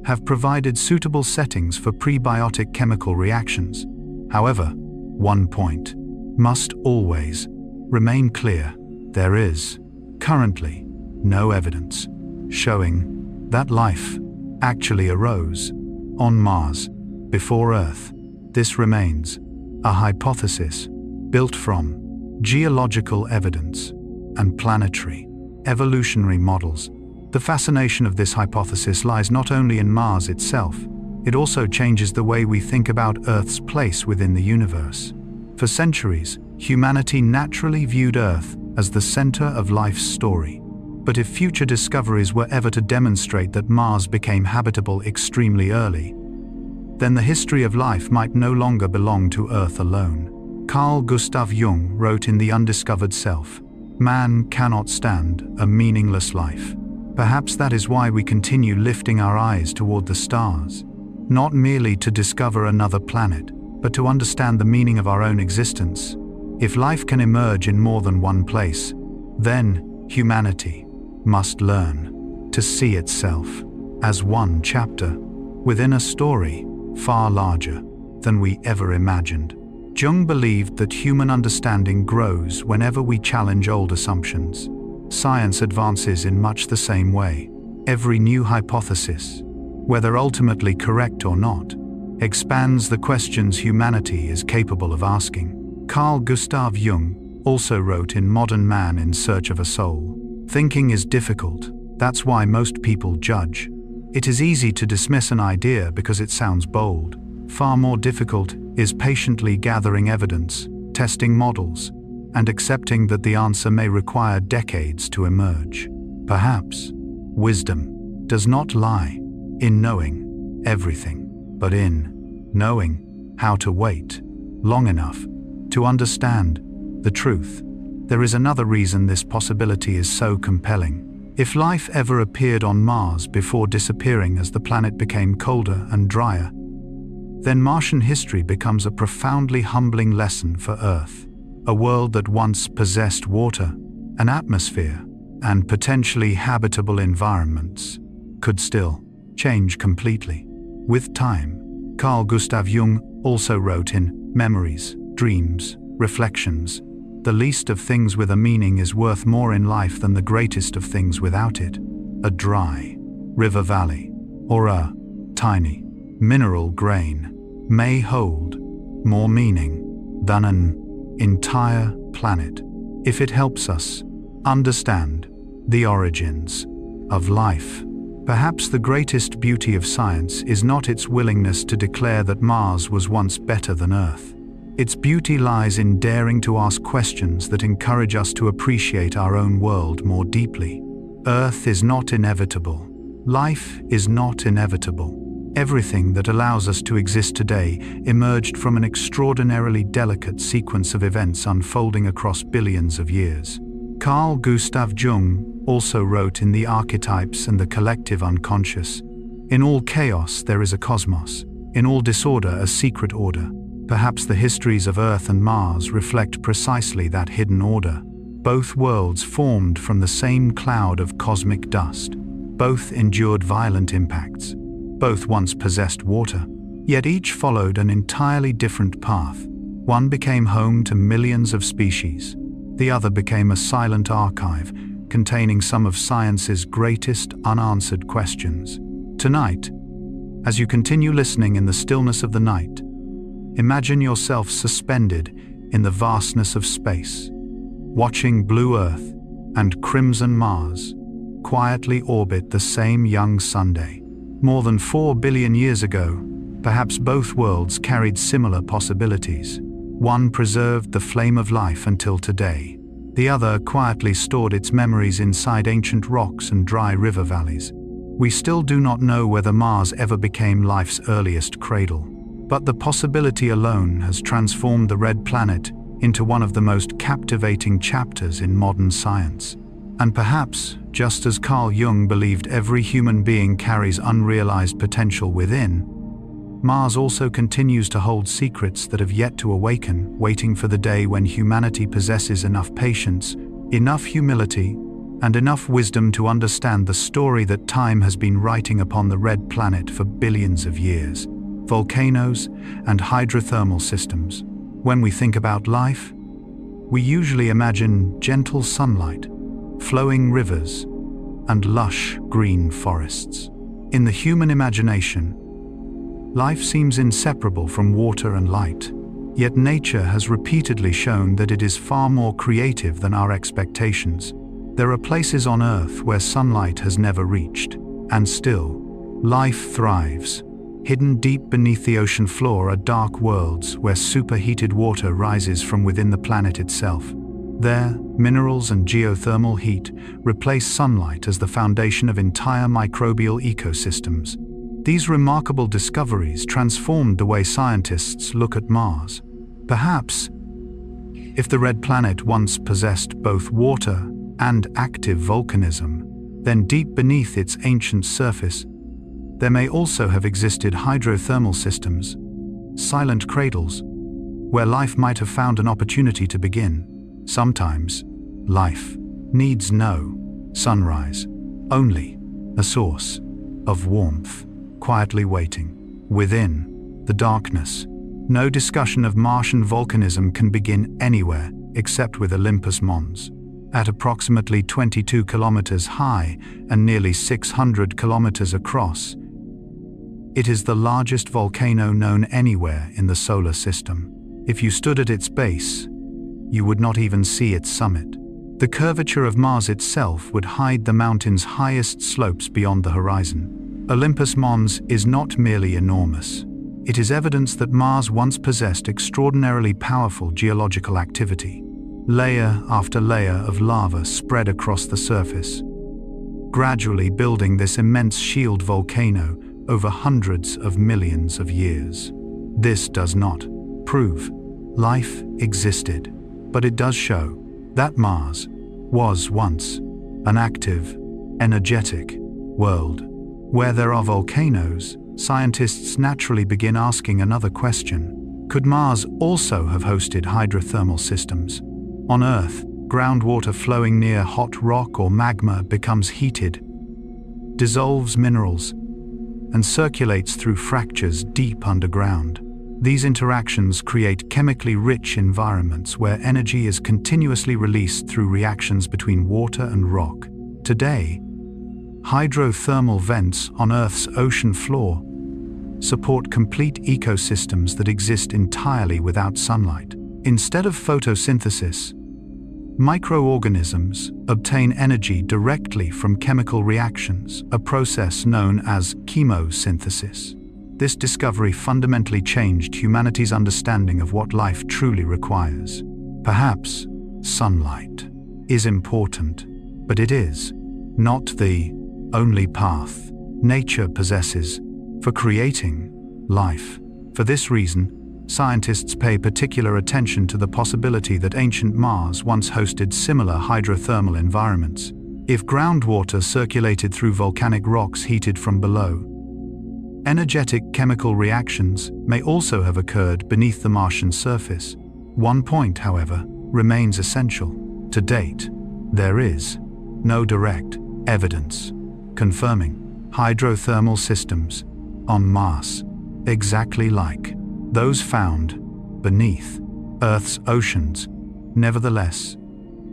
have provided suitable settings for prebiotic chemical reactions. However, one point must always remain clear. There is, currently, no evidence showing that life actually arose on Mars before Earth. This remains a hypothesis built from geological evidence and planetary evolutionary models The fascination of this hypothesis lies not only in Mars itself, it also changes the way we think about Earth's place within the universe. For centuries, humanity naturally viewed Earth as the center of life's story. But if future discoveries were ever to demonstrate that Mars became habitable extremely early, then the history of life might no longer belong to Earth alone. Carl Gustav Jung wrote in The Undiscovered Self, "Man cannot stand a meaningless life." Perhaps that is why we continue lifting our eyes toward the stars, not merely to discover another planet, but to understand the meaning of our own existence. If life can emerge in more than one place, then humanity must learn to see itself as one chapter within a story far larger than we ever imagined. Jung believed that human understanding grows whenever we challenge old assumptions. Science advances in much the same way. Every new hypothesis, whether ultimately correct or not, expands the questions humanity is capable of asking. Carl Gustav Jung also wrote in Modern Man in Search of a Soul, "Thinking is difficult, that's why most people judge. It is easy to dismiss an idea because it sounds bold. Far more difficult is patiently gathering evidence, testing models, and accepting that the answer may require decades to emerge." Perhaps wisdom does not lie in knowing everything, but in knowing how to wait long enough to understand the truth. There is another reason this possibility is so compelling. If life ever appeared on Mars before disappearing as the planet became colder and drier, then Martian history becomes a profoundly humbling lesson for Earth. A world that once possessed water, an atmosphere, and potentially habitable environments could still change completely with time. Carl Gustav Jung also wrote in Memories, Dreams, Reflections, "The least of things with a meaning is worth more in life than the greatest of things without it. A dry river valley or a tiny mineral grain may hold more meaning than an entire planet if it helps us understand the origins of life." Perhaps the greatest beauty of science is not its willingness to declare that Mars was once better than Earth. Its beauty lies in daring to ask questions that encourage us to appreciate our own world more deeply. Earth is not inevitable. Life is not inevitable. Everything that allows us to exist today emerged from an extraordinarily delicate sequence of events unfolding across billions of years. Carl Gustav Jung also wrote in The Archetypes and the Collective Unconscious, "In all chaos there is a cosmos, in all disorder a secret order." Perhaps the histories of Earth and Mars reflect precisely that hidden order. Both worlds formed from the same cloud of cosmic dust. Both endured violent impacts. Both once possessed water, yet each followed an entirely different path. One became home to millions of species. The other became a silent archive containing some of science's greatest unanswered questions. Tonight, as you continue listening in the stillness of the night, imagine yourself suspended in the vastness of space, watching blue Earth and crimson Mars quietly orbit the same young Sunday. More than 4 billion years ago, perhaps both worlds carried similar possibilities. One preserved the flame of life until today. The other quietly stored its memories inside ancient rocks and dry river valleys. We still do not know whether Mars ever became life's earliest cradle, but the possibility alone has transformed the red planet into one of the most captivating chapters in modern science. And perhaps, just as Carl Jung believed every human being carries unrealized potential within, Mars also continues to hold secrets that have yet to awaken, waiting for the day when humanity possesses enough patience, enough humility, and enough wisdom to understand the story that time has been writing upon the red planet for billions of years. Volcanoes and hydrothermal systems. When we think about life, we usually imagine gentle sunlight, flowing rivers, and lush green forests. In the human imagination, life seems inseparable from water and light, yet nature has repeatedly shown that it is far more creative than our expectations. There are places on Earth where sunlight has never reached, and still, life thrives. Hidden deep beneath the ocean floor are dark worlds where superheated water rises from within the planet itself. There, minerals and geothermal heat replace sunlight as the foundation of entire microbial ecosystems. These remarkable discoveries transformed the way scientists look at Mars. Perhaps, if the red planet once possessed both water and active volcanism, then deep beneath its ancient surface, there may also have existed hydrothermal systems, silent cradles, where life might have found an opportunity to begin. Sometimes, life needs no sunrise, only a source of warmth, quietly waiting within the darkness. No discussion of Martian volcanism can begin anywhere except with Olympus Mons. At approximately 22 kilometers high and nearly 600 kilometers across, it is the largest volcano known anywhere in the solar system. If you stood at its base, you would not even see its summit. The curvature of Mars itself would hide the mountain's highest slopes beyond the horizon. Olympus Mons is not merely enormous. It is evidence that Mars once possessed extraordinarily powerful geological activity. Layer after layer of lava spread across the surface, gradually building this immense shield volcano over hundreds of millions of years. This does not prove life existed, but it does show that Mars was once an active, energetic world. Where there are volcanoes, scientists naturally begin asking another question. Could Mars also have hosted hydrothermal systems? On Earth, groundwater flowing near hot rock or magma becomes heated, dissolves minerals, and circulates through fractures deep underground. These interactions create chemically rich environments where energy is continuously released through reactions between water and rock. Today, hydrothermal vents on Earth's ocean floor support complete ecosystems that exist entirely without sunlight. Instead of photosynthesis, microorganisms obtain energy directly from chemical reactions, a process known as chemosynthesis. This discovery fundamentally changed humanity's understanding of what life truly requires. Perhaps sunlight is important, but it is not the only path nature possesses for creating life. For this reason, scientists pay particular attention to the possibility that ancient Mars once hosted similar hydrothermal environments. If groundwater circulated through volcanic rocks heated from below, energetic chemical reactions may also have occurred beneath the Martian surface. One point, however, remains essential. To date, there is no direct evidence confirming hydrothermal systems on Mars exactly like those found beneath Earth's oceans. Nevertheless,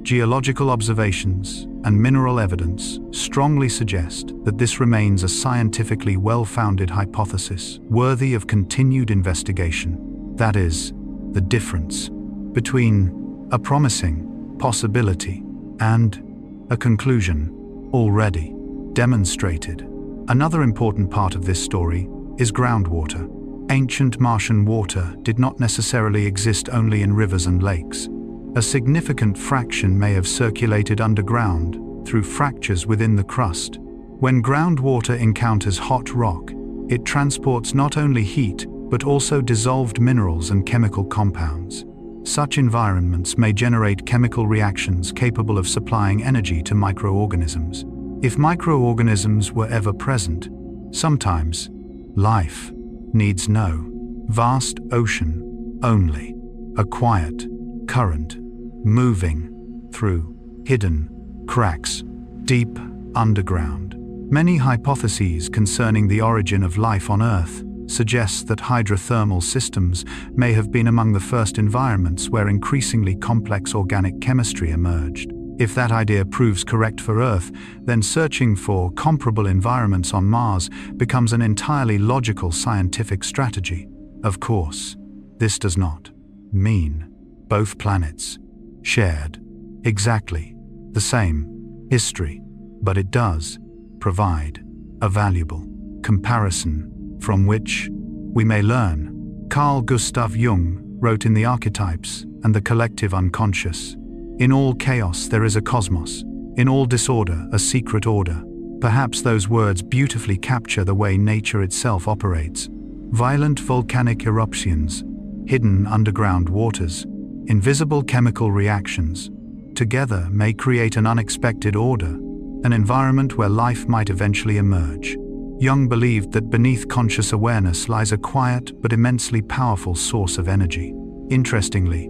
geological observations and mineral evidence strongly suggest that this remains a scientifically well-founded hypothesis worthy of continued investigation. That is, the difference between a promising possibility and a conclusion already demonstrated. Another important part of this story is groundwater. Ancient Martian water did not necessarily exist only in rivers and lakes. A significant fraction may have circulated underground through fractures within the crust. When groundwater encounters hot rock, it transports not only heat but also dissolved minerals and chemical compounds. Such environments may generate chemical reactions capable of supplying energy to microorganisms. If microorganisms were ever present, sometimes life needs no vast ocean, only a quiet current moving through hidden cracks deep underground. Many hypotheses concerning the origin of life on Earth suggest that hydrothermal systems may have been among the first environments where increasingly complex organic chemistry emerged. If that idea proves correct for Earth, then searching for comparable environments on Mars becomes an entirely logical scientific strategy. Of course, this does not mean both planets shared exactly the same history, but it does provide a valuable comparison from which we may learn. Carl Gustav Jung wrote in The Archetypes and the Collective Unconscious, "In all chaos there is a cosmos, in all disorder a secret order." Perhaps those words beautifully capture the way nature itself operates. Violent volcanic eruptions, hidden underground waters, invisible chemical reactions, together may create an unexpected order, an environment where life might eventually emerge. Jung believed that beneath conscious awareness lies a quiet but immensely powerful source of energy. Interestingly,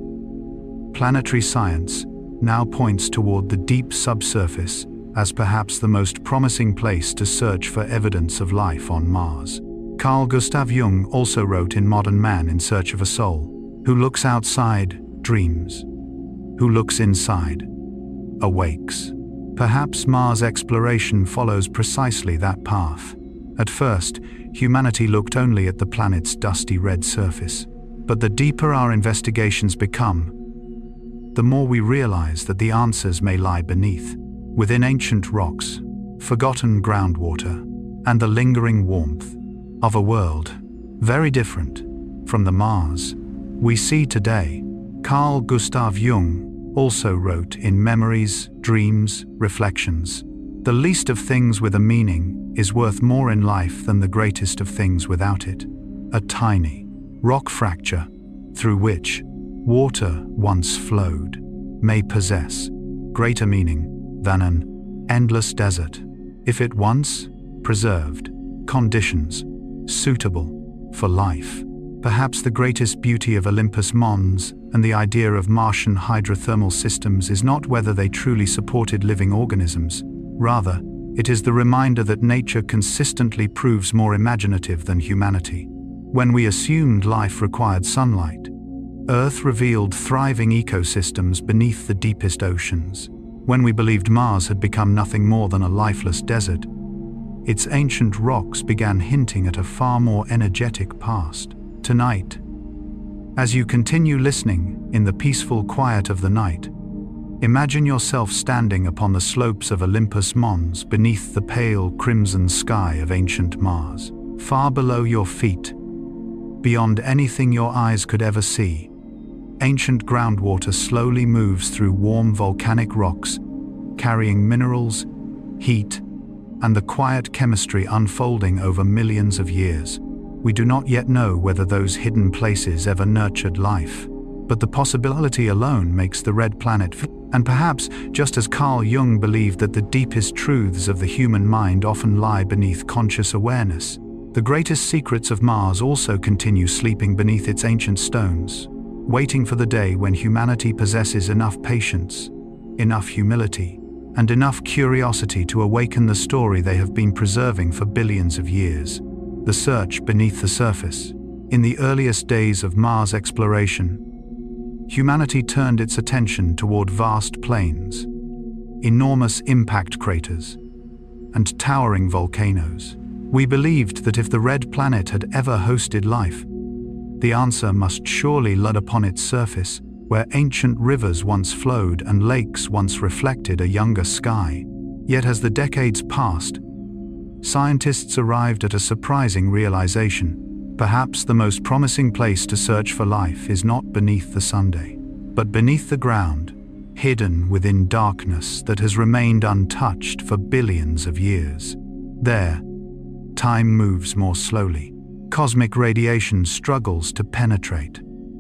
planetary science now points toward the deep subsurface as perhaps the most promising place to search for evidence of life on Mars. Carl Gustav Jung also wrote in Modern Man in Search of a Soul, "Who looks outside, dreams. Who looks inside, awakes." Perhaps Mars exploration follows precisely that path. At first, humanity looked only at the planet's dusty red surface. But the deeper our investigations become, the more we realize that the answers may lie beneath, within ancient rocks, forgotten groundwater, and the lingering warmth of a world very different from the Mars we see today. Carl Gustav Jung also wrote in Memories, Dreams, Reflections, "The least of things with a meaning is worth more in life than the greatest of things without it." A tiny rock fracture through which water once flowed may possess greater meaning than an endless desert if it once preserved conditions suitable for life. Perhaps the greatest beauty of Olympus Mons and the idea of Martian hydrothermal systems is not whether they truly supported living organisms. Rather, it is the reminder that nature consistently proves more imaginative than humanity. When we assumed life required sunlight, Earth revealed thriving ecosystems beneath the deepest oceans. When we believed Mars had become nothing more than a lifeless desert, its ancient rocks began hinting at a far more energetic past. Tonight, as you continue listening in the peaceful quiet of the night, imagine yourself standing upon the slopes of Olympus Mons beneath the pale crimson sky of ancient Mars. Far below your feet, beyond anything your eyes could ever see, ancient groundwater slowly moves through warm volcanic rocks, carrying minerals, heat, and the quiet chemistry unfolding over millions of years. We do not yet know whether those hidden places ever nurtured life, but the possibility alone makes the red planet. And perhaps, just as Carl Jung believed that the deepest truths of the human mind often lie beneath conscious awareness, the greatest secrets of Mars also continue sleeping beneath its ancient stones, waiting for the day when humanity possesses enough patience, enough humility, and enough curiosity to awaken the story they have been preserving for billions of years. The search beneath the surface. In the earliest days of Mars exploration, humanity turned its attention toward vast plains, enormous impact craters, and towering volcanoes. We believed that if the red planet had ever hosted life, the answer must surely lie upon its surface, where ancient rivers once flowed and lakes once reflected a younger sky. Yet as the decades passed, scientists arrived at a surprising realization. Perhaps the most promising place to search for life is not beneath the Sunday, but beneath the ground, hidden within darkness that has remained untouched for billions of years. There, time moves more slowly. Cosmic radiation struggles to penetrate,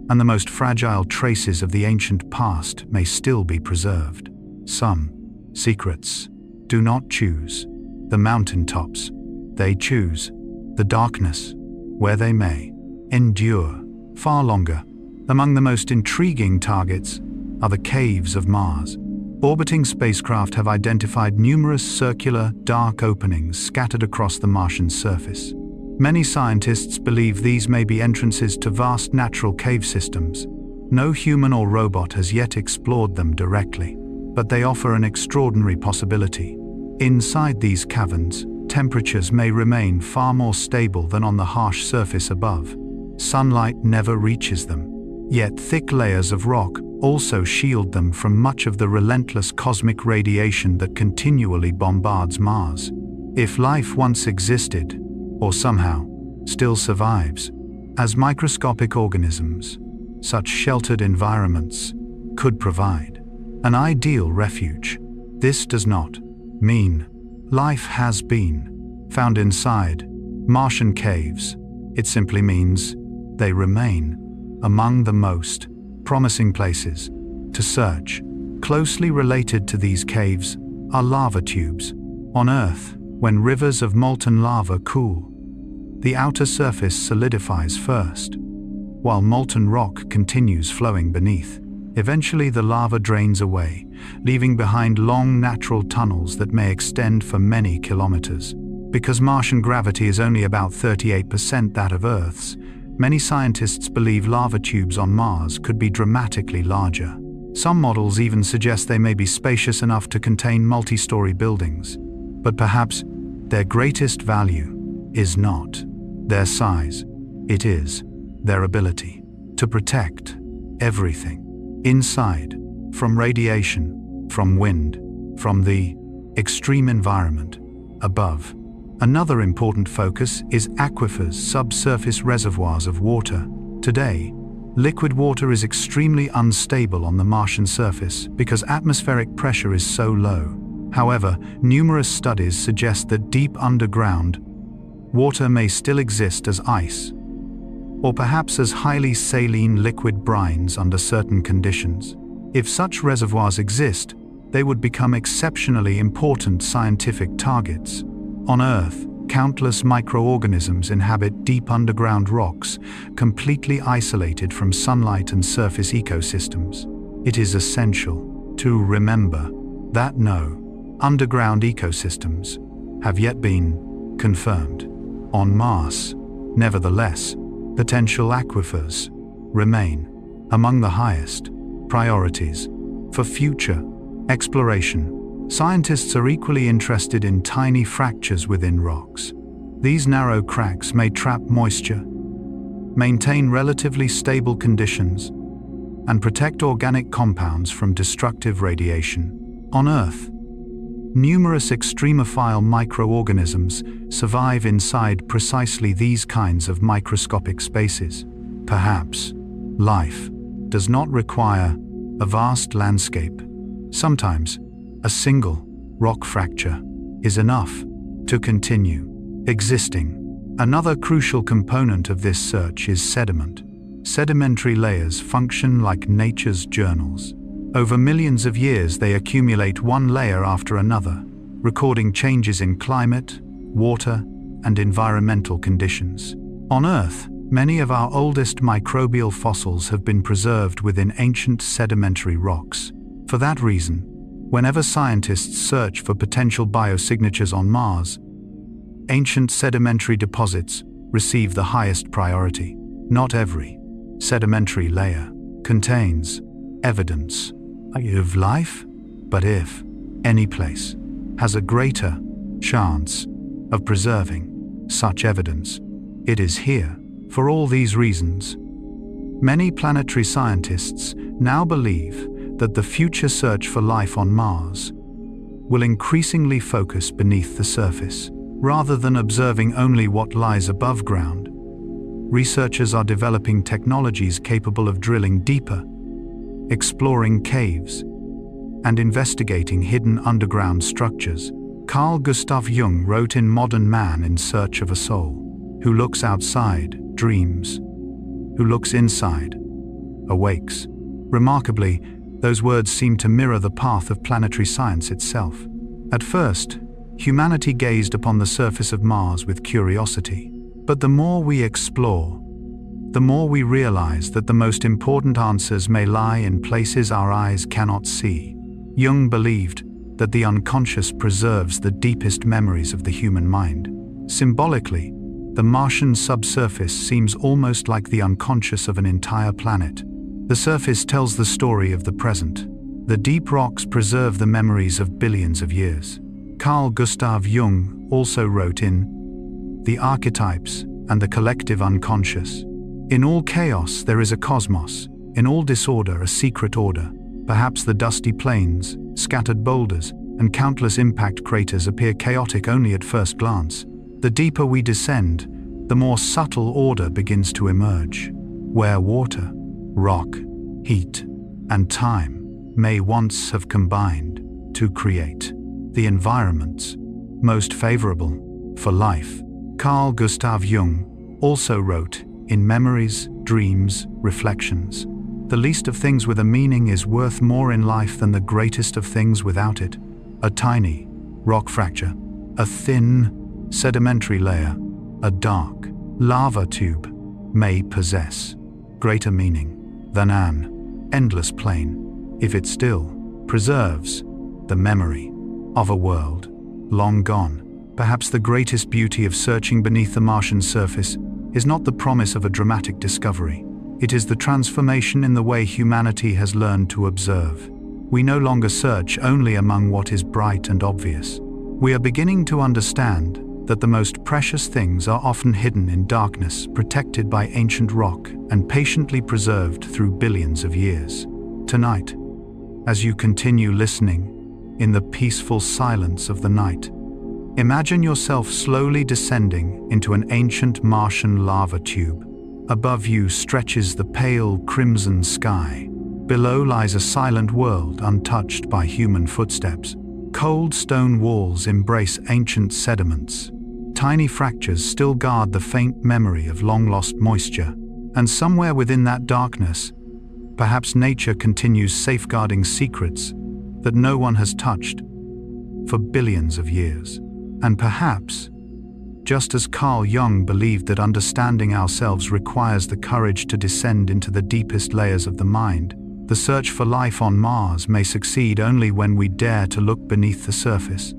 and the most fragile traces of the ancient past may still be preserved. Some secrets do not choose the mountaintops. They choose the darkness, where they may endure far longer. Among the most intriguing targets are the caves of Mars. Orbiting spacecraft have identified numerous circular, dark openings scattered across the Martian surface. Many scientists believe these may be entrances to vast natural cave systems. No human or robot has yet explored them directly, but they offer an extraordinary possibility. Inside these caverns, temperatures may remain far more stable than on the harsh surface above. Sunlight never reaches them, yet thick layers of rock, also shield them from much of the relentless cosmic radiation that continually bombards Mars. If life once existed, or somehow still survives, as microscopic organisms, such sheltered environments could provide an ideal refuge. This does not mean life has been found inside Martian caves. It simply means they remain among the most promising places to search. Closely related to these caves are lava tubes. On Earth, when rivers of molten lava cool, the outer surface solidifies first, while molten rock continues flowing beneath. Eventually the lava drains away, leaving behind long natural tunnels that may extend for many kilometers. Because Martian gravity is only about 38% that of Earth's, many scientists believe lava tubes on Mars could be dramatically larger. Some models even suggest they may be spacious enough to contain multi-story buildings. But perhaps their greatest value is not their size, it is their ability to protect everything inside, from radiation, from wind, from the extreme environment above. Another important focus is aquifers, subsurface reservoirs of water. Today, liquid water is extremely unstable on the Martian surface because atmospheric pressure is so low. However, numerous studies suggest that deep underground, water may still exist as ice, or perhaps as highly saline liquid brines under certain conditions. If such reservoirs exist, they would become exceptionally important scientific targets. On Earth, countless microorganisms inhabit deep underground rocks, completely isolated from sunlight and surface ecosystems. It is essential to remember that no underground ecosystems have yet been confirmed on Mars. Nevertheless, potential aquifers remain among the highest priorities for future exploration. Scientists are equally interested in tiny fractures within rocks. These narrow cracks may trap moisture, maintain relatively stable conditions, and protect organic compounds from destructive radiation. On Earth, numerous extremophile microorganisms survive inside precisely these kinds of microscopic spaces. Perhaps life does not require a vast landscape. Sometimes, a single rock fracture is enough to continue existing. Another crucial component of this search is sediment. Sedimentary layers function like nature's journals. Over millions of years, they accumulate one layer after another, recording changes in climate, water, and environmental conditions. On Earth, many of our oldest microbial fossils have been preserved within ancient sedimentary rocks. For that reason, whenever scientists search for potential biosignatures on Mars, ancient sedimentary deposits receive the highest priority. Not every sedimentary layer contains evidence of life, but if any place has a greater chance of preserving such evidence, it is here. For all these reasons, many planetary scientists now believe that the future search for life on Mars will increasingly focus beneath the surface. Rather than observing only what lies above ground, researchers are developing technologies capable of drilling deeper, exploring caves, and investigating hidden underground structures. Carl Gustav Jung wrote in Modern Man in Search of a Soul, "Who looks outside, dreams. Who looks inside, awakes." Remarkably, those words seem to mirror the path of planetary science itself. At first, humanity gazed upon the surface of Mars with curiosity. But the more we explore, the more we realize that the most important answers may lie in places our eyes cannot see. Jung believed that the unconscious preserves the deepest memories of the human mind. Symbolically, the Martian subsurface seems almost like the unconscious of an entire planet. The surface tells the story of the present. The deep rocks preserve the memories of billions of years. Carl Gustav Jung also wrote in The Archetypes and the Collective Unconscious, "In all chaos there is a cosmos, In all disorder, a secret order. Perhaps the dusty plains, scattered boulders, and countless impact craters appear chaotic only at first glance. The deeper we descend, the more subtle order begins to emerge, where water, rock, heat, and time may once have combined to create the environments most favorable for life. Carl Gustav Jung also wrote in Memories, Dreams, Reflections, "The least of things with a meaning is worth more in life than the greatest of things without it." A tiny rock fracture, a thin sedimentary layer, a dark lava tube may possess greater meaning than an endless plain if it still preserves the memory of a world long gone. Perhaps the greatest beauty of searching beneath the Martian surface is not the promise of a dramatic discovery. It is the transformation in the way humanity has learned to observe. We no longer search only among what is bright and obvious. We are beginning to understand that the most precious things are often hidden in darkness, protected by ancient rock and patiently preserved through billions of years. Tonight, as you continue listening in the peaceful silence of the night, imagine yourself slowly descending into an ancient Martian lava tube. Above you stretches the pale crimson sky. Below lies a silent world untouched by human footsteps. Cold stone walls embrace ancient sediments. Tiny fractures still guard the faint memory of long-lost moisture. And somewhere within that darkness, perhaps nature continues safeguarding secrets that no one has touched for billions of years. And perhaps, just as Carl Jung believed that understanding ourselves requires the courage to descend into the deepest layers of the mind, the search for life on Mars may succeed only when we dare to look beneath the surface,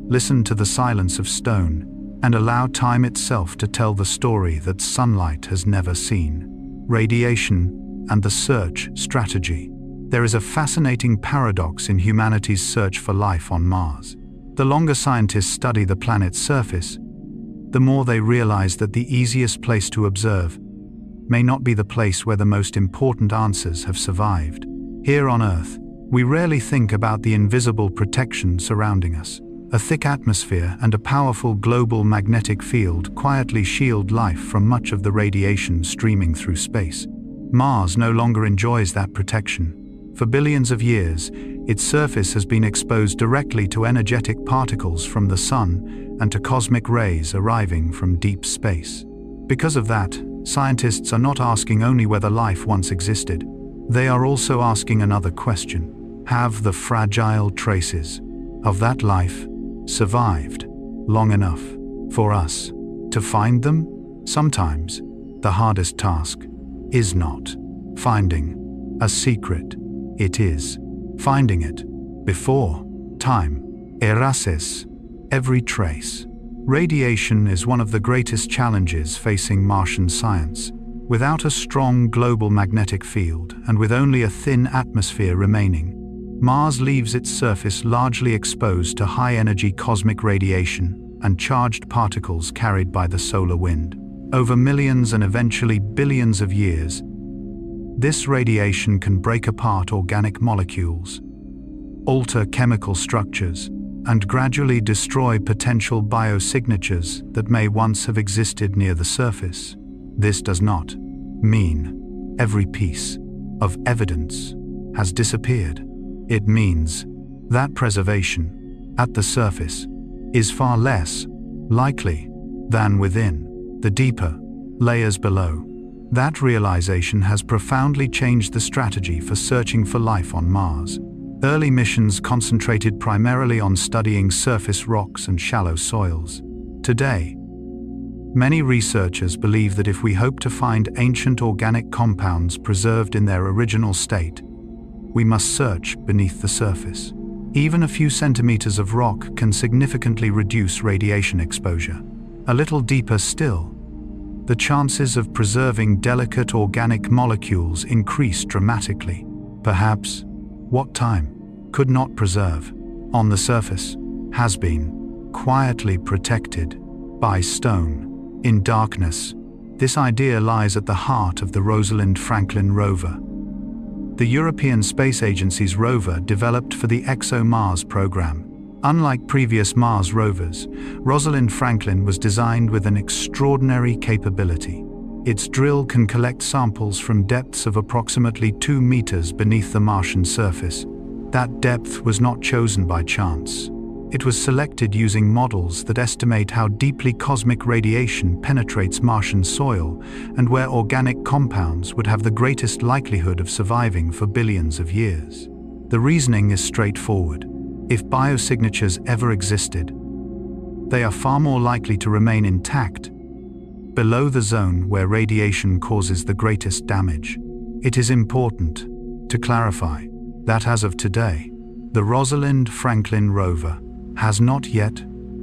listen to the silence of stone, and allow time itself to tell the story that sunlight has never seen. Radiation and the search strategy. There is a fascinating paradox in humanity's search for life on Mars. The longer scientists study the planet's surface, the more they realize that the easiest place to observe may not be the place where the most important answers have survived. Here on Earth, we rarely think about the invisible protection surrounding us. A thick atmosphere and a powerful global magnetic field quietly shield life from much of the radiation streaming through space. Mars no longer enjoys that protection. For billions of years, its surface has been exposed directly to energetic particles from the sun and to cosmic rays arriving from deep space. Because of that, scientists are not asking only whether life once existed. They are also asking another question. Have the fragile traces of that life survived long enough for us to find them? Sometimes, the hardest task is not finding a secret. It is finding it before time erases every trace. Radiation is one of the greatest challenges facing Martian science. Without a strong global magnetic field and with only a thin atmosphere remaining, Mars leaves its surface largely exposed to high-energy cosmic radiation and charged particles carried by the solar wind. Over millions and eventually billions of years, this radiation can break apart organic molecules, alter chemical structures, and gradually destroy potential biosignatures that may once have existed near the surface. This does not mean every piece of evidence has disappeared. It means that preservation at the surface is far less likely than within the deeper layers below. That realization has profoundly changed the strategy for searching for life on Mars. Early missions concentrated primarily on studying surface rocks and shallow soils. Today, many researchers believe that if we hope to find ancient organic compounds preserved in their original state, we must search beneath the surface. Even a few centimeters of rock can significantly reduce radiation exposure. A little deeper still, the chances of preserving delicate organic molecules increase dramatically. Perhaps what time could not preserve on the surface has been quietly protected by stone in darkness. This idea lies at the heart of the Rosalind Franklin rover. the European Space Agency's rover developed for the ExoMars program. Unlike previous Mars rovers, Rosalind Franklin was designed with an extraordinary capability. Its drill can collect samples from depths of approximately 2 meters beneath the Martian surface. That depth was not chosen by chance. It was selected using models that estimate how deeply cosmic radiation penetrates Martian soil and where organic compounds would have the greatest likelihood of surviving for billions of years. The reasoning is straightforward. If biosignatures ever existed, they are far more likely to remain intact below the zone where radiation causes the greatest damage. It is important to clarify that as of today, the Rosalind Franklin rover has not yet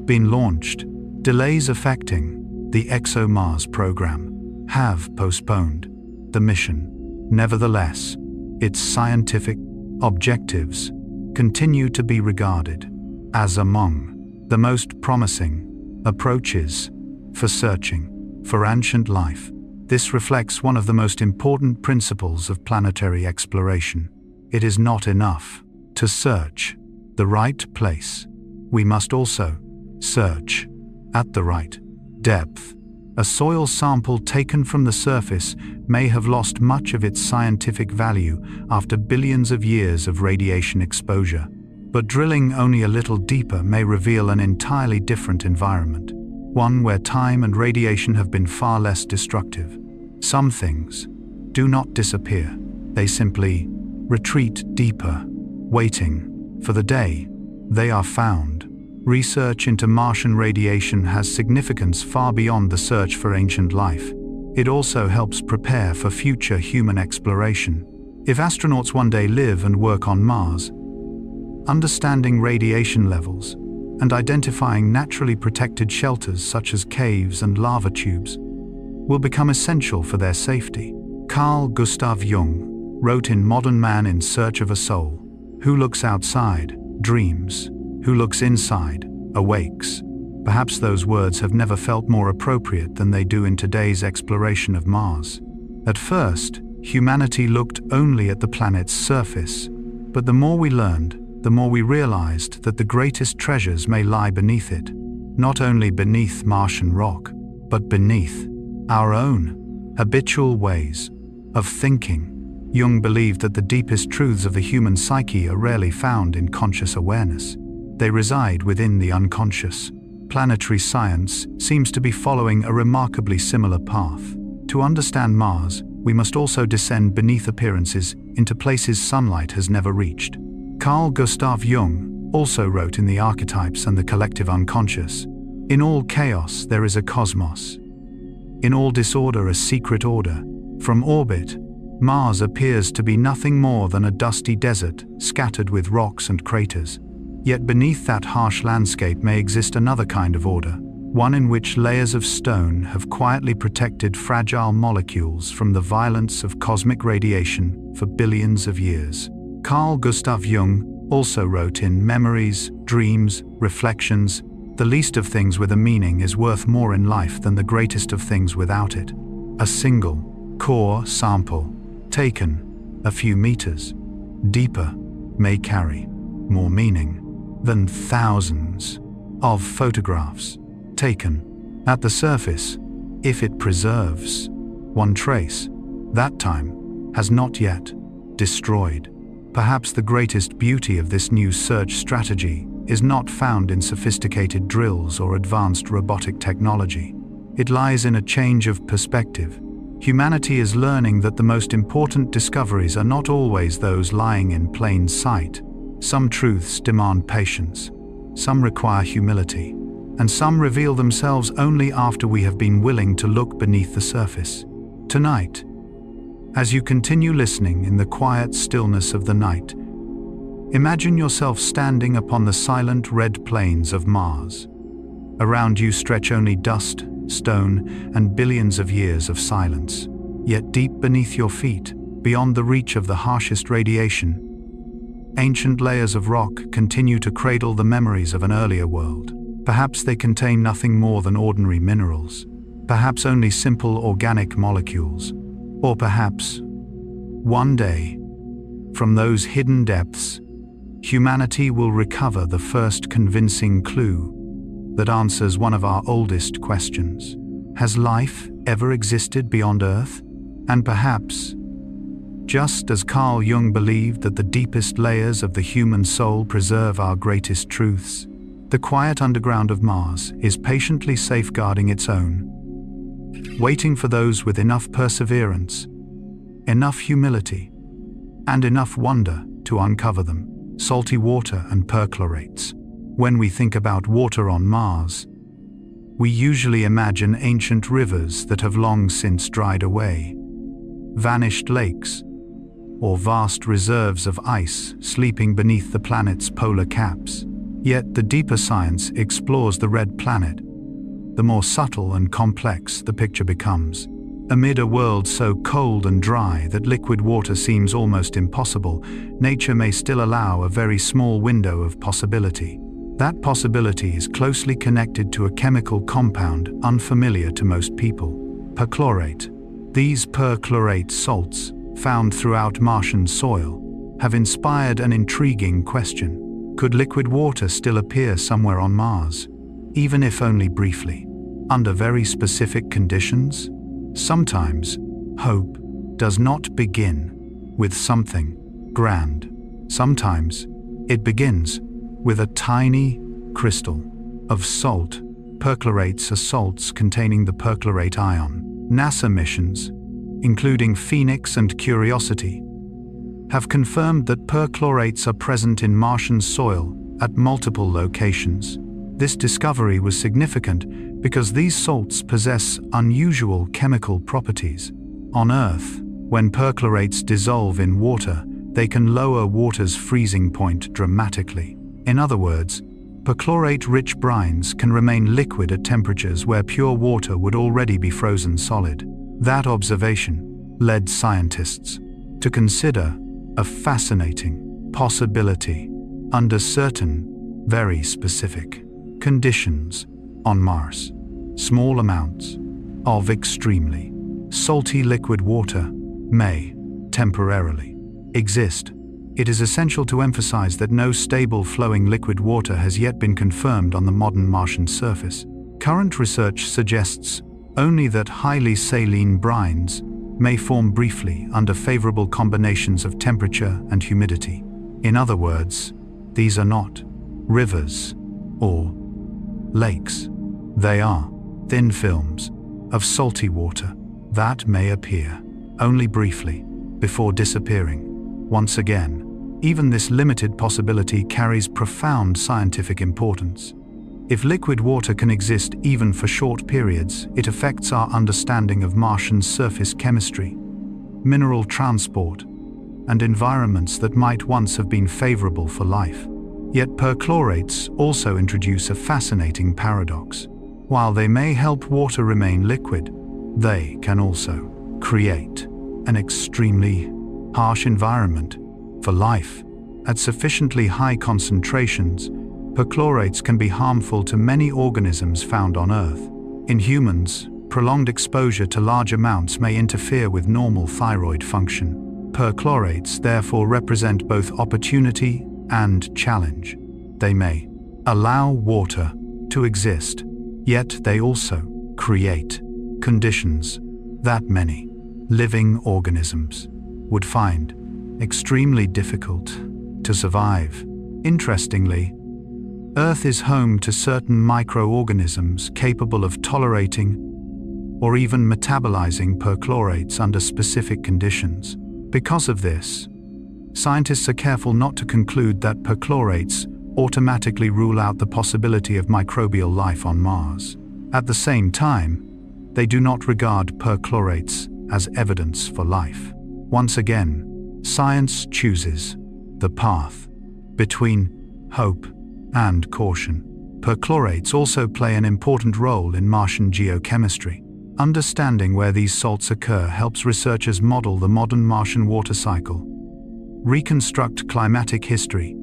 been launched. Delays affecting the ExoMars program have postponed the mission. Nevertheless, its scientific objectives continue to be regarded as among the most promising approaches for searching for ancient life. This reflects one of the most important principles of planetary exploration. It is not enough to search the right place. We must also search at the right depth. A soil sample taken from the surface may have lost much of its scientific value after billions of years of radiation exposure, but drilling only a little deeper may reveal an entirely different environment, one where time and radiation have been far less destructive. Some things do not disappear. They simply retreat deeper, waiting for the day they are found. Research into Martian radiation has significance far beyond the search for ancient life. It also helps prepare for future human exploration. If astronauts one day live and work on Mars, understanding radiation levels and identifying naturally protected shelters such as caves and lava tubes will become essential for their safety. Carl Gustav Jung wrote in Modern Man in Search of a Soul, "Who looks outside, dreams. Who looks inside, awakes." Perhaps those words have never felt more appropriate than they do in today's exploration of Mars. At first, humanity looked only at the planet's surface, but the more we learned, the more we realized that the greatest treasures may lie beneath it, not only beneath Martian rock, but beneath our own habitual ways of thinking. Jung believed that the deepest truths of the human psyche are rarely found in conscious awareness. They reside within the unconscious. Planetary science seems to be following a remarkably similar path. To understand Mars, we must also descend beneath appearances into places sunlight has never reached. Carl Gustav Jung also wrote in The Archetypes and the Collective Unconscious, "In all chaos there is a cosmos. In all disorder a secret order. From orbit, Mars appears to be nothing more than a dusty desert scattered with rocks and craters. Yet beneath that harsh landscape may exist another kind of order, one in which layers of stone have quietly protected fragile molecules from the violence of cosmic radiation for billions of years." Carl Gustav Jung also wrote in Memories, Dreams, Reflections, "The least of things with a meaning is worth more in life than the greatest of things without it." A single core sample taken a few meters deeper may carry more meaning than thousands of photographs taken at the surface. If it preserves one trace, that time has not yet destroyed. Perhaps the greatest beauty of this new search strategy is not found in sophisticated drills or advanced robotic technology. It lies in a change of perspective. Humanity is learning that the most important discoveries are not always those lying in plain sight. Some truths demand patience, some require humility, and some reveal themselves only after we have been willing to look beneath the surface. Tonight, as you continue listening in the quiet stillness of the night, imagine yourself standing upon the silent red plains of Mars. Around you stretch only dust, stone, and billions of years of silence. Yet deep beneath your feet, beyond the reach of the harshest radiation, ancient layers of rock continue to cradle the memories of an earlier world. Perhaps they contain nothing more than ordinary minerals, perhaps only simple organic molecules, or perhaps, one day, From those hidden depths, humanity will recover the first convincing clue that answers one of our oldest questions. Has life ever existed beyond Earth? And perhaps, just as Carl Jung believed that the deepest layers of the human soul preserve our greatest truths, the quiet underground of Mars is patiently safeguarding its own, waiting for those with enough perseverance, enough humility, and enough wonder to uncover them. Salty water and perchlorates. When we think about water on Mars, we usually imagine ancient rivers that have long since dried away, vanished lakes, or vast reserves of ice sleeping beneath the planet's polar caps. Yet the deeper science explores the red planet, the more subtle and complex the picture becomes. Amid a world so cold and dry that liquid water seems almost impossible, nature may still allow a very small window of possibility. That possibility is closely connected to a chemical compound unfamiliar to most people: perchlorate. These perchlorate salts, found throughout Martian soil, have inspired an intriguing question. Could liquid water still appear somewhere on Mars, even if only briefly, under very specific conditions? Sometimes, hope does not begin with something grand. Sometimes, it begins with a tiny crystal of salt. Perchlorates are salts containing the perchlorate ion. NASA missions, including Phoenix and Curiosity, have confirmed that perchlorates are present in Martian soil at multiple locations. This discovery was significant because these salts possess unusual chemical properties. On Earth, when perchlorates dissolve in water, they can lower water's freezing point dramatically. In other words, perchlorate-rich brines can remain liquid at temperatures where pure water would already be frozen solid. That observation led scientists to consider a fascinating possibility under certain, very specific conditions on Mars. Small amounts of extremely salty liquid water may temporarily exist. It is essential to emphasize that no stable flowing liquid water has yet been confirmed on the modern Martian surface. Current research suggests only that highly saline brines may form briefly under favorable combinations of temperature and humidity. In other words, these are not rivers or lakes. They are thin films of salty water that may appear only briefly before disappearing once again. Even this limited possibility carries profound scientific importance. If liquid water can exist even for short periods, it affects our understanding of Martian surface chemistry, mineral transport, and environments that might once have been favorable for life. Yet perchlorates also introduce a fascinating paradox. While they may help water remain liquid, they can also create an extremely harsh environment for life. At sufficiently high concentrations, perchlorates can be harmful to many organisms found on Earth. In humans, prolonged exposure to large amounts may interfere with normal thyroid function. Perchlorates therefore represent both opportunity and challenge. They may allow water to exist, yet they also create conditions that many living organisms would find extremely difficult to survive. Interestingly, Earth is home to certain microorganisms capable of tolerating or even metabolizing perchlorates under specific conditions. Because of this, scientists are careful not to conclude that perchlorates automatically rule out the possibility of microbial life on Mars. At the same time, they do not regard perchlorates as evidence for life. Once again, science chooses the path between hope and caution. Perchlorates also play an important role in Martian geochemistry. Understanding where these salts occur helps researchers model the modern Martian water cycle, reconstruct climatic history,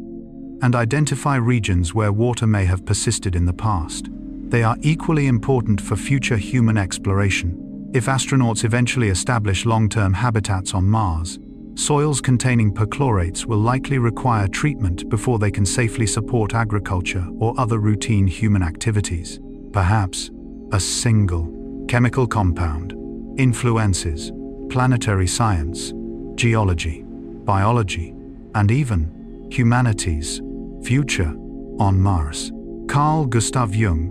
and identify regions where water may have persisted in the past. They are equally important for future human exploration. If astronauts eventually establish long-term habitats on Mars, Soils containing perchlorates will likely require treatment before they can safely support agriculture or other routine human activities. Perhaps a single chemical compound influences planetary science, geology, biology, and even humanity's future on Mars. Carl Gustav Jung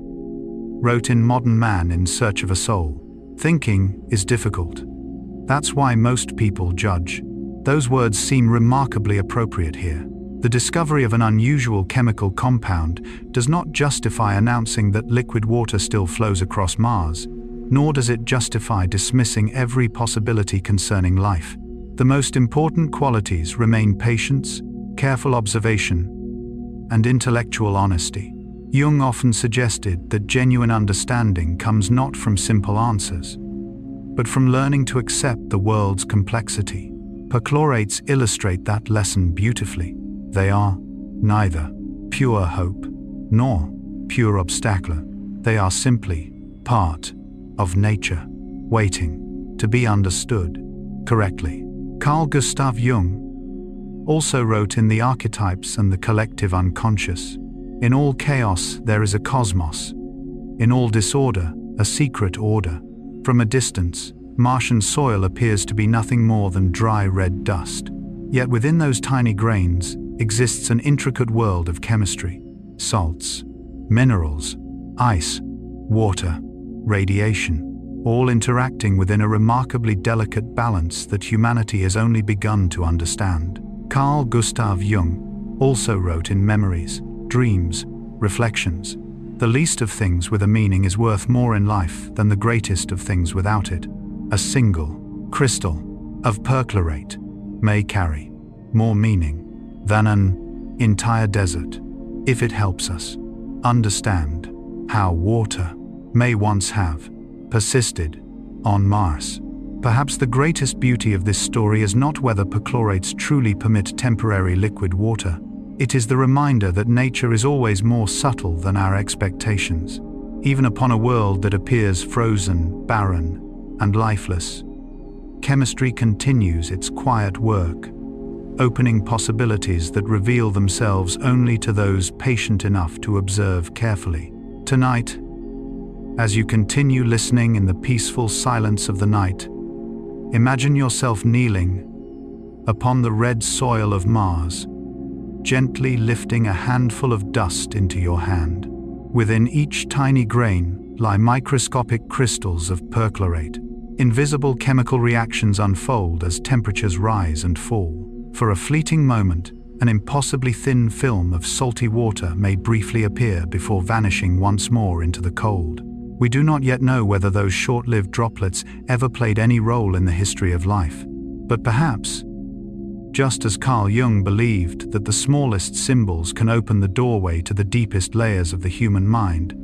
wrote in Modern Man in Search of a Soul, "Thinking is difficult. That's why most people judge." Those words seem remarkably appropriate here. The discovery of an unusual chemical compound does not justify announcing that liquid water still flows across Mars, nor does it justify dismissing every possibility concerning life. The most important qualities remain patience, careful observation, and intellectual honesty. Jung often suggested that genuine understanding comes not from simple answers, but from learning to accept the world's complexity. Perchlorates illustrate that lesson beautifully. They are neither pure hope nor pure obstacle. They are simply part of nature, waiting to be understood correctly. Carl Gustav Jung also wrote in The Archetypes and the Collective Unconscious, "In all chaos there is a cosmos. In all disorder, a secret order. From a distance, Martian soil appears to be nothing more than dry red dust. Yet within those tiny grains exists an intricate world of chemistry, salts, minerals, ice, water, radiation, all interacting within a remarkably delicate balance that humanity has only begun to understand." Carl Gustav Jung also wrote in Memories, Dreams, Reflections, "The least of things with a meaning is worth more in life than the greatest of things without it. A single crystal of perchlorate may carry more meaning than an entire desert if it helps us understand how water may once have persisted on Mars." Perhaps the greatest beauty of this story is not whether perchlorates truly permit temporary liquid water. It is the reminder that nature is always more subtle than our expectations. Even upon a world that appears frozen, barren, and lifeless, chemistry continues its quiet work, opening possibilities that reveal themselves only to those patient enough to observe carefully. Tonight, as you continue listening in the peaceful silence of the night, imagine yourself kneeling upon the red soil of Mars, gently lifting a handful of dust into your hand. Within each tiny grain lie microscopic crystals of perchlorate. Invisible chemical reactions unfold as temperatures rise and fall. For a fleeting moment, an impossibly thin film of salty water may briefly appear before vanishing once more into the cold. We do not yet know whether those short-lived droplets ever played any role in the history of life. But perhaps, just as Carl Jung believed that the smallest symbols can open the doorway to the deepest layers of the human mind,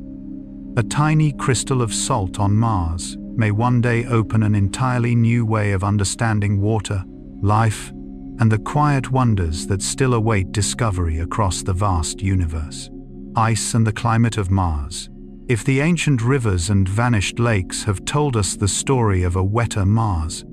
a tiny crystal of salt on Mars may one day open an entirely new way of understanding water, life, and the quiet wonders that still await discovery across the vast universe. Ice and the climate of Mars. If the ancient rivers and vanished lakes have told us the story of a wetter Mars,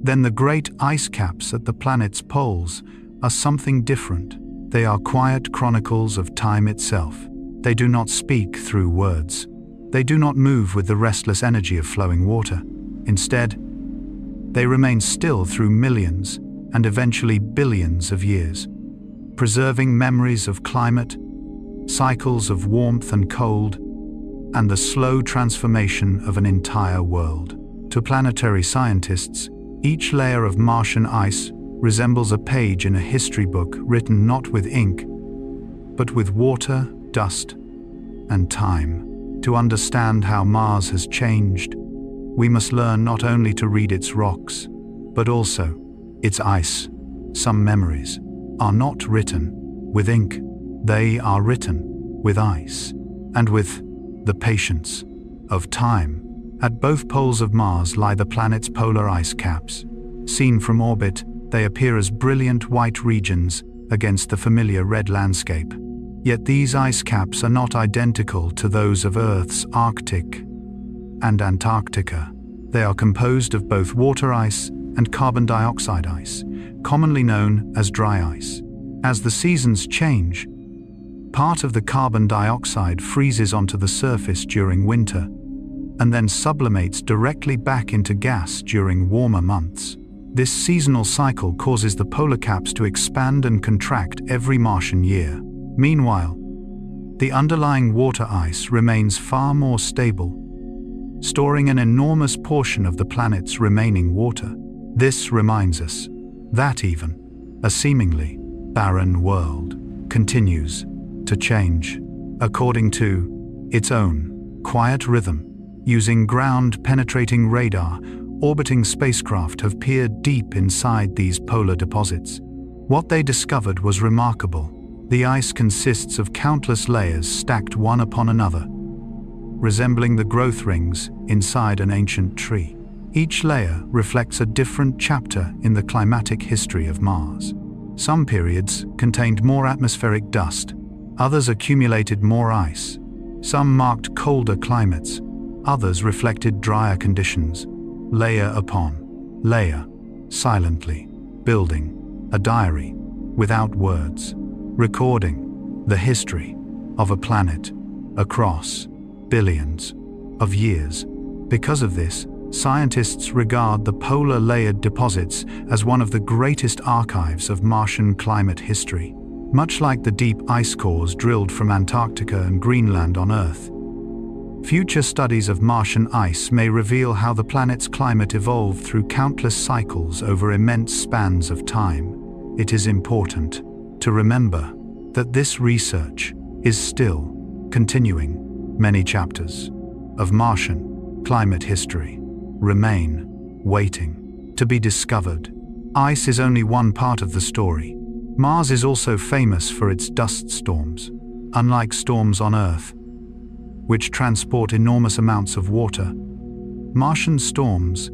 then the great ice caps at the planet's poles are something different. They are quiet chronicles of time itself. They do not speak through words. They do not move with the restless energy of flowing water. Instead, they remain still through millions and eventually billions of years, preserving memories of climate, cycles of warmth and cold, and the slow transformation of an entire world. To planetary scientists, each layer of Martian ice resembles a page in a history book written not with ink, but with water, dust, and time. To understand how Mars has changed, we must learn not only to read its rocks, but also its ice. Some memories are not written with ink, they are written with ice, and with the patience of time. At both poles of Mars lie the planet's polar ice caps. Seen from orbit, they appear as brilliant white regions against the familiar red landscape. Yet these ice caps are not identical to those of Earth's Arctic and Antarctica. They are composed of both water ice and carbon dioxide ice, commonly known as dry ice. As the seasons change, part of the carbon dioxide freezes onto the surface during winter and then sublimates directly back into gas during warmer months. This seasonal cycle causes the polar caps to expand and contract every Martian year. Meanwhile, the underlying water ice remains far more stable, storing an enormous portion of the planet's remaining water. This reminds us that even a seemingly barren world continues to change according to its own quiet rhythm. Using ground-penetrating radar, orbiting spacecraft have peered deep inside these polar deposits. What they discovered was remarkable. The ice consists of countless layers stacked one upon another, resembling the growth rings inside an ancient tree. Each layer reflects a different chapter in the climatic history of Mars. Some periods contained more atmospheric dust, others accumulated more ice. Some marked colder climates, others reflected drier conditions. Layer upon layer, silently building a diary without words, recording the history of a planet across billions of years. Because of this, scientists regard the polar layered deposits as one of the greatest archives of Martian climate history. Much like the deep ice cores drilled from Antarctica and Greenland on Earth, future studies of Martian ice may reveal how the planet's climate evolved through countless cycles over immense spans of time. It is important to remember that this research is still continuing. Many chapters of Martian climate history remain waiting to be discovered. Ice is only one part of the story. Mars is also famous for its dust storms. Unlike storms on Earth, which transport enormous amounts of water, Martian storms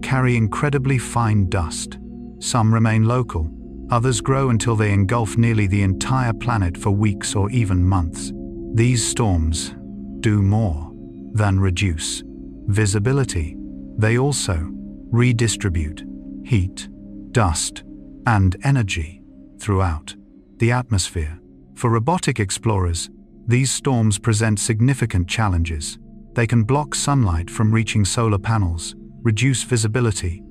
carry incredibly fine dust. Some remain local, others grow until they engulf nearly the entire planet for weeks or even months. These storms do more than reduce visibility. They also redistribute heat, dust, and energy throughout the atmosphere. For robotic explorers, these storms present significant challenges. They can block sunlight from reaching solar panels, reduce visibility,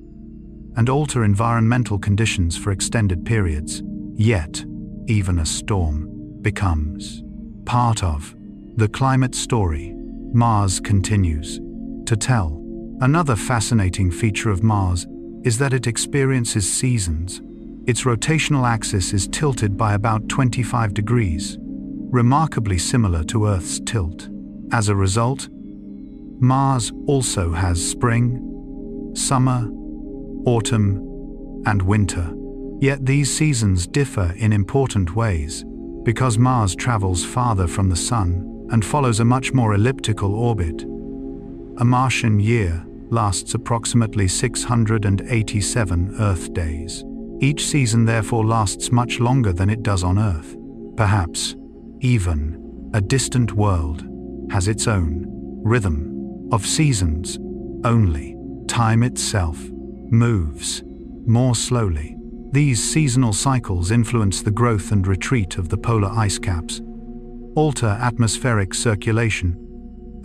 and alter environmental conditions for extended periods. Yet, even a storm becomes part of the climate story Mars continues to tell. Another fascinating feature of Mars is that it experiences seasons. Its rotational axis is tilted by about 25 degrees, remarkably similar to Earth's tilt. As a result, Mars also has spring, summer, autumn, and winter. Yet these seasons differ in important ways because Mars travels farther from the Sun and follows a much more elliptical orbit. A Martian year lasts approximately 687 Earth days. Each season therefore lasts much longer than it does on Earth. Perhaps even a distant world has its own rhythm of seasons, only time itself moves more slowly. These seasonal cycles influence the growth and retreat of the polar ice caps, alter atmospheric circulation,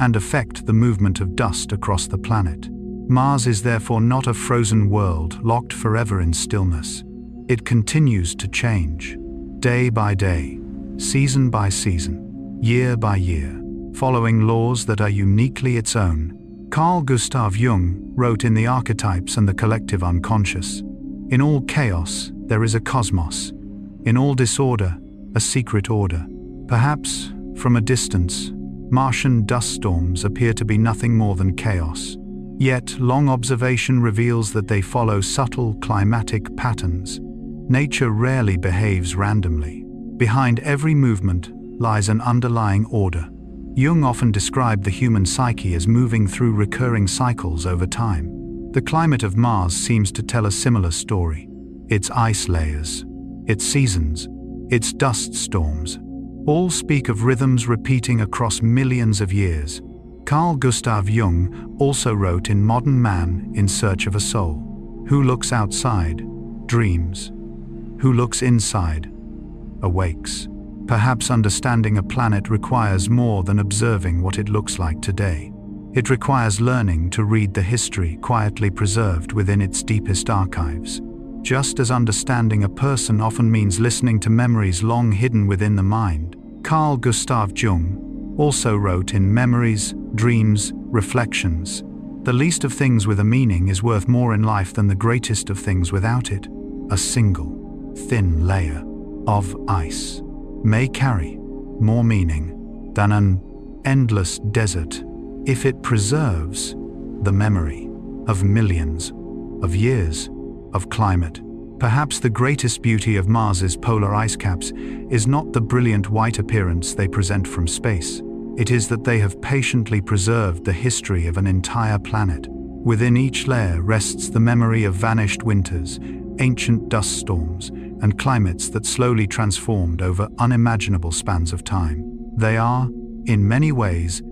and affect the movement of dust across the planet. Mars is therefore not a frozen world locked forever in stillness. It continues to change, day by day, season by season, year by year, following laws that are uniquely its own. Carl Gustav Jung wrote in The Archetypes and the Collective Unconscious, "In all chaos, there is a cosmos. In all disorder, a secret order." Perhaps, from a distance, Martian dust storms appear to be nothing more than chaos. Yet, long observation reveals that they follow subtle climatic patterns. Nature rarely behaves randomly. Behind every movement lies an underlying order. Jung often described the human psyche as moving through recurring cycles over time. The climate of Mars seems to tell a similar story. Its ice layers, its seasons, its dust storms, all speak of rhythms repeating across millions of years. Carl Gustav Jung also wrote in Modern Man in Search of a Soul, Who looks outside, dreams. Who looks inside, awakes. Perhaps understanding a planet requires more than observing what it looks like today. It requires learning to read the history quietly preserved within its deepest archives. Just as understanding a person often means listening to memories long hidden within the mind, Carl Gustav Jung also wrote in Memories, Dreams, Reflections, "The least of things with a meaning is worth more in life than the greatest of things without it. A single, thin layer of ice may carry more meaning than an endless desert if it preserves the memory of millions of years of climate." Perhaps the greatest beauty of Mars's polar ice caps is not the brilliant white appearance they present from space. It is that they have patiently preserved the history of an entire planet. Within each layer rests the memory of vanished winters, ancient dust storms, and climates that slowly transformed over unimaginable spans of time. They are, in many ways,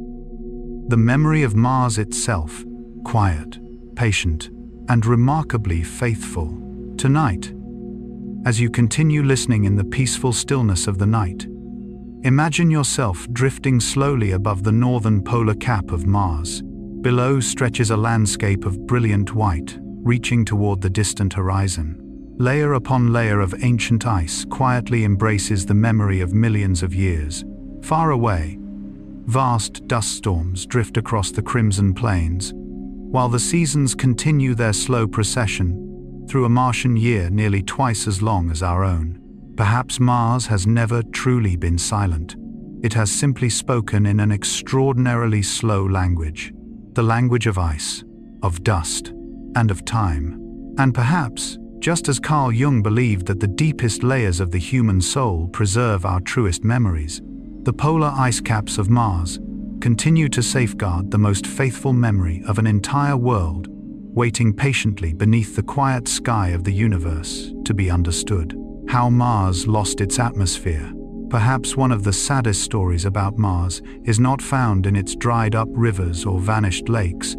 the memory of Mars itself, quiet, patient, and remarkably faithful. Tonight, as you continue listening in the peaceful stillness of the night, imagine yourself drifting slowly above the northern polar cap of Mars. Below stretches a landscape of brilliant white, reaching toward the distant horizon. Layer upon layer of ancient ice quietly embraces the memory of millions of years. Far away, vast dust storms drift across the crimson plains, while the seasons continue their slow procession through a Martian year nearly twice as long as our own. Perhaps Mars has never truly been silent. It has simply spoken in an extraordinarily slow language, the language of ice, of dust, and of time. And perhaps, just as Carl Jung believed that the deepest layers of the human soul preserve our truest memories, the polar ice caps of Mars continue to safeguard the most faithful memory of an entire world, waiting patiently beneath the quiet sky of the universe to be understood. How Mars lost its atmosphere. Perhaps one of the saddest stories about Mars is not found in its dried-up rivers or vanished lakes,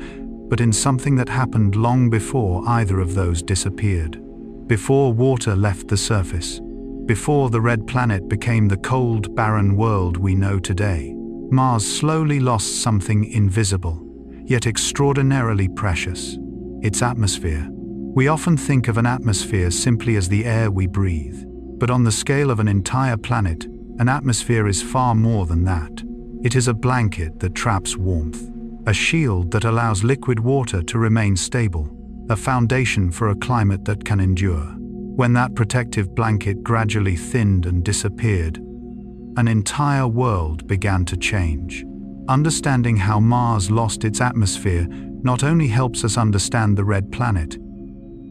but in something that happened long before either of those disappeared. Before water left the surface, before the red planet became the cold, barren world we know today, Mars slowly lost something invisible, yet extraordinarily precious: its atmosphere. We often think of an atmosphere simply as the air we breathe, but on the scale of an entire planet, an atmosphere is far more than that. It is a blanket that traps warmth, a shield that allows liquid water to remain stable, a foundation for a climate that can endure. When that protective blanket gradually thinned and disappeared, an entire world began to change. Understanding how Mars lost its atmosphere not only helps us understand the red planet,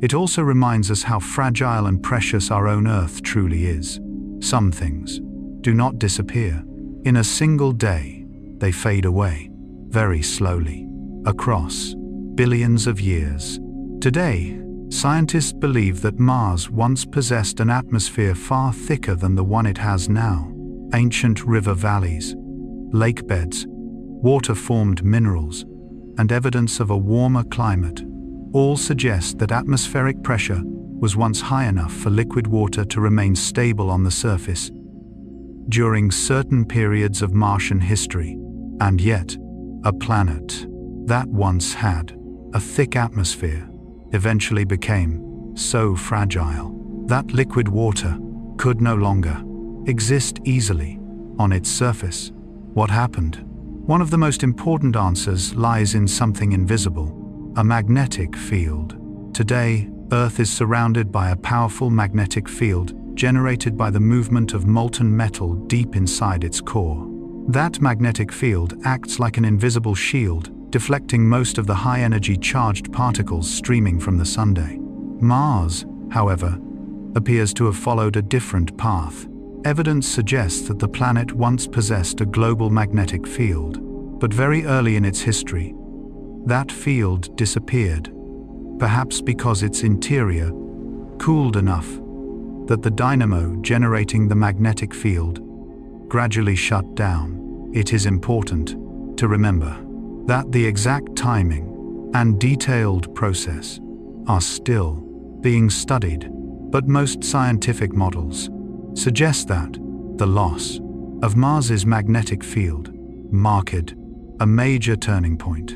it also reminds us how fragile and precious our own Earth truly is. Some things do not disappear. In a single day, they fade away, very slowly, across billions of years. Today, scientists believe that Mars once possessed an atmosphere far thicker than the one it has now. Ancient river valleys, lake beds, water-formed minerals, and evidence of a warmer climate all suggest that atmospheric pressure was once high enough for liquid water to remain stable on the surface during certain periods of Martian history. And yet, a planet that once had a thick atmosphere eventually became so fragile that liquid water could no longer exist easily on its surface. What happened? One of the most important answers lies in something invisible: a magnetic field. Today, Earth is surrounded by a powerful magnetic field generated by the movement of molten metal deep inside its core. That magnetic field acts like an invisible shield, deflecting most of the high-energy charged particles streaming from the Sunday. Mars, however, appears to have followed a different path. Evidence suggests that the planet once possessed a global magnetic field, but very early in its history, that field disappeared, perhaps because its interior cooled enough that the dynamo generating the magnetic field gradually shut down. It is important to remember that the exact timing and detailed process are still being studied, but most scientific models suggest that the loss of Mars's magnetic field marked a major turning point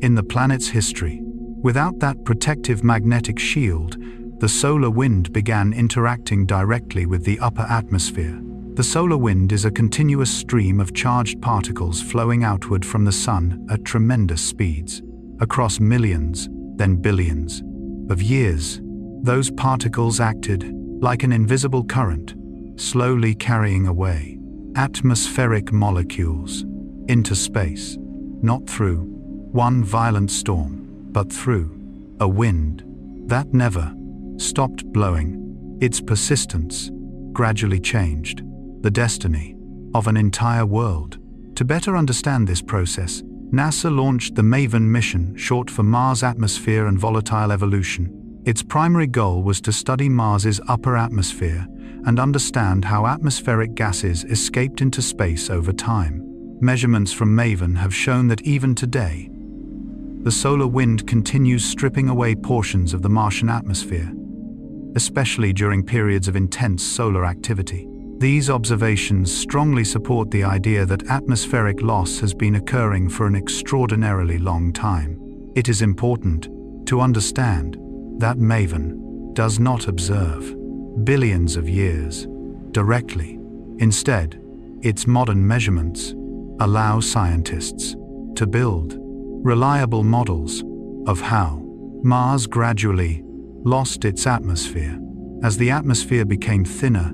in the planet's history. Without that protective magnetic shield, the solar wind began interacting directly with the upper atmosphere. The solar wind is a continuous stream of charged particles flowing outward from the sun at tremendous speeds. Across millions, then billions of years, those particles acted like an invisible current, slowly carrying away atmospheric molecules into space, not through one violent storm, but through a wind that never stopped blowing. Its persistence gradually changed the destiny of an entire world. To better understand this process, NASA launched the MAVEN mission, short for Mars Atmosphere and Volatile Evolution. Its primary goal was to study Mars's upper atmosphere and understand how atmospheric gases escaped into space over time. Measurements from MAVEN have shown that even today, the solar wind continues stripping away portions of the Martian atmosphere, especially during periods of intense solar activity. These observations strongly support the idea that atmospheric loss has been occurring for an extraordinarily long time. It is important to understand that MAVEN does not observe billions of years directly. Instead, its modern measurements allow scientists to build reliable models of how Mars gradually lost its atmosphere. As the atmosphere became thinner,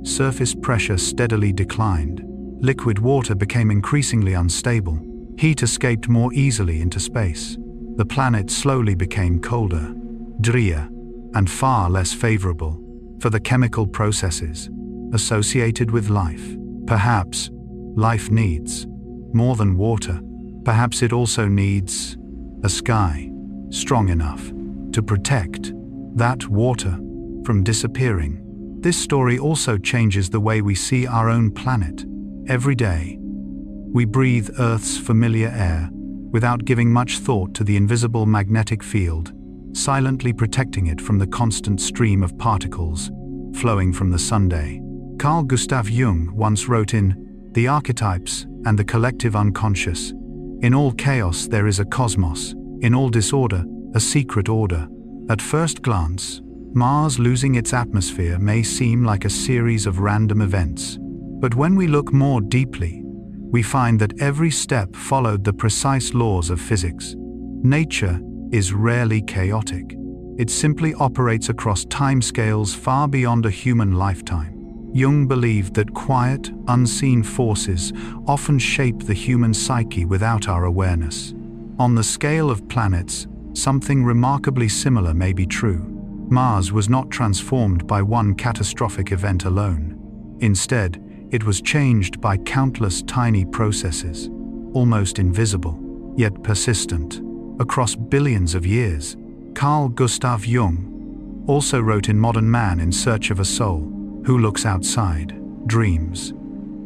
surface pressure steadily declined. Liquid water became increasingly unstable. Heat escaped more easily into space. The planet slowly became colder, drier, and far less favorable for the chemical processes associated with life. Perhaps life needs more than water. Perhaps it also needs a sky strong enough to protect that water from disappearing. This story also changes the way we see our own planet. Every day, we breathe Earth's familiar air without giving much thought to the invisible magnetic field, silently protecting it from the constant stream of particles flowing from the sunday. Carl Gustav Jung once wrote in The Archetypes and the Collective Unconscious, "In all chaos there is a cosmos, in all disorder, a secret order." At first glance, Mars losing its atmosphere may seem like a series of random events. But when we look more deeply, we find that every step followed the precise laws of physics. Nature is rarely chaotic. It simply operates across timescales far beyond a human lifetime. Jung believed that quiet, unseen forces often shape the human psyche without our awareness. On the scale of planets, something remarkably similar may be true. Mars was not transformed by one catastrophic event alone. Instead, it was changed by countless tiny processes, almost invisible, yet persistent, across billions of years. Carl Gustav Jung also wrote in Modern Man in Search of a Soul, "Who looks outside, dreams.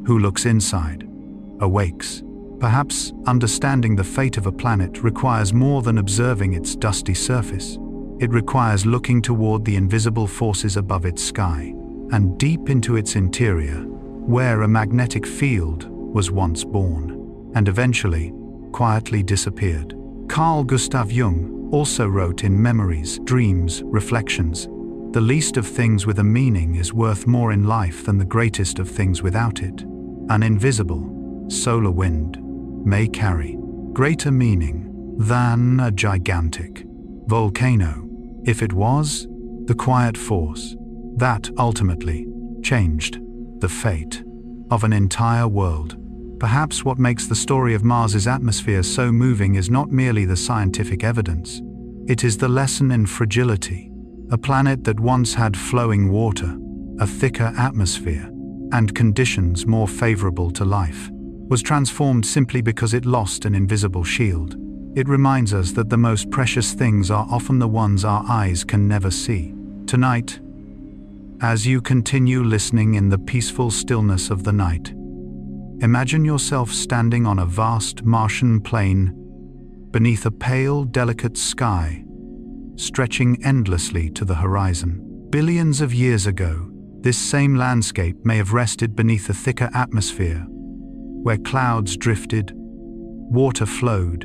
Who looks inside, awakes." Perhaps understanding the fate of a planet requires more than observing its dusty surface. It requires looking toward the invisible forces above its sky, and deep into its interior, where a magnetic field was once born, and eventually, quietly disappeared. Carl Gustav Jung also wrote in Memories, Dreams, Reflections, "The least of things with a meaning is worth more in life than the greatest of things without it." An invisible solar wind may carry greater meaning than a gigantic volcano, if it was the quiet force that ultimately changed the fate of an entire world. Perhaps what makes the story of Mars's atmosphere so moving is not merely the scientific evidence. It is the lesson in fragility. A planet that once had flowing water, a thicker atmosphere, and conditions more favorable to life, was transformed simply because it lost an invisible shield. It reminds us that the most precious things are often the ones our eyes can never see. Tonight, as you continue listening in the peaceful stillness of the night, imagine yourself standing on a vast Martian plain beneath a pale, delicate sky, stretching endlessly to the horizon. Billions of years ago, this same landscape may have rested beneath a thicker atmosphere, where clouds drifted, water flowed,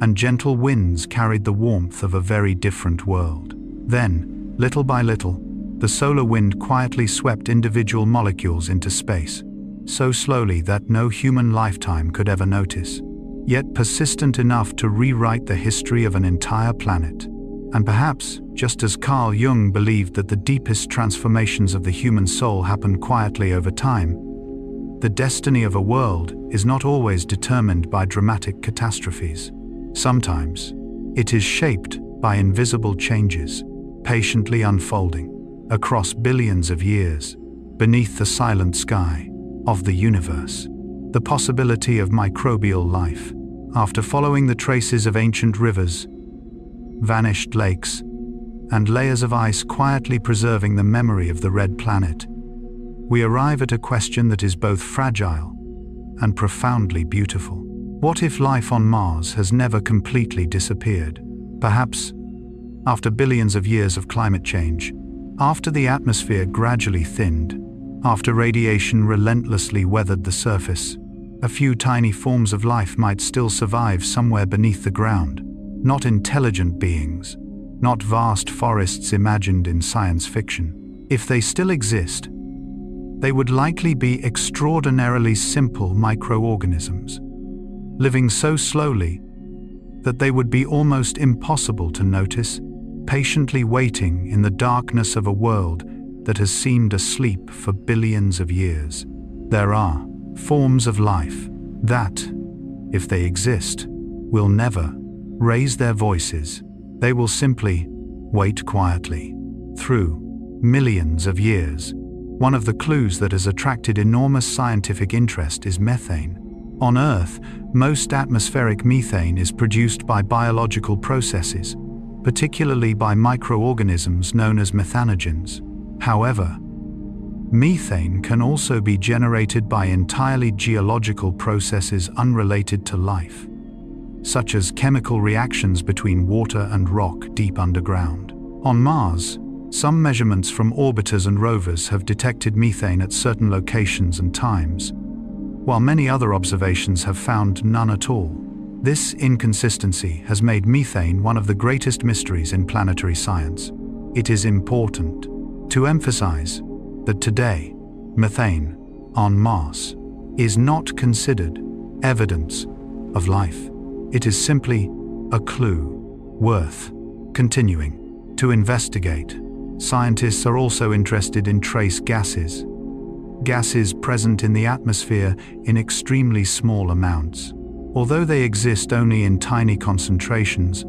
and gentle winds carried the warmth of a very different world. Then, little by little, the solar wind quietly swept individual molecules into space, so slowly that no human lifetime could ever notice, yet persistent enough to rewrite the history of an entire planet. And perhaps, just as Carl Jung believed that the deepest transformations of the human soul happen quietly over time, the destiny of a world is not always determined by dramatic catastrophes. Sometimes, it is shaped by invisible changes, patiently unfolding across billions of years, beneath the silent sky of the universe. The possibility of microbial life, after following the traces of ancient rivers, vanished lakes, and layers of ice quietly preserving the memory of the red planet, we arrive at a question that is both fragile and profoundly beautiful. What if life on Mars has never completely disappeared? Perhaps, after billions of years of climate change, after the atmosphere gradually thinned, after radiation relentlessly weathered the surface, a few tiny forms of life might still survive somewhere beneath the ground. Not intelligent beings, not vast forests imagined in science fiction. If they still exist, they would likely be extraordinarily simple microorganisms, living so slowly that they would be almost impossible to notice, patiently waiting in the darkness of a world that has seemed asleep for billions of years. There are forms of life that, if they exist, will never raise their voices. They will simply wait quietly through millions of years. One of the clues that has attracted enormous scientific interest is methane. On Earth, most atmospheric methane is produced by biological processes, particularly by microorganisms known as methanogens. However, methane can also be generated by entirely geological processes unrelated to life, such as chemical reactions between water and rock deep underground. On Mars, some measurements from orbiters and rovers have detected methane at certain locations and times, while many other observations have found none at all. This inconsistency has made methane one of the greatest mysteries in planetary science. It is important to emphasize that today, methane on Mars is not considered evidence of life. It is simply a clue worth continuing to investigate. Scientists are also interested in trace gases, gases present in the atmosphere in extremely small amounts. Although they exist only in tiny concentrations,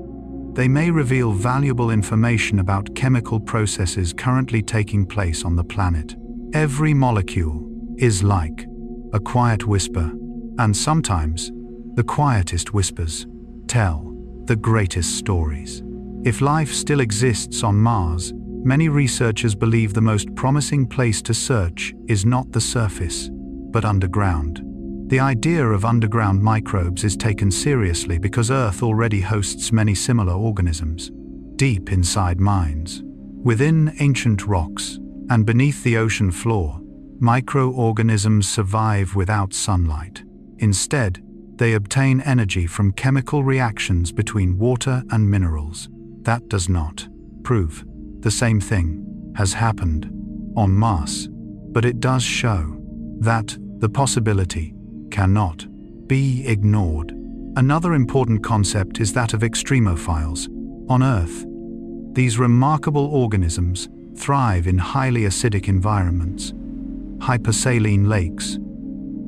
they may reveal valuable information about chemical processes currently taking place on the planet. Every molecule is like a quiet whisper, and sometimes the quietest whispers tell the greatest stories. If life still exists on Mars, many researchers believe the most promising place to search is not the surface, but underground. The idea of underground microbes is taken seriously because Earth already hosts many similar organisms. Deep inside mines, within ancient rocks, and beneath the ocean floor, microorganisms survive without sunlight. Instead, they obtain energy from chemical reactions between water and minerals. That does not prove the same thing has happened on Mars, but it does show that the possibility cannot be ignored. Another important concept is that of extremophiles. On Earth, these remarkable organisms thrive in highly acidic environments, hypersaline lakes,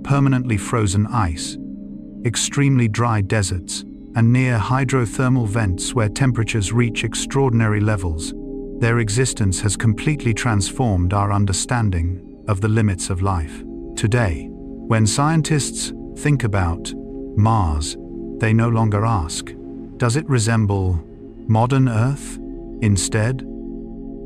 permanently frozen ice, extremely dry deserts, and near hydrothermal vents where temperatures reach extraordinary levels. Their existence has completely transformed our understanding of the limits of life. Today, when scientists think about Mars, they no longer ask, does it resemble modern Earth? Instead,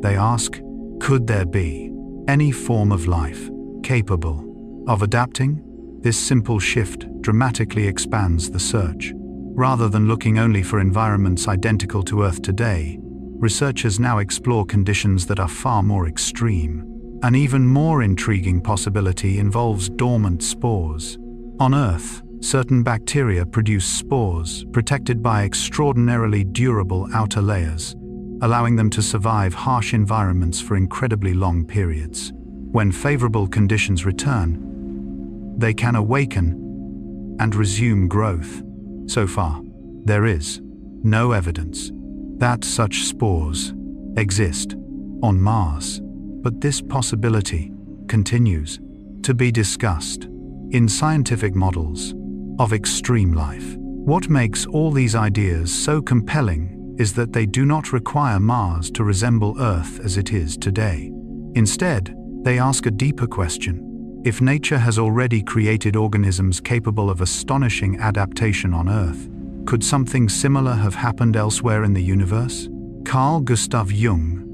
they ask, could there be any form of life capable of adapting? This simple shift dramatically expands the search. Rather than looking only for environments identical to Earth today, researchers now explore conditions that are far more extreme. An even more intriguing possibility involves dormant spores. On Earth, certain bacteria produce spores protected by extraordinarily durable outer layers, allowing them to survive harsh environments for incredibly long periods. When favorable conditions return, they can awaken and resume growth. So far, there is no evidence that such spores exist on Mars, but this possibility continues to be discussed in scientific models of extreme life. What makes all these ideas so compelling is that they do not require Mars to resemble Earth as it is today. Instead, they ask a deeper question. If nature has already created organisms capable of astonishing adaptation on Earth, could something similar have happened elsewhere in the universe? Carl Gustav Jung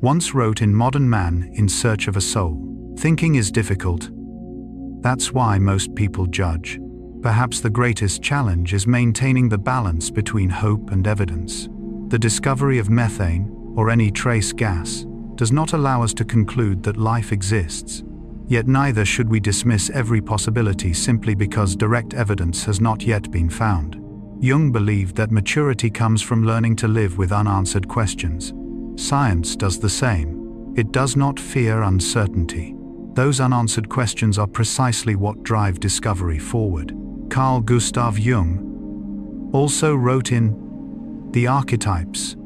once wrote in Modern Man in Search of a Soul, "Thinking is difficult. That's why most people judge. Perhaps the greatest challenge is maintaining the balance between hope and evidence. The discovery of methane, or any trace gas, does not allow us to conclude that life exists. Yet neither should we dismiss every possibility simply because direct evidence has not yet been found." Jung believed that maturity comes from learning to live with unanswered questions. Science does the same. It does not fear uncertainty. Those unanswered questions are precisely what drive discovery forward. Carl Gustav Jung also wrote in The Archetypes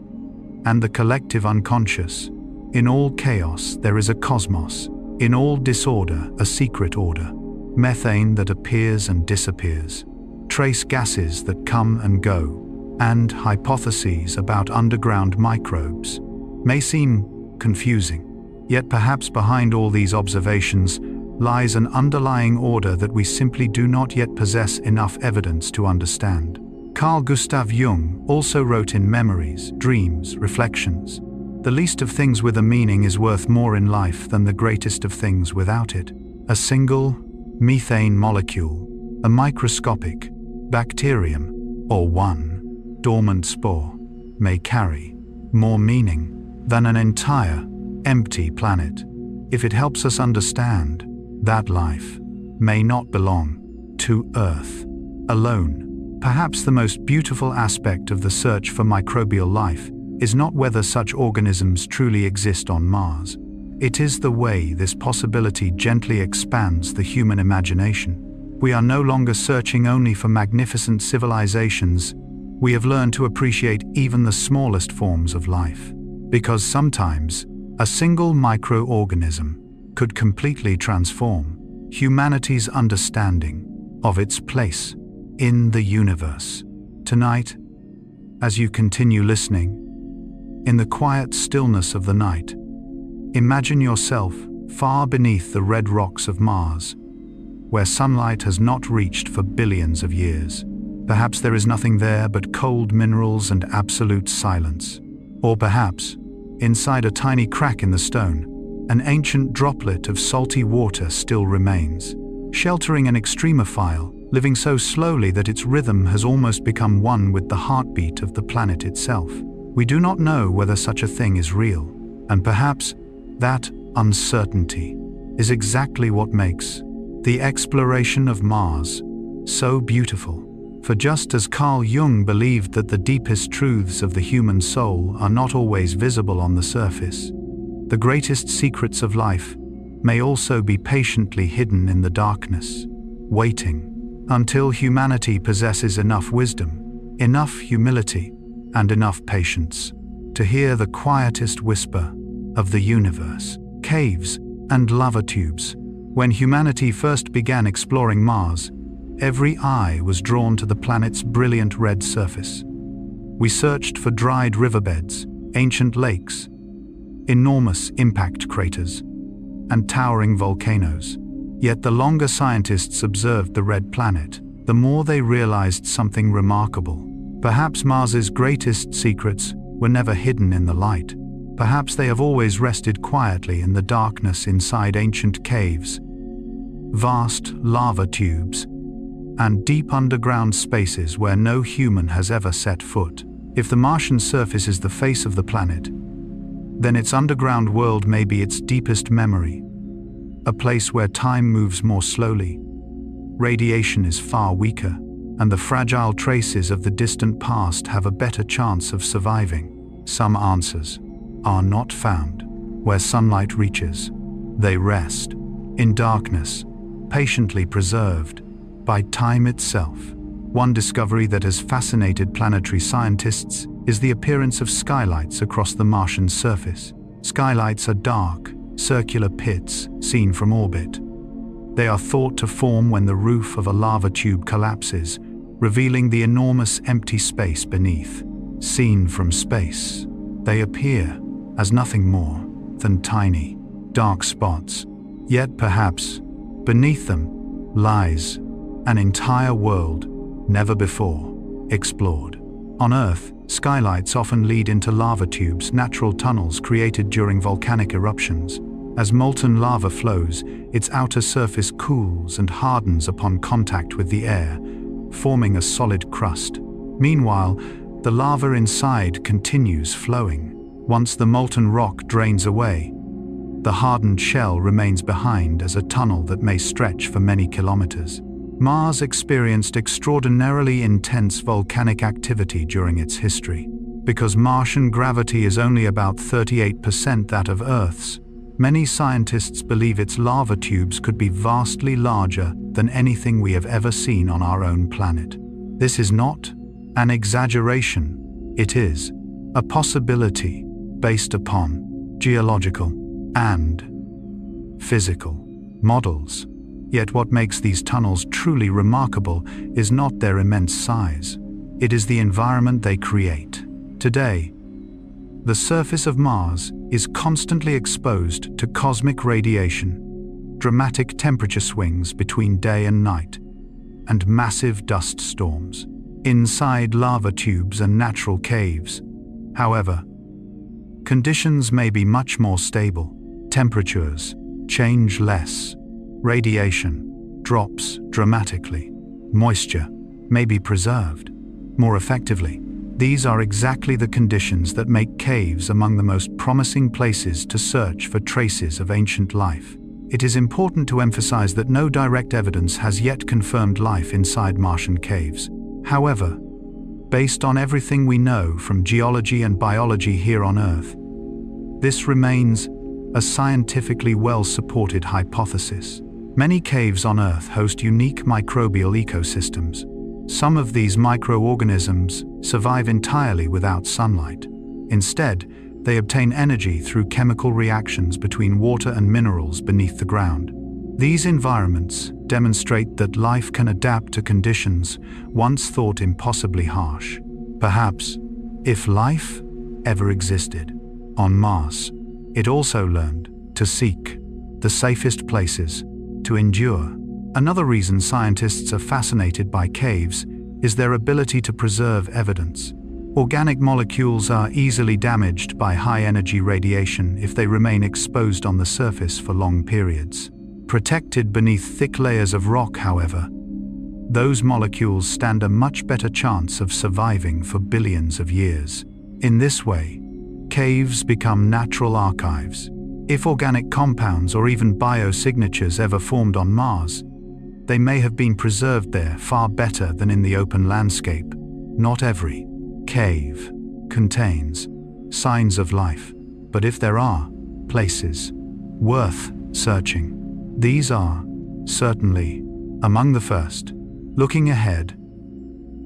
and the Collective Unconscious, "In all chaos there is a cosmos. In all disorder, a secret order. Methane that appears and disappears. Trace gases that come and go. And hypotheses about underground microbes. May seem confusing. Yet perhaps behind all these observations lies an underlying order that we simply do not yet possess enough evidence to understand." Carl Gustav Jung also wrote in Memories, Dreams, Reflections, "The least of things with a meaning is worth more in life than the greatest of things without it. A single methane molecule, a microscopic bacterium, or one dormant spore may carry more meaning than an entire empty planet, if it helps us understand that life may not belong to Earth alone." Perhaps the most beautiful aspect of the search for microbial life is not whether such organisms truly exist on Mars. It is the way this possibility gently expands the human imagination. We are no longer searching only for magnificent civilizations. We have learned to appreciate even the smallest forms of life. Because sometimes, a single microorganism could completely transform humanity's understanding of its place in the universe. Tonight, as you continue listening, in the quiet stillness of the night, imagine yourself far beneath the red rocks of Mars, where sunlight has not reached for billions of years. Perhaps there is nothing there but cold minerals and absolute silence. Or perhaps, inside a tiny crack in the stone, an ancient droplet of salty water still remains, sheltering an extremophile, living so slowly that its rhythm has almost become one with the heartbeat of the planet itself. We do not know whether such a thing is real, and perhaps that uncertainty is exactly what makes the exploration of Mars so beautiful. For just as Carl Jung believed that the deepest truths of the human soul are not always visible on the surface, the greatest secrets of life may also be patiently hidden in the darkness, waiting until humanity possesses enough wisdom, enough humility, and enough patience to hear the quietest whisper of the universe. Caves and lava tubes. When humanity first began exploring Mars, every eye was drawn to the planet's brilliant red surface. We searched for dried riverbeds, ancient lakes, enormous impact craters, and towering volcanoes. Yet the longer scientists observed the red planet, the more they realized something remarkable. Perhaps Mars's greatest secrets were never hidden in the light. Perhaps they have always rested quietly in the darkness inside ancient caves, vast lava tubes, and deep underground spaces where no human has ever set foot. If the Martian surface is the face of the planet, then its underground world may be its deepest memory, a place where time moves more slowly, radiation is far weaker, and the fragile traces of the distant past have a better chance of surviving. Some answers are not found where sunlight reaches. They rest in darkness, patiently preserved by time itself. One discovery that has fascinated planetary scientists is the appearance of skylights across the Martian surface. Skylights are dark, circular pits seen from orbit. They are thought to form when the roof of a lava tube collapses, revealing the enormous empty space beneath. Seen from space, they appear as nothing more than tiny, dark spots. Yet perhaps beneath them lies an entire world never before explored. On Earth, skylights often lead into lava tubes, natural tunnels created during volcanic eruptions. As molten lava flows, its outer surface cools and hardens upon contact with the air, forming a solid crust. Meanwhile, the lava inside continues flowing. Once the molten rock drains away, the hardened shell remains behind as a tunnel that may stretch for many kilometers. Mars experienced extraordinarily intense volcanic activity during its history. Because Martian gravity is only about 38% that of Earth's, many scientists believe its lava tubes could be vastly larger than anything we have ever seen on our own planet. This is not an exaggeration, it is a possibility based upon geological and physical models. Yet what makes these tunnels truly remarkable is not their immense size. It is the environment they create. Today, the surface of Mars is constantly exposed to cosmic radiation, dramatic temperature swings between day and night, and massive dust storms. Inside lava tubes and natural caves, however, conditions may be much more stable. Temperatures change less. Radiation drops dramatically. Moisture may be preserved more effectively. These are exactly the conditions that make caves among the most promising places to search for traces of ancient life. It is important to emphasize that no direct evidence has yet confirmed life inside Martian caves. However, based on everything we know from geology and biology here on Earth, this remains a scientifically well-supported hypothesis. Many caves on Earth host unique microbial ecosystems. Some of these microorganisms survive entirely without sunlight. Instead, they obtain energy through chemical reactions between water and minerals beneath the ground. These environments demonstrate that life can adapt to conditions once thought impossibly harsh. Perhaps, if life ever existed on Mars, it also learned to seek the safest places to endure. Another reason scientists are fascinated by caves is their ability to preserve evidence. Organic molecules are easily damaged by high-energy radiation if they remain exposed on the surface for long periods. Protected beneath thick layers of rock, however, those molecules stand a much better chance of surviving for billions of years. In this way, caves become natural archives. If organic compounds or even biosignatures ever formed on Mars, they may have been preserved there far better than in the open landscape. Not every cave contains signs of life, but if there are places worth searching, these are certainly among the first. Looking ahead,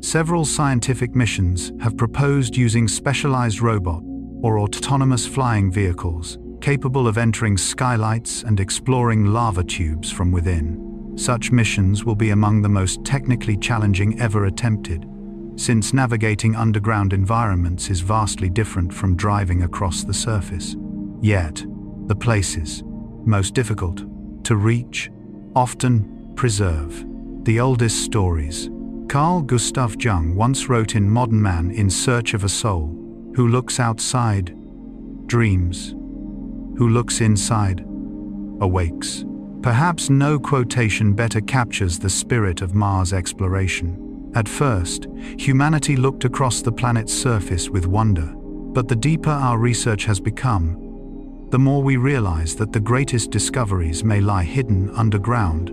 several scientific missions have proposed using specialized robot or autonomous flying vehicles capable of entering skylights and exploring lava tubes from within. Such missions will be among the most technically challenging ever attempted, since navigating underground environments is vastly different from driving across the surface. Yet, the places most difficult to reach often preserve the oldest stories. Carl Gustav Jung once wrote in Modern Man, "In search of a soul, who looks outside, dreams. Who looks inside, awakes." Perhaps no quotation better captures the spirit of Mars exploration. At first, humanity looked across the planet's surface with wonder, but the deeper our research has become, the more we realize that the greatest discoveries may lie hidden underground.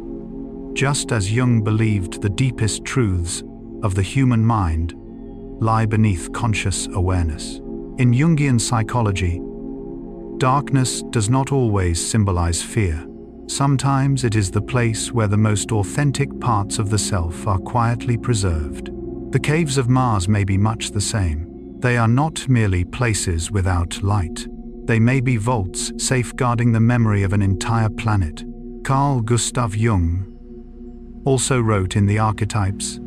Just as Jung believed the deepest truths of the human mind lie beneath conscious awareness. In Jungian psychology, darkness does not always symbolize fear. Sometimes it is the place where the most authentic parts of the self are quietly preserved. The caves of Mars may be much the same. They are not merely places without light. They may be vaults safeguarding the memory of an entire planet. Carl Gustav Jung also wrote in The Archetypes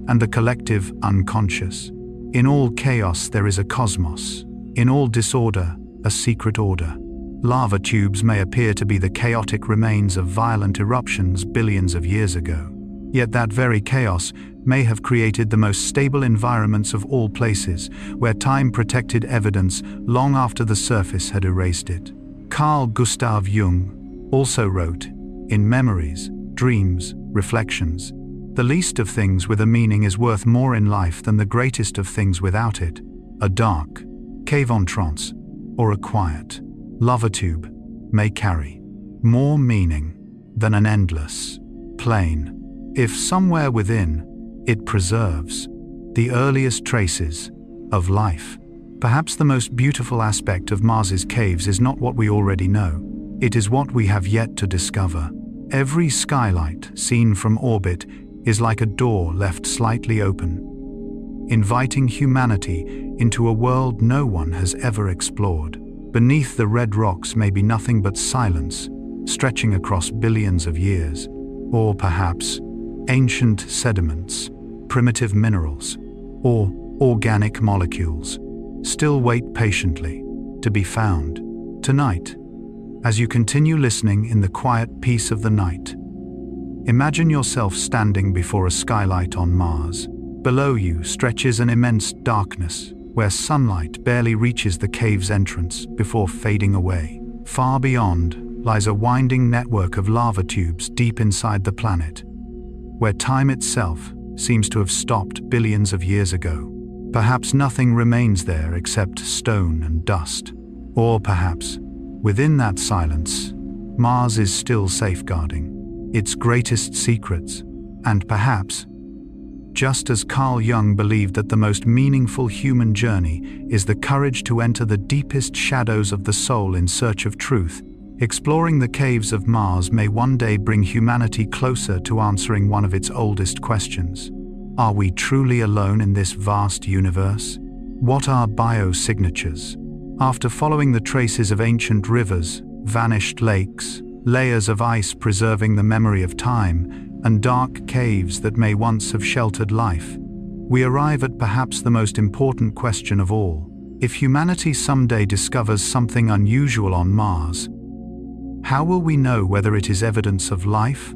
and the collective unconscious. In all chaos there is a cosmos. In all disorder, a secret order. Lava tubes may appear to be the chaotic remains of violent eruptions billions of years ago. Yet that very chaos may have created the most stable environments of all places, where time protected evidence long after the surface had erased it. Carl Gustav Jung also wrote, in Memories, Dreams, Reflections, the least of things with a meaning is worth more in life than the greatest of things without it. A dark cave entrance or a quiet lava tube may carry more meaning than an endless plain, if somewhere within it preserves the earliest traces of life. Perhaps the most beautiful aspect of Mars's caves is not what we already know, it is what we have yet to discover. Every skylight seen from orbit is like a door left slightly open, inviting humanity into a world no one has ever explored. Beneath the red rocks may be nothing but silence, stretching across billions of years, or perhaps ancient sediments, primitive minerals, or organic molecules still wait patiently to be found. Tonight, as you continue listening in the quiet peace of the night, imagine yourself standing before a skylight on Mars. Below you stretches an immense darkness, where sunlight barely reaches the cave's entrance before fading away. Far beyond lies a winding network of lava tubes deep inside the planet, where time itself seems to have stopped billions of years ago. Perhaps nothing remains there except stone and dust. Or perhaps, within that silence, Mars is still safeguarding its greatest secrets, and perhaps, just as Carl Jung believed that the most meaningful human journey is the courage to enter the deepest shadows of the soul in search of truth, exploring the caves of Mars may one day bring humanity closer to answering one of its oldest questions. Are we truly alone in this vast universe? What are biosignatures? After following the traces of ancient rivers, vanished lakes, layers of ice preserving the memory of time, and dark caves that may once have sheltered life, we arrive at perhaps the most important question of all. If humanity someday discovers something unusual on Mars, how will we know whether it is evidence of life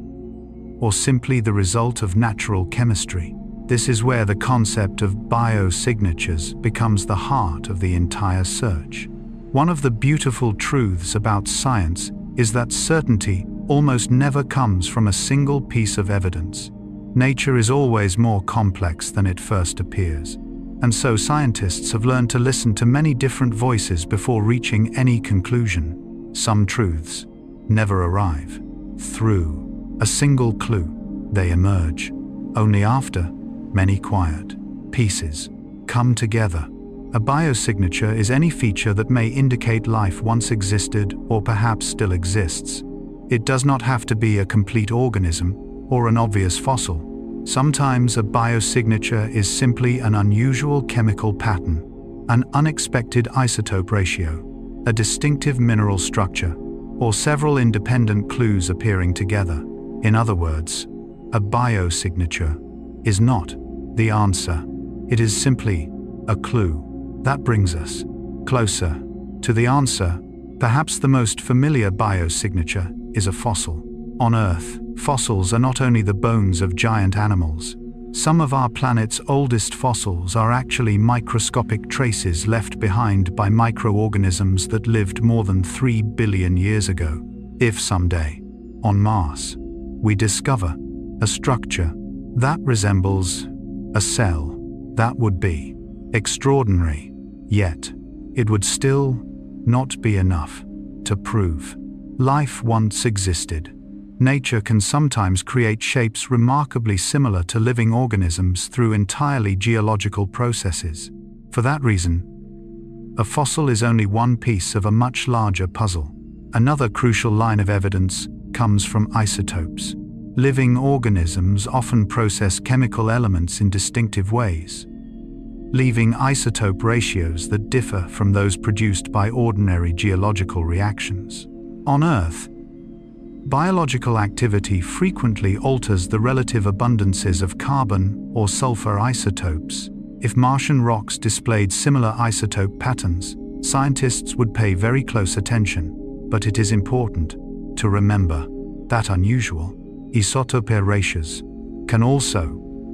or simply the result of natural chemistry? This is where the concept of biosignatures becomes the heart of the entire search. One of the beautiful truths about science is that certainty almost never comes from a single piece of evidence. Nature is always more complex than it first appears, and so scientists have learned to listen to many different voices before reaching any conclusion. Some truths never arrive through a single clue. They emerge only after many quiet pieces come together. A biosignature is any feature that may indicate life once existed or perhaps still exists. It does not have to be a complete organism or an obvious fossil. Sometimes a biosignature is simply an unusual chemical pattern, an unexpected isotope ratio, a distinctive mineral structure, or several independent clues appearing together. In other words, a biosignature is not the answer. It is simply a clue. That brings us closer to the answer. Perhaps the most familiar biosignature is a fossil. On Earth, fossils are not only the bones of giant animals. Some of our planet's oldest fossils are actually microscopic traces left behind by microorganisms that lived more than 3 billion years ago. If someday, on Mars, we discover a structure that resembles a cell. That would be extraordinary, yet it would still not be enough to prove life once existed. Nature can sometimes create shapes remarkably similar to living organisms through entirely geological processes. For that reason, a fossil is only one piece of a much larger puzzle. Another crucial line of evidence comes from isotopes. Living organisms often process chemical elements in distinctive ways, leaving isotope ratios that differ from those produced by ordinary geological reactions. On Earth, biological activity frequently alters the relative abundances of carbon or sulfur isotopes. If Martian rocks displayed similar isotope patterns, scientists would pay very close attention, but it is important to remember that unusual isotope ratios can also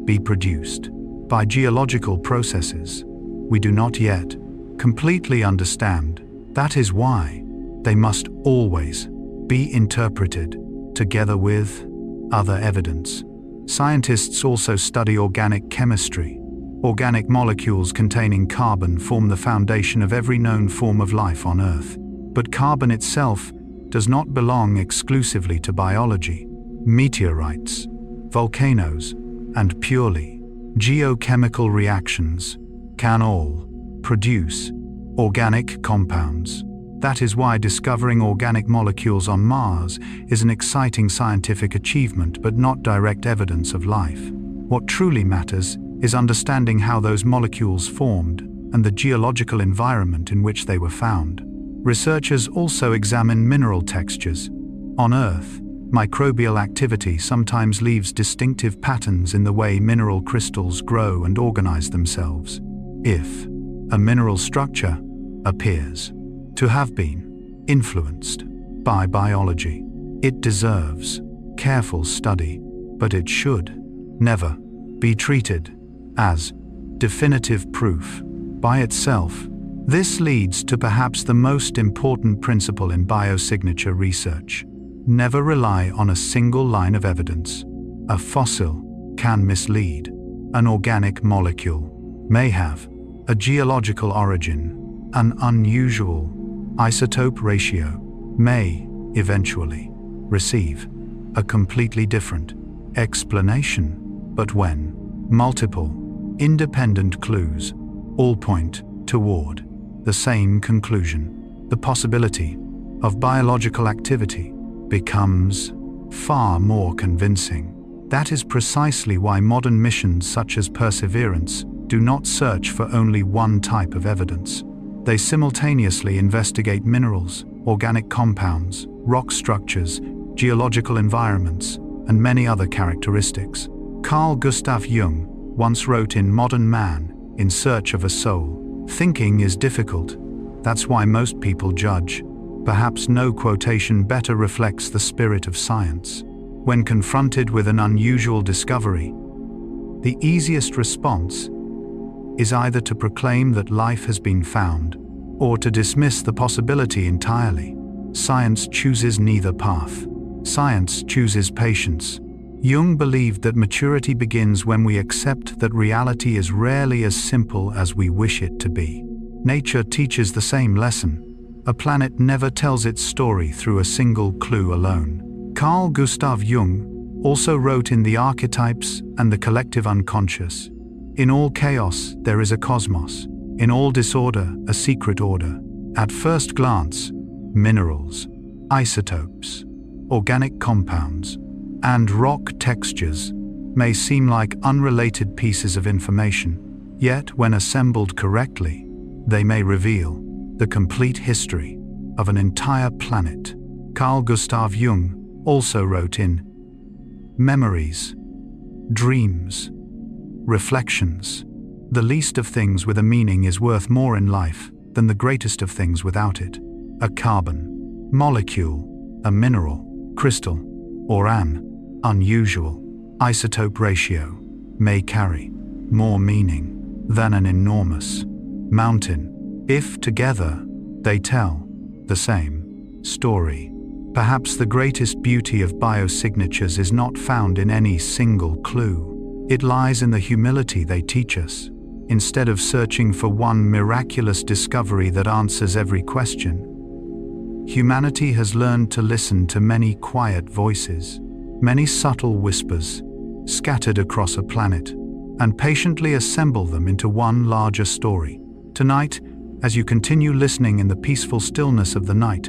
be produced by geological processes we do not yet completely understand. That is why they must always be interpreted together with other evidence. Scientists also study organic chemistry. Organic molecules containing carbon form the foundation of every known form of life on Earth. But carbon itself does not belong exclusively to biology. Meteorites, volcanoes, and purely geochemical reactions can all produce organic compounds. That is why discovering organic molecules on Mars is an exciting scientific achievement, but not direct evidence of life. What truly matters is understanding how those molecules formed and the geological environment in which they were found. Researchers also examine mineral textures. On Earth, microbial activity sometimes leaves distinctive patterns in the way mineral crystals grow and organize themselves. If a mineral structure appears to have been influenced by biology, it deserves careful study, but it should never be treated as definitive proof by itself. This leads to perhaps the most important principle in biosignature research. Never rely on a single line of evidence. A fossil can mislead. An organic molecule may have a geological origin. An unusual isotope ratio may eventually receive a completely different explanation. But when multiple independent clues all point toward the same conclusion, the possibility of biological activity becomes far more convincing. That is precisely why modern missions such as Perseverance do not search for only one type of evidence. They simultaneously investigate minerals, organic compounds, rock structures, geological environments, and many other characteristics. Carl Gustav Jung once wrote in Modern Man, In Search of a Soul, "Thinking is difficult. That's why most people judge." Perhaps no quotation better reflects the spirit of science. When confronted with an unusual discovery, the easiest response is either to proclaim that life has been found, or to dismiss the possibility entirely. Science chooses neither path. Science chooses patience. Jung believed that maturity begins when we accept that reality is rarely as simple as we wish it to be. Nature teaches the same lesson. A planet never tells its story through a single clue alone. Carl Gustav Jung also wrote in The Archetypes and the Collective Unconscious, "In all chaos there is a cosmos. In all disorder a secret order. At first glance, minerals, isotopes, organic compounds, and rock textures may seem like unrelated pieces of information, yet when assembled correctly, they may reveal the complete history of an entire planet." Carl Gustav Jung also wrote in Memories, Dreams, Reflections, "The least of things with a meaning is worth more in life than the greatest of things without it." A carbon molecule, a mineral, crystal, or an unusual isotope ratio may carry more meaning than an enormous mountain if together they tell the same story. Perhaps the greatest beauty of biosignatures is not found in any single clue, It lies in the humility they teach us. Instead of searching for one miraculous discovery that answers every question, humanity has learned to listen to many quiet voices, many subtle whispers, scattered across a planet, and patiently assemble them into one larger story. Tonight, as you continue listening in the peaceful stillness of the night,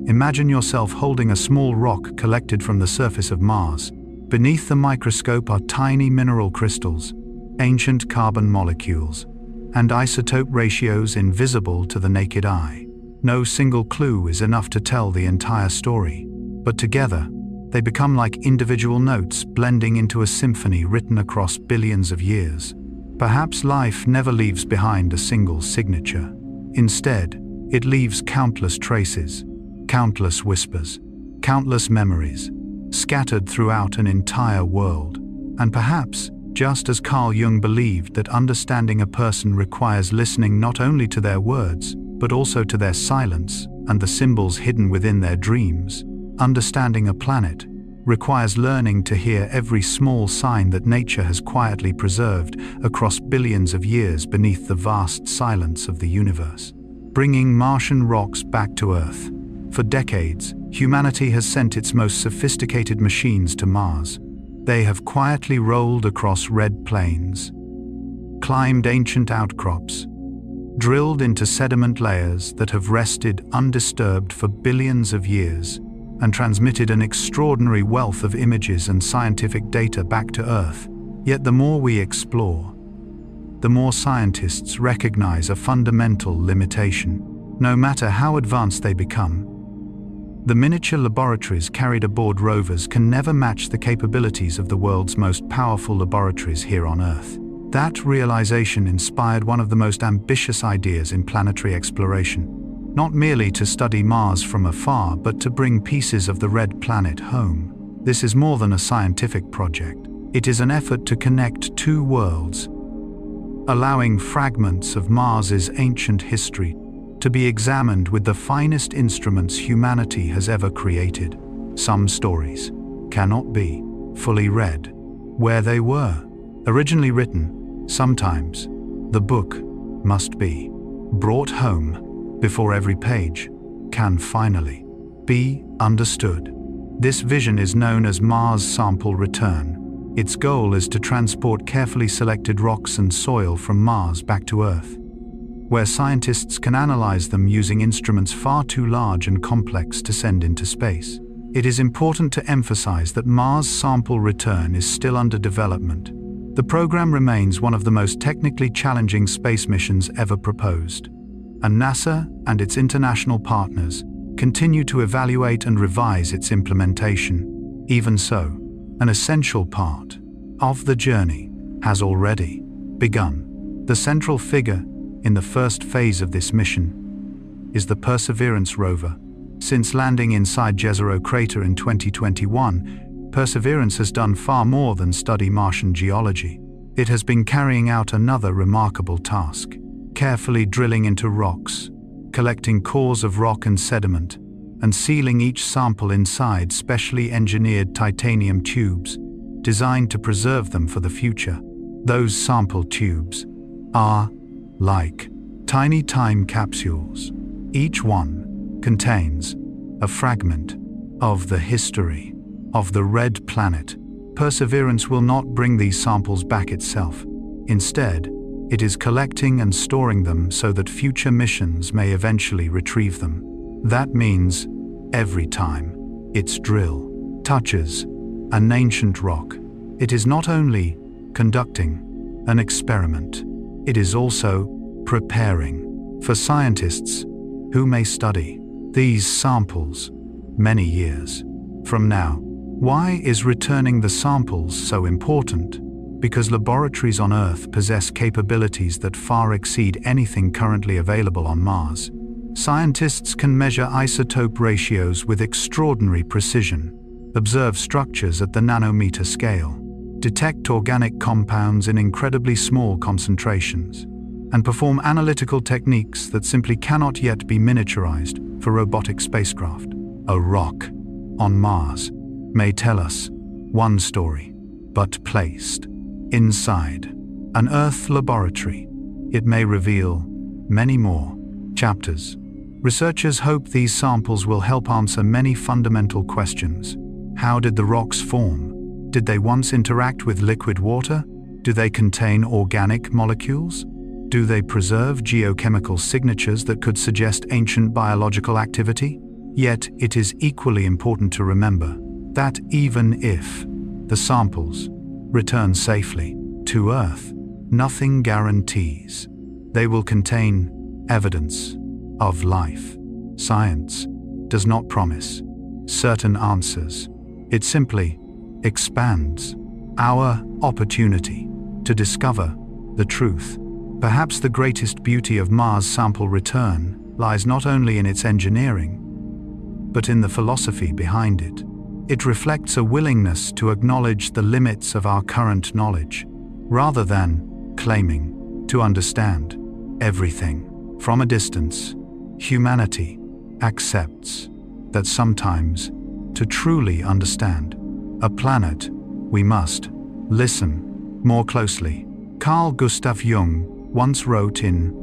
imagine yourself holding a small rock collected from the surface of Mars. Beneath the microscope are tiny mineral crystals, ancient carbon molecules, and isotope ratios invisible to the naked eye. No single clue is enough to tell the entire story, but together, they become like individual notes blending into a symphony written across billions of years. Perhaps life never leaves behind a single signature. Instead, it leaves countless traces, countless whispers, countless memories, scattered throughout an entire world. And perhaps, just as Carl Jung believed that understanding a person requires listening not only to their words, but also to their silence and the symbols hidden within their dreams, understanding a planet requires learning to hear every small sign that nature has quietly preserved across billions of years beneath the vast silence of the universe. Bringing Martian rocks back to Earth. For decades, humanity has sent its most sophisticated machines to Mars. They have quietly rolled across red plains, climbed ancient outcrops, drilled into sediment layers that have rested undisturbed for billions of years, and transmitted an extraordinary wealth of images and scientific data back to Earth. Yet the more we explore, the more scientists recognize a fundamental limitation. No matter how advanced they become, the miniature laboratories carried aboard rovers can never match the capabilities of the world's most powerful laboratories here on Earth. That realization inspired one of the most ambitious ideas in planetary exploration. Not merely to study Mars from afar, but to bring pieces of the red planet home. This is more than a scientific project. It is an effort to connect two worlds, allowing fragments of Mars's ancient history to be examined with the finest instruments humanity has ever created. Some stories cannot be fully read where they were originally written. Sometimes the book must be brought home before every page can finally be understood. This vision is known as Mars Sample Return. Its goal is to transport carefully selected rocks and soil from Mars back to Earth, where scientists can analyze them using instruments far too large and complex to send into space. It is important to emphasize that Mars Sample Return is still under development. The program remains one of the most technically challenging space missions ever proposed, and NASA and its international partners continue to evaluate and revise its implementation. Even so, an essential part of the journey has already begun. The central figure in the first phase of this mission is the Perseverance rover. Since landing inside Jezero crater in 2021, Perseverance has done far more than study Martian geology. It has been carrying out another remarkable task: carefully drilling into rocks, collecting cores of rock and sediment, and sealing each sample inside specially engineered titanium tubes designed to preserve them for the future. Those sample tubes are like tiny time capsules. Each one contains a fragment of the history of the red planet. Perseverance will not bring these samples back itself. Instead, it is collecting and storing them so that future missions may eventually retrieve them. That means every time its drill touches an ancient rock, it is not only conducting an experiment, it is also preparing for scientists who may study these samples many years from now. Why is returning the samples so important? Because laboratories on Earth possess capabilities that far exceed anything currently available on Mars. Scientists can measure isotope ratios with extraordinary precision, observe structures at the nanometer scale, detect organic compounds in incredibly small concentrations, and perform analytical techniques that simply cannot yet be miniaturized for robotic spacecraft. A rock on Mars may tell us one story, but placed Inside an Earth laboratory, it may reveal many more chapters. Researchers hope these samples will help answer many fundamental questions. How did the rocks form? Did they once interact with liquid water? Do they contain organic molecules? Do they preserve geochemical signatures that could suggest ancient biological activity? Yet, it is equally important to remember that even if the samples return safely to Earth, nothing guarantees they will contain evidence of life. Science does not promise certain answers. It simply expands our opportunity to discover the truth. Perhaps the greatest beauty of Mars sample return lies not only in its engineering, but in the philosophy behind it. It reflects a willingness to acknowledge the limits of our current knowledge, rather than claiming to understand everything from a distance. Humanity accepts that sometimes, to truly understand a planet, we must listen more closely. Carl Gustav Jung once wrote in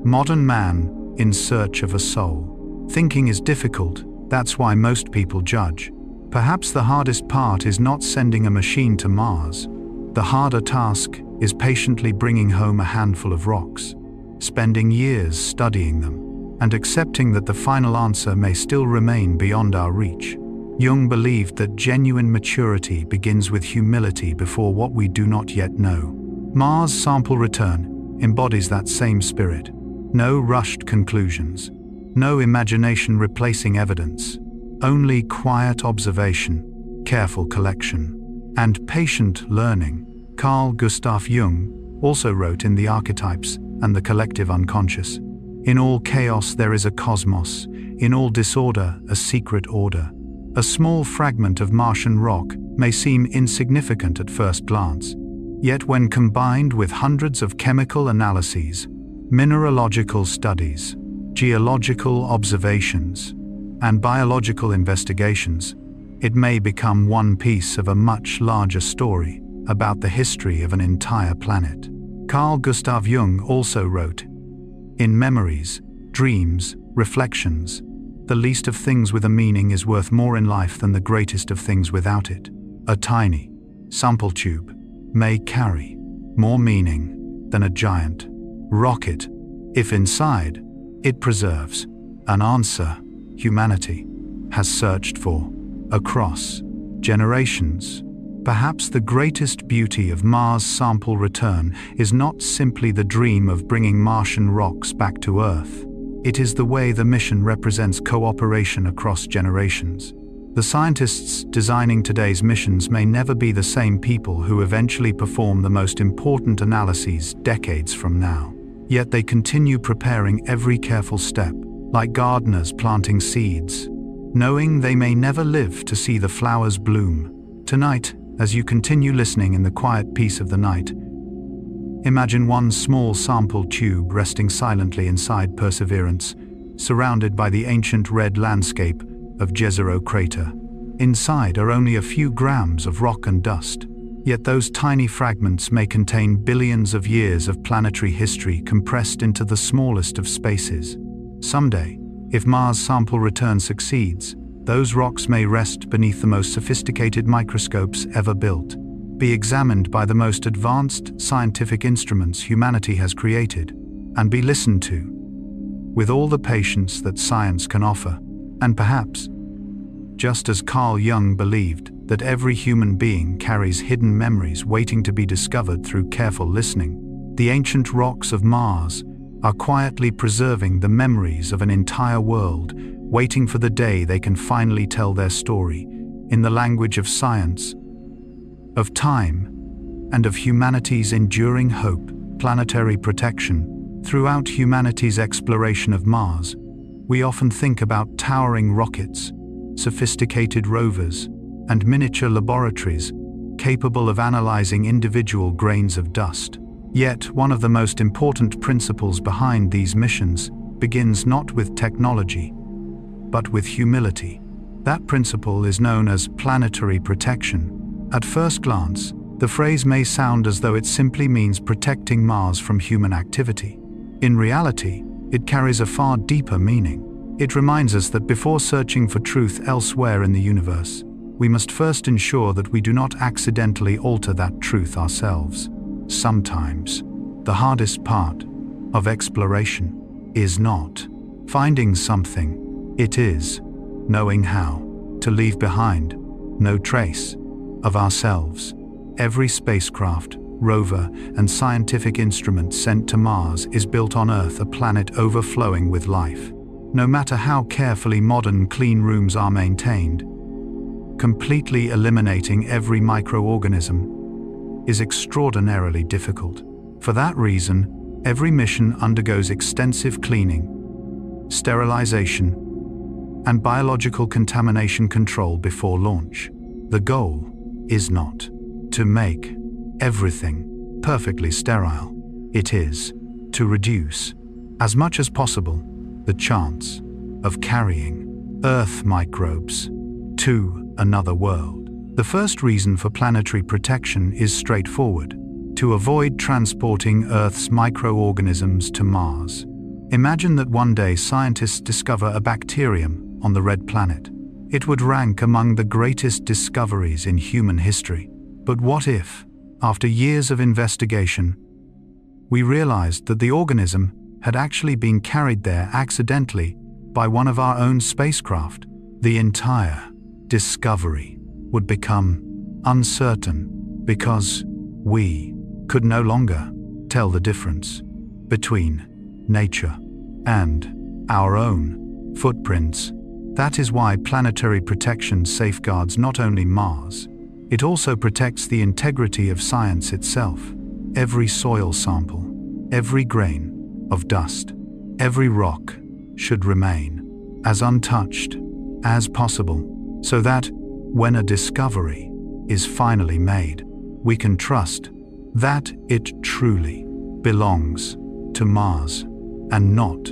Modern Man in Search of a Soul, "Thinking is difficult, that's why most people judge. Perhaps the hardest part is not sending a machine to Mars. The harder task is patiently bringing home a handful of rocks, spending years studying them, and accepting that the final answer may still remain beyond our reach." Jung believed that genuine maturity begins with humility before what we do not yet know. Mars sample return embodies that same spirit. No rushed conclusions, no imagination replacing evidence, only quiet observation, careful collection, and patient learning. Carl Gustav Jung also wrote in The Archetypes and the Collective Unconscious, "In all chaos there is a cosmos, in all disorder a secret order." A small fragment of Martian rock may seem insignificant at first glance, yet when combined with hundreds of chemical analyses, mineralogical studies, geological observations, and biological investigations, it may become one piece of a much larger story about the history of an entire planet. Carl Gustav Jung also wrote, "In memories, dreams, reflections, the least of things with a meaning is worth more in life than the greatest of things without it." A tiny sample tube may carry more meaning than a giant rocket if inside it preserves an answer humanity has searched for across generations. Perhaps the greatest beauty of Mars sample return is not simply the dream of bringing Martian rocks back to Earth. It is the way the mission represents cooperation across generations. The scientists designing today's missions may never be the same people who eventually perform the most important analyses decades from now. Yet they continue preparing every careful step, like gardeners planting seeds, knowing they may never live to see the flowers bloom. Tonight, as you continue listening in the quiet peace of the night, imagine one small sample tube resting silently inside Perseverance, surrounded by the ancient red landscape of Jezero crater. Inside are only a few grams of rock and dust, yet those tiny fragments may contain billions of years of planetary history compressed into the smallest of spaces. Someday, if Mars sample return succeeds, those rocks may rest beneath the most sophisticated microscopes ever built, be examined by the most advanced scientific instruments humanity has created, and be listened to with all the patience that science can offer. And perhaps, just as Carl Jung believed that every human being carries hidden memories waiting to be discovered through careful listening, the ancient rocks of Mars are quietly preserving the memories of an entire world, waiting for the day they can finally tell their story in the language of science, of time, and of humanity's enduring hope. Planetary protection. Throughout humanity's exploration of Mars, we often think about towering rockets, sophisticated rovers, and miniature laboratories capable of analyzing individual grains of dust. Yet, one of the most important principles behind these missions begins not with technology, but with humility. That principle is known as planetary protection. At first glance, The phrase may sound as though it simply means protecting Mars from human activity. In reality, it carries a far deeper meaning. It reminds us that before searching for truth elsewhere in the universe, we must first ensure that we do not accidentally alter that truth ourselves. Sometimes, the hardest part of exploration is not finding something, it is knowing how to leave behind no trace of ourselves. Every spacecraft, rover, and scientific instrument sent to Mars is built on Earth, a planet overflowing with life. No matter how carefully modern clean rooms are maintained, completely eliminating every microorganism is extraordinarily difficult. For that reason, every mission undergoes extensive cleaning, sterilization, and biological contamination control before launch. The goal is not to make everything perfectly sterile. It is to reduce, as much as possible, the chance of carrying Earth microbes to another world. The first reason for planetary protection is straightforward: to avoid transporting Earth's microorganisms to Mars. Imagine that one day scientists discover a bacterium on the red planet. It would rank among the greatest discoveries in human history. But what if, after years of investigation, we realized that the organism had actually been carried there accidentally by one of our own spacecraft? The entire discovery would become uncertain because we could no longer tell the difference between nature and our own footprints. That is why planetary protection safeguards not only Mars, it also protects the integrity of science itself. Every soil sample, every grain of dust, every rock should remain as untouched as possible, so that when a discovery is finally made, we can trust that it truly belongs to Mars and not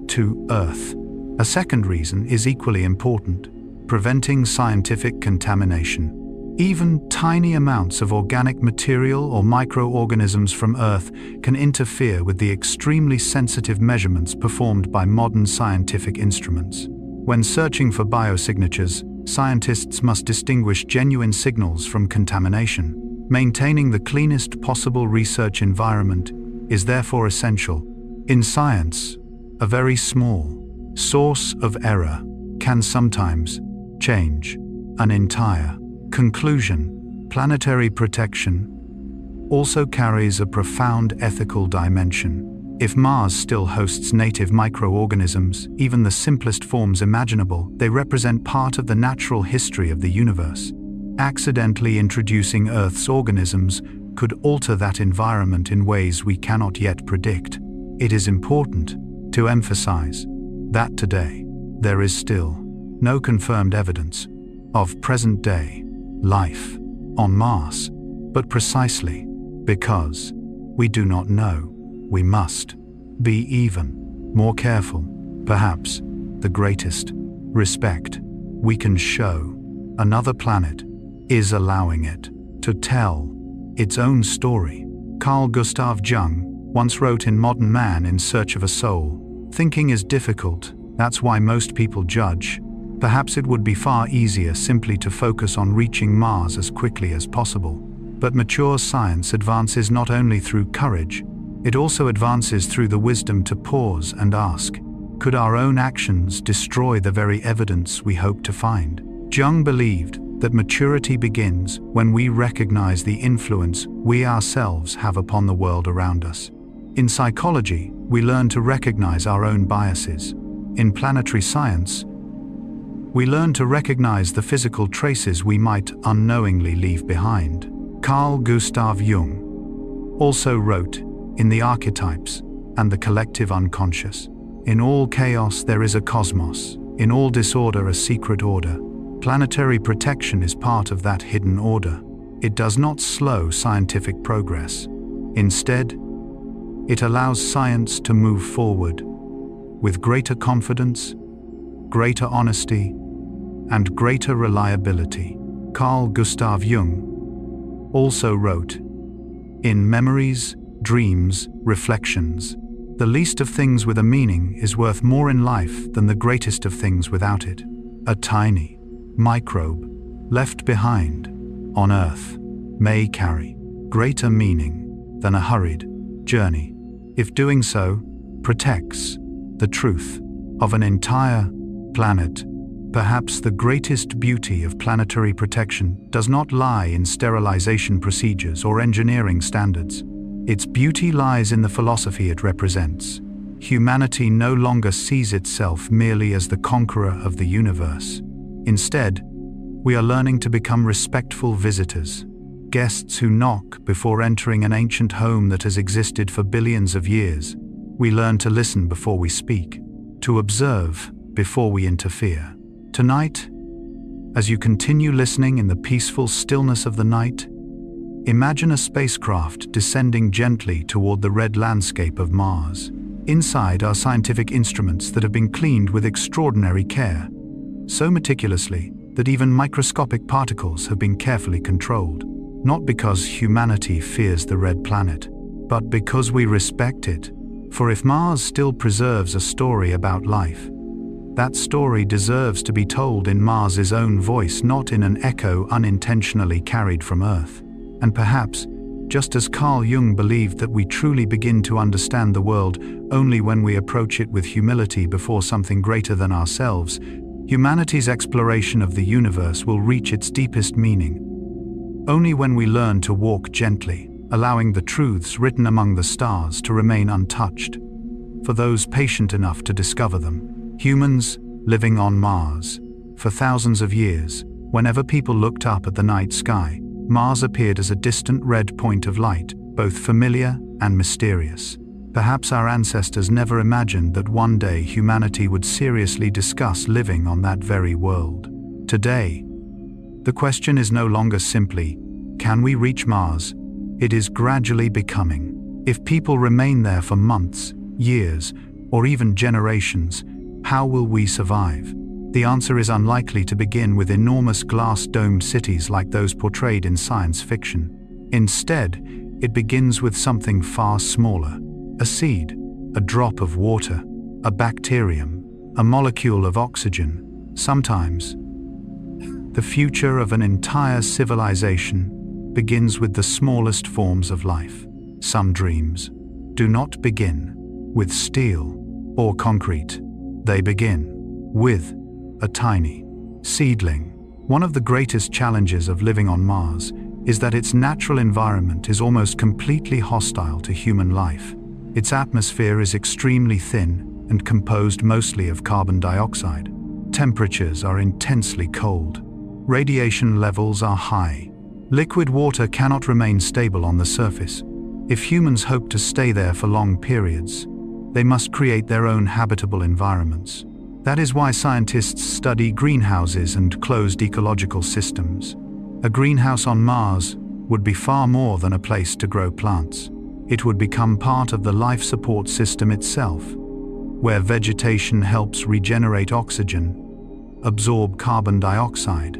to Earth. A second reason is equally important: preventing scientific contamination. Even tiny amounts of organic material or microorganisms from Earth can interfere with the extremely sensitive measurements performed by modern scientific instruments. When searching for biosignatures, scientists must distinguish genuine signals from contamination. Maintaining the cleanest possible research environment is therefore essential. In science, a very small source of error can sometimes change an entire conclusion. Planetary protection also carries a profound ethical dimension. If Mars still hosts native microorganisms, even the simplest forms imaginable, they represent part of the natural history of the universe. Accidentally introducing Earth's organisms could alter that environment in ways we cannot yet predict. It is important to emphasize that today there is still no confirmed evidence of present-day life on Mars, but precisely because we do not know, we must be even more careful. Perhaps the greatest respect we can show another planet is allowing it to tell its own story. Carl Gustav Jung once wrote in Modern Man in Search of a Soul, "Thinking is difficult, that's why most people judge. Perhaps it would be far easier simply to focus on reaching Mars as quickly as possible." But mature science advances not only through courage, it also advances through the wisdom to pause and ask, could our own actions destroy the very evidence we hope to find? Jung believed that maturity begins when we recognize the influence we ourselves have upon the world around us. In psychology, we learn to recognize our own biases. In planetary science, we learn to recognize the physical traces we might unknowingly leave behind. Carl Gustav Jung also wrote in The Archetypes and the Collective Unconscious, "In all chaos there is a cosmos, in all disorder a secret order. Planetary protection is part of that hidden order. It does not slow scientific progress. Instead, it allows science to move forward with greater confidence, greater honesty, and greater reliability." Carl Gustav Jung also wrote, "In memories, dreams, reflections, the least of things with a meaning is worth more in life than the greatest of things without it. A tiny microbe left behind on Earth may carry greater meaning than a hurried journey, if doing so protects the truth of an entire planet." Perhaps the greatest beauty of planetary protection does not lie in sterilization procedures or engineering standards. Its beauty lies in the philosophy it represents. Humanity no longer sees itself merely as the conqueror of the universe. Instead, we are learning to become respectful visitors, guests who knock before entering an ancient home that has existed for billions of years. We learn to listen before we speak, to observe before we interfere. Tonight, as you continue listening in the peaceful stillness of the night, imagine a spacecraft descending gently toward the red landscape of Mars. Inside are scientific instruments that have been cleaned with extraordinary care, so meticulously that even microscopic particles have been carefully controlled, not because humanity fears the red planet, but because we respect it. For if Mars still preserves a story about life, that story deserves to be told in Mars's own voice, not in an echo unintentionally carried from Earth. And perhaps, just as Carl Jung believed that we truly begin to understand the world only when we approach it with humility before something greater than ourselves, humanity's exploration of the universe will reach its deepest meaning only when we learn to walk gently, allowing the truths written among the stars to remain untouched, for those patient enough to discover them. Humans living on Mars. For thousands of years, whenever people looked up at the night sky, Mars appeared as a distant red point of light, both familiar and mysterious. Perhaps our ancestors never imagined that one day humanity would seriously discuss living on that very world. Today, the question is no longer simply, can we reach Mars? It is gradually becoming, if people remain there for months, years, or even generations, how will we survive? The answer is unlikely to begin with enormous glass-domed cities like those portrayed in science fiction. Instead, it begins with something far smaller: a seed, a drop of water, a bacterium, a molecule of oxygen. Sometimes, the future of an entire civilization begins with the smallest forms of life. Some dreams do not begin with steel or concrete. They begin with a tiny seedling. One of the greatest challenges of living on Mars is that its natural environment is almost completely hostile to human life. Its atmosphere is extremely thin and composed mostly of carbon dioxide. Temperatures are intensely cold. Radiation levels are high. Liquid water cannot remain stable on the surface. If humans hope to stay there for long periods, they must create their own habitable environments. That is why scientists study greenhouses and closed ecological systems. A greenhouse on Mars would be far more than a place to grow plants. It would become part of the life support system itself, where vegetation helps regenerate oxygen, absorb carbon dioxide,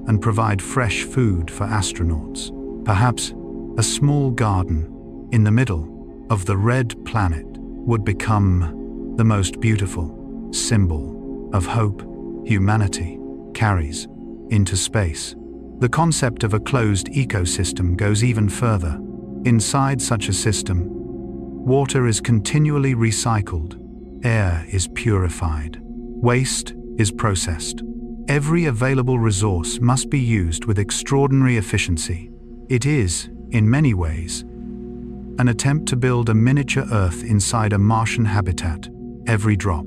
and provide fresh food for astronauts. Perhaps a small garden in the middle of the red planet would become the most beautiful symbol of hope humanity carries into space. The concept of a closed ecosystem goes even further. Inside such a system, water is continually recycled, air is purified, waste is processed. Every available resource must be used with extraordinary efficiency. It is, in many ways, an attempt to build a miniature Earth inside a Martian habitat. Every drop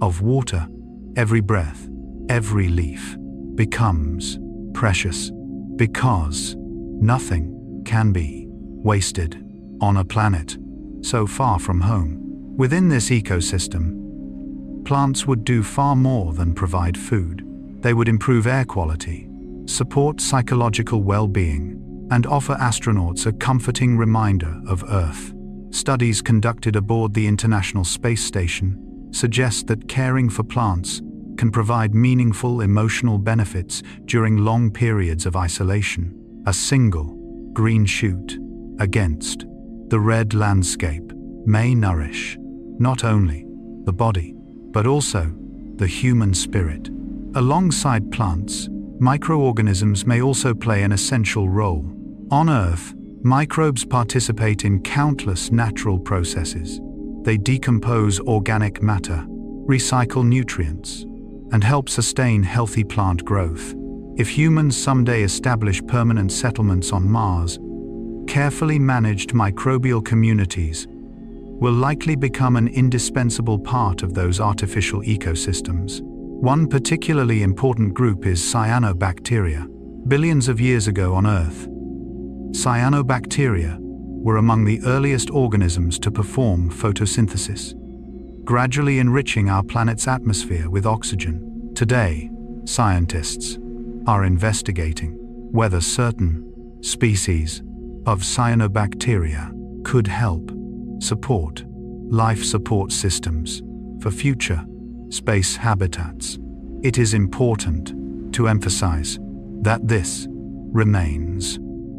of water, every breath, every leaf becomes precious because nothing can be wasted on a planet so far from home. Within this ecosystem, plants would do far more than provide food. They would improve air quality, support psychological well-being, and offer astronauts a comforting reminder of Earth. Studies conducted aboard the International Space Station suggest that caring for plants can provide meaningful emotional benefits during long periods of isolation. A single green shoot, against. The red landscape may nourish not only the body, but also the human spirit. Alongside plants, microorganisms may also play an essential role. On Earth, microbes participate in countless natural processes. They decompose organic matter, recycle nutrients, and help sustain healthy plant growth. If humans someday establish permanent settlements on Mars, carefully managed microbial communities will likely become an indispensable part of those artificial ecosystems. One particularly important group is cyanobacteria. Billions of years ago on Earth, cyanobacteria were among the earliest organisms to perform photosynthesis, gradually enriching our planet's atmosphere with oxygen. Today, scientists are investigating whether certain species of cyanobacteria could help support life support systems for future space habitats. It is important to emphasize that this remains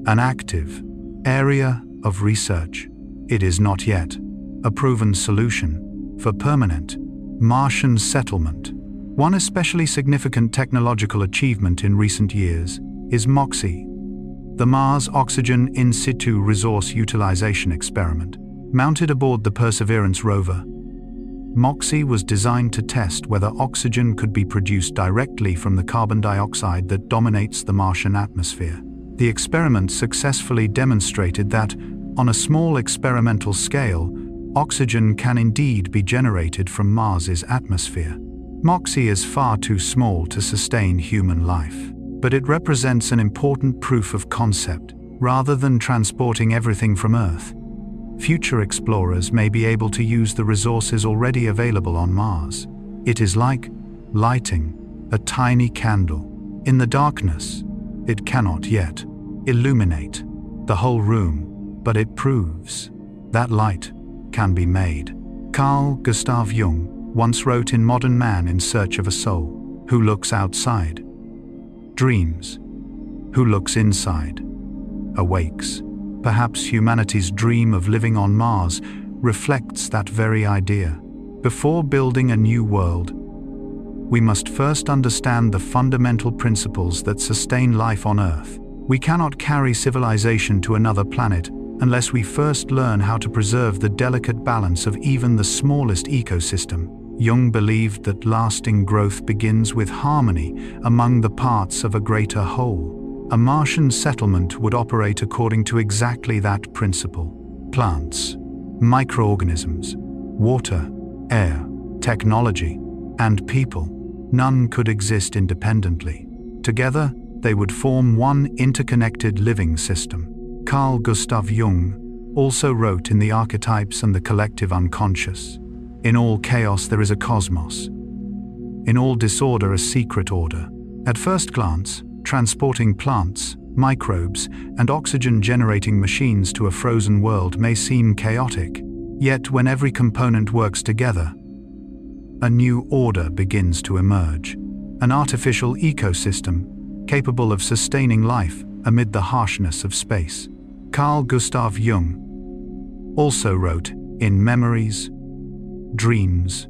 an active area of research. It is not yet a proven solution for permanent Martian settlement. One especially significant technological achievement in recent years is MOXIE, the Mars Oxygen In Situ Resource Utilization Experiment. Mounted aboard the Perseverance rover, MOXIE was designed to test whether oxygen could be produced directly from the carbon dioxide that dominates the Martian atmosphere. The experiment successfully demonstrated that, on a small experimental scale, oxygen can indeed be generated from Mars's atmosphere. MOXIE is far too small to sustain human life, but it represents an important proof of concept. Rather than transporting everything from Earth, future explorers may be able to use the resources already available on Mars. It is like lighting a tiny candle. In the darkness, it cannot yet illuminate the whole room, but it proves that light can be made. Carl Gustav Jung once wrote in Modern Man in Search of a Soul, "Who looks outside dreams, who looks inside awakes." Perhaps humanity's dream of living on Mars reflects that very idea. Before building a new world, we must first understand the fundamental principles that sustain life on Earth. We cannot carry civilization to another planet unless we first learn how to preserve the delicate balance of even the smallest ecosystem. Jung believed that lasting growth begins with harmony among the parts of a greater whole. A Martian settlement would operate according to exactly that principle. Plants, microorganisms, water, air, technology, and people, none could exist independently. Together, they would form one interconnected living system. Carl Gustav Jung also wrote in The Archetypes and the Collective Unconscious, "In all chaos there is a cosmos. In all disorder a secret order." At first glance, transporting plants, microbes, and oxygen-generating machines to a frozen world may seem chaotic. Yet when every component works together, a new order begins to emerge. An artificial ecosystem capable of sustaining life amid the harshness of space. Carl Gustav Jung also wrote in Memories, Dreams,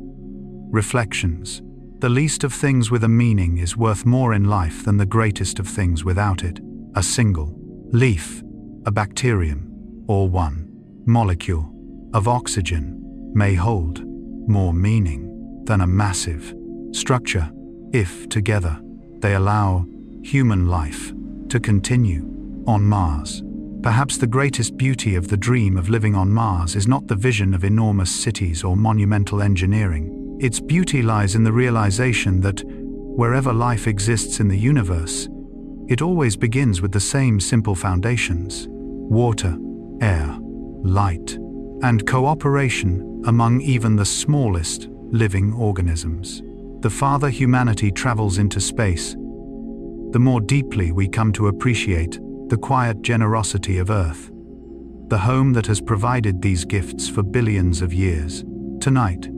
Reflections, "The least of things with a meaning is worth more in life than the greatest of things without it. A single leaf, a bacterium, or one molecule of oxygen may hold more meaning than a massive structure if, together, they allow human life to continue on Mars." Perhaps the greatest beauty of the dream of living on Mars is not the vision of enormous cities or monumental engineering. Its beauty lies in the realization that, wherever life exists in the universe, it always begins with the same simple foundations: water, air, light, and cooperation among even the smallest living organisms. The farther humanity travels into space, the more deeply we come to appreciate the quiet generosity of Earth, the home that has provided these gifts for billions of years. Tonight,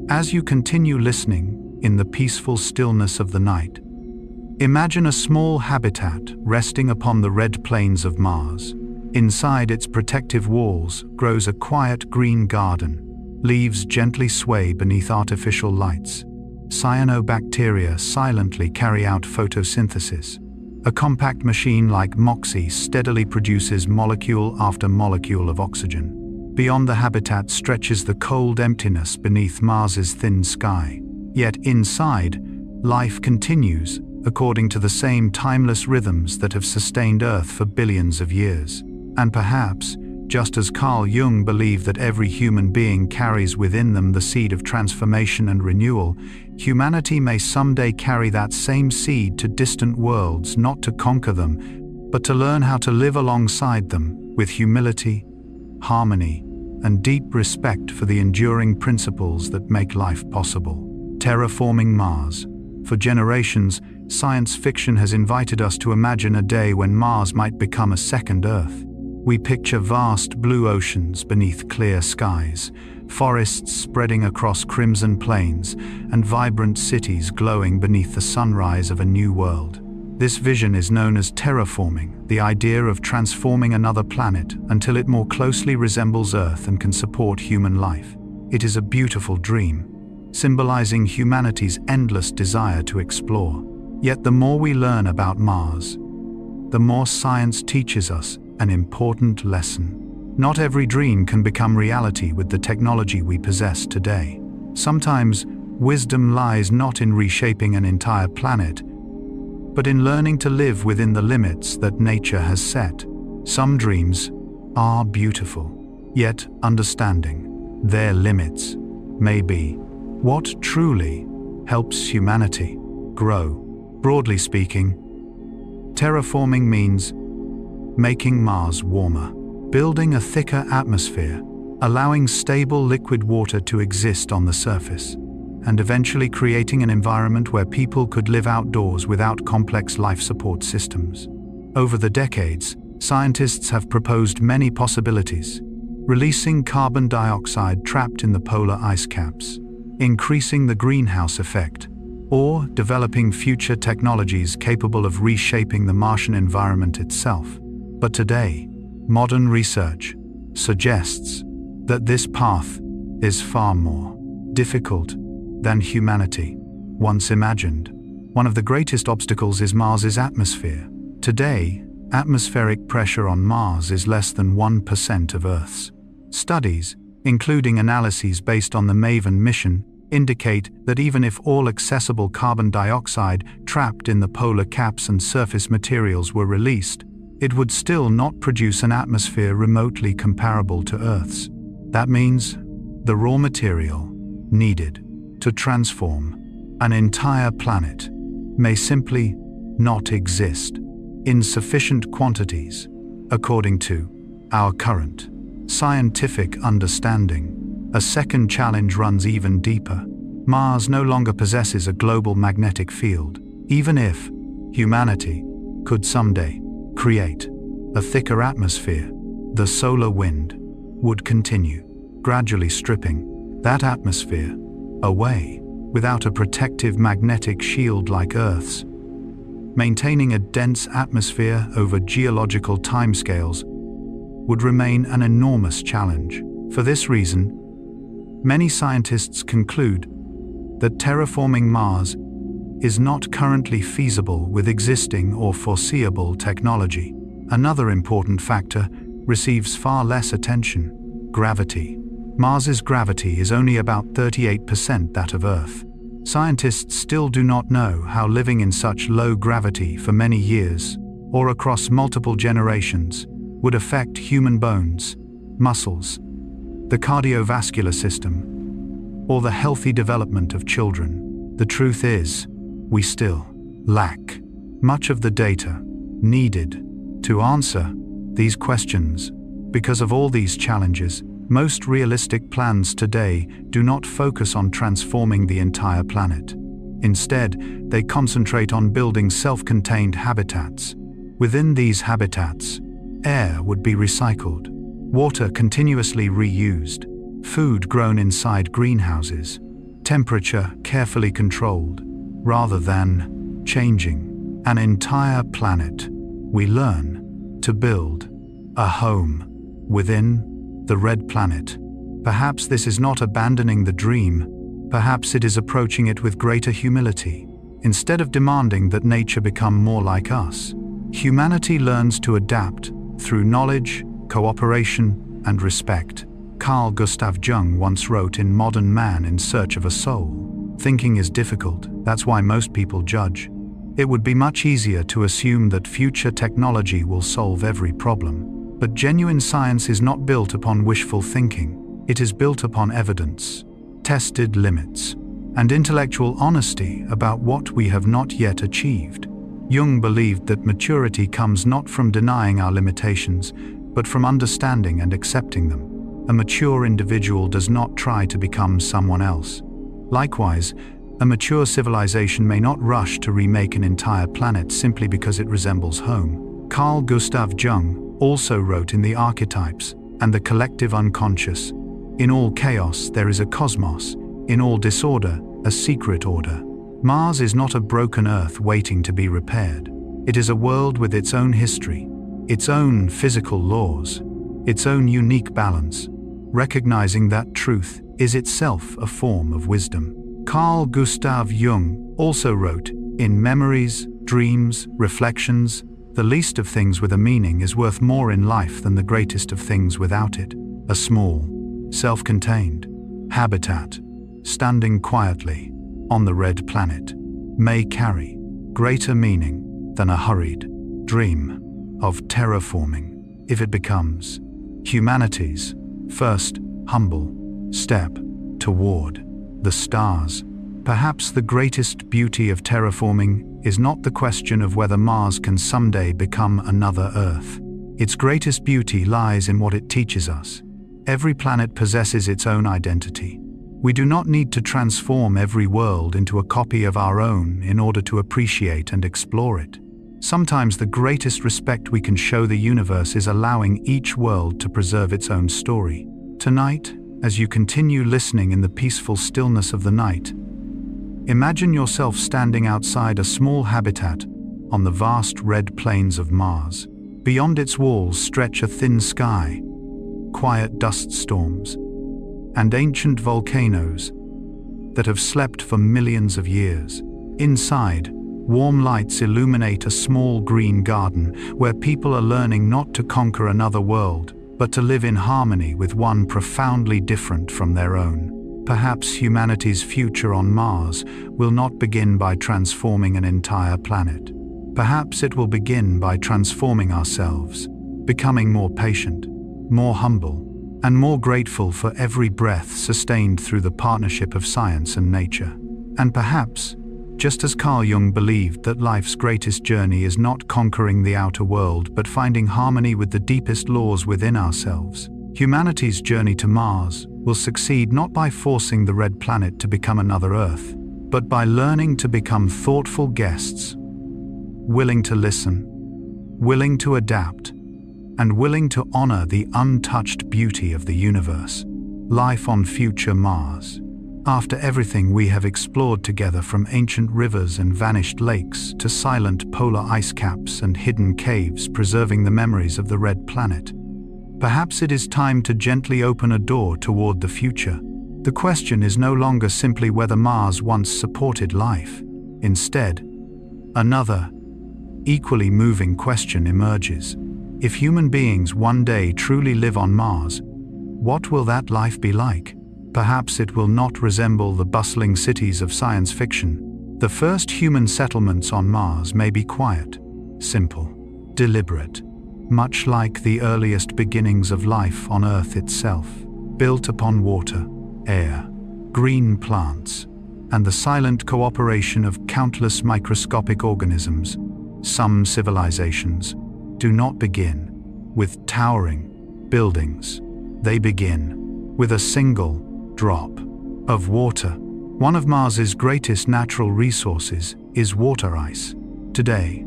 as you continue listening in the peaceful stillness of the night, Imagine a small habitat resting upon the red plains of Mars. Inside its protective walls grows a quiet green garden. Leaves gently sway beneath artificial lights. Cyanobacteria silently carry out photosynthesis. A compact machine like Moxie steadily produces molecule after molecule of oxygen. Beyond the habitat stretches the cold emptiness beneath Mars's thin sky. Yet inside, life continues, according to the same timeless rhythms that have sustained Earth for billions of years. And perhaps, just as Carl Jung believed that every human being carries within them the seed of transformation and renewal, humanity may someday carry that same seed to distant worlds, not to conquer them, but to learn how to live alongside them with humility, harmony, and deep respect for the enduring principles that make life possible. Terraforming Mars. For generations, science fiction has invited us to imagine a day when Mars might become a second Earth. We picture vast blue oceans beneath clear skies, forests spreading across crimson plains, and vibrant cities glowing beneath the sunrise of a new world. This vision is known as terraforming, the idea of transforming another planet until it more closely resembles Earth and can support human life. It is a beautiful dream, symbolizing humanity's endless desire to explore. Yet the more we learn about Mars, the more science teaches us an important lesson. Not every dream can become reality with the technology we possess today. Sometimes, wisdom lies not in reshaping an entire planet, but in learning to live within the limits that nature has set. Some dreams are beautiful, yet understanding their limits may be what truly helps humanity grow. Broadly speaking, terraforming means making Mars warmer, building a thicker atmosphere, allowing stable liquid water to exist on the surface, and eventually creating an environment where people could live outdoors without complex life support systems. Over the decades, scientists have proposed many possibilities: releasing carbon dioxide trapped in the polar ice caps, increasing the greenhouse effect, or developing future technologies capable of reshaping the Martian environment itself. But today, modern research suggests that this path is far more difficult than humanity once imagined. One of the greatest obstacles is Mars's atmosphere. Today, atmospheric pressure on Mars is less than 1% of Earth's. Studies, including analyses based on the MAVEN mission, indicate that even if all accessible carbon dioxide trapped in the polar caps and surface materials were released, it would still not produce an atmosphere remotely comparable to Earth's. That means the raw material needed to transform an entire planet may simply not exist in sufficient quantities, according to our current scientific understanding. A second challenge runs even deeper. Mars no longer possesses a global magnetic field. Even if humanity could someday create a thicker atmosphere, the solar wind would continue, gradually stripping that atmosphere away. Without a protective magnetic shield like Earth's, maintaining a dense atmosphere over geological timescales would remain an enormous challenge. For this reason, many scientists conclude that terraforming Mars is not currently feasible with existing or foreseeable technology. Another important factor receives far less attention: gravity. Mars's gravity is only about 38% that of Earth. Scientists still do not know how living in such low gravity for many years, or across multiple generations, would affect human bones, muscles, the cardiovascular system, or the healthy development of children. The truth is, we still lack much of the data needed to answer these questions. Because of all these challenges, most realistic plans today do not focus on transforming the entire planet. Instead, they concentrate on building self-contained habitats. Within these habitats, air would be recycled, water continuously reused, food grown inside greenhouses, temperature carefully controlled, rather than changing an entire planet. We learn to build a home within the red planet. Perhaps this is not abandoning the dream. Perhaps it is approaching it with greater humility. Instead of demanding that nature become more like us, humanity learns to adapt through knowledge, cooperation, and respect. Carl Gustav Jung once wrote in Modern Man in Search of a Soul, "Thinking is difficult, that's why most people judge. It would be much easier to assume that future technology will solve every problem. But genuine science is not built upon wishful thinking. It is built upon evidence, tested limits, and intellectual honesty about what we have not yet achieved." Jung believed that maturity comes not from denying our limitations, but from understanding and accepting them. A mature individual does not try to become someone else. Likewise, a mature civilization may not rush to remake an entire planet simply because it resembles home. Carl Gustav Jung also wrote in The Archetypes and the Collective Unconscious, "In all chaos there is a cosmos, in all disorder a secret order." Mars is not a broken Earth waiting to be repaired. It is a world with its own history, its own physical laws, its own unique balance. Recognizing that truth is itself a form of wisdom. Carl Gustav Jung also wrote, in Memories, Dreams, Reflections, "The least of things with a meaning is worth more in life than the greatest of things without it. A small, self-contained habitat, standing quietly on the red planet, may carry greater meaning than a hurried dream of terraforming if it becomes humanity's first humble step toward the stars." Perhaps the greatest beauty of terraforming is not the question of whether Mars can someday become another Earth. Its greatest beauty lies in what it teaches us. Every planet possesses its own identity. We do not need to transform every world into a copy of our own in order to appreciate and explore it. Sometimes the greatest respect we can show the universe is allowing each world to preserve its own story. Tonight, as you continue listening in the peaceful stillness of the night, imagine yourself standing outside a small habitat on the vast red plains of Mars. Beyond its walls stretch a thin sky, quiet dust storms, and ancient volcanoes that have slept for millions of years. Inside, warm lights illuminate a small green garden where people are learning not to conquer another world, but to live in harmony with one profoundly different from their own. Perhaps humanity's future on Mars will not begin by transforming an entire planet. Perhaps it will begin by transforming ourselves, becoming more patient, more humble, and more grateful for every breath sustained through the partnership of science and nature. And perhaps, just as Carl Jung believed that life's greatest journey is not conquering the outer world but finding harmony with the deepest laws within ourselves, humanity's journey to Mars will succeed not by forcing the red planet to become another Earth, but by learning to become thoughtful guests, willing to listen, willing to adapt, and willing to honor the untouched beauty of the universe. Life on future Mars. After everything we have explored together, from ancient rivers and vanished lakes to silent polar ice caps and hidden caves preserving the memories of the red planet, perhaps it is time to gently open a door toward the future. The question is no longer simply whether Mars once supported life. Instead, another, equally moving question emerges. If human beings one day truly live on Mars, what will that life be like? Perhaps it will not resemble the bustling cities of science fiction. The first human settlements on Mars may be quiet, simple, deliberate, much like the earliest beginnings of life on Earth itself, built upon water, air, green plants, and the silent cooperation of countless microscopic organisms. Some civilizations do not begin with towering buildings. They begin with a single drop of water. One of Mars's greatest natural resources is water ice. Today,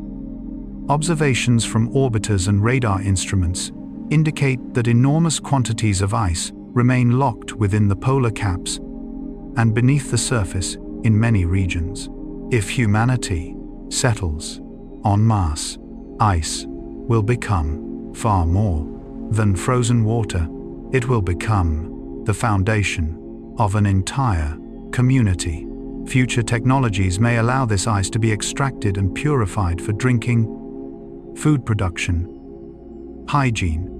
observations from orbiters and radar instruments indicate that enormous quantities of ice remain locked within the polar caps and beneath the surface in many regions. If humanity settles En masse, ice will become far more than frozen water. It will become the foundation of an entire community. Future technologies may allow this ice to be extracted and purified for drinking, food production, hygiene,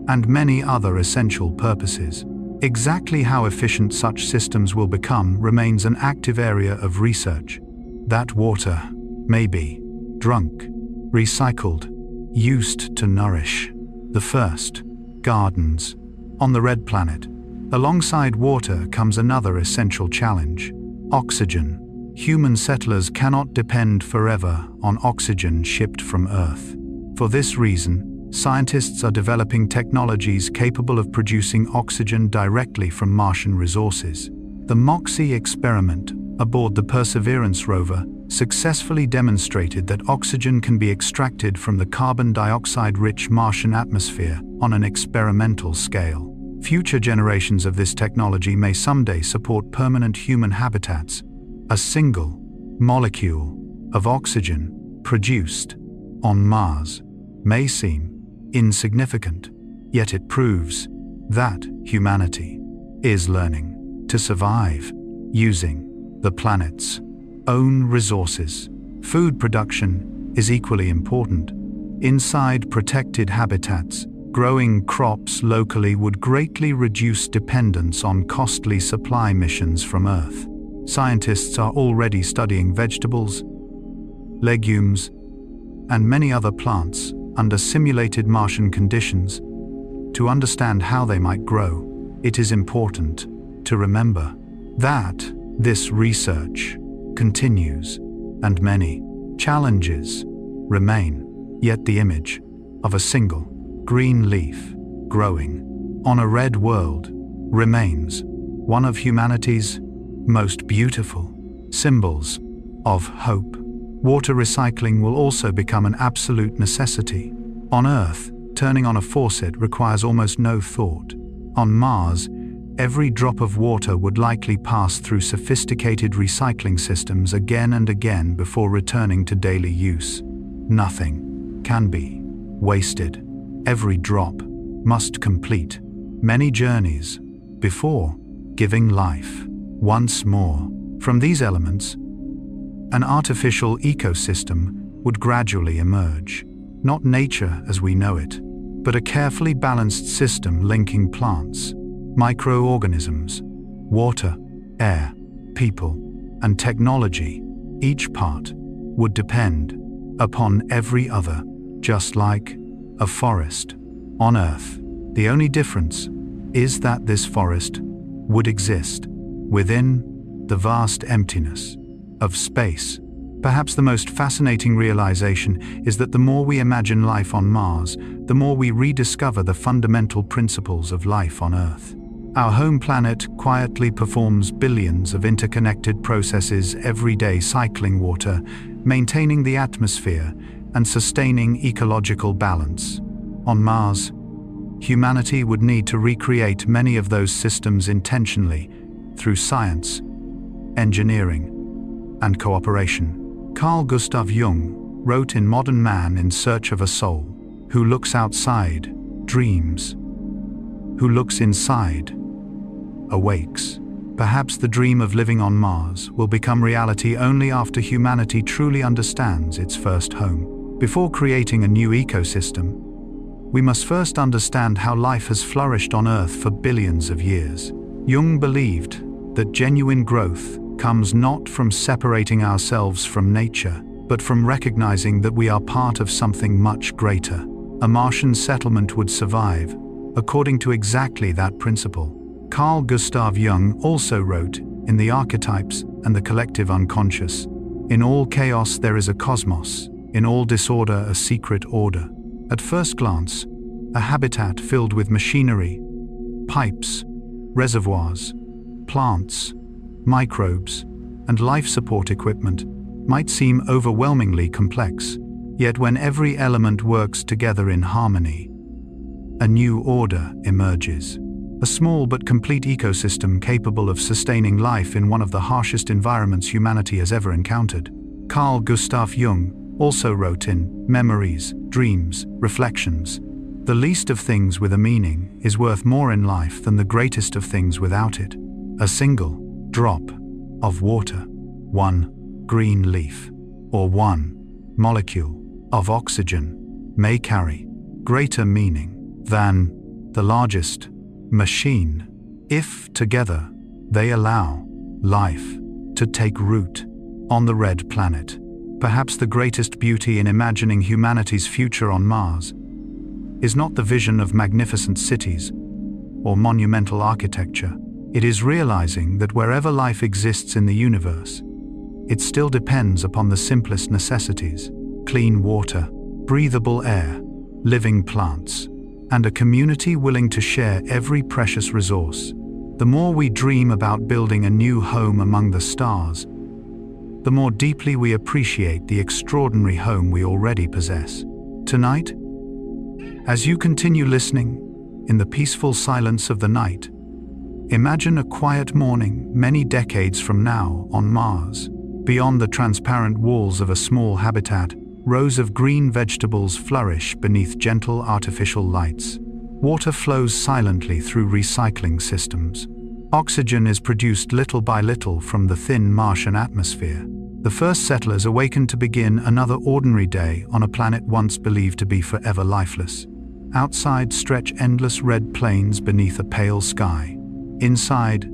and many other essential purposes. Exactly how efficient such systems will become remains an active area of research. That water may be drunk, recycled, used to nourish the first gardens on the red planet. Alongside water comes another essential challenge: oxygen. Human settlers cannot depend forever on oxygen shipped from Earth. For this reason, scientists are developing technologies capable of producing oxygen directly from Martian resources. The MOXIE experiment aboard the Perseverance rover successfully demonstrated that oxygen can be extracted from the carbon dioxide-rich Martian atmosphere on an experimental scale. Future generations of this technology may someday support permanent human habitats. A single molecule of oxygen produced on Mars may seem insignificant, yet it proves that humanity is learning to survive using the planet's own resources. Food production is equally important. Inside protected habitats, growing crops locally would greatly reduce dependence on costly supply missions from Earth. Scientists are already studying vegetables, legumes, and many other plants under simulated Martian conditions. To understand how they might grow, it is important to remember that this research continues and many challenges remain. Yet the image of a single green leaf growing on a red world remains one of humanity's most beautiful symbols of hope. Water recycling will also become an absolute necessity. On Earth, turning on a faucet requires almost no thought. On Mars, every drop of water would likely pass through sophisticated recycling systems again and again before returning to daily use. Nothing can be wasted. Every drop must complete many journeys before giving life once more. From these elements, an artificial ecosystem would gradually emerge. Not nature as we know it, but a carefully balanced system linking plants, microorganisms, water, air, people, and technology. Each part would depend upon every other, just like a forest on Earth. The only difference is that this forest would exist within the vast emptiness of space. Perhaps the most fascinating realization is that the more we imagine life on Mars, the more we rediscover the fundamental principles of life on Earth. Our home planet quietly performs billions of interconnected processes every day, cycling water, maintaining the atmosphere, and sustaining ecological balance. On Mars, humanity would need to recreate many of those systems intentionally through science, engineering, and cooperation. Carl Gustav Jung wrote in Modern Man in Search of a Soul, "Who looks outside, dreams. Who looks inside, awakes." Perhaps the dream of living on Mars will become reality only after humanity truly understands its first home. Before creating a new ecosystem, we must first understand how life has flourished on Earth for billions of years. Jung believed that genuine growth comes not from separating ourselves from nature, but from recognizing that we are part of something much greater. A Martian settlement would survive according to exactly that principle. Carl Gustav Jung also wrote in The Archetypes and the Collective Unconscious, "In all chaos there is a cosmos, in all disorder a secret order." At first glance, a habitat filled with machinery, pipes, reservoirs, plants, microbes, and life support equipment might seem overwhelmingly complex. Yet when every element works together in harmony, a new order emerges. A small but complete ecosystem capable of sustaining life in one of the harshest environments humanity has ever encountered. Carl Gustav Jung also wrote in memories, dreams, reflections, "The least of things with a meaning is worth more in life than the greatest of things without it. A single drop of water, one green leaf, or one molecule of oxygen may carry greater meaning than the largest machine, if together they allow life to take root on the red planet." Perhaps the greatest beauty in imagining humanity's future on Mars is not the vision of magnificent cities or monumental architecture. It is realizing that wherever life exists in the universe, it still depends upon the simplest necessities: clean water, breathable air, living plants, and a community willing to share every precious resource. The more we dream about building a new home among the stars, the more deeply we appreciate the extraordinary home we already possess. Tonight, as you continue listening, in the peaceful silence of the night, imagine a quiet morning many decades from now on Mars. Beyond the transparent walls of a small habitat, rows of green vegetables flourish beneath gentle artificial lights. Water flows silently through recycling systems. Oxygen is produced little by little from the thin Martian atmosphere. The first settlers awaken to begin another ordinary day on a planet once believed to be forever lifeless. Outside stretch endless red plains beneath a pale sky. Inside,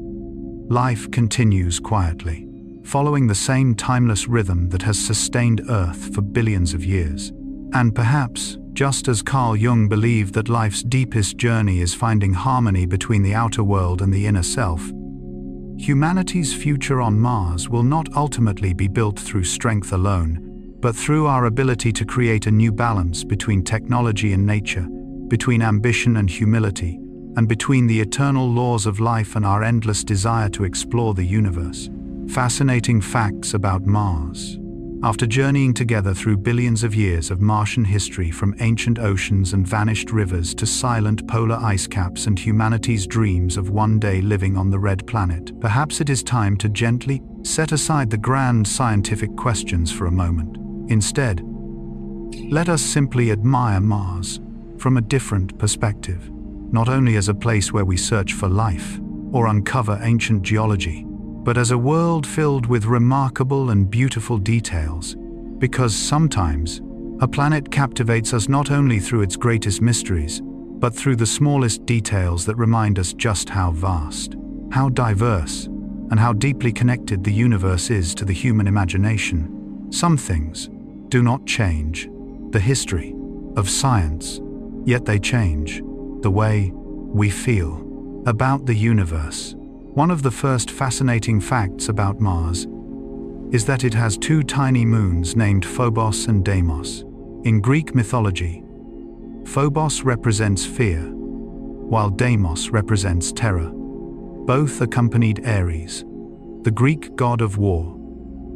life continues quietly, following the same timeless rhythm that has sustained Earth for billions of years. And perhaps, just as Carl Jung believed that life's deepest journey is finding harmony between the outer world and the inner self, humanity's future on Mars will not ultimately be built through strength alone, but through our ability to create a new balance between technology and nature, between ambition and humility, and between the eternal laws of life and our endless desire to explore the universe. Fascinating facts about Mars. After journeying together through billions of years of Martian history, from ancient oceans and vanished rivers to silent polar ice caps and humanity's dreams of one day living on the red planet, perhaps it is time to gently set aside the grand scientific questions for a moment. Instead, let us simply admire Mars from a different perspective, not only as a place where we search for life or uncover ancient geology, but as a world filled with remarkable and beautiful details, because sometimes a planet captivates us not only through its greatest mysteries, but through the smallest details that remind us just how vast, how diverse, and how deeply connected the universe is to the human imagination. Some things do not change the history of science, yet they change the way we feel about the universe. One of the first fascinating facts about Mars is that it has two tiny moons named Phobos and Deimos. In Greek mythology, Phobos represents fear, while Deimos represents terror. Both accompanied Ares, the Greek god of war,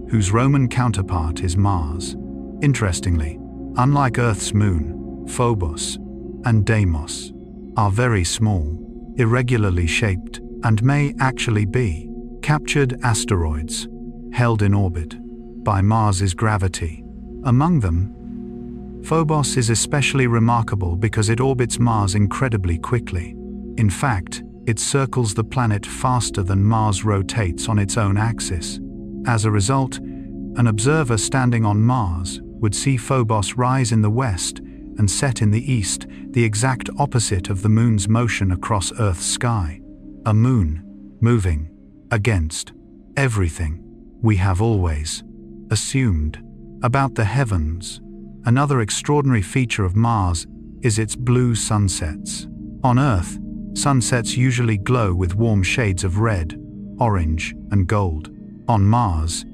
whose Roman counterpart is Mars. Interestingly, unlike Earth's moon, Phobos and Deimos are very small, irregularly shaped, and may actually be captured asteroids held in orbit by Mars's gravity. Among them, Phobos is especially remarkable because it orbits Mars incredibly quickly. In fact, it circles the planet faster than Mars rotates on its own axis. As a result, an observer standing on Mars would see Phobos rise in the west and set in the east, the exact opposite of the moon's motion across Earth's sky. A moon moving against everything we have always assumed about the heavens. Another extraordinary feature of Mars is its blue sunsets. On Earth, sunsets usually glow with warm shades of red, orange, and gold. On Mars,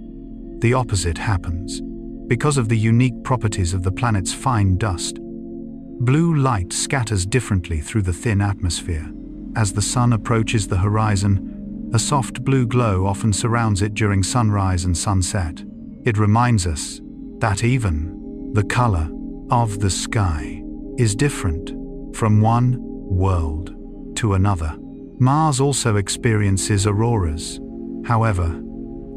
the opposite happens. Because of the unique properties of the planet's fine dust, blue light scatters differently through the thin atmosphere. As the sun approaches the horizon, a soft blue glow often surrounds it during sunrise and sunset. It reminds us that even the color of the sky is different from one world to another. Mars also experiences auroras. However,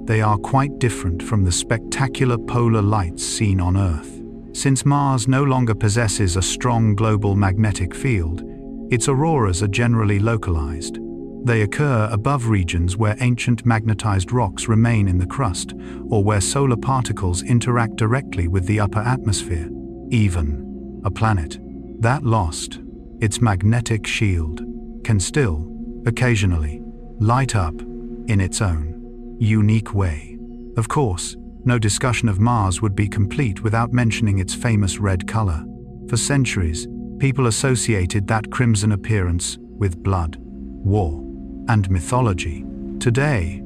they are quite different from the spectacular polar lights seen on Earth. Since Mars no longer possesses a strong global magnetic field, its auroras are generally localized. They occur above regions where ancient magnetized rocks remain in the crust, or where solar particles interact directly with the upper atmosphere. Even a planet that lost its magnetic shield can still, occasionally, light up in its own unique way. Of course, no discussion of Mars would be complete without mentioning its famous red color. For centuries, people associated that crimson appearance with blood, war, and mythology. Today,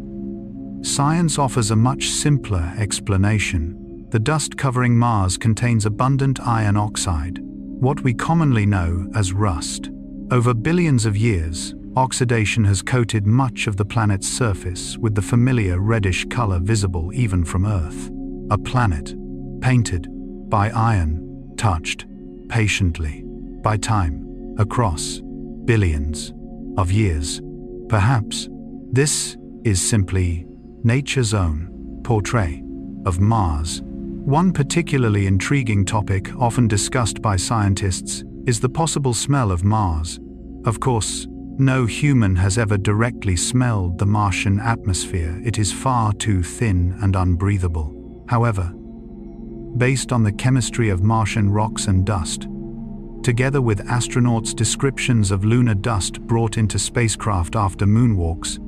science offers a much simpler explanation. The dust covering Mars contains abundant iron oxide, what we commonly know as rust. Over billions of years, oxidation has coated much of the planet's surface with the familiar reddish color visible even from Earth. A planet painted by iron, touched patiently by time across billions of years. Perhaps this is simply nature's own portrait of Mars. One particularly intriguing topic often discussed by scientists is the possible smell of Mars. Of course, no human has ever directly smelled the Martian atmosphere. It is far too thin and unbreathable. However, based on the chemistry of Martian rocks and dust, together with astronauts' descriptions of lunar dust brought into spacecraft after moonwalks,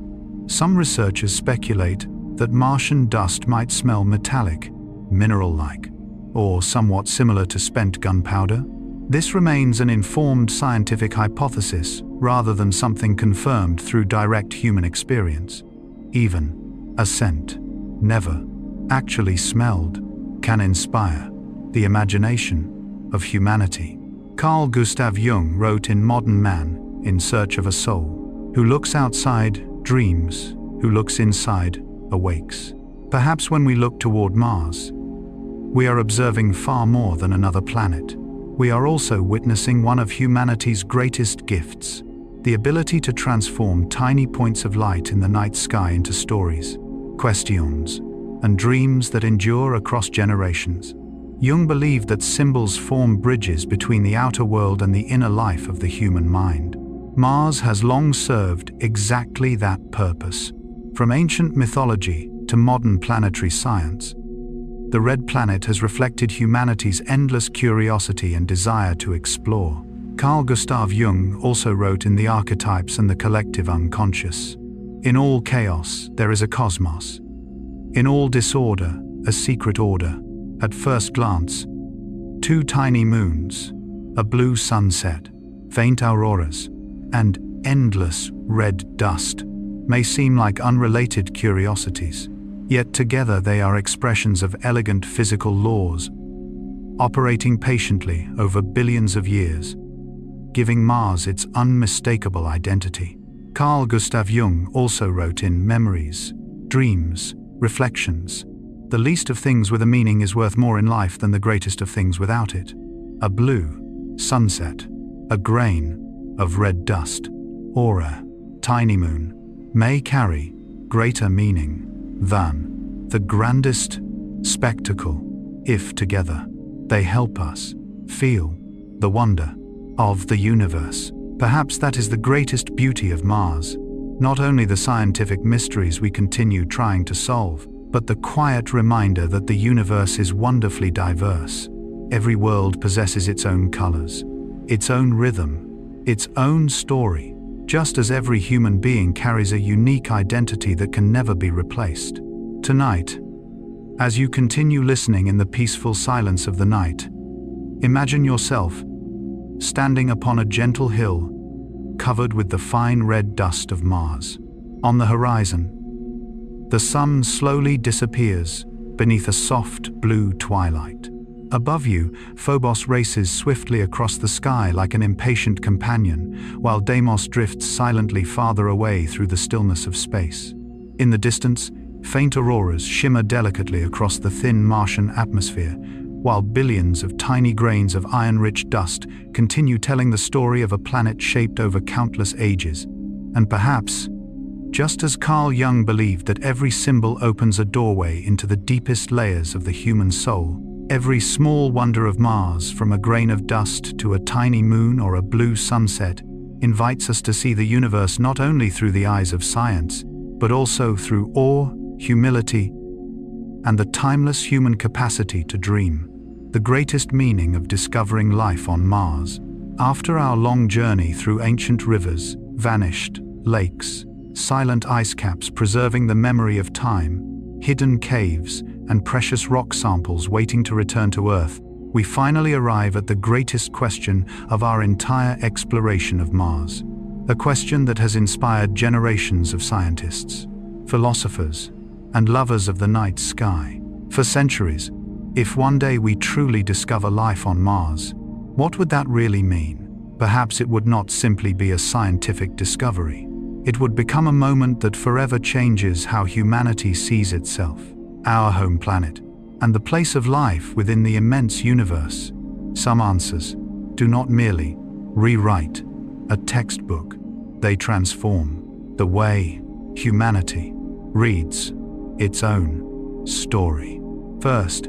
some researchers speculate that Martian dust might smell metallic, mineral-like, or somewhat similar to spent gunpowder. This remains an informed scientific hypothesis rather than something confirmed through direct human experience. Even a scent, never actually smelled, can inspire the imagination of humanity. Carl Gustav Jung wrote in Modern Man, in search of a soul, who looks outside, dreams, who looks inside, awakes. Perhaps when we look toward Mars, we are observing far more than another planet. We are also witnessing one of humanity's greatest gifts, the ability to transform tiny points of light in the night sky into stories, questions, and dreams that endure across generations. Jung believed that symbols form bridges between the outer world and the inner life of the human mind. Mars has long served exactly that purpose. From ancient mythology to modern planetary science, the red planet has reflected humanity's endless curiosity and desire to explore. Carl Gustav Jung also wrote in The Archetypes and the Collective Unconscious, "In all chaos, there is a cosmos. In all disorder, a secret order. At first glance, two tiny moons, a blue sunset, faint auroras, and endless red dust may seem like unrelated curiosities. Yet together they are expressions of elegant physical laws, operating patiently over billions of years, giving Mars its unmistakable identity." Carl Gustav Jung also wrote in Memories, Dreams, Reflections, "The least of things with a meaning is worth more in life than the greatest of things without it. A blue sunset, a grain of red dust, or a tiny moon may carry greater meaning than the grandest spectacle, if together they help us feel the wonder of the universe." Perhaps that is the greatest beauty of Mars, not only the scientific mysteries we continue trying to solve, but the quiet reminder that the universe is wonderfully diverse. Every world possesses its own colors, its own rhythm, its own story, just as every human being carries a unique identity that can never be replaced. Tonight, as you continue listening in the peaceful silence of the night, imagine yourself standing upon a gentle hill covered with the fine red dust of Mars. On the horizon, the sun slowly disappears beneath a soft blue twilight. Above you, Phobos races swiftly across the sky like an impatient companion, while Deimos drifts silently farther away through the stillness of space. In the distance, faint auroras shimmer delicately across the thin Martian atmosphere, while billions of tiny grains of iron-rich dust continue telling the story of a planet shaped over countless ages. And perhaps Just as Carl Jung believed that every symbol opens a doorway into the deepest layers of the human soul, every small wonder of Mars, from a grain of dust to a tiny moon or a blue sunset, invites us to see the universe not only through the eyes of science, but also through awe, humility, and the timeless human capacity to dream. The greatest meaning of discovering life on Mars. After our long journey through ancient rivers, vanished lakes, silent ice caps preserving the memory of time, hidden caves, and precious rock samples waiting to return to Earth, we finally arrive at the greatest question of our entire exploration of Mars. A question that has inspired generations of scientists, philosophers, and lovers of the night sky. For centuries, if one day we truly discover life on Mars, what would that really mean? Perhaps it would not simply be a scientific discovery. It would become a moment that forever changes how humanity sees itself, our home planet, and the place of life within the immense universe. Some answers do not merely rewrite a textbook, they transform the way humanity reads its own story. First,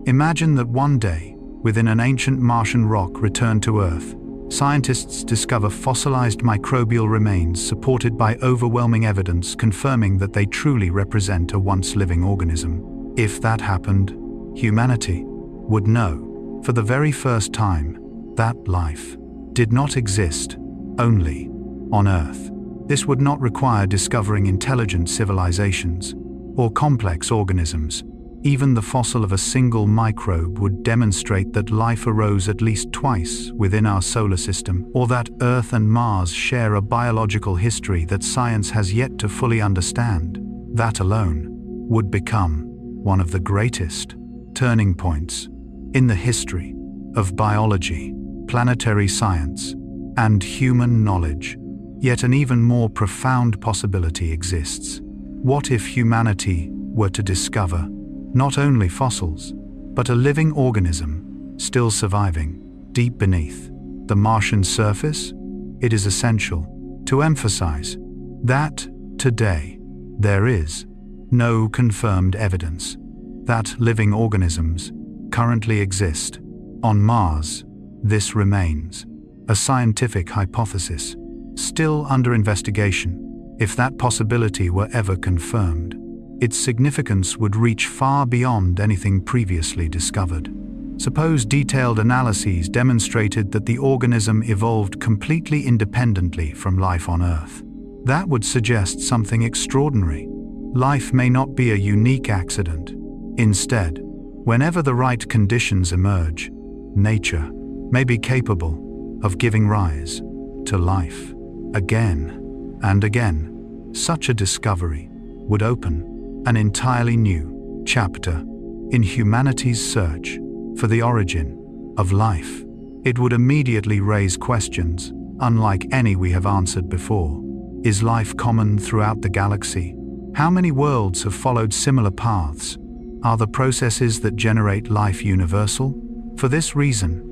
imagine that one day, within an ancient Martian rock returned to Earth, scientists discover fossilized microbial remains supported by overwhelming evidence confirming that they truly represent a once living organism. If that happened, humanity would know, for the very first time, that life did not exist only on Earth. This would not require discovering intelligent civilizations or complex organisms. Even the fossil of a single microbe would demonstrate that life arose at least twice within our solar system, or that Earth and Mars share a biological history that science has yet to fully understand. That alone would become one of the greatest turning points in the history of biology, planetary science, and human knowledge. Yet an even more profound possibility exists. What if humanity were to discover not only fossils, but a living organism still surviving deep beneath the Martian surface? It is essential to emphasize that today there is no confirmed evidence that living organisms currently exist on Mars. This remains a scientific hypothesis, still under investigation. If that possibility were ever confirmed, its significance would reach far beyond anything previously discovered. Suppose detailed analyses demonstrated that the organism evolved completely independently from life on Earth. That would suggest something extraordinary. Life may not be a unique accident. Instead, whenever the right conditions emerge, nature may be capable of giving rise to life again and again. Such a discovery would open an entirely new chapter in humanity's search for the origin of life. It would immediately raise questions unlike any we have answered before. Is life common throughout the galaxy? How many worlds have followed similar paths? Are the processes that generate life universal? For this reason,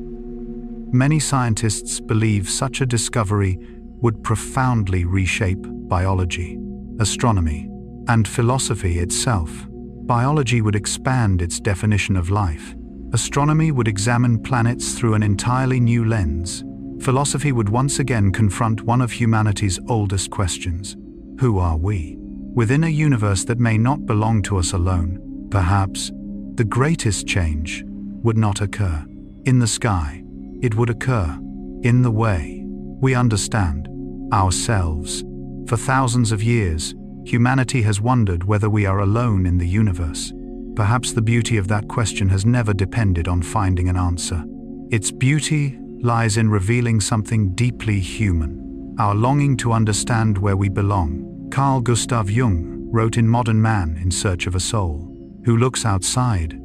many scientists believe such a discovery would profoundly reshape biology, astronomy, and philosophy itself. Biology would expand its definition of life. Astronomy would examine planets through an entirely new lens. Philosophy would once again confront one of humanity's oldest questions: who are we? Within a universe that may not belong to us alone, perhaps the greatest change would not occur in the sky. It would occur in the way we understand ourselves. For thousands of years, humanity has wondered whether we are alone in the universe. Perhaps the beauty of that question has never depended on finding an answer. Its beauty lies in revealing something deeply human, our longing to understand where we belong. Carl Gustav Jung wrote in Modern Man in Search of a Soul, who looks outside.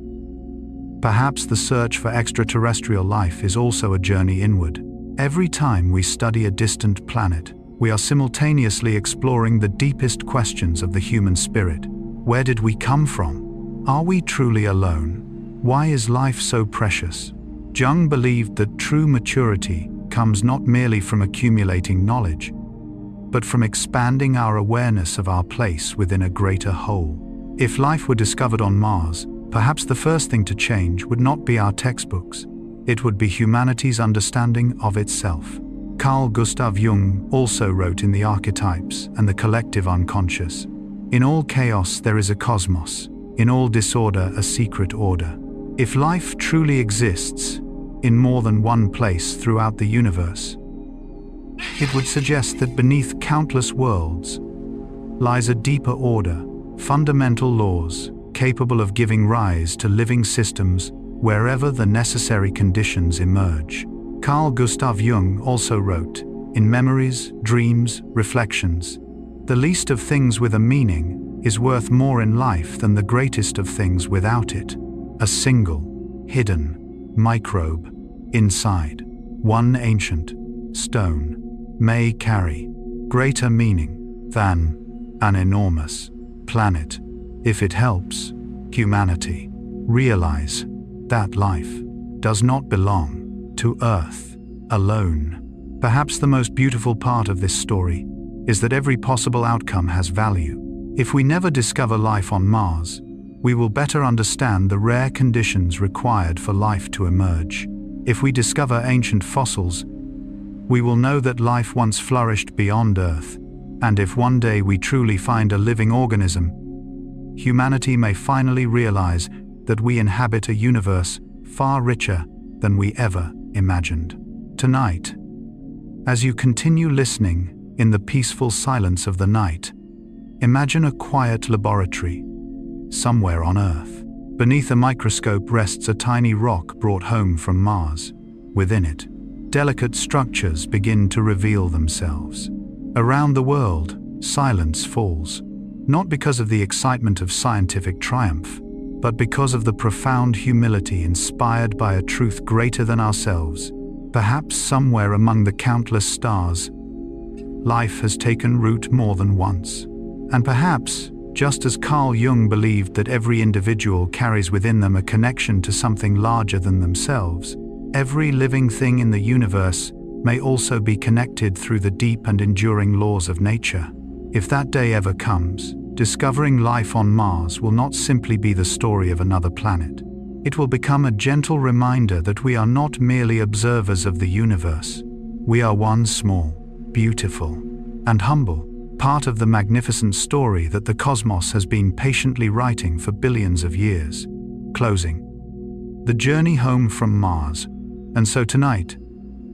Perhaps the search for extraterrestrial life is also a journey inward. Every time we study a distant planet, we are simultaneously exploring the deepest questions of the human spirit. Where did we come from? Are we truly alone? Why is life so precious? Jung believed that true maturity comes not merely from accumulating knowledge, but from expanding our awareness of our place within a greater whole. If life were discovered on Mars, perhaps the first thing to change would not be our textbooks. It would be humanity's understanding of itself. Carl Gustav Jung also wrote in The Archetypes and the Collective Unconscious, "In all chaos there is a cosmos, in all disorder a secret order." If life truly exists in more than one place throughout the universe, it would suggest that beneath countless worlds lies a deeper order, fundamental laws capable of giving rise to living systems wherever the necessary conditions emerge. Carl Gustav Jung also wrote, in Memories, Dreams, Reflections, "The least of things with a meaning is worth more in life than the greatest of things without it. A single, hidden microbe inside one ancient stone may carry greater meaning than an enormous planet if it helps humanity realize that life does not belong to Earth alone." Perhaps the most beautiful part of this story is that every possible outcome has value. If we never discover life on Mars, we will better understand the rare conditions required for life to emerge. If we discover ancient fossils, we will know that life once flourished beyond Earth. And if one day we truly find a living organism, humanity may finally realize that we inhabit a universe far richer than we ever imagined. Tonight, as you continue listening in the peaceful silence of the night, imagine a quiet laboratory somewhere on Earth. Beneath a microscope rests a tiny rock brought home from Mars. Within it, delicate structures begin to reveal themselves. Around the world, silence falls, not because of the excitement of scientific triumph, but because of the profound humility inspired by a truth greater than ourselves. Perhaps somewhere among the countless stars, life has taken root more than once. And perhaps, just as Carl Jung believed that every individual carries within them a connection to something larger than themselves, every living thing in the universe may also be connected through the deep and enduring laws of nature. If that day ever comes, discovering life on Mars will not simply be the story of another planet. It will become a gentle reminder that we are not merely observers of the universe. We are one small, beautiful, and humble part of the magnificent story that the cosmos has been patiently writing for billions of years. Closing. The journey home from Mars. And so tonight,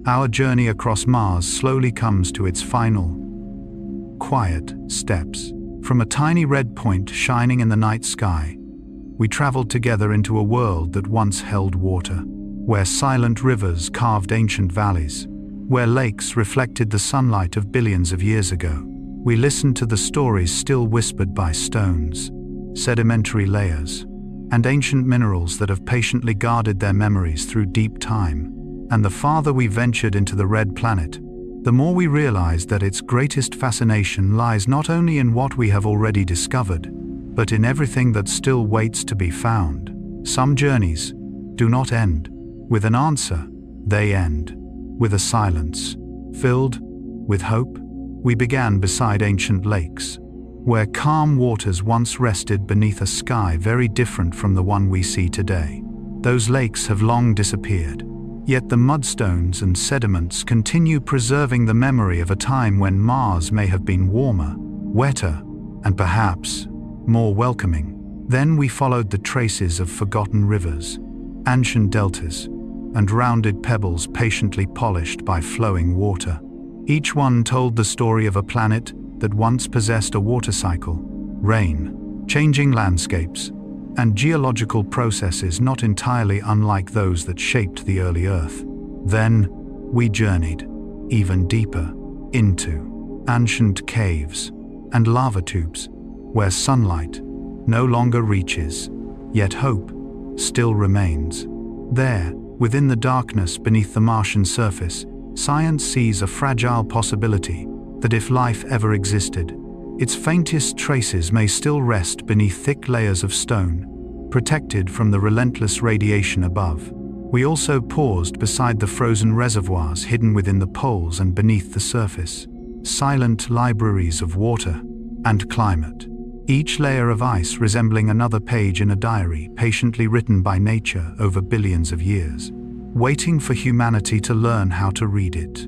our journey across Mars slowly comes to its final, quiet steps. From a tiny red point shining in the night sky, we traveled together into a world that once held water, where silent rivers carved ancient valleys, where lakes reflected the sunlight of billions of years ago. We listened to the stories still whispered by stones, sedimentary layers, and ancient minerals that have patiently guarded their memories through deep time. And the farther we ventured into the red planet, the more we realized that its greatest fascination lies not only in what we have already discovered, but in everything that still waits to be found. Some journeys do not end with an answer, they end with a silence. Filled with hope, we began beside ancient lakes, where calm waters once rested beneath a sky very different from the one we see today. Those lakes have long disappeared, yet the mudstones and sediments continue preserving the memory of a time when Mars may have been warmer, wetter, and perhaps more welcoming. Then we followed the traces of forgotten rivers, ancient deltas, and rounded pebbles patiently polished by flowing water. Each one told the story of a planet that once possessed a water cycle, rain, changing landscapes, and geological processes not entirely unlike those that shaped the early Earth. Then, we journeyed even deeper into ancient caves and lava tubes, where sunlight no longer reaches, yet hope still remains. There, within the darkness beneath the Martian surface, science sees a fragile possibility that if life ever existed, its faintest traces may still rest beneath thick layers of stone, protected from the relentless radiation above. We also paused beside the frozen reservoirs hidden within the poles and beneath the surface, silent libraries of water and climate, each layer of ice resembling another page in a diary patiently written by nature over billions of years, waiting for humanity to learn how to read it.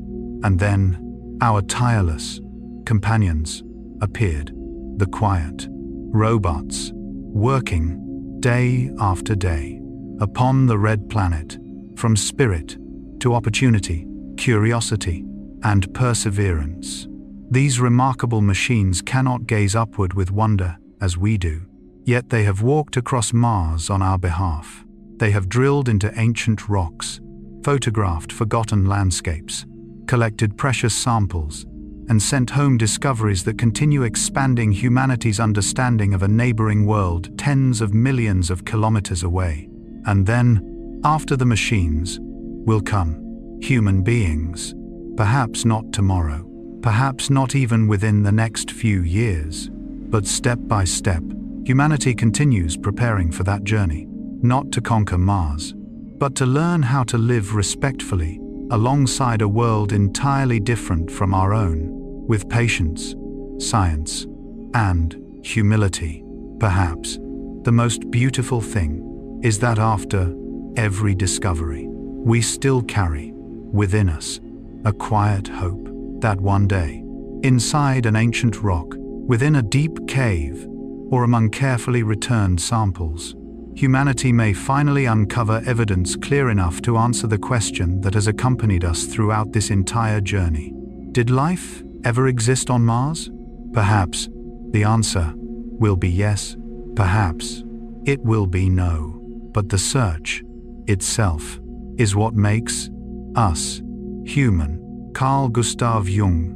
And then, our tireless companions appeared, the quiet robots, working day after day upon the red planet, from spirit to opportunity, curiosity, and perseverance. These remarkable machines cannot gaze upward with wonder as we do, yet they have walked across Mars on our behalf. They have drilled into ancient rocks, photographed forgotten landscapes, collected precious samples, and sent home discoveries that continue expanding humanity's understanding of a neighboring world tens of millions of kilometers away. And then, after the machines, will come human beings. Perhaps not tomorrow, perhaps not even within the next few years, but step by step, humanity continues preparing for that journey, not to conquer Mars, but to learn how to live respectfully alongside a world entirely different from our own, with patience, science, and humility. Perhaps the most beautiful thing is that after every discovery, we still carry within us a quiet hope that one day, inside an ancient rock, within a deep cave, or among carefully returned samples, humanity may finally uncover evidence clear enough to answer the question that has accompanied us throughout this entire journey. Did life ever exist on Mars? Perhaps the answer will be yes. Perhaps it will be no. But the search itself is what makes us human. Carl Gustav Jung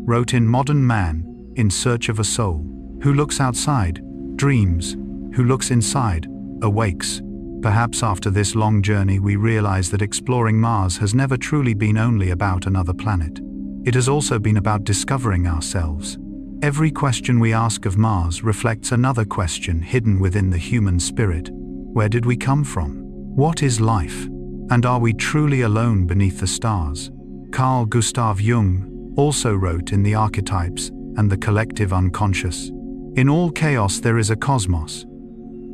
wrote in Modern Man, in search of a soul, who looks outside, dreams, who looks inside, awakes. Perhaps after this long journey we realize that exploring Mars has never truly been only about another planet. It has also been about discovering ourselves. Every question we ask of Mars reflects another question hidden within the human spirit. Where did we come from? What is life? And are we truly alone beneath the stars? Carl Gustav Jung also wrote in The Archetypes and the Collective Unconscious, in all chaos there is a cosmos.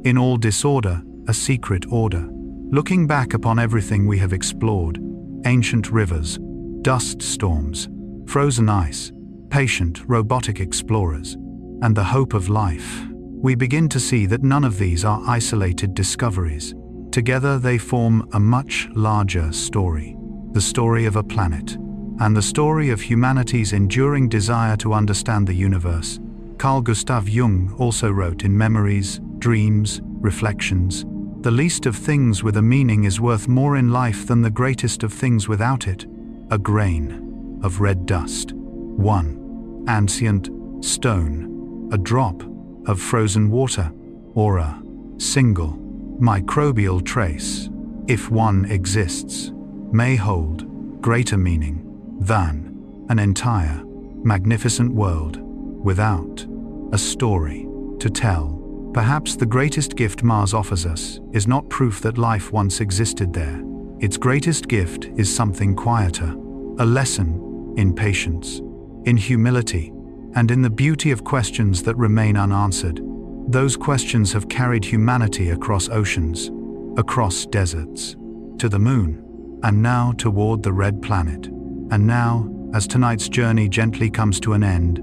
In all disorder, a secret order. Looking back upon everything we have explored, ancient rivers, dust storms, frozen ice, patient robotic explorers, and the hope of life, we begin to see that none of these are isolated discoveries. Together they form a much larger story, the story of a planet, and the story of humanity's enduring desire to understand the universe. Carl Gustav Jung also wrote in Memories, Dreams, Reflections, the least of things with a meaning is worth more in life than the greatest of things without it. A grain of red dust, one ancient stone, a drop of frozen water, or a single microbial trace, if one exists, may hold greater meaning than an entire magnificent world without a story to tell. Perhaps the greatest gift Mars offers us is not proof that life once existed there. Its greatest gift is something quieter, a lesson in patience, in humility, and in the beauty of questions that remain unanswered. Those questions have carried humanity across oceans, across deserts, to the moon, and now toward the red planet. And now, as tonight's journey gently comes to an end,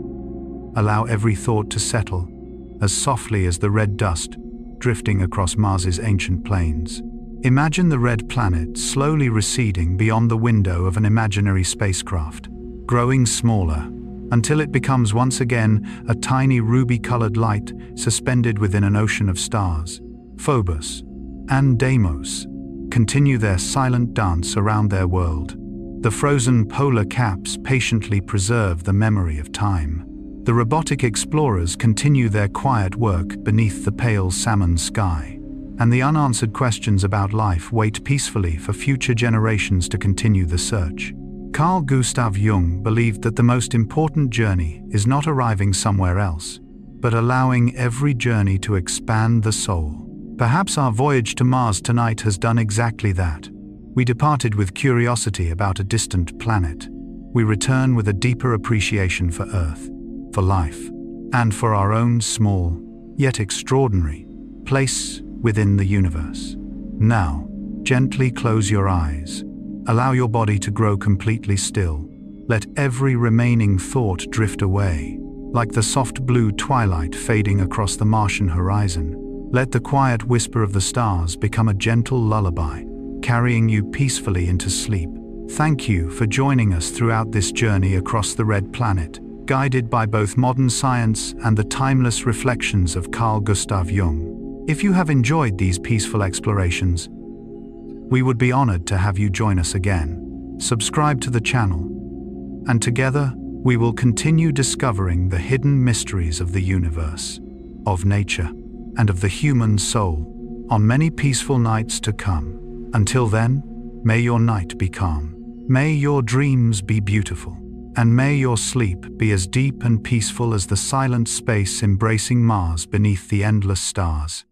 allow every thought to settle, as softly as the red dust drifting across Mars's ancient plains. Imagine the red planet slowly receding beyond the window of an imaginary spacecraft, growing smaller, until it becomes once again a tiny ruby-colored light suspended within an ocean of stars. Phobos and Deimos continue their silent dance around their world. The frozen polar caps patiently preserve the memory of time. The robotic explorers continue their quiet work beneath the pale salmon sky, and the unanswered questions about life wait peacefully for future generations to continue the search. Carl Gustav Jung believed that the most important journey is not arriving somewhere else, but allowing every journey to expand the soul. Perhaps our voyage to Mars tonight has done exactly that. We departed with curiosity about a distant planet, we return with a deeper appreciation for Earth, for life, and for our own small, yet extraordinary, place within the universe. Now, gently close your eyes. Allow your body to grow completely still. Let every remaining thought drift away, like the soft blue twilight fading across the Martian horizon. Let the quiet whisper of the stars become a gentle lullaby, carrying you peacefully into sleep. Thank you for joining us throughout this journey across the red planet, guided by both modern science and the timeless reflections of Carl Gustav Jung. If you have enjoyed these peaceful explorations, we would be honored to have you join us again. Subscribe to the channel, and together we will continue discovering the hidden mysteries of the universe, of nature, and of the human soul on many peaceful nights to come. Until then, may your night be calm, may your dreams be beautiful, and may your sleep be as deep and peaceful as the silent space embracing Mars beneath the endless stars.